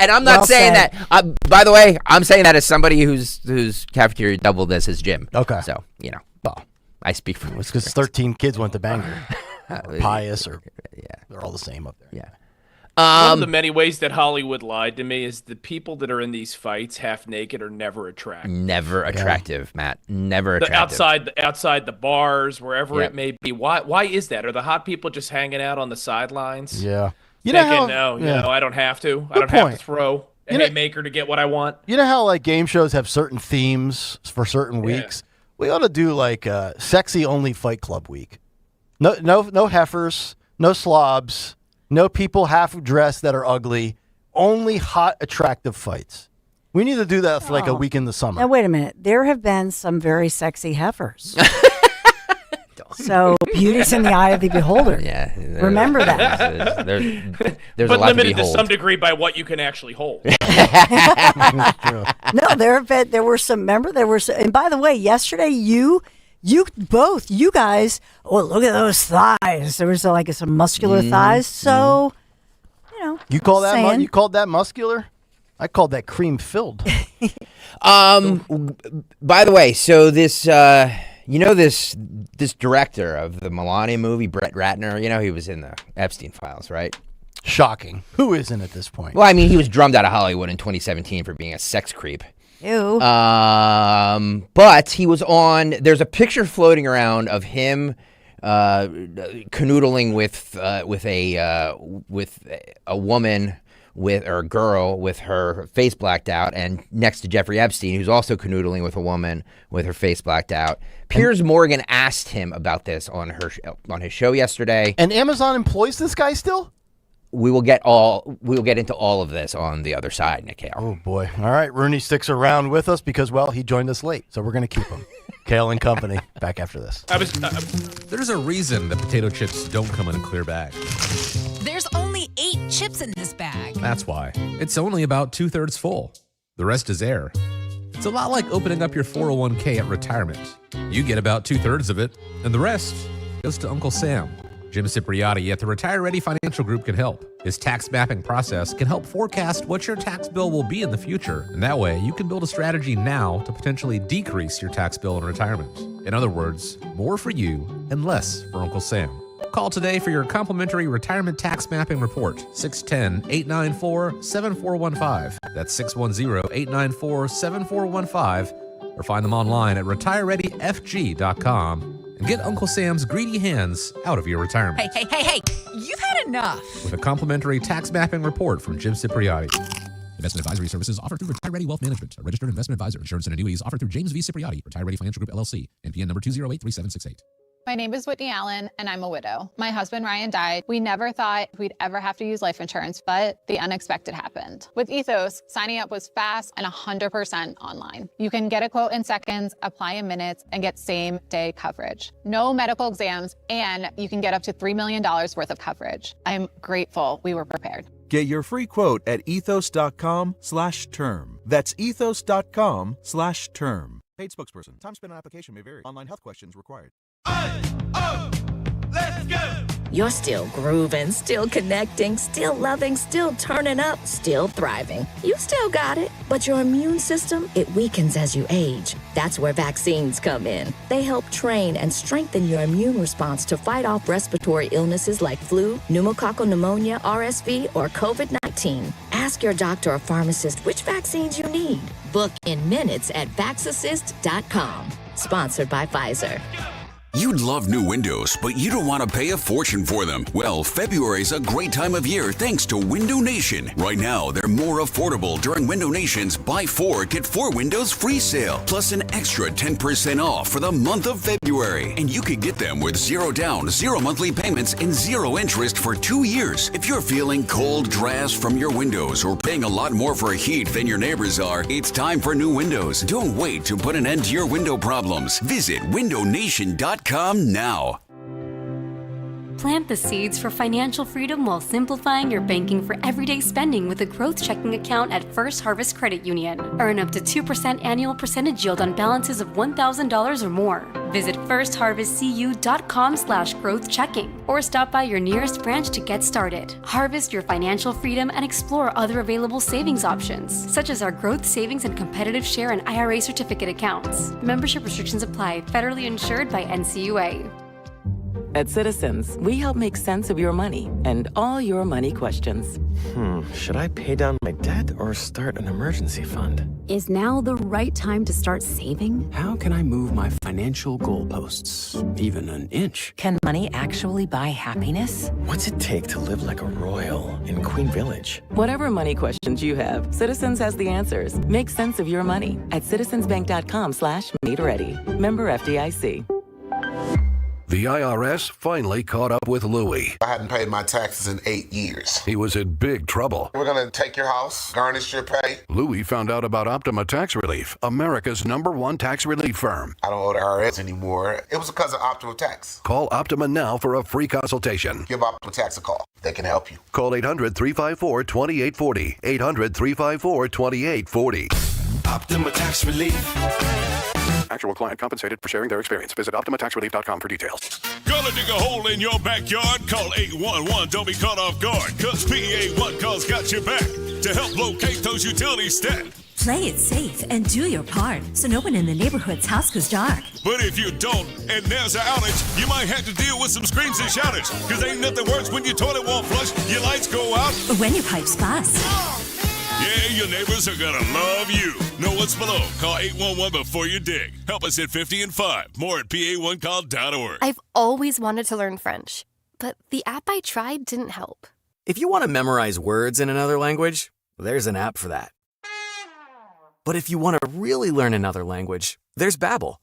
And I'm not saying that. By the way, I'm saying that as somebody whose cafeteria doubled as his gym. Okay. So well, I speak from. It's because 13 kids went to Bangor. Or Pius, or they're all the same up there. Yeah. One of the many ways that Hollywood lied to me is the people that are in these fights half naked are never attractive. Never attractive, Matt. Never attractive. Outside the bars, wherever it may be. Why is that? Are the hot people just hanging out on the sidelines? Yeah. I don't have to. I don't have to throw a haymaker to get what I want. You know how like game shows have certain themes for certain weeks? We ought to do like sexy only Fight Club week. No heifers, no slobs, no people half dressed that are ugly, only hot, attractive fights. We need to do that for like a week in the summer. Now, wait a minute. There have been some very sexy heifers. So beauty's in the eye of the beholder. Yeah. Remember that. There's but a lot limited to to some degree by what you can actually hold. No, there were some, and by the way, yesterday you guys, look at those thighs. There was some muscular thighs. So, you call that you called that muscular? I called that cream filled. By the way, so this this director of the Melania movie, Brett Ratner, he was in the Epstein files, right? Shocking. Who isn't at this point? Well, I mean, he was drummed out of Hollywood in 2017 for being a sex creep. Ew. But he was on. There's a picture floating around of him canoodling with a woman or a girl with her face blacked out, and next to Jeffrey Epstein, who's also canoodling with a woman with her face blacked out. Piers Morgan asked him about this on his show yesterday. And Amazon employs this guy still? We will get into all of this on the other side, Nick Kayal. Oh boy! All right, Rooney sticks around with us because he joined us late, so we're going to keep him. Kayal and Company, back after this. There's a reason that potato chips don't come in a clear bag. There's only 8 chips in this bag. That's why. It's only about 2/3 full. The rest is air. It's a lot like opening up your 401k at retirement. You get about 2/3 of it, and the rest goes to Uncle Sam. Jim Cipriotti at the Retire Ready Financial Group can help. His tax mapping process can help forecast what your tax bill will be in the future. And that way, you can build a strategy now to potentially decrease your tax bill in retirement. In other words, more for you and less for Uncle Sam. Call today for your complimentary retirement tax mapping report, 610-894-7415. That's 610-894-7415. Or find them online at retirereadyfg.com. And get Uncle Sam's greedy hands out of your retirement. Hey, you've had enough. With a complimentary tax mapping report from Jim Cipriotti. Investment advisory services offered through Retire Ready Wealth Management, a registered investment advisor. Insurance and annuities offered through James V. Cipriotti, Retire Ready Financial Group, LLC, NPN number 2083768. My name is Whitney Allen, and I'm a widow. My husband, Ryan, died. We never thought we'd ever have to use life insurance, but the unexpected happened. With Ethos, signing up was fast and 100% online. You can get a quote in seconds, apply in minutes, and get same-day coverage. No medical exams, and you can get up to $3 million worth of coverage. I'm grateful we were prepared. Get your free quote at ethos.com/term. That's ethos.com/term. Paid spokesperson. Time spent on application may vary. Online health questions required. Let's go! You're still grooving, still connecting, still loving, still turning up, still thriving. You still got it, but your immune system, it weakens as you age. That's where vaccines come in. They help train and strengthen your immune response to fight off respiratory illnesses like flu, pneumococcal pneumonia, RSV, or COVID-19. Ask your doctor or pharmacist which vaccines you need. Book in minutes at vaxassist.com. Sponsored by Pfizer. You'd love new windows, but you don't want to pay a fortune for them. Well, February's a great time of year thanks to Window Nation. Right now, they're more affordable during Window Nation's Buy 4, Get 4 Windows free sale, plus an extra 10% off for the month of February. And you could get them with 0 down, 0 monthly payments, and 0 interest for 2 years. If you're feeling cold drafts from your windows or paying a lot more for heat than your neighbors are, it's time for new windows. Don't wait to put an end to your window problems. Visit windownation.com now. Plant the seeds for financial freedom while simplifying your banking for everyday spending with a growth checking account at First Harvest Credit Union. Earn up to 2% annual percentage yield on balances of $1,000 or more. Visit firstharvestcu.com/growth checking or stop by your nearest branch to get started. Harvest your financial freedom and explore other available savings options, such as our growth savings and competitive share and IRA certificate accounts. Membership restrictions apply. Federally insured by NCUA. At Citizens, we help make sense of your money and all your money questions. Should I pay down my debt or start an emergency fund? Is now the right time to start saving? How can I move my financial goalposts even an inch? Can money actually buy happiness? What's it take to live like a royal in Queen Village? Whatever money questions you have, Citizens has the answers. Make sense of your money at citizensbank.com/made-ready. Member FDIC. The IRS finally caught up with Louie. I hadn't paid my taxes in 8 years. He was in big trouble. We're going to take your house, garnish your pay. Louie found out about Optima Tax Relief, America's #1 tax relief firm. I don't owe the IRS anymore. It was because of Optima Tax. Call Optima now for a free consultation. Give Optima Tax a call. They can help you. Call 800-354-2840. 800-354-2840. Optima Tax Relief. Actual client compensated for sharing their experience. Visit OptimaTaxRelief.com for details. Gonna dig a hole in your backyard? Call 811. Don't be caught off guard, because PA1 Calls got your back to help locate those utilities stat. Play it safe and do your part so no one in the neighborhood's house goes dark. But if you don't, and there's an outage, you might have to deal with some screams and shoutings, because ain't nothing worse when your toilet won't flush, your lights go out, or when your pipes bust. Yeah, your neighbors are gonna love you. Know what's below? Call 811 before you dig. Help us at 50 and 5. More at PA1call.org. I've always wanted to learn French, but the app I tried didn't help. If you want to memorize words in another language, there's an app for that. But if you want to really learn another language, there's Babbel.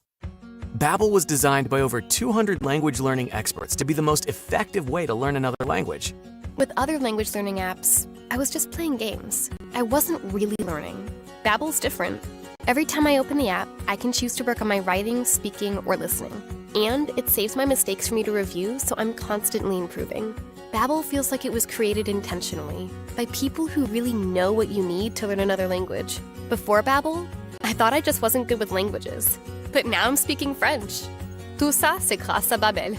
Babbel was designed by over 200 language learning experts to be the most effective way to learn another language. With other language learning apps, I was just playing games. I wasn't really learning. Babbel's different. Every time I open the app, I can choose to work on my writing, speaking, or listening. And it saves my mistakes for me to review, so I'm constantly improving. Babbel feels like it was created intentionally by people who really know what you need to learn another language. Before Babbel, I thought I just wasn't good with languages. But now I'm speaking French. Tout ça, c'est grâce à Babbel.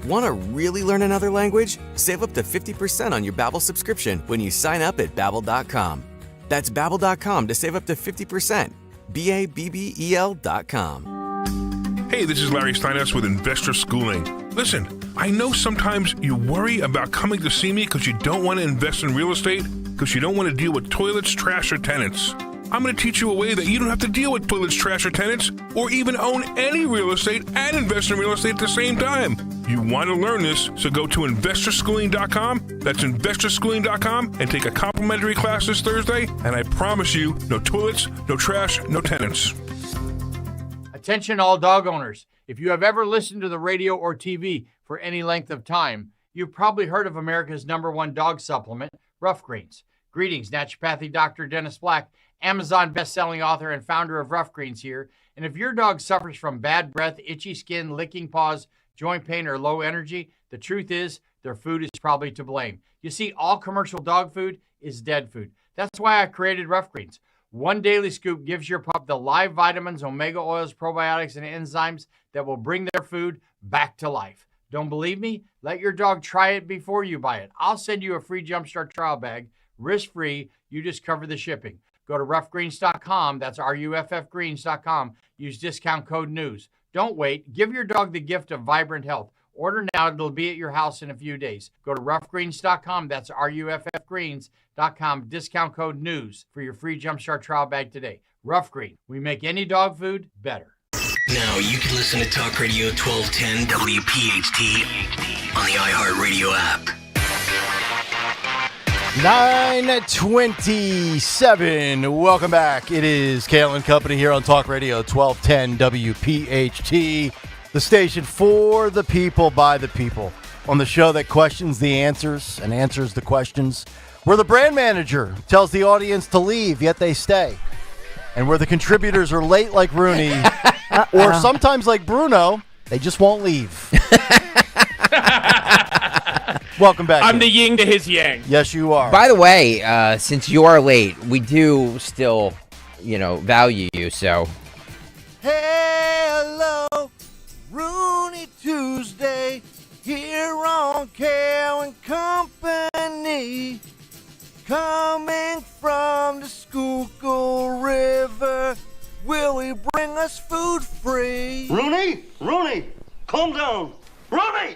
Want to really learn another language? Save up to 50% on your Babbel subscription when you sign up at Babbel.com. That's Babbel.com to save up to 50%. BABBEL.com. Hey, this is Larry Steinhaus with Investor Schooling. Listen, I know sometimes you worry about coming to see me because you don't want to invest in real estate, because you don't want to deal with toilets, trash, or tenants. I'm going to teach you a way that you don't have to deal with toilets, trash, or tenants, or even own any real estate and invest in real estate at the same time. You want to learn this, so go to investorschooling.com. That's investorschooling.com and take a complimentary class this Thursday, and I promise you, no toilets, no trash, no tenants. Attention all dog owners. If you have ever listened to the radio or TV for any length of time, you've probably heard of America's #1 dog supplement, Rough Greens. Greetings, naturopathy Dr. Dennis Black, Amazon best-selling author and founder of Rough Greens here. And if your dog suffers from bad breath, itchy skin, licking paws, joint pain, or low energy, the truth is their food is probably to blame. You see, all commercial dog food is dead food. That's why I created Rough Greens. One daily scoop gives your pup the live vitamins, omega oils, probiotics, and enzymes that will bring their food back to life. Don't believe me? Let your dog try it before you buy it. I'll send you a free Jumpstart trial bag, risk-free. You just cover the shipping. Go to roughgreens.com. That's RUFFgreens.com. Use discount code NEWS. Don't wait. Give your dog the gift of vibrant health. Order now. It'll be at your house in a few days. Go to roughgreens.com. That's RUFFgreens.com. Discount code NEWS for your free Jumpstart trial bag today. Rough Green. We make any dog food better. Now you can listen to Talk Radio 1210 WPHT on the iHeartRadio app. 9:27. Welcome back. It is Kayal and Company here on Talk Radio 1210 WPHT, the station for the people, by the people. On the show that questions the answers and answers the questions. We're the brand manager who tells the audience to leave, yet they stay. And where the contributors are late like Rooney, or sometimes like Bruno, they just won't leave. Welcome back. I'm the yin to his yang. Yes, you are. By the way, since you are late, we do still, value you, so. Hello, Rooney Tuesday, here on Kayal and Company. Coming from the Schuylkill River, will he bring us food free? Rooney, calm down. Rooney,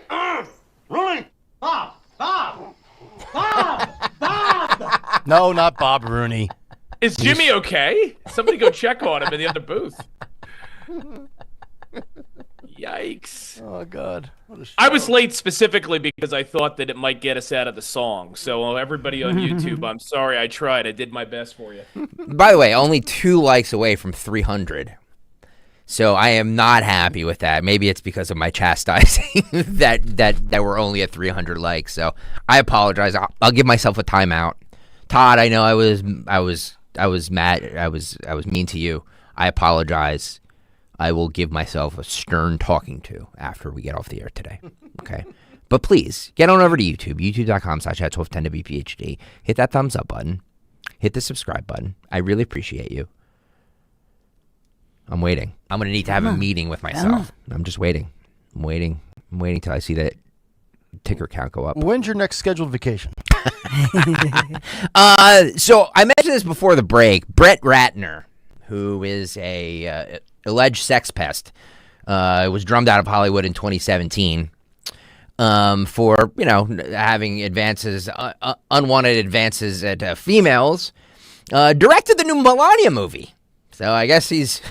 Rooney. Bob. No, not Bob Rooney. Is Jimmy okay? Somebody go check on him in the other booth. Yikes. Oh, God. I was late specifically because I thought that it might get us out of the song. So everybody on YouTube, I'm sorry I tried. I did my best for you. By the way, only 2 likes away from 300. So I am not happy with that. Maybe it's because of my chastising that we're only at 300 likes. So I apologize. I'll give myself a timeout. Todd, I know I was mad. I was mean to you. I apologize. I will give myself a stern talking to after we get off the air today. Okay. But please get on over to YouTube, youtube.com/1210WPHT. Hit that thumbs up button. Hit the subscribe button. I really appreciate you. I'm waiting. I'm going to need to have a meeting with myself. I'm just waiting. I'm waiting till I see that ticker count go up. When's your next scheduled vacation? So I mentioned this before the break. Brett Ratner, who is a alleged sex pest, was drummed out of Hollywood in 2017 for having advances, unwanted advances at females. Directed the new Melania movie, so I guess he's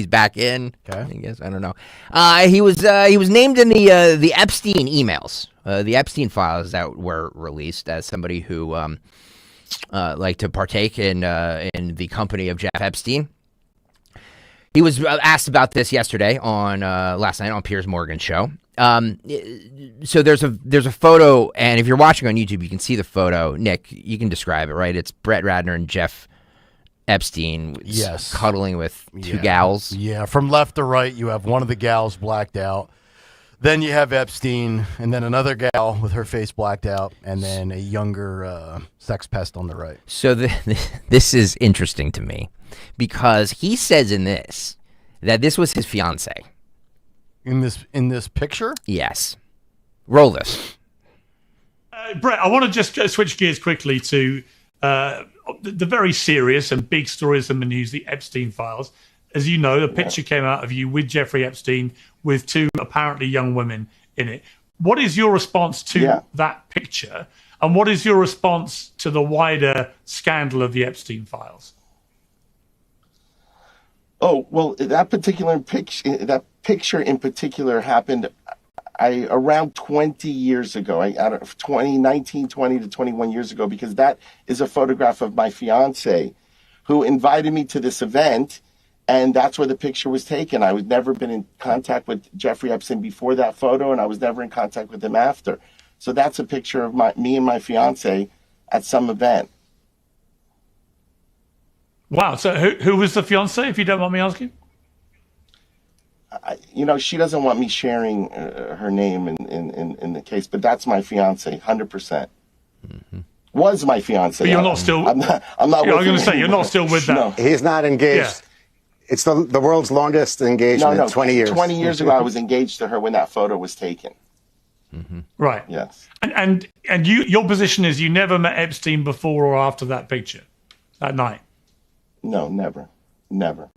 back in. Okay. I guess I don't know. He was named in the Epstein emails, the Epstein files that were released as somebody who liked to partake in the company of Jeff Epstein. He was asked about this yesterday on last night on Piers Morgan's show. So there's a photo, and if you're watching on YouTube, you can see the photo. Nick, you can describe it, right? It's Brett Ratner and Jeff Epstein, cuddling with 2 gals. Yeah, from left to right, you have one of the gals blacked out. Then you have Epstein, and then another gal with her face blacked out, and then a younger sex pest on the right. So this is interesting to me because he says in this that this was his fiance. In this picture? Yes. Roll this. Brett, I want to just switch gears quickly to the very serious and big stories in the news, the Epstein files. as you know, a picture came out of you with Jeffrey Epstein with two apparently young women in it. What is your response to that picture? And what is your response to the wider scandal of the Epstein files? Oh, well, that picture in particular happened around 20 years ago. I don't know, 20 to 21 years ago, because that is a photograph of my fiance who invited me to this event, and that's where the picture was taken. I was never been in contact with Jeffrey Epstein before that photo, and I was never in contact with him after. So that's a picture of me and my fiance at some event. Wow. So who was the fiance, if you don't mind me asking? She doesn't want me sharing her name in the case, but that's my fiance, 100%. Was my fiance. But you're not still. I'm not. I was going to say you're not still with that. No. He's not engaged. Yeah. It's the world's longest engagement. No, 20 years. 20 years ago, I was engaged to her when that photo was taken. Right. Yes. And your position is you never met Epstein before or after that picture, that night. No, never. Never.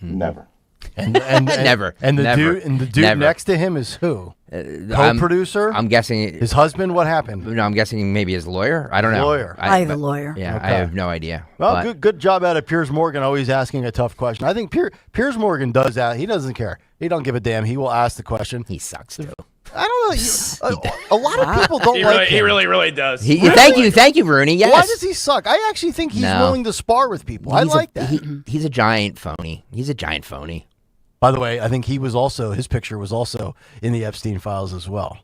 And Never. And the Never. dude Never. next to him is who? Co-producer? I'm guessing his husband. What happened? No, I'm guessing maybe his lawyer. I don't know. Lawyer. The lawyer. Yeah, Okay. I have no idea. Well, But good job out of Piers Morgan, always asking a tough question. I think Piers Morgan does that. He doesn't care. He don't give a damn. He will ask the question. He sucks too. I don't know. A lot of people don't like him. He really does. Thank you, Rooney. Yes. Why does he suck? I actually think he's willing to spar with people. I like that. He's a giant phony. He's a giant phony. By the way, I think his picture was also in the Epstein files as well.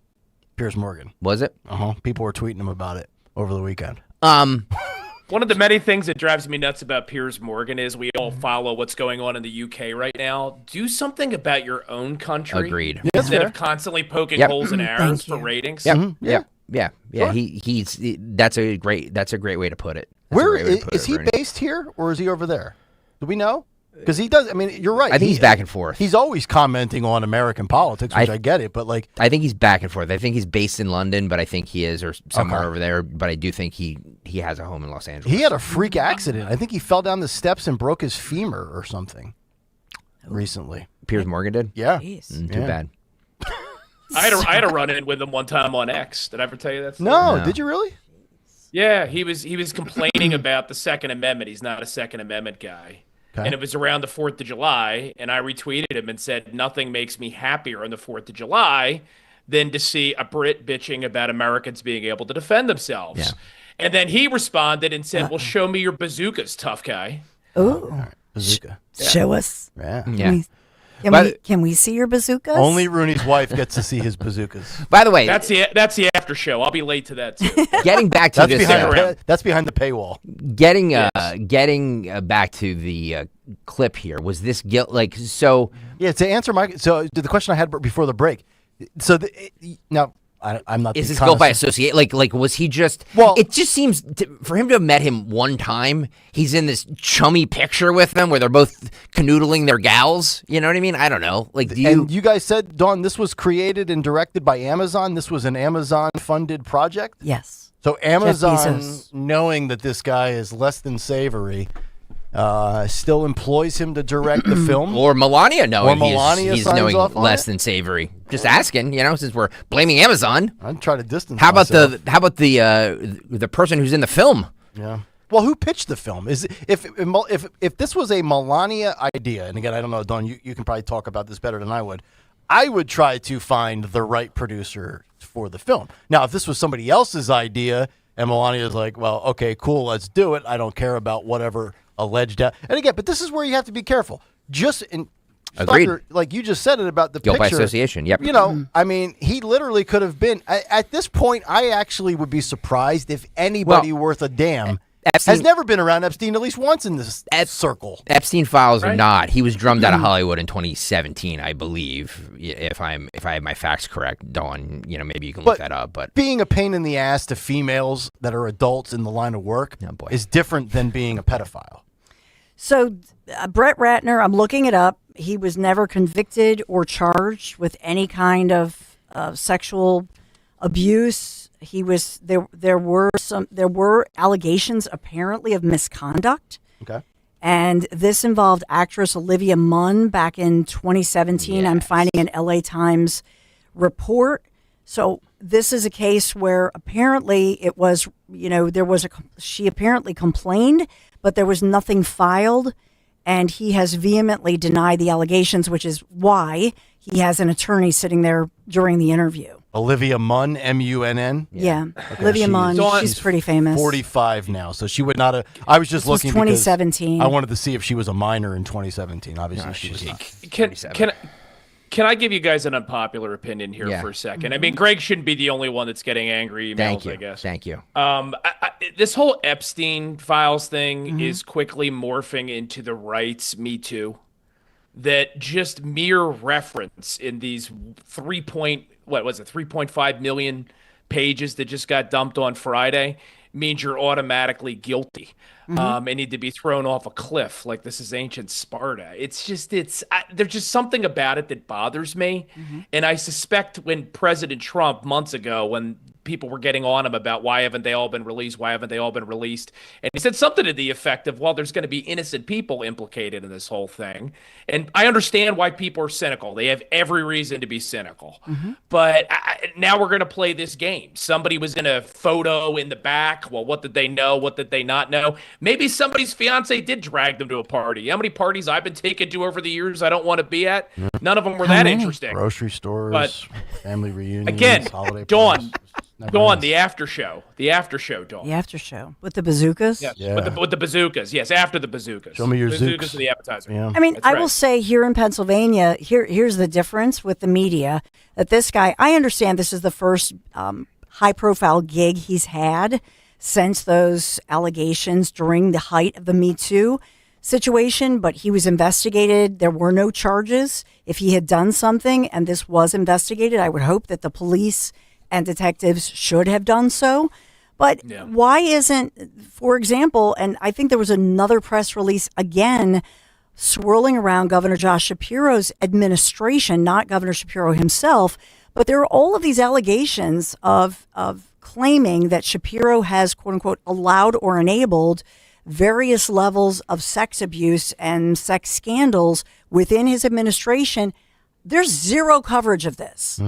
Piers Morgan. Was it? People were tweeting him about it over the weekend. One of the many things that drives me nuts about Piers Morgan is we all follow what's going on in the UK right now. Do something about your own country. Agreed. Instead of constantly poking holes in arrows for ratings. Yep. Yeah. Sure. That's a great way to put it. Where is he based here or is he over there? Do we know? Because he does. I mean, you're right. I think he's back and forth. He's always commenting on American politics, which I get it. But I think he's back and forth. I think he's based in London, but I think he is or somewhere over there. But I do think he has a home in Los Angeles. He had a freak accident. I think he fell down the steps and broke his femur or something recently. Piers Morgan did. Yeah. Too bad. I had a run-in with him one time on X. Did I ever tell you that story? No. Did you really? Yeah, he was complaining about the Second Amendment. He's not a Second Amendment guy. Okay. And it was around the 4th of July, and I retweeted him and said, nothing makes me happier on the 4th of July than to see a Brit bitching about Americans being able to defend themselves. Yeah. And then he responded and said, well, show me your bazookas, tough guy. Ooh. Bazooka. Show us. Yeah. Can we see your bazookas? Only Rooney's wife gets to see his bazookas. By the way, that's the after show. I'll be late to that too. Getting back to this, that's behind the paywall. Getting back to the clip here, was this guilt so? Yeah, to answer the question I had before the break. So now. I'm not. Is this guilt by association? Like, was he just? Well, it just seems for him to have met him one time. He's in this chummy picture with them where they're both canoodling their gals. You know what I mean? I don't know. And you guys said, Dawn, this was created and directed by Amazon. This was an Amazon-funded project. Yes. So Amazon, knowing that this guy is less than savory, still employs him to direct the film. Or Melania knowing he's knowing less than than savory. Just asking, since we're blaming Amazon. I'd try to distance How about myself. the person who's in the film? Yeah. Well, who pitched the film? If this was a Melania idea, and again, I don't know, Dawn, you can probably talk about this better than I would try to find the right producer for the film. Now, if this was somebody else's idea, and Melania's like, well, okay, cool, let's do it. I don't care about whatever alleged. And again, but this is where you have to be careful. Agreed. Like you just said it about the guilt picture. by association. Yep. I mean, he literally could have been. At this point, I actually would be surprised if anybody worth a damn has never been around Epstein at least once in this circle. Epstein files or not, he was drummed out of Hollywood in 2017, I believe. If I have my facts correct, Dawn, maybe you can look that up. But being a pain in the ass to females that are adults in the line of work is different than being a pedophile. So, Brett Ratner, I'm looking it up. He was never convicted or charged with any kind of sexual abuse. He was there were allegations apparently of misconduct. Okay. And this involved actress Olivia Munn back in 2017. Yes. I'm finding an LA Times report. So this is a case where apparently it was, she apparently complained, but there was nothing filed. And he has vehemently denied the allegations, which is why he has an attorney sitting there during the interview. Olivia Munn, M-U-N-N? Yeah. Okay, Olivia Munn, she's pretty famous. 45 now, so she would not have. I was just This was looking 2017. because I wanted to see if she was a minor in 2017. Obviously, she was not. Can I give you guys an unpopular opinion here for a second? I mean, Greg shouldn't be the only one that's getting angry emails, Thank you. I guess. Thank you. This whole Epstein files thing is quickly morphing into the rights Me Too. That just mere reference in these 3.5 million pages that just got dumped on Friday means you're automatically guilty and need to be thrown off a cliff like this is ancient Sparta. It's just, there's just something about it that bothers me. And I suspect when President Trump months ago, when people were getting on him about why haven't they all been released? And he said something to the effect of, well, there's going to be innocent people implicated in this whole thing. And I understand why people are cynical. They have every reason to be cynical. But now we're going to play this game. Somebody was in a photo in the back. Well, what did they know? What did they not know? Maybe somebody's fiance did drag them to a party. How many parties I've been taken to over the years I don't want to be at? None of them were that interesting. Grocery stores, but family reunions, again, holiday Dawn, parties. the after show, Dawn. The after show with the bazookas? Yeah. With the bazookas. Yes, after the bazookas. Show me your bazookas zooks. are the appetizer. Yeah. I mean, That's I right. will say here in Pennsylvania, here's the difference with the media, that this guy, I understand this is the first high-profile gig he's had since those allegations during the height of the Me Too situation, but he was investigated. There were no charges. If he had done something and this was investigated, I would hope that the police and detectives should have done so. But why isn't, for example, and I think there was another press release again swirling around Governor Josh Shapiro's administration, not Governor Shapiro himself, but there are all of these allegations of claiming that Shapiro has, quote unquote, allowed or enabled various levels of sex abuse and sex scandals within his administration. There's zero coverage of this.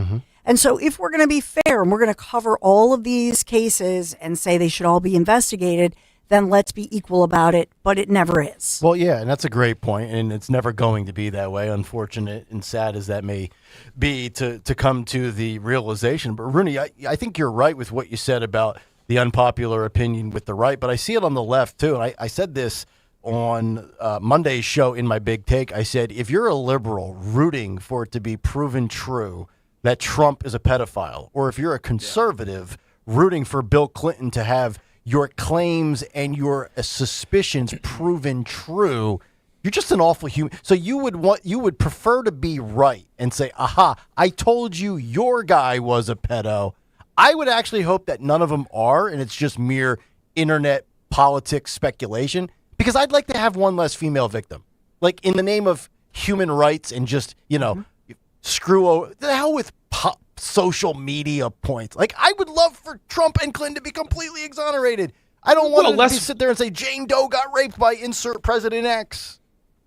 And so if we're going to be fair and we're going to cover all of these cases and say they should all be investigated, then let's be equal about it. But it never is. Well, yeah, and that's a great point, and it's never going to be that way, unfortunate and sad as that may be to come to the realization. But Rooney, I think you're right with what you said about the unpopular opinion with the right, but I see it on the left too. And I said this on Monday's show in my big take. I said, if you're a liberal rooting for it to be proven true that Trump is a pedophile, or if you're a conservative rooting for Bill Clinton to have your claims and your suspicions proven true, you're just an awful human. So you would prefer to be right and say, aha, I told you your guy was a pedo. I would actually hope that none of them are, and it's just mere internet politics speculation, because I'd like to have one less female victim. Like, in the name of human rights and just, screw over, the hell with social media points. Like, I would love for Trump and Clinton to be completely exonerated. I don't want to sit there and say Jane Doe got raped by insert President X.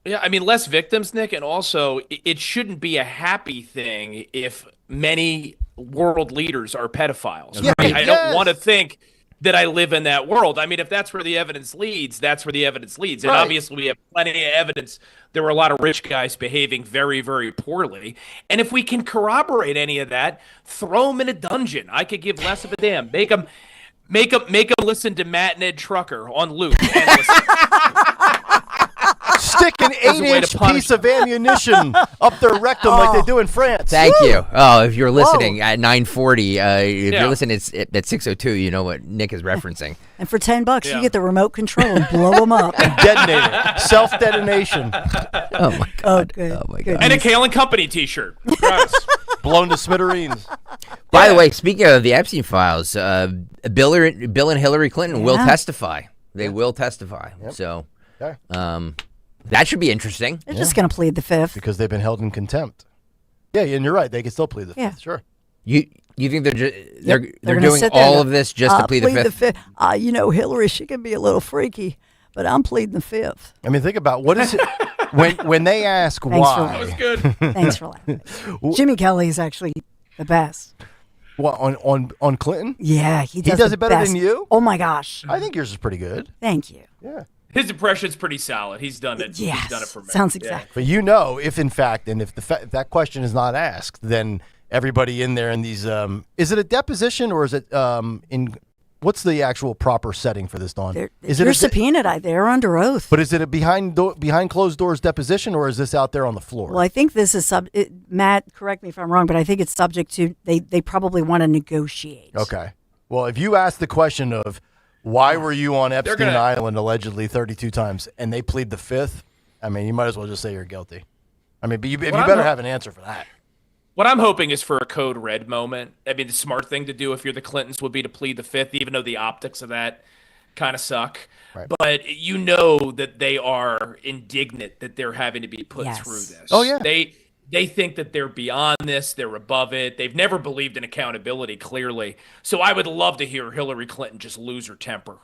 Yeah, I mean, less victims, Nick, and also it shouldn't be a happy thing if many world leaders are pedophiles. Yeah, right? I don't want to think that I live in that world. I mean, if that's where the evidence leads, that's where the evidence leads. And obviously we have plenty of evidence there were a lot of rich guys behaving very, very poorly. And if we can corroborate any of that, throw them in a dungeon. I could give less of a damn. Make them listen to Matt and Ed Trucker on loop. Stick an 8-inch piece of ammunition up their rectum like they do in France. Thank you. Oh, if you're listening at 9:40, if you're listening at 6:02, you know what Nick is referencing. And for $10, you get the remote control and blow them up. Detonate it. Self-detonation. Oh, my God. Good. Oh, my God. And a Kayal and Company t-shirt. Blown to smithereens. By the way, speaking of the Epstein files, Bill and Hillary Clinton will testify. They will testify. Yep. So that should be interesting. They're just going to plead the fifth. Because they've been held in contempt. Yeah, and you're right. They can still plead the fifth. Sure. You think they're gonna doing sit there all of this just to plead the fifth? Hillary, she can be a little freaky, but I'm pleading the fifth. I mean, think about what is it when they ask Thanks why. for That was good. Thanks for laughing. Jimmy Kelly is actually the best. What on Clinton? Yeah, he does it the better best. than you. Oh my gosh! I think yours is pretty good. Thank you. Yeah. His impression's pretty solid. He's done it. Yes, He's done it for me. sounds exactly. But if in fact, and if if that question is not asked, then everybody in there in these, is it a deposition or is it in? What's the actual proper setting for this, Dawn? You're subpoenaed. They're under oath. But is it a behind closed doors deposition, or is this out there on the floor? Well, I think this is Matt, correct me if I'm wrong, but I think it's subject to they probably want to negotiate. Okay. Well, if you ask the question of why were you on Epstein Island allegedly 32 times, and they plead the fifth, I mean, you might as well just say you're guilty. I mean, but you better have an answer for that. What I'm hoping is for a code red moment. I mean, the smart thing to do if you're the Clintons would be to plead the fifth, even though the optics of that kind of suck. Right. But you know that they are indignant that they're having to be put through this. Oh, yeah. They think that they're beyond this. They're above it. They've never believed in accountability, clearly. So I would love to hear Hillary Clinton just lose her temper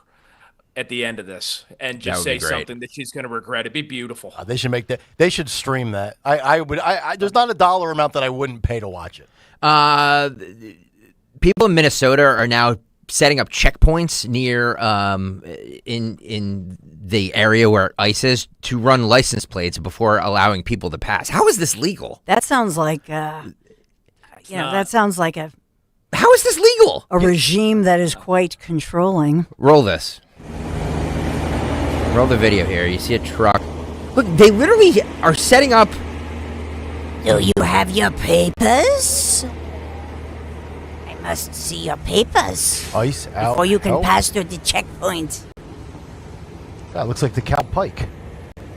at the end of this and just say something that she's going to regret. It'd be beautiful. They should make that. They should stream that. I would. There's not a dollar amount that I wouldn't pay to watch it. People in Minnesota are now setting up checkpoints near in the area where ICE is to run license plates before allowing people to pass. How is this legal? That sounds like that sounds like how is this legal? A regime that is quite controlling. Roll this. Roll the video here. You see a truck. Look, they literally are setting up. Do you have your papers? I must see your papers. ICE out. Before you can pass through the checkpoint. That looks like the Cow Pike.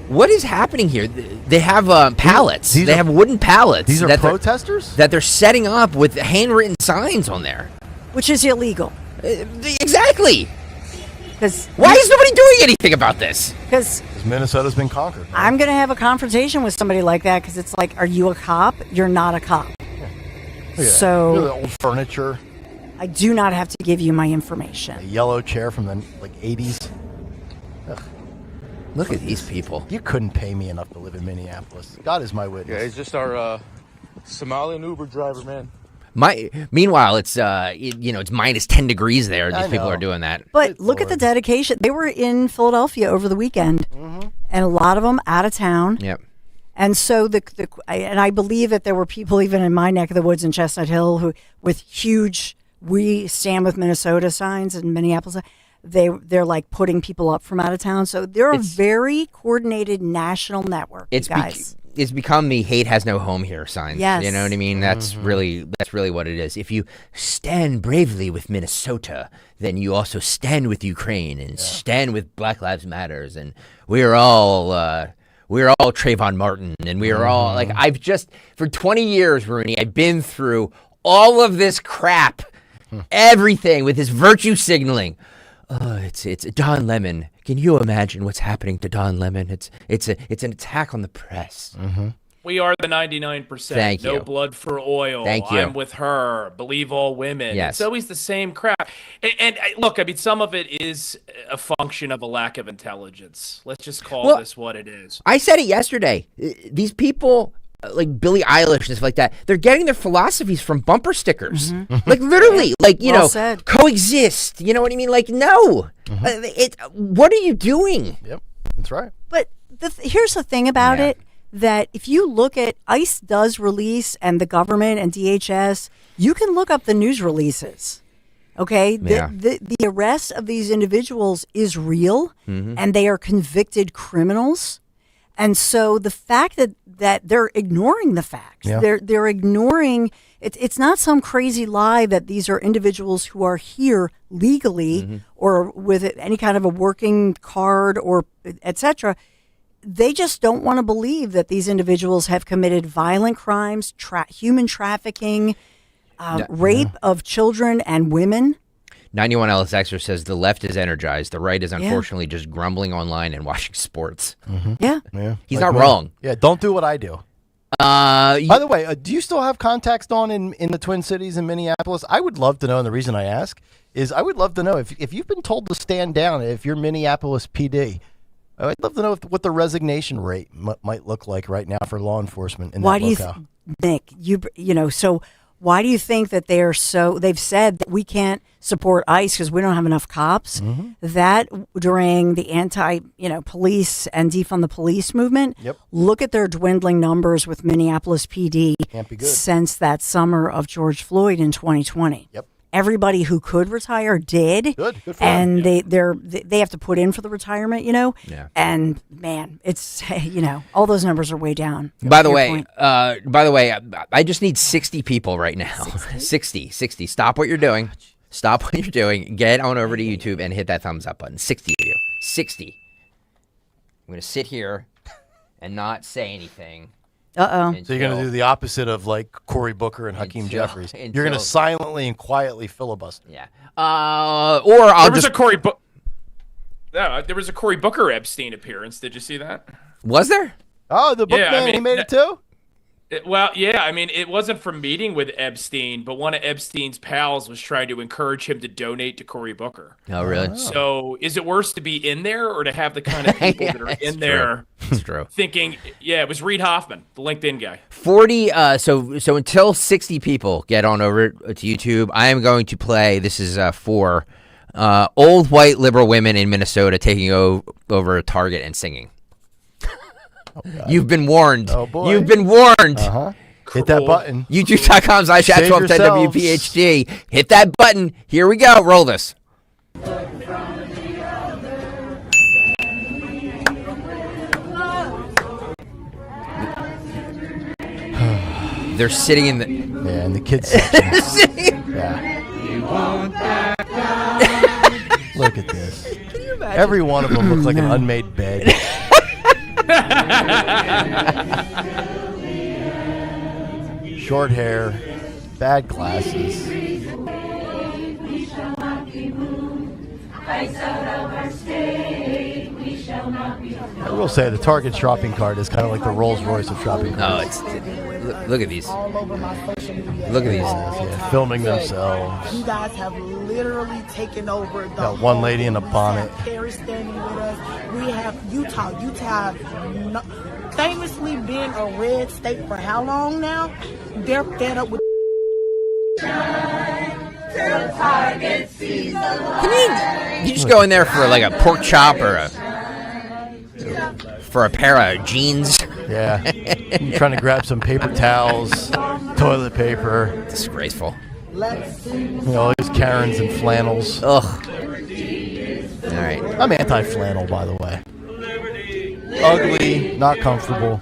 What is happening here? They have pallets. They have wooden pallets. These are protesters? That they're setting up with handwritten signs on there. Which is illegal. Exactly. Why is nobody doing anything about this? Because Minnesota's been conquered. I'm going to have a confrontation with somebody like that because it's like, are you a cop? You're not a cop. Yeah. So Look at the old furniture. I do not have to give you my information. A yellow chair from the 80s. Ugh. Look at these people. You couldn't pay me enough to live in Minneapolis. God is my witness. Yeah, he's just our Somalian Uber driver, man. Meanwhile, it's it's minus 10 degrees there. These people are doing that. But look at the dedication. They were in Philadelphia over the weekend, and a lot of them out of town. Yep. And so I believe that there were people even in my neck of the woods in Chestnut Hill who, with huge "We Stand with Minnesota" signs in Minneapolis, they're like putting people up from out of town. So they're a very coordinated national network. It's become the "hate has no home here" signs. Yes. You know what I mean? That's really what it is. If you stand bravely with Minnesota, then you also stand with Ukraine and stand with Black Lives Matters, and we're all Trayvon Martin, and we are all like, I've just for 20 years, Rooney, I've been through all of this crap, everything with this virtue signaling. It's Don Lemon. Can you imagine what's happening to Don Lemon? It's an attack on the press. We are the 99%. Thank you. No blood for oil. Thank you. I'm with her. Believe all women. Yes. It's always the same crap. And look, I mean, some of it is a function of a lack of intelligence. Let's just call this what it is. I said it yesterday. These people, like Billie Eilish and stuff like that, they're getting their philosophies from bumper stickers. Like literally, like, Well said. coexist. You know what I mean? Like, no. What are you doing? Yep, that's right. But here's the thing about it, that if you look at ICE does release, and the government and DHS, you can look up the news releases. Okay, the arrest of these individuals is real, and they are convicted criminals. And so the fact that they're ignoring the facts, they're ignoring it's not some crazy lie that these are individuals who are here legally or with any kind of a working card or etc. They just don't want to believe that these individuals have committed violent crimes, human trafficking, rape of children and women. 91 LSXer says the left is energized. The right is unfortunately just grumbling online and watching sports. Yeah. He's not wrong. Yeah, don't do what I do. By the way, do you still have contacts, Dawn, in the Twin Cities in Minneapolis? I would love to know, and the reason I ask is I would love to know if you've been told to stand down if you're Minneapolis PD. I'd love to know what the resignation rate might look like right now for law enforcement in Why that do locale. Nick, so why do you think that they've said that we can't support ICE because we don't have enough cops? Mm-hmm. That during the police and defund the police movement, look at their dwindling numbers with Minneapolis PD Can't be good. since that summer of George Floyd in 2020. Yep. Everybody who could retire did. Good for and them. they have to put in for the retirement, Yeah. And man, it's all those numbers are way down. By the way, I just need 60 people right now. 60. Stop what you're doing. Stop what you're doing. Get on over to YouTube and hit that thumbs up button. 60 of you. 60. I'm going to sit here and not say anything. Uh-oh. So you're going to do the opposite of like Cory Booker and Hakeem Jeffries. You're going to silently and quietly filibuster. Yeah. Or I'll there was a Cory Booker Epstein appearance. Did you see that? Was there? Oh, the bookman, he made it too? It wasn't from meeting with Epstein, but one of Epstein's pals was trying to encourage him to donate to Cory Booker. Oh, really? So is it worse to be in there or to have the kind of people that are in there It's true. thinking, it was Reed Hoffman, the LinkedIn guy. 40, so until 60 people get on over to YouTube, I am going to play, this is for old white liberal women in Minnesota taking over a Target and singing. You've been warned. Oh, boy. You've been warned. Uh-huh. Hit that button. YouTube.com/@1210WPHT. Hit that button. Here we go. Roll this. They're sitting in the... Yeah, in the kids section. Yeah. Look at this. Can you imagine? Every one of them looks like an unmade bed. Short hair, bad glasses. I will say the Target shopping cart is kind of like the Rolls Royce of shopping carts. Look at these. Look at these. Yeah, filming themselves. You guys have literally taken over the Got one lady in a bonnet. Paris standing with us. We have Utah. Utah have famously been a red state for how long now? They're fed up with. Can you just go in there for like a pork chop or for a pair of jeans? Yeah. You're trying to grab some paper towels, toilet paper. Disgraceful. All these Karens and flannels. Ugh. All right. I'm anti-flannel, by the way. Ugly, not comfortable.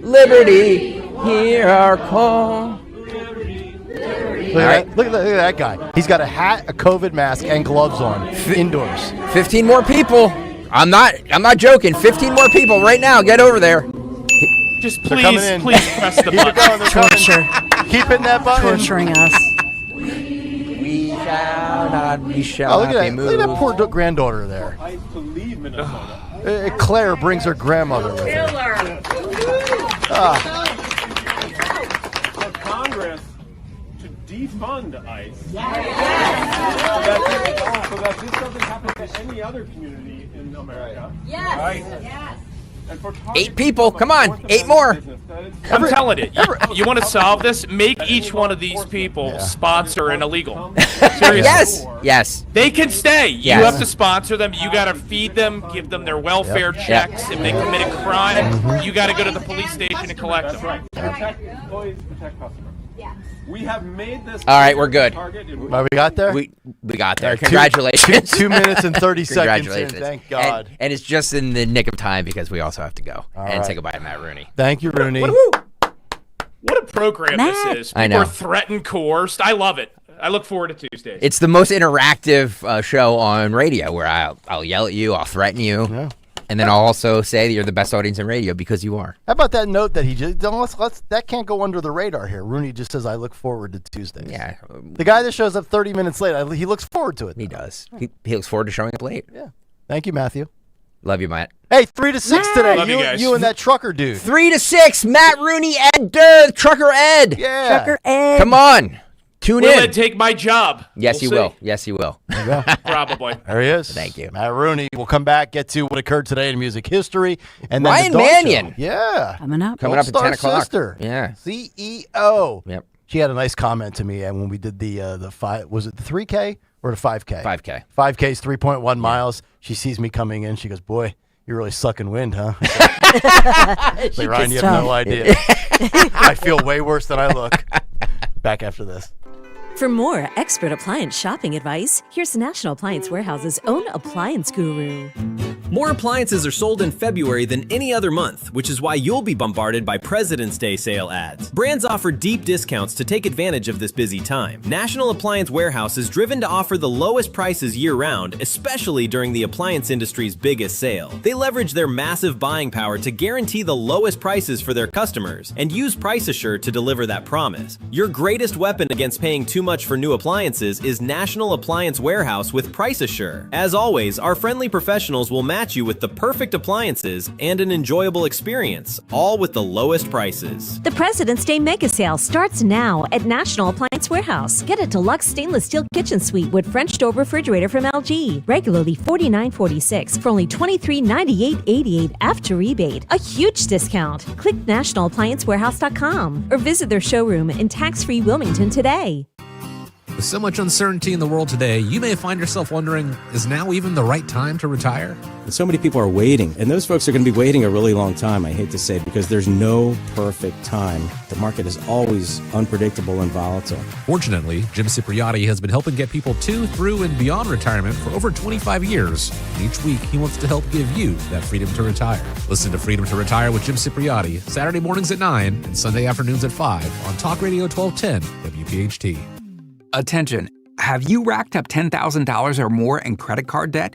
Liberty, hear our call. Look at that guy. He's got a hat, a COVID mask, and gloves on indoors. 15 more people. I'm not joking. 15 more people right now. Get over there. Just please press the button. Torture. Keep hitting that button. Torturing us. We shall not be moved. Look at that poor granddaughter there. I believe Minnesota. Claire brings her grandmother with her. For Congress to defund ICE. So that this doesn't happen to any other community in America. Yes. Right? Yes. And for 8 people. Come on. 8 more. I'm telling you, you want to solve this? Make each one of these people sponsor an illegal. Seriously. Yes. They can stay. Yes. You have to sponsor them. You got to feed them, give them their welfare checks. If they commit a crime, you got to go to the police station and collect them. That's right. Protect employees, protect customers. We have made this. All right, we're good. We got there? We got there. Congratulations. 2 minutes and 30 seconds in. Congratulations. Thank God. And it's just in the nick of time because we also have to go and right. say goodbye to Matt Rooney. Thank you, Rooney. What a program this is. People I know. are threatened, coerced. I love it. I look forward to Tuesdays. It's the most interactive show on radio where I'll yell at you, I'll threaten you, and then I'll also say that you're the best audience in radio because you are. How about that note that he just that can't go under the radar here. Rooney just says, I look forward to Tuesdays. Yeah. The guy that shows up 30 minutes late, he looks forward to it. He does. He looks forward to showing up late. Yeah. Thank you, Matthew. Love you, Matt. Hey, 3 to 6 today. Love you guys. You and that trucker dude. 3 to 6, Matt Rooney, Ed Durr, Trucker Ed. Yeah. Trucker Ed. Come on. Tune will in. it take my job? Yes, We'll he will. see. Yes, he will. Probably. There he is. Thank you. Matt Rooney. We'll come back, get to what occurred today in music history. And then Ryan the Dawn Mannion. Show. Yeah. Coming up. Coming up at 10 o'clock. Sister. Yeah. CEO. Yep. She had a nice comment to me when we did the 5, was it the 3K or the 5K? 5K. 5K is 3.1 miles. She sees me coming in. She goes, boy, you're really sucking wind, huh? Like, Ryan, you have no idea. I feel way worse than I look. Back after this. For more expert appliance shopping advice, here's National Appliance Warehouse's own appliance guru. More appliances are sold in February than any other month, which is why you'll be bombarded by President's Day sale ads. Brands offer deep discounts to take advantage of this busy time. National Appliance Warehouse is driven to offer the lowest prices year-round, especially during the appliance industry's biggest sale. They leverage their massive buying power to guarantee the lowest prices for their customers and use Price Assure to deliver that promise. Your greatest weapon against paying too much for new appliances is National Appliance Warehouse with Price Assure. As always, our friendly professionals will match you with the perfect appliances and an enjoyable experience, all with the lowest prices. The President's Day Mega Sale starts now at National Appliance Warehouse. Get a deluxe stainless steel kitchen suite with French door refrigerator from LG, regularly $49.46 for only $23.98.88 after rebate. A huge discount. Click nationalappliancewarehouse.com or visit their showroom in tax-free Wilmington today. With so much uncertainty in the world today, you may find yourself wondering, is now even the right time to retire? So many people are waiting, and those folks are going to be waiting a really long time, I hate to say, because there's no perfect time. The market is always unpredictable and volatile. Fortunately, Jim Cipriotti has been helping get people to, through, and beyond retirement for over 25 years. And each week, he wants to help give you that freedom to retire. Listen to Freedom to Retire with Jim Cipriotti, Saturday mornings at 9 and Sunday afternoons at 5 on Talk Radio 1210 WPHT. Attention, have you racked up $10,000 or more in credit card debt?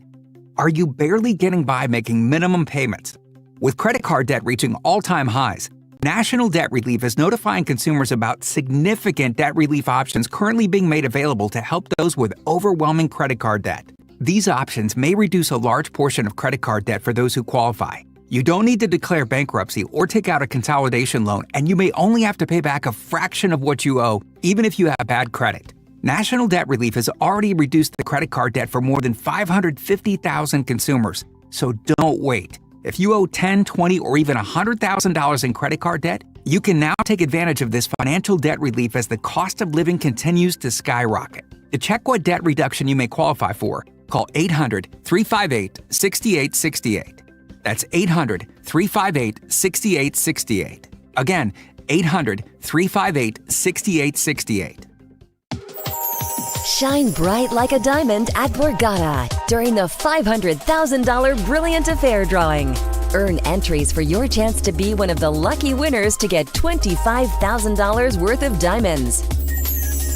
Are you barely getting by making minimum payments? With credit card debt reaching all-time highs, National Debt Relief is notifying consumers about significant debt relief options currently being made available to help those with overwhelming credit card debt. These options may reduce a large portion of credit card debt for those who qualify. You don't need to declare bankruptcy or take out a consolidation loan, and you may only have to pay back a fraction of what you owe, even if you have bad credit. National Debt Relief has already reduced the credit card debt for more than 550,000 consumers. So don't wait. If you owe $10,000, $20,000, or even $100,000 in credit card debt, you can now take advantage of this financial debt relief as the cost of living continues to skyrocket. To check what debt reduction you may qualify for, call 800-358-6868. That's 800-358-6868. Again, 800-358-6868. Shine bright like a diamond at Borgata during the $500,000 Brilliant Affair drawing. Earn entries for your chance to be one of the lucky winners to get $25,000 worth of diamonds.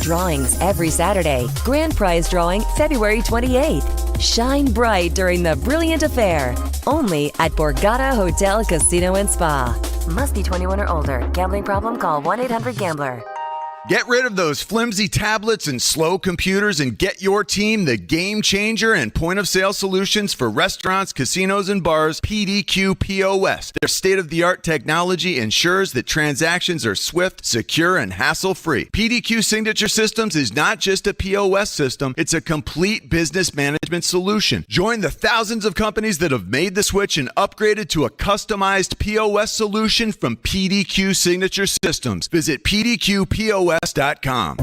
Drawings every Saturday. Grand prize drawing February 28th. Shine bright during the Brilliant Affair. Only at Borgata Hotel, Casino and Spa. Must be 21 or older. Gambling problem? Call 1-800-GAMBLER. Get rid of those flimsy tablets and slow computers and get your team the game changer and point of sale solutions for restaurants, casinos, and bars, PDQ POS. Their state-of-the-art technology ensures that transactions are swift, secure, and hassle-free. PDQ Signature Systems is not just a POS system, it's a complete business management solution. Join the thousands of companies that have made the switch and upgraded to a customized POS solution from PDQ Signature Systems. Visit PDQPOS.com.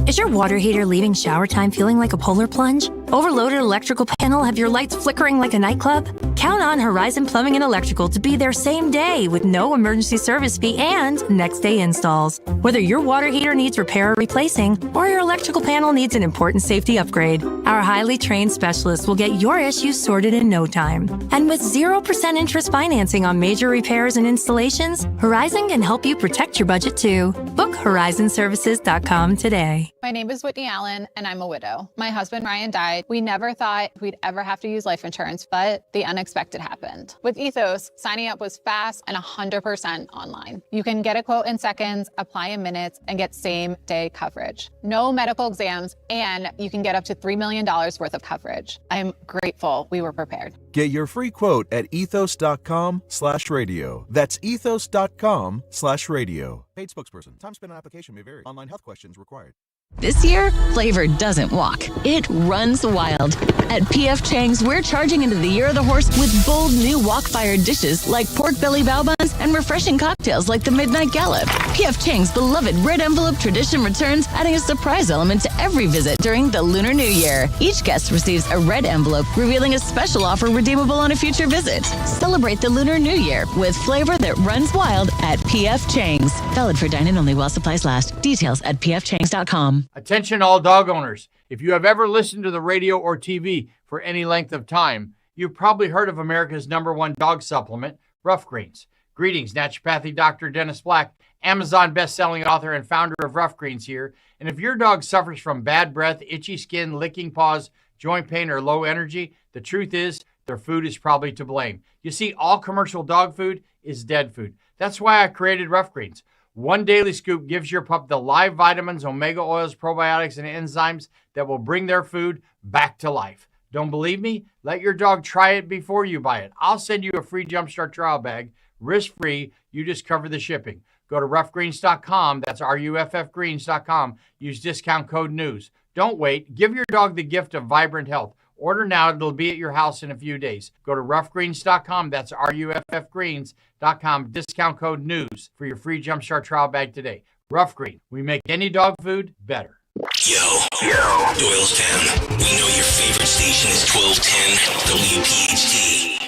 Is your water heater leaving shower time feeling like a polar plunge? Overloaded electrical panel? Have your lights flickering like a nightclub? Count on Horizon Plumbing and Electrical to be there same day with no emergency service fee and next day installs. Whether your water heater needs repair or replacing, or your electrical panel needs an important safety upgrade, our highly trained specialists will get your issues sorted in no time. And with 0% interest financing on major repairs and installations, Horizon can help you protect your budget too. Book horizonservices.com today. My name is Whitney Allen, and I'm a widow. My husband, Ryan, died. We never thought we'd ever have to use life insurance, but the unexpected happened. With Ethos, signing up was fast and 100% online. You can get a quote in seconds, apply in minutes, and get same-day coverage. No medical exams, and you can get up to $3 million worth of coverage. I'm grateful we were prepared. Get your free quote at ethos.com/radio. That's ethos.com/radio. Paid spokesperson. Time spent on application may vary. Online health questions required. This year, flavor doesn't walk. It runs wild. At P.F. Chang's, we're charging into the year of the horse with bold new wok-fired dishes like pork belly bao buns and refreshing cocktails like the Midnight Gallop. P.F. Chang's beloved red envelope tradition returns, adding a surprise element to every visit during the Lunar New Year. Each guest receives a red envelope revealing a special offer redeemable on a future visit. Celebrate the Lunar New Year with flavor that runs wild at P.F. Chang's. Valid for dine-in only while supplies last. Details at pfchangs.com. Attention all dog owners. If you have ever listened to the radio or TV for any length of time, you've probably heard of America's #1 dog supplement, Rough Greens. Greetings, naturopathy Dr. Dennis Black, Amazon best-selling author and founder of Rough Greens here. And if your dog suffers from bad breath, itchy skin, licking paws, joint pain, or low energy, the truth is their food is probably to blame. You see, all commercial dog food is dead food. That's why I created Rough Greens. One daily scoop gives your pup the live vitamins, omega oils, probiotics, and enzymes that will bring their food back to life. Don't believe me? Let your dog try it before you buy it. I'll send you a free Jumpstart trial bag, risk-free. You just cover the shipping. Go to roughgreens.com. That's RUFFgreens.com. Use discount code NEWS. Don't wait. Give your dog the gift of vibrant health. Order now. It'll be at your house in a few days. Go to roughgreens.com. That's RUFFgreens.com. Discount code NEWS for your free Jumpstart trial bag today. Rough Green. We make any dog food better. Yo, Doylestown. We know your favorite station is 1210 WPHT.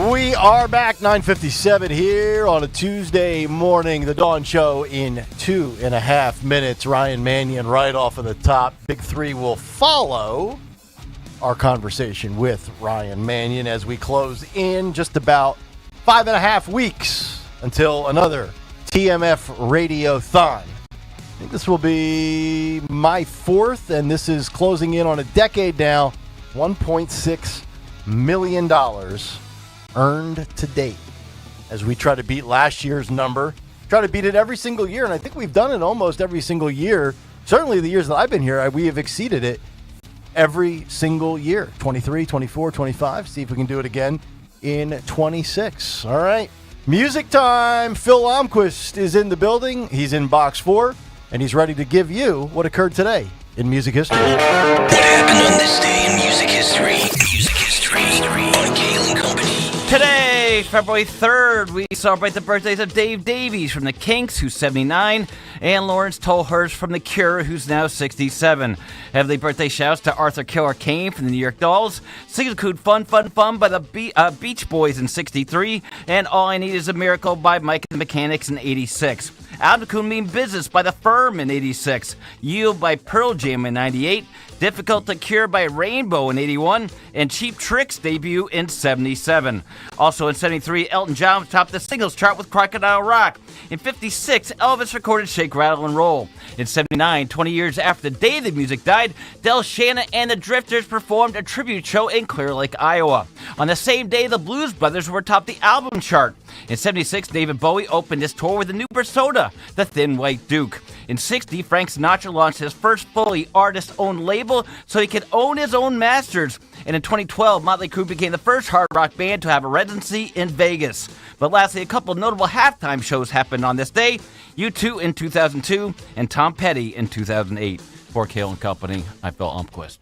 We are back, 9:57 here on a Tuesday morning. The Dawn Show in 2.5 minutes. Ryan Mannion right off of the top. Big Three will follow our conversation with Ryan Mannion as we close in just about 5.5 weeks until another TMF Radiothon. I think this will be my fourth, and this is closing in on a decade now. $1.6 million earned to date as we try to beat last year's number. Try to beat it every single year, and I think we've done it almost every single year. Certainly the years that I've been here, we have exceeded it every single year. 23, 24, 25. See if we can do it again in 26. All right. Music time. Phil Almquist is in the building. He's in box 4, and he's ready to give you what occurred today in music history. What happened on this day in music history? Music history on Kayal and Company. Today, February 3rd, we celebrate the birthdays of Dave Davies from the Kinks, who's 79, and Lawrence Tolhurst from The Cure, who's now 67. Heavily birthday shouts to Arthur Killer Kane from the New York Dolls. Singles include Fun, Fun, Fun by the Beach Boys in 63, and All I Need Is a Miracle by Mike and the Mechanics in 86. Album could Mean Business by The Firm in 86. Yield by Pearl Jam in 98. Difficult to Cure by Rainbow in 81, and Cheap Trick's debut in 77. Also in 73, Elton John topped the singles chart with Crocodile Rock. In 56, Elvis recorded Shake, Rattle, and Roll. In 79, 20 years after the day the music died, Del Shannon and the Drifters performed a tribute show in Clear Lake, Iowa. On the same day, the Blues Brothers were atop the album chart. In 76, David Bowie opened his tour with a new persona, the Thin White Duke. In 60, Frank Sinatra launched his first fully artist-owned label so he could own his own masters. And in 2012, Motley Crue became the first hard rock band to have a residency in Vegas. But lastly, a couple notable halftime shows happened on this day. U2 in 2002 and Tom Petty in 2008. For Kayal and Company, I'm Phil Almquist.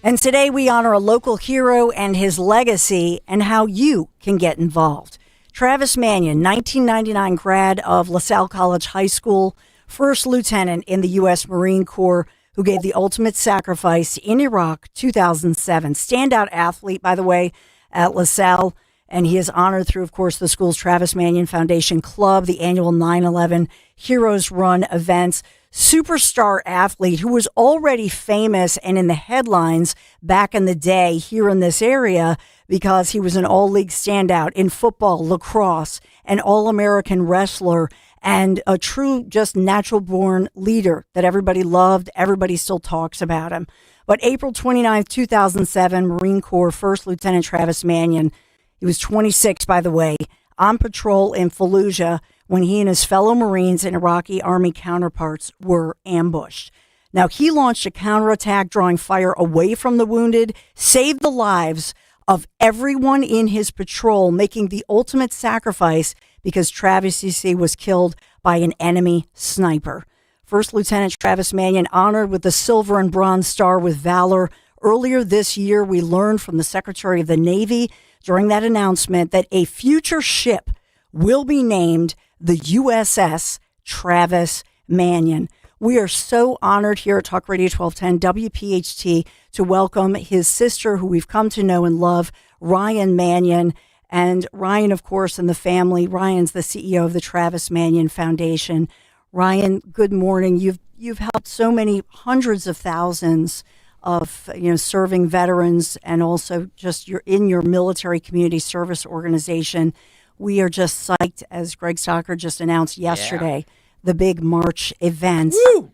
And today we honor a local hero and his legacy and how you can get involved. Travis Mannion, 1999 grad of LaSalle College High School, first lieutenant in the U.S. Marine Corps, who gave the ultimate sacrifice in Iraq, 2007. Standout athlete, by the way, at LaSalle. And he is honored through, of course, the school's Travis Mannion Foundation Club, the annual 9/11 Heroes Run events. Superstar athlete who was already famous and in the headlines back in the day here in this area because he was an all-league standout in football, lacrosse, an all-American wrestler, and a true, just natural-born leader that everybody loved. Everybody still talks about him. But April 29th, 2007, Marine Corps First Lieutenant Travis Mannion, he was 26, by the way, on patrol in Fallujah when he and his fellow Marines and Iraqi Army counterparts were ambushed. Now, he launched a counterattack, drawing fire away from the wounded, saved the lives of everyone in his patrol, making the ultimate sacrifice because Travis, you see, was killed by an enemy sniper. First Lieutenant Travis Manion honored with the Silver and Bronze Star with Valor. Earlier this year, we learned from the Secretary of the Navy during that announcement that a future ship will be named the USS Travis Manion. We are so honored here at Talk Radio 1210 WPHT to welcome his sister, who we've come to know and love, Ryan Manion. And Ryan, of course, and the family. Ryan's the CEO of the Travis Manion Foundation. Ryan, good morning. You've helped so many hundreds of thousands of serving veterans, and also just you're in your military community service organization. We are just psyched, as Greg Stocker just announced yesterday, the big March event. Woo!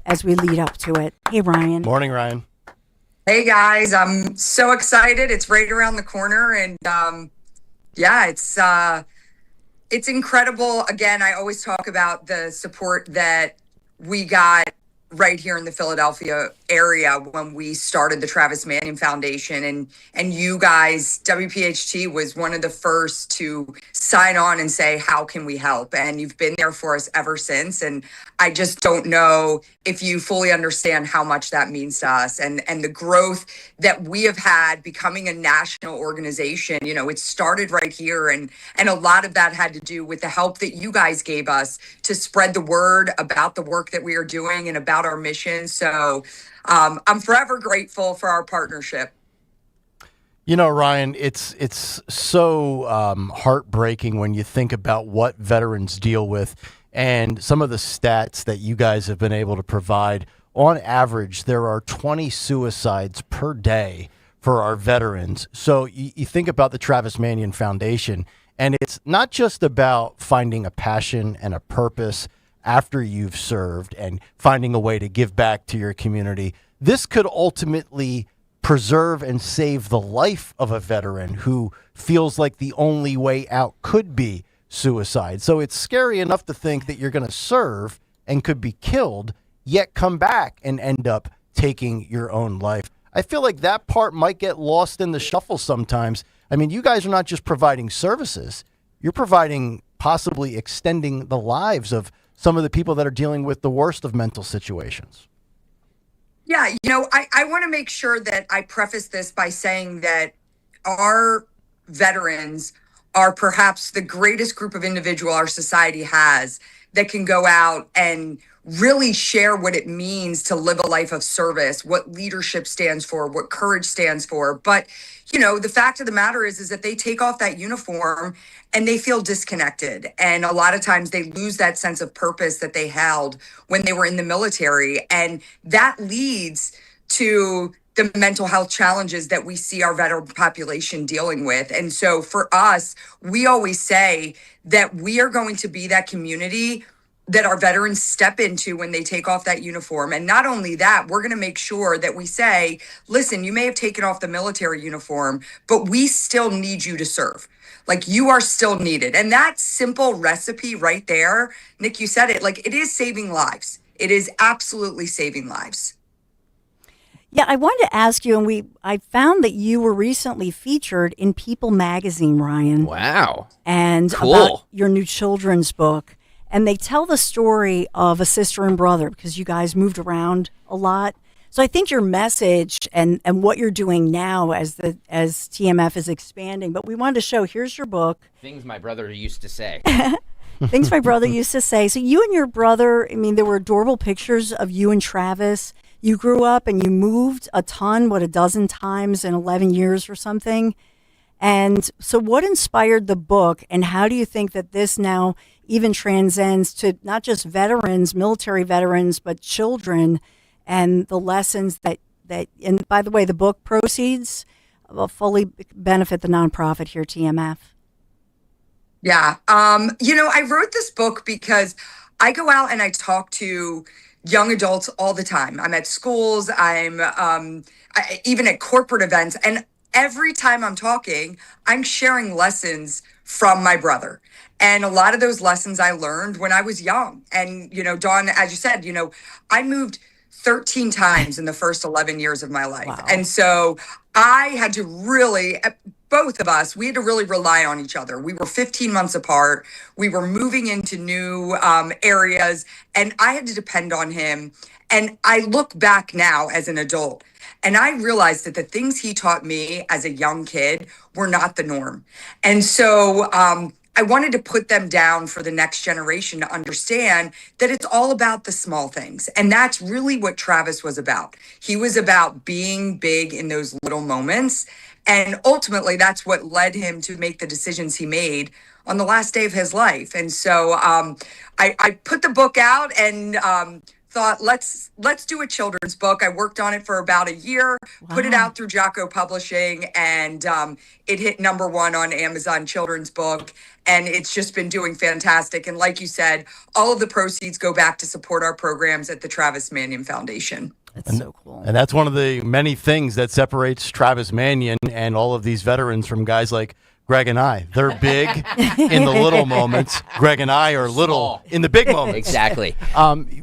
As we lead up to it. Hey, Ryan. Morning, Ryan. Hey, guys. I'm so excited. It's right around the corner, and it's incredible. Again, I always talk about the support that we got right here in the Philadelphia area when we started the Travis Manion Foundation. And you guys, WPHT was one of the first to sign on and say, how can we help? And you've been there for us ever since. And I just don't know if you fully understand how much that means to us and the growth that we have had becoming a national organization. It started right here. And a lot of that had to do with the help that you guys gave us to spread the word about the work that we are doing and about our mission. So I'm forever grateful for our partnership. Ryan, it's so heartbreaking when you think about what veterans deal with and some of the stats that you guys have been able to provide. On average, there are 20 suicides per day for our veterans. So you think about the Travis Manion Foundation, and it's not just about finding a passion and a purpose after you've served and finding a way to give back to your community. This could ultimately preserve and save the life of a veteran who feels like the only way out could be suicide. So it's scary enough to think that you're going to serve and could be killed, yet come back and end up taking your own life. I feel like that part might get lost in the shuffle sometimes. I mean, you guys are not just providing services, you're providing possibly extending the lives of some of the people that are dealing with the worst of mental situations. Yeah, I want to make sure that I preface this by saying that our veterans are perhaps the greatest group of individual our society has that can go out and really share what it means to live a life of service, what leadership stands for, what courage stands for. But, the fact of the matter is that they take off that uniform and they feel disconnected. And a lot of times they lose that sense of purpose that they held when they were in the military. And that leads to the mental health challenges that we see our veteran population dealing with. And so for us, we always say that we are going to be that community that our veterans step into when they take off that uniform. And not only that, we're going to make sure that we say, listen, you may have taken off the military uniform, but we still need you to serve. Like, you are still needed. And that simple recipe right there, Nick, you said it, like, it is saving lives. It is absolutely saving lives. Yeah, I wanted to ask you, and I found that you were recently featured in People magazine, Ryan. Wow. And cool. About your new children's book. And they tell the story of a sister and brother because you guys moved around a lot. So I think your message and what you're doing now as TMF is expanding, but we wanted to show, here's your book. Things my brother used to say. Things my brother used to say. So you and your brother, there were adorable pictures of you and Travis. You grew up and you moved a ton, 12 times in 11 years or something. And so what inspired the book, and how do you think that this now even transcends to not just veterans, military veterans, but children, and the lessons that and by the way, the book proceeds will fully benefit the nonprofit here, TMF. Yeah. I wrote this book because I go out and I talk to young adults all the time. I'm at schools, I'm even at corporate events, and every time I'm talking, I'm sharing lessons from my brother. And a lot of those lessons I learned when I was young. And, Dawn, as you said, I moved 13 times in the first 11 years of my life. Wow. And so I had to really, both of us, we had to really rely on each other. We were 15 months apart. We were moving into new areas, and I had to depend on him. And I look back now as an adult, and I realized that the things he taught me as a young kid were not the norm. And so I wanted to put them down for the next generation to understand that it's all about the small things. And that's really what Travis was about. He was about being big in those little moments. And ultimately, that's what led him to make the decisions he made on the last day of his life. And so I put the book out and thought, let's do a children's book. I worked on it for about a year, put it out through Jocko Publishing, and it hit #1 on Amazon Children's Book. And it's just been doing fantastic. And like you said, all of the proceeds go back to support our programs at the Travis Manion Foundation. That's so cool. And that's one of the many things that separates Travis Manion and all of these veterans from guys like Greg and I. They're big in the little moments. Greg and I are little in the big moments. Exactly.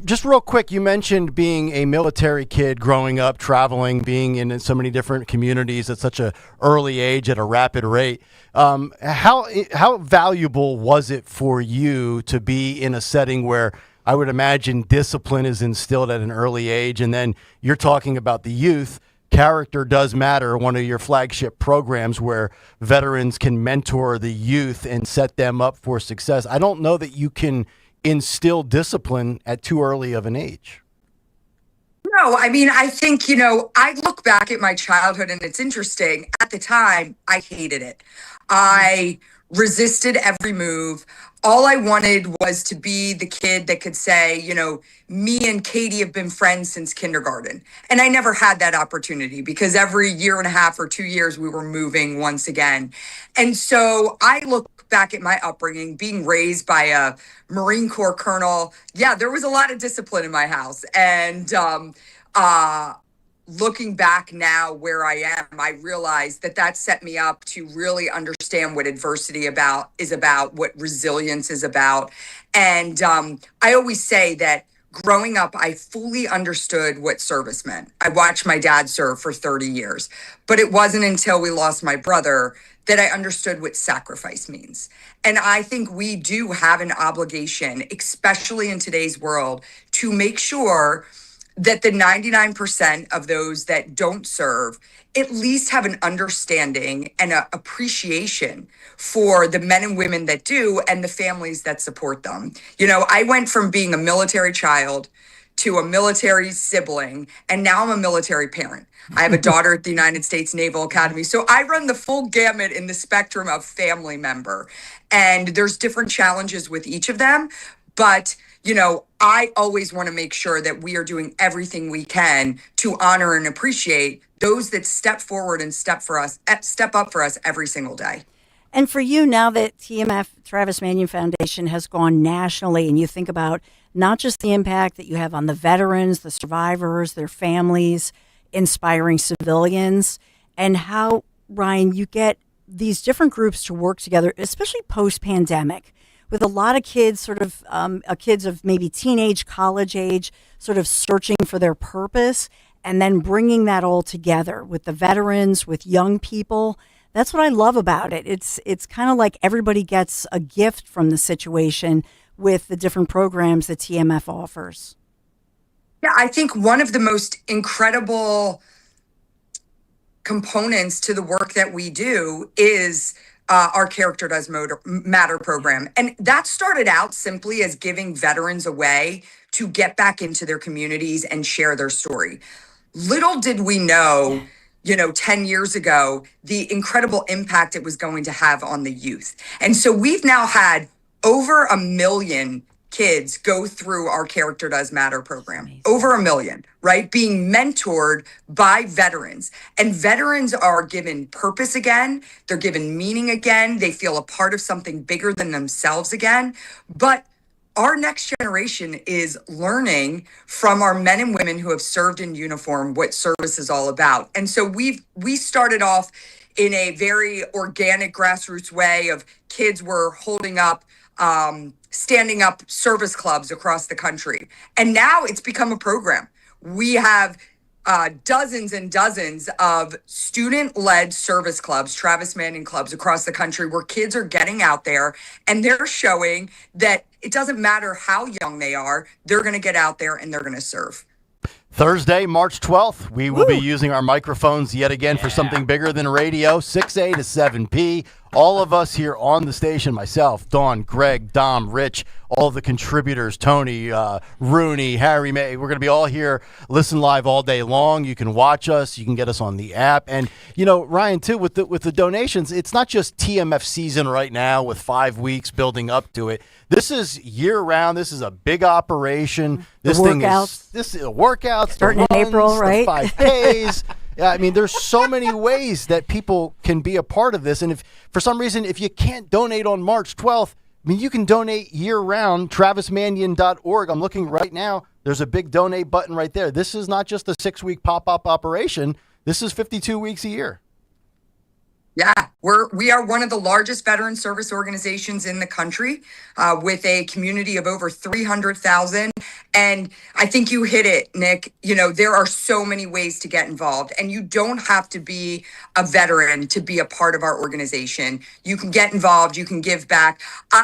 Just real quick, you mentioned being a military kid growing up, traveling, being in so many different communities at such an early age at a rapid rate. How valuable was it for you to be in a setting where I would imagine discipline is instilled at an early age, and then you're talking about the youth? Character Does Matter, one of your flagship programs where veterans can mentor the youth and set them up for success. I don't know that you can instill discipline at too early of an age. No, I mean, I think, I look back at my childhood and it's interesting. At the time, I hated it. I resisted every move. All I wanted was to be the kid that could say, me and Katie have been friends since kindergarten. And I never had that opportunity because every year and a half or 2 years, we were moving once again. And so I look back at my upbringing, being raised by a Marine Corps colonel. Yeah, there was a lot of discipline in my house. And looking back now where I am, I realize that set me up to really understand what adversity is about, what resilience is about. And I always say that growing up, I fully understood what service meant. I watched my dad serve for 30 years, but it wasn't until we lost my brother that I understood what sacrifice means. And I think we do have an obligation, especially in today's world, to make sure that the 99% of those that don't serve at least have an understanding and an appreciation for the men and women that do and the families that support them. I went from being a military child to a military sibling, and now I'm a military parent. I have a daughter at the United States Naval Academy. So I run the full gamut in the spectrum of family member. And there's different challenges with each of them. But I always want to make sure that we are doing everything we can to honor and appreciate those that step forward and step up for us every single day. And for you, now that TMF, Travis Manion Foundation, has gone nationally, and you think about not just the impact that you have on the veterans, the survivors, their families, inspiring civilians, and how, Ryan, you get these different groups to work together, especially post-pandemic, with a lot of kids, kids of maybe teenage, college age, sort of searching for their purpose, and then bringing that all together with the veterans, with young people. That's what I love about it. It's kind of like everybody gets a gift from the situation with the different programs that TMF offers. Yeah, I think one of the most incredible components to the work that we do is our Character Does Matter program. And that started out simply as giving veterans a way to get back into their communities and share their story. Little did we know, 10 years ago, the incredible impact it was going to have on the youth. And so we've now had over 1 million kids go through our Character Does Matter program. Over 1 million, right? Being mentored by veterans. And veterans are given purpose again. They're given meaning again. They feel a part of something bigger than themselves again. But our next generation is learning from our men and women who have served in uniform what service is all about. And so we started off in a very organic grassroots way of kids were holding up standing up service clubs across the country. And now it's become a program. We have dozens and dozens of student-led service clubs, Travis Manion clubs across the country, where kids are getting out there and they're showing that it doesn't matter how young they are, they're going to get out there and they're going to serve. Thursday, March 12th, we will be using our microphones yet again for something bigger than radio, 6A to 7P. All of us here on the station, myself, Dawn, Greg, Dom, Rich, all the contributors, Tony, Rooney, Harry, May, we're going to be all here, listen live all day long. You can watch us. You can get us on the app. And, you know, Ryan, too, with the donations, it's not just TMF season right now with 5 weeks building up to it. This is year-round. This is a big operation. This thing is workouts. Starting in April, right? 5Ks. Yeah, I mean, there's so many ways that people can be a part of this. And if for some reason, if you can't donate on March 12th, I mean, you can donate year-round, travismanion.org. I'm looking right now. There's a big donate button right there. This is not just a 6-week pop-up operation. This is 52 weeks a year. Yeah, we are one of the largest veteran service organizations in the country, with a community of over 300,000. And I think you hit it, Nick. You know, there are so many ways to get involved, and you don't have to be a veteran to be a part of our organization. You can get involved. You can give back.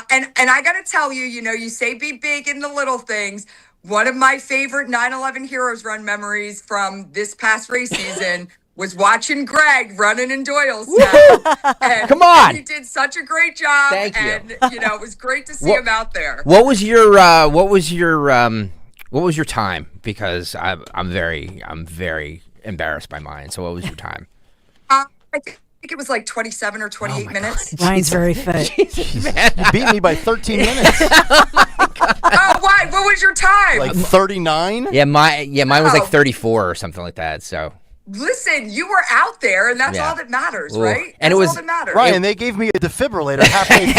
And I got to tell you, you know, you say be big in the little things. One of my favorite 9/11 Heroes Run memories from this past race season was watching Greg running in Doylestown. Come on. He did such a great job. Thank you. And, you know, it was great to see him out there. What was your time? Because I'm very embarrassed by mine. So what was your time? I think it was like 27 or 28 minutes. Ryan's very fit. Jesus, man. You beat me by 13 minutes. Oh, why? What was your time? Like 39? Yeah, mine was like 34 or something like that. So. Listen, you were out there, and that's all that matters, right? And that's it was all that matters. Ryan, they gave me a defibrillator halfway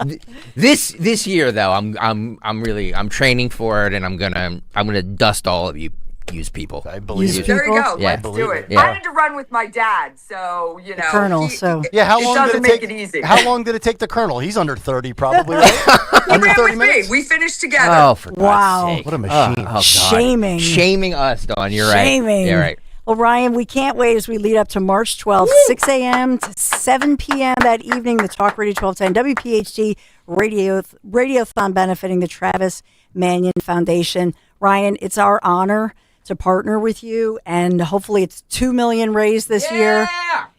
through. This year though, I'm training for it, and I'm gonna dust all of you used people. I believe you. There you go. Yeah. Let's do it. Yeah. I had to run with my dad, so you know. Colonel, yeah, how long doesn't did it make take? it easy. How long did it take the Colonel? He's under 30, probably, right? Under 30 minutes. We finished together. Oh, for God's Wow. sake! What a machine! Oh, God. Shaming us, Dawn. You're right. Shaming. You're right. Well, Ryan, we can't wait as we lead up to March 12th, 6 a.m. to 7 p.m. that evening, the Talk Radio 1210 WPHT Radiothon benefiting the Travis Manion Foundation. Ryan, it's our honor to partner with you, and hopefully it's $2 million raised this year.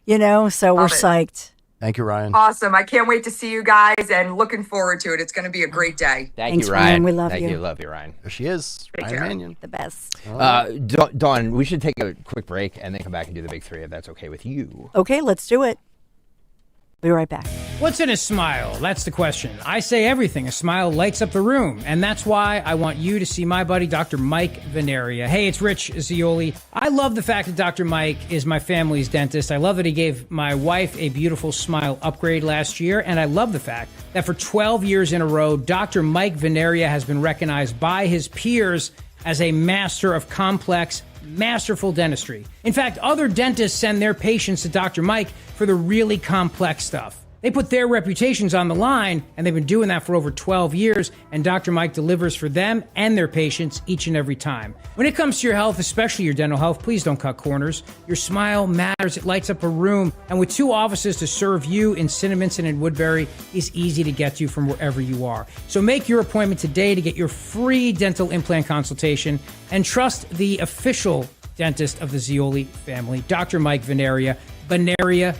You know, so we're psyched. Thank you, Ryan. Awesome. I can't wait to see you guys, and looking forward to it. It's going to be a great day. Thanks, you, Ryan. We love Thank you. Love you, Ryan. There she is. Take Ryan care. Manion. The best. Dawn, we should take a quick break and then come back and do the big three if that's okay with you. Okay, let's do it. Be right back. What's in a smile? That's the question. I say everything. A smile lights up the room. And that's why I want you to see my buddy, Dr. Mike Veneria. Hey, it's Rich Zioli. I love the fact that Dr. Mike is my family's dentist. I love that he gave my wife a beautiful smile upgrade last year. And I love the fact that for 12 years in a row, Dr. Mike Veneria has been recognized by his peers as a master of complex, masterful dentistry. In fact, other dentists send their patients to Dr. Mike for the really complex stuff. They put their reputations on the line, and they've been doing that for over 12 years, and Dr. Mike delivers for them and their patients each and every time. When it comes to your health, especially your dental health, please don't cut corners. Your smile matters. It lights up a room, and with 2 offices to serve you in Cinnaminson and Woodbury, it's easy to get you from wherever you are. So make your appointment today to get your free dental implant consultation, and trust the official dentist of the Zioli family, Dr. Mike Veneria, VeneriaDental.com.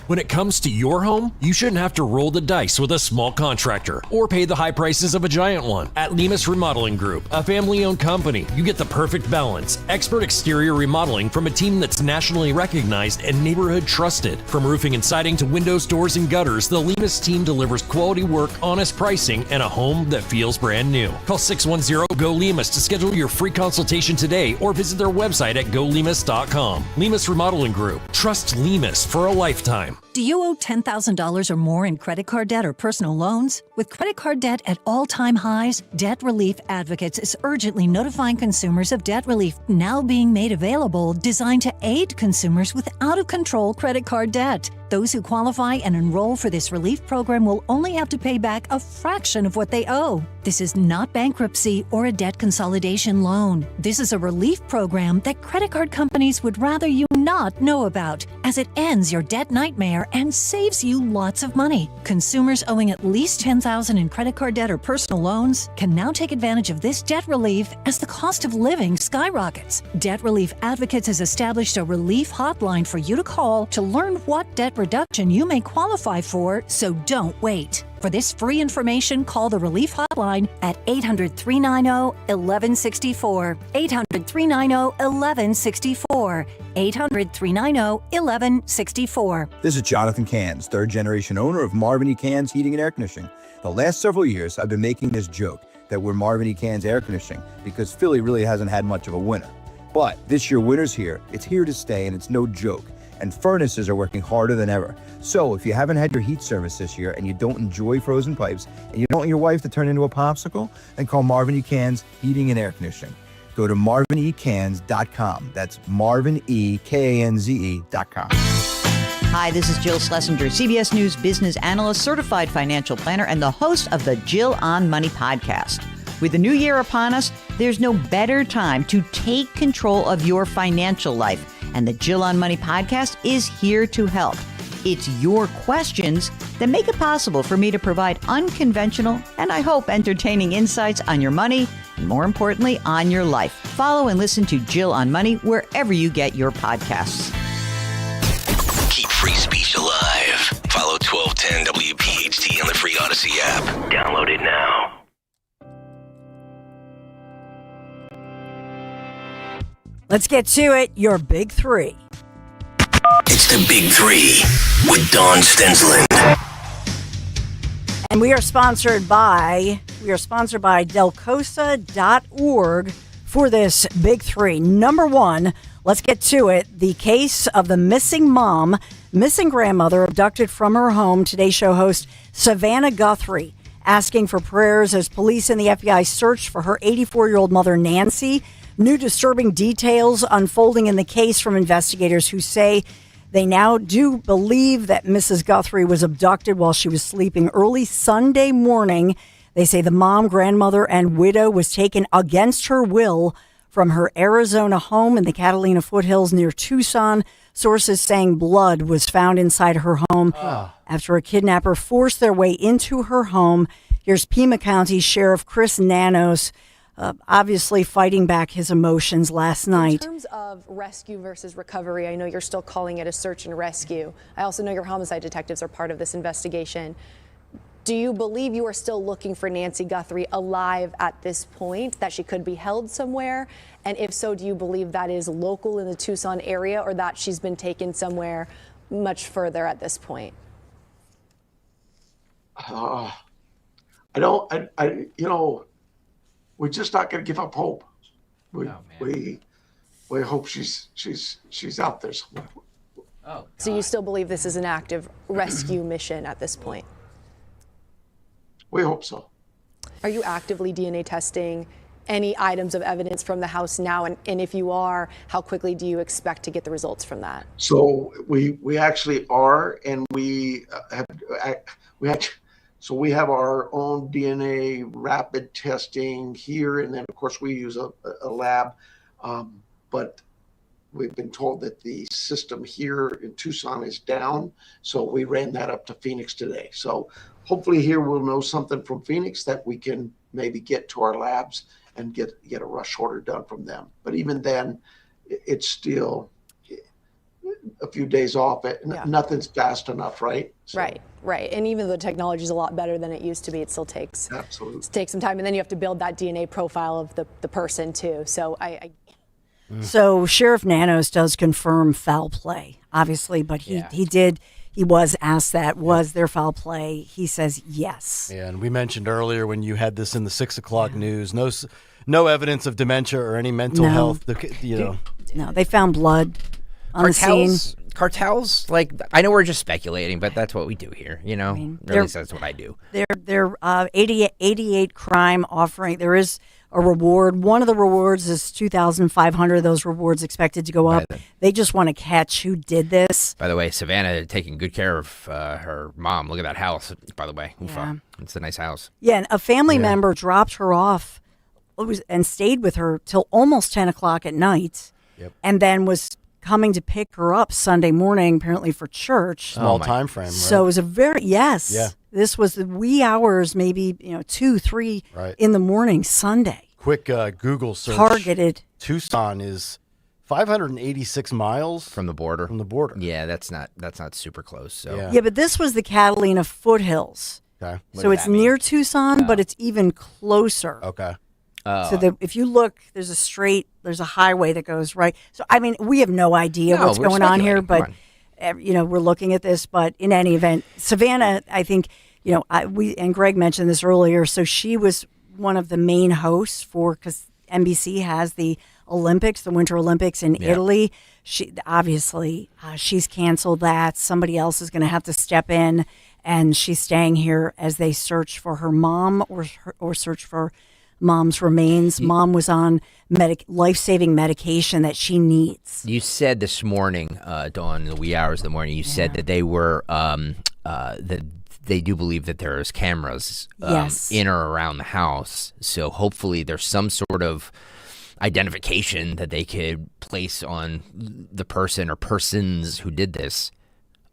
When it comes to your home, you shouldn't have to roll the dice with a small contractor or pay the high prices of a giant one. At Lemus Remodeling Group, a family-owned company, you get the perfect balance. Expert exterior remodeling from a team that's nationally recognized and neighborhood trusted. From roofing and siding to windows, doors, and gutters, the Lemus team delivers quality work, honest pricing, and a home that feels brand new. Call 610-GO-LEMUS to schedule your free consultation today or visit their website at golemus.com. Lemus Remodeling Group. Trust Lemus for a lifetime. Do you owe $10,000 or more in credit card debt or personal loans? With credit card debt at all-time highs, Debt Relief Advocates is urgently notifying consumers of debt relief now being made available, designed to aid consumers with out-of-control credit card debt. Those who qualify and enroll for this relief program will only have to pay back a fraction of what they owe. This is not bankruptcy or a debt consolidation loan. This is a relief program that credit card companies would rather you not know about, as it ends your debt nightmare and saves you lots of money. Consumers owing at least $10,000 in credit card debt or personal loans can now take advantage of this debt relief as the cost of living skyrockets. Debt Relief Advocates has established a relief hotline for you to call to learn what debt reduction you may qualify for, so don't wait. For this free information, call the Relief Hotline at 800-390-1164. 800-390-1164. 800-390-1164. This is Jonathan Cans, third generation owner of Marvin E. Cans Heating and Air Conditioning. The last several years, I've been making this joke that we're Marvin E. Cans Air Conditioning because Philly really hasn't had much of a winter. But this year, winter's here. It's here to stay, and it's no joke. And furnaces are working harder than ever. So if you haven't had your heat service this year and you don't enjoy frozen pipes and you don't want your wife to turn into a popsicle, then call Marvin E. Cans Heating and Air Conditioning. Go to marvinecans.com. That's marvinekanze.com. Hi, this is Jill Schlesinger, CBS News business analyst, certified financial planner, and the host of the Jill on Money podcast. With the new year upon us, there's no better time to take control of your financial life. And the Jill on Money podcast is here to help. It's your questions that make it possible for me to provide unconventional and I hope entertaining insights on your money and more importantly, on your life. Follow and listen to Jill on Money wherever you get your podcasts. Keep free speech alive. Follow 1210 WPHT on the free Odyssey app. Download it now. Let's get to it. Your big three. It's the Big Three with Dawn Stensland. And we are sponsored by delcosa.org for this big three. Number one, let's get to it. The case of the missing mom, missing grandmother abducted from her home. Today Show host Savannah Guthrie asking for prayers as police and the FBI searched for her 84-year-old mother, Nancy. New disturbing details unfolding in the case from investigators who say they now do believe that Mrs. Guthrie was abducted while she was sleeping early Sunday morning. They say the mom, grandmother, and widow was taken against her will from her Arizona home in the Catalina foothills near Tucson. Sources saying blood was found inside her home after a kidnapper forced their way into her home. Here's Pima County Sheriff Chris Nanos, obviously fighting back his emotions last night. In terms of rescue versus recovery, I know you're still calling it a search and rescue. I also know your homicide detectives are part of this investigation. Do you believe you are still looking for Nancy Guthrie alive at this point, that she could be held somewhere? And if so, do you believe that is local in the Tucson area or that she's been taken somewhere much further at this point? We're just not going to give up hope. We hope she's out there somewhere. So you still believe this is an active rescue mission at this point? We hope so. Are you actively DNA testing any items of evidence from the house now? And if you are, how quickly do you expect to get the results from that? So we actually are, and we have our own DNA rapid testing here, and then of course we use a lab, but we've been told that the system here in Tucson is down, so we ran that up to Phoenix today. So hopefully here we'll know something from Phoenix that we can maybe get to our labs and get a rush order done from them. But even then, it's still a few days off. Nothing's fast enough, right? So. Right. And even though the technology is a lot better than it used to be, it still takes some time. And then you have to build that DNA profile of the person too. So So Sheriff Nanos does confirm foul play, obviously, but he was asked that, was there foul play? He says yes. Yeah, and we mentioned earlier when you had this in the 6 o'clock news, no evidence of dementia or any mental health. No, they found blood on the scene. cartels? Like, I know we're just speculating, but that's what we do here, you know? Or at least that's what I do. They're 88 crime offering. There is a reward. One of the rewards is $2,500. Those rewards expected to go up. They just want to catch who did this. By the way, Savannah taking good care of her mom. Look at that house, by the way. Yeah. It's a nice house. Yeah, and a family member dropped her off and stayed with her till almost 10 o'clock at night, and then was coming to pick her up Sunday morning, apparently for church. Small time frame, right? So it was a very, this was the wee hours, maybe 2, 3 in the morning Sunday. Quick Google search. Targeted. Tucson is 586 miles from the border. Yeah, that's not super close. So Yeah, but this was the Catalina foothills. Okay. So it's near Tucson, but it's even closer. Okay. So if you look, there's a highway that goes right. So, I mean, we have no idea what's going on here, but, we're looking at this. But in any event, Savannah, I think, and Greg mentioned this earlier. So she was one of the main hosts because NBC has the Olympics, the Winter Olympics in Italy. She obviously, she's canceled that. Somebody else is going to have to step in, and she's staying here as they search for her mom or search for mom's remains. Mom was on life-saving medication that she needs. You said this morning, Dawn, in the wee hours of the morning, you said that they were that they do believe that there's cameras in or around the house. So hopefully there's some sort of identification that they could place on the person or persons who did this.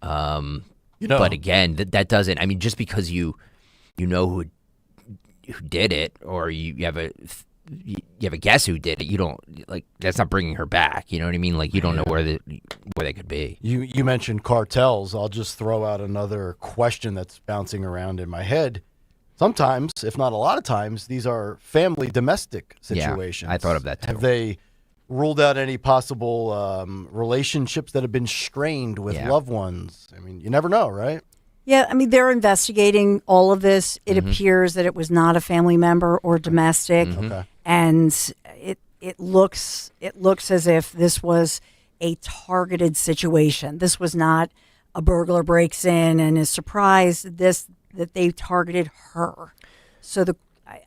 But again, that doesn't. I mean, just because you know who did it, or you have a guess who did it, you don't that's not bringing her back. You know what I mean? Like, you don't know where they could be. You mentioned cartels. I'll just throw out another question that's bouncing around in my head. Sometimes, if not a lot of times, these are family domestic situations. Yeah, I thought of that too. Have they ruled out any possible relationships that have been strained with loved ones? I mean, you never know, right? Yeah, I mean, they're investigating all of this. It appears that it was not a family member or domestic, and it looks as if this was a targeted situation. This was not a burglar breaks in and is surprised that they targeted her. So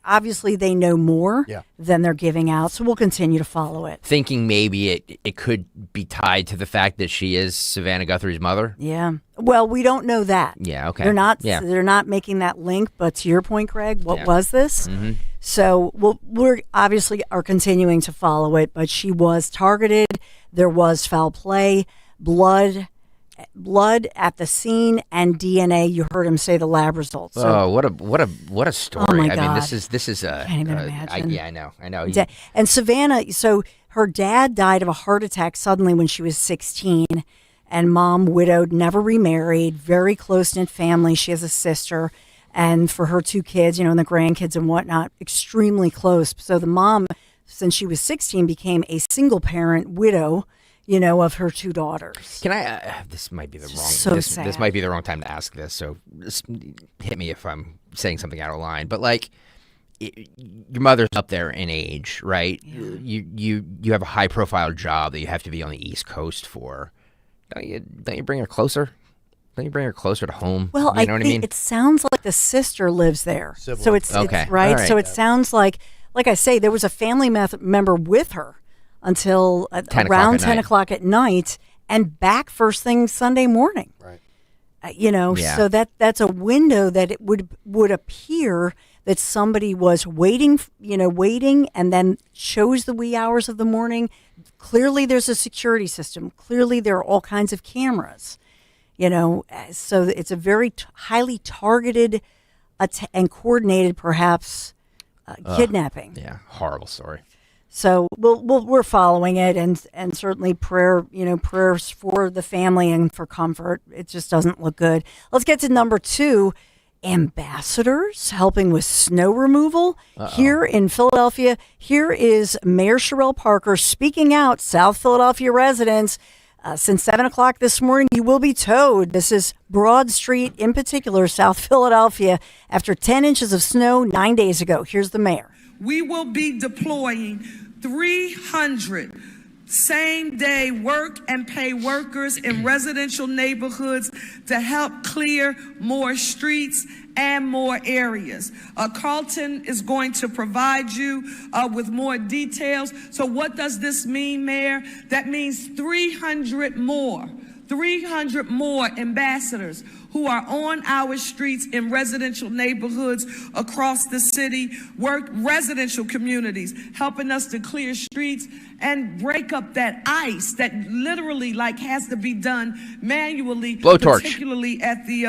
obviously they know more than they're giving out, so we'll continue to follow it. Thinking maybe it could be tied to the fact that she is Savannah Guthrie's mother? Yeah. Well, we don't know that. Yeah, okay. They're not making that link, but to your point, Greg, what was this? Mm-hmm. So we're obviously are continuing to follow it, but she was targeted. There was foul play, blood at the scene, and DNA. You heard him say the lab results. So, what a story! Oh my God. I mean, this is a. Can't even imagine. I know. And Savannah, so her dad died of a heart attack suddenly when she was 16, and mom widowed, never remarried, very close knit family. She has a sister, and for her 2 kids, and the grandkids and whatnot, extremely close. So the mom, since she was 16, became a single parent widow. Of her 2 daughters. Can I? This might be the wrong. So sad. This might be the wrong time to ask this. So just hit me if I'm saying something out of line. But your mother's up there in age, right? Yeah. You have a high profile job that you have to be on the East Coast for. Don't you bring her closer? Don't you bring her closer to home? Well, you know what I mean? It sounds like the sister lives there, Sibling. so it's okay. It's right. Right. So it sounds like I say, there was a family member with her until around 10 o'clock at night, and back first thing Sunday morning. Right. So that's a window that it would appear that somebody was waiting, and then chose the wee hours of the morning. Clearly there's a security system. Clearly there are all kinds of cameras, so it's a very highly targeted and coordinated, perhaps, kidnapping. Yeah. Horrible story. So we're following it, and certainly prayers for the family and for comfort. It just doesn't look good. Let's get to number 2, ambassadors helping with snow removal here in Philadelphia. Here is Mayor Sherelle Parker speaking out. South Philadelphia residents, since 7 o'clock this morning, you will be towed. This is Broad Street, in particular, South Philadelphia, after 10 inches of snow 9 days ago. Here's the mayor. We will be deploying 300 same-day work and pay workers in residential neighborhoods to help clear more streets and more areas. Carlton is going to provide you with more details. So what does this mean, Mayor? That means 300 more ambassadors who are on our streets in residential neighborhoods across the city, work residential communities, helping us to clear streets and break up that ice that literally has to be done manually, particularly at the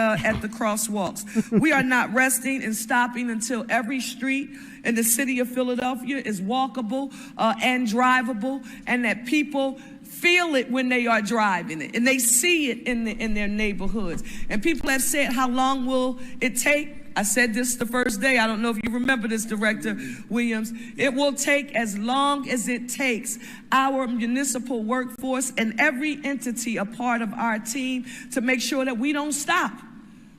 crosswalks. We are not resting and stopping until every street in the city of Philadelphia is walkable and drivable, and that people feel it when they are driving it, and they see it in their neighborhoods. And people have said, how long will it take? I said this the first day. I don't know if you remember this, Director Williams. It will take as long as it takes our municipal workforce and every entity a part of our team to make sure that we don't stop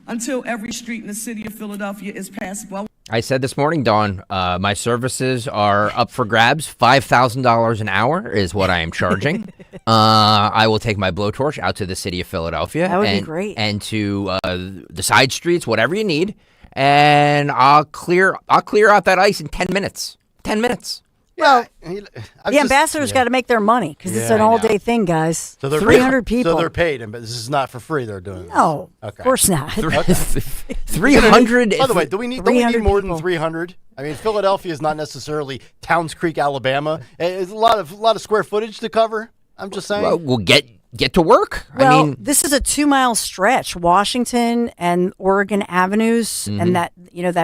until every street in the city of Philadelphia is passable. I said this morning, Dawn, my services are up for grabs. $5,000 an hour is what I am charging. I will take my blowtorch out to the city of Philadelphia. That would be great. And to the side streets, whatever you need, and I'll clear out that ice in 10 minutes. 10 minutes. Well, the ambassadors got to make their money because it's an all-day thing, guys. So they're 300 people. So they're paid, but this is not for free. They're doing this. No, okay. Of course not. 300. By the way, do we need more than 300? I mean, Philadelphia is not necessarily Towns Creek, Alabama. It's a lot of square footage to cover. I'm just saying. Well, we'll get to work. Well, I mean, this is a 2-mile stretch, Washington and Oregon Avenues, and that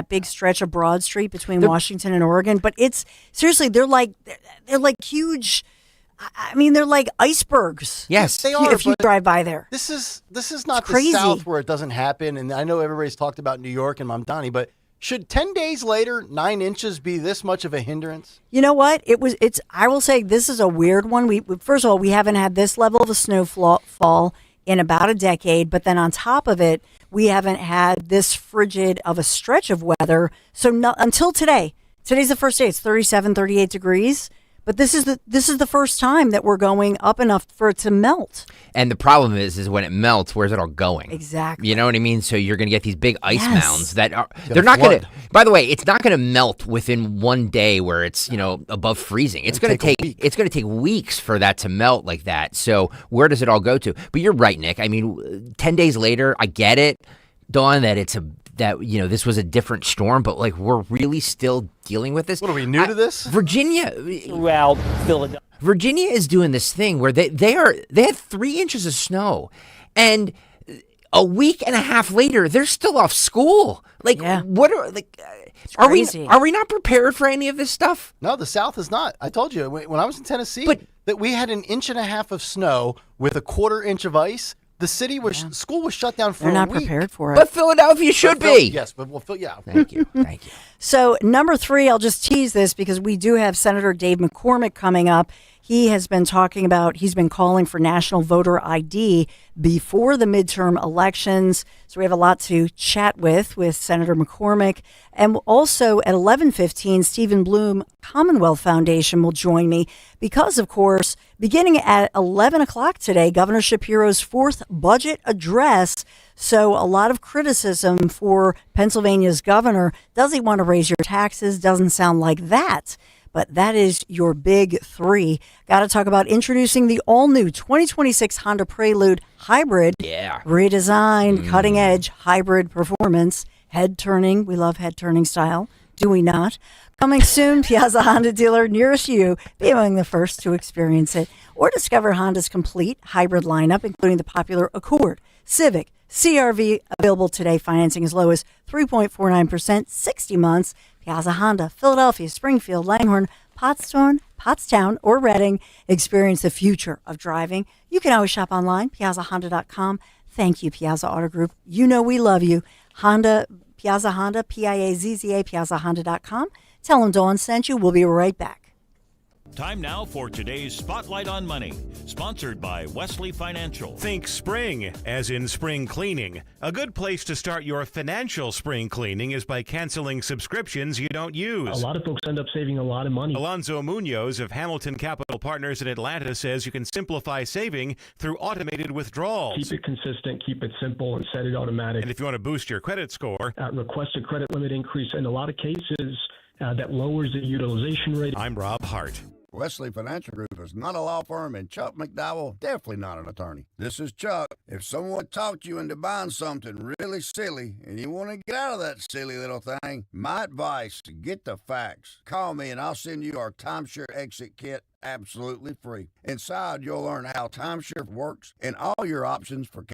big stretch of Broad Street between Washington and Oregon. But it's seriously, they're like huge. I mean, they're like icebergs. Yes, they are. If you drive by there, this is not the crazy. South where it doesn't happen. And I know everybody's talked about New York and Mamdani, but should 10 days later 9 inches be this much of a hindrance? You know what? I will say this is a weird one. We first of all, we haven't had this level of a snowfall in about a decade, but then on top of it, we haven't had this frigid of a stretch of weather. So until today. Today's the first day. It's 37, 38 degrees. But this is the first time that we're going up enough for it to melt. and the problem is when it melts, where's it all going? Exactly. You know what I mean? So you're going to get these big ice mounds that are, they're not going to, by the way, it's not going to melt within one day where it's, above freezing. It's going to take weeks for that to melt like that. So where does it all go to? But you're right, Nick. I mean, 10 days later, I get it, Dawn, that this was a different storm, but we're really still dealing with this. What, are we new to this? Virginia. Well, Philadelphia. Virginia is doing this thing where they had 3 inches of snow, and a week and a half later they're still off school. What are are we not prepared for any of this stuff? No, the South is not. I told you when I was in Tennessee that we had 1.5 inches of snow with 1/4 inch of ice. The school was shut down for a week. They're not prepared for it. But Philadelphia should be. Yes, but yeah. Thank you. So number 3, I'll just tease this because we do have Senator Dave McCormick coming up. He has been he's been calling for national voter ID before the midterm elections. So we have a lot to chat with Senator McCormick. And also at 11:15, Stephen Bloom, Commonwealth Foundation, will join me because, of course, beginning at 11 o'clock today, Governor Shapiro's 4th budget address. So a lot of criticism for Pennsylvania's governor. Does he want to raise your taxes? Doesn't sound like that. But that is your big 3. Got to talk about introducing the all-new 2026 Honda Prelude Hybrid. Yeah. Redesigned, cutting-edge hybrid performance. Head-turning. We love head-turning style. Do we not? Coming soon, Piazza Honda dealer nearest you. Be among the first to experience it. Or discover Honda's complete hybrid lineup, including the popular Accord, Civic, CR-V, available today, financing as low as 3.49%, 60 months. Piazza Honda, Philadelphia, Springfield, Langhorne, Pottstown, or Reading. Experience the future of driving. You can always shop online, piazzahonda.com. Thank you, Piazza Auto Group. You know we love you. Honda, Piazza Honda, Piazza, piazzahonda.com. Tell them Dawn sent you. We'll be right back. Time now for today's Spotlight on Money, sponsored by Wesley Financial. Think spring, as in spring cleaning. A good place to start your financial spring cleaning is by canceling subscriptions you don't use. A lot of folks end up saving a lot of money. Alonzo Munoz of Hamilton Capital Partners in Atlanta says you can simplify saving through automated withdrawals. Keep it consistent, keep it simple, and set it automatic. And if you want to boost your credit score, request a credit limit increase. In a lot of cases, that lowers the utilization rate. I'm Rob Hart. Wesley Financial Group is not a law firm, and Chuck McDowell definitely not an attorney. This is Chuck. If someone talked you into buying something really silly and you want to get out of that silly little thing, my advice, get the facts. Call me and I'll send you our timeshare exit kit absolutely free. Inside, you'll learn how timeshare works and all your options for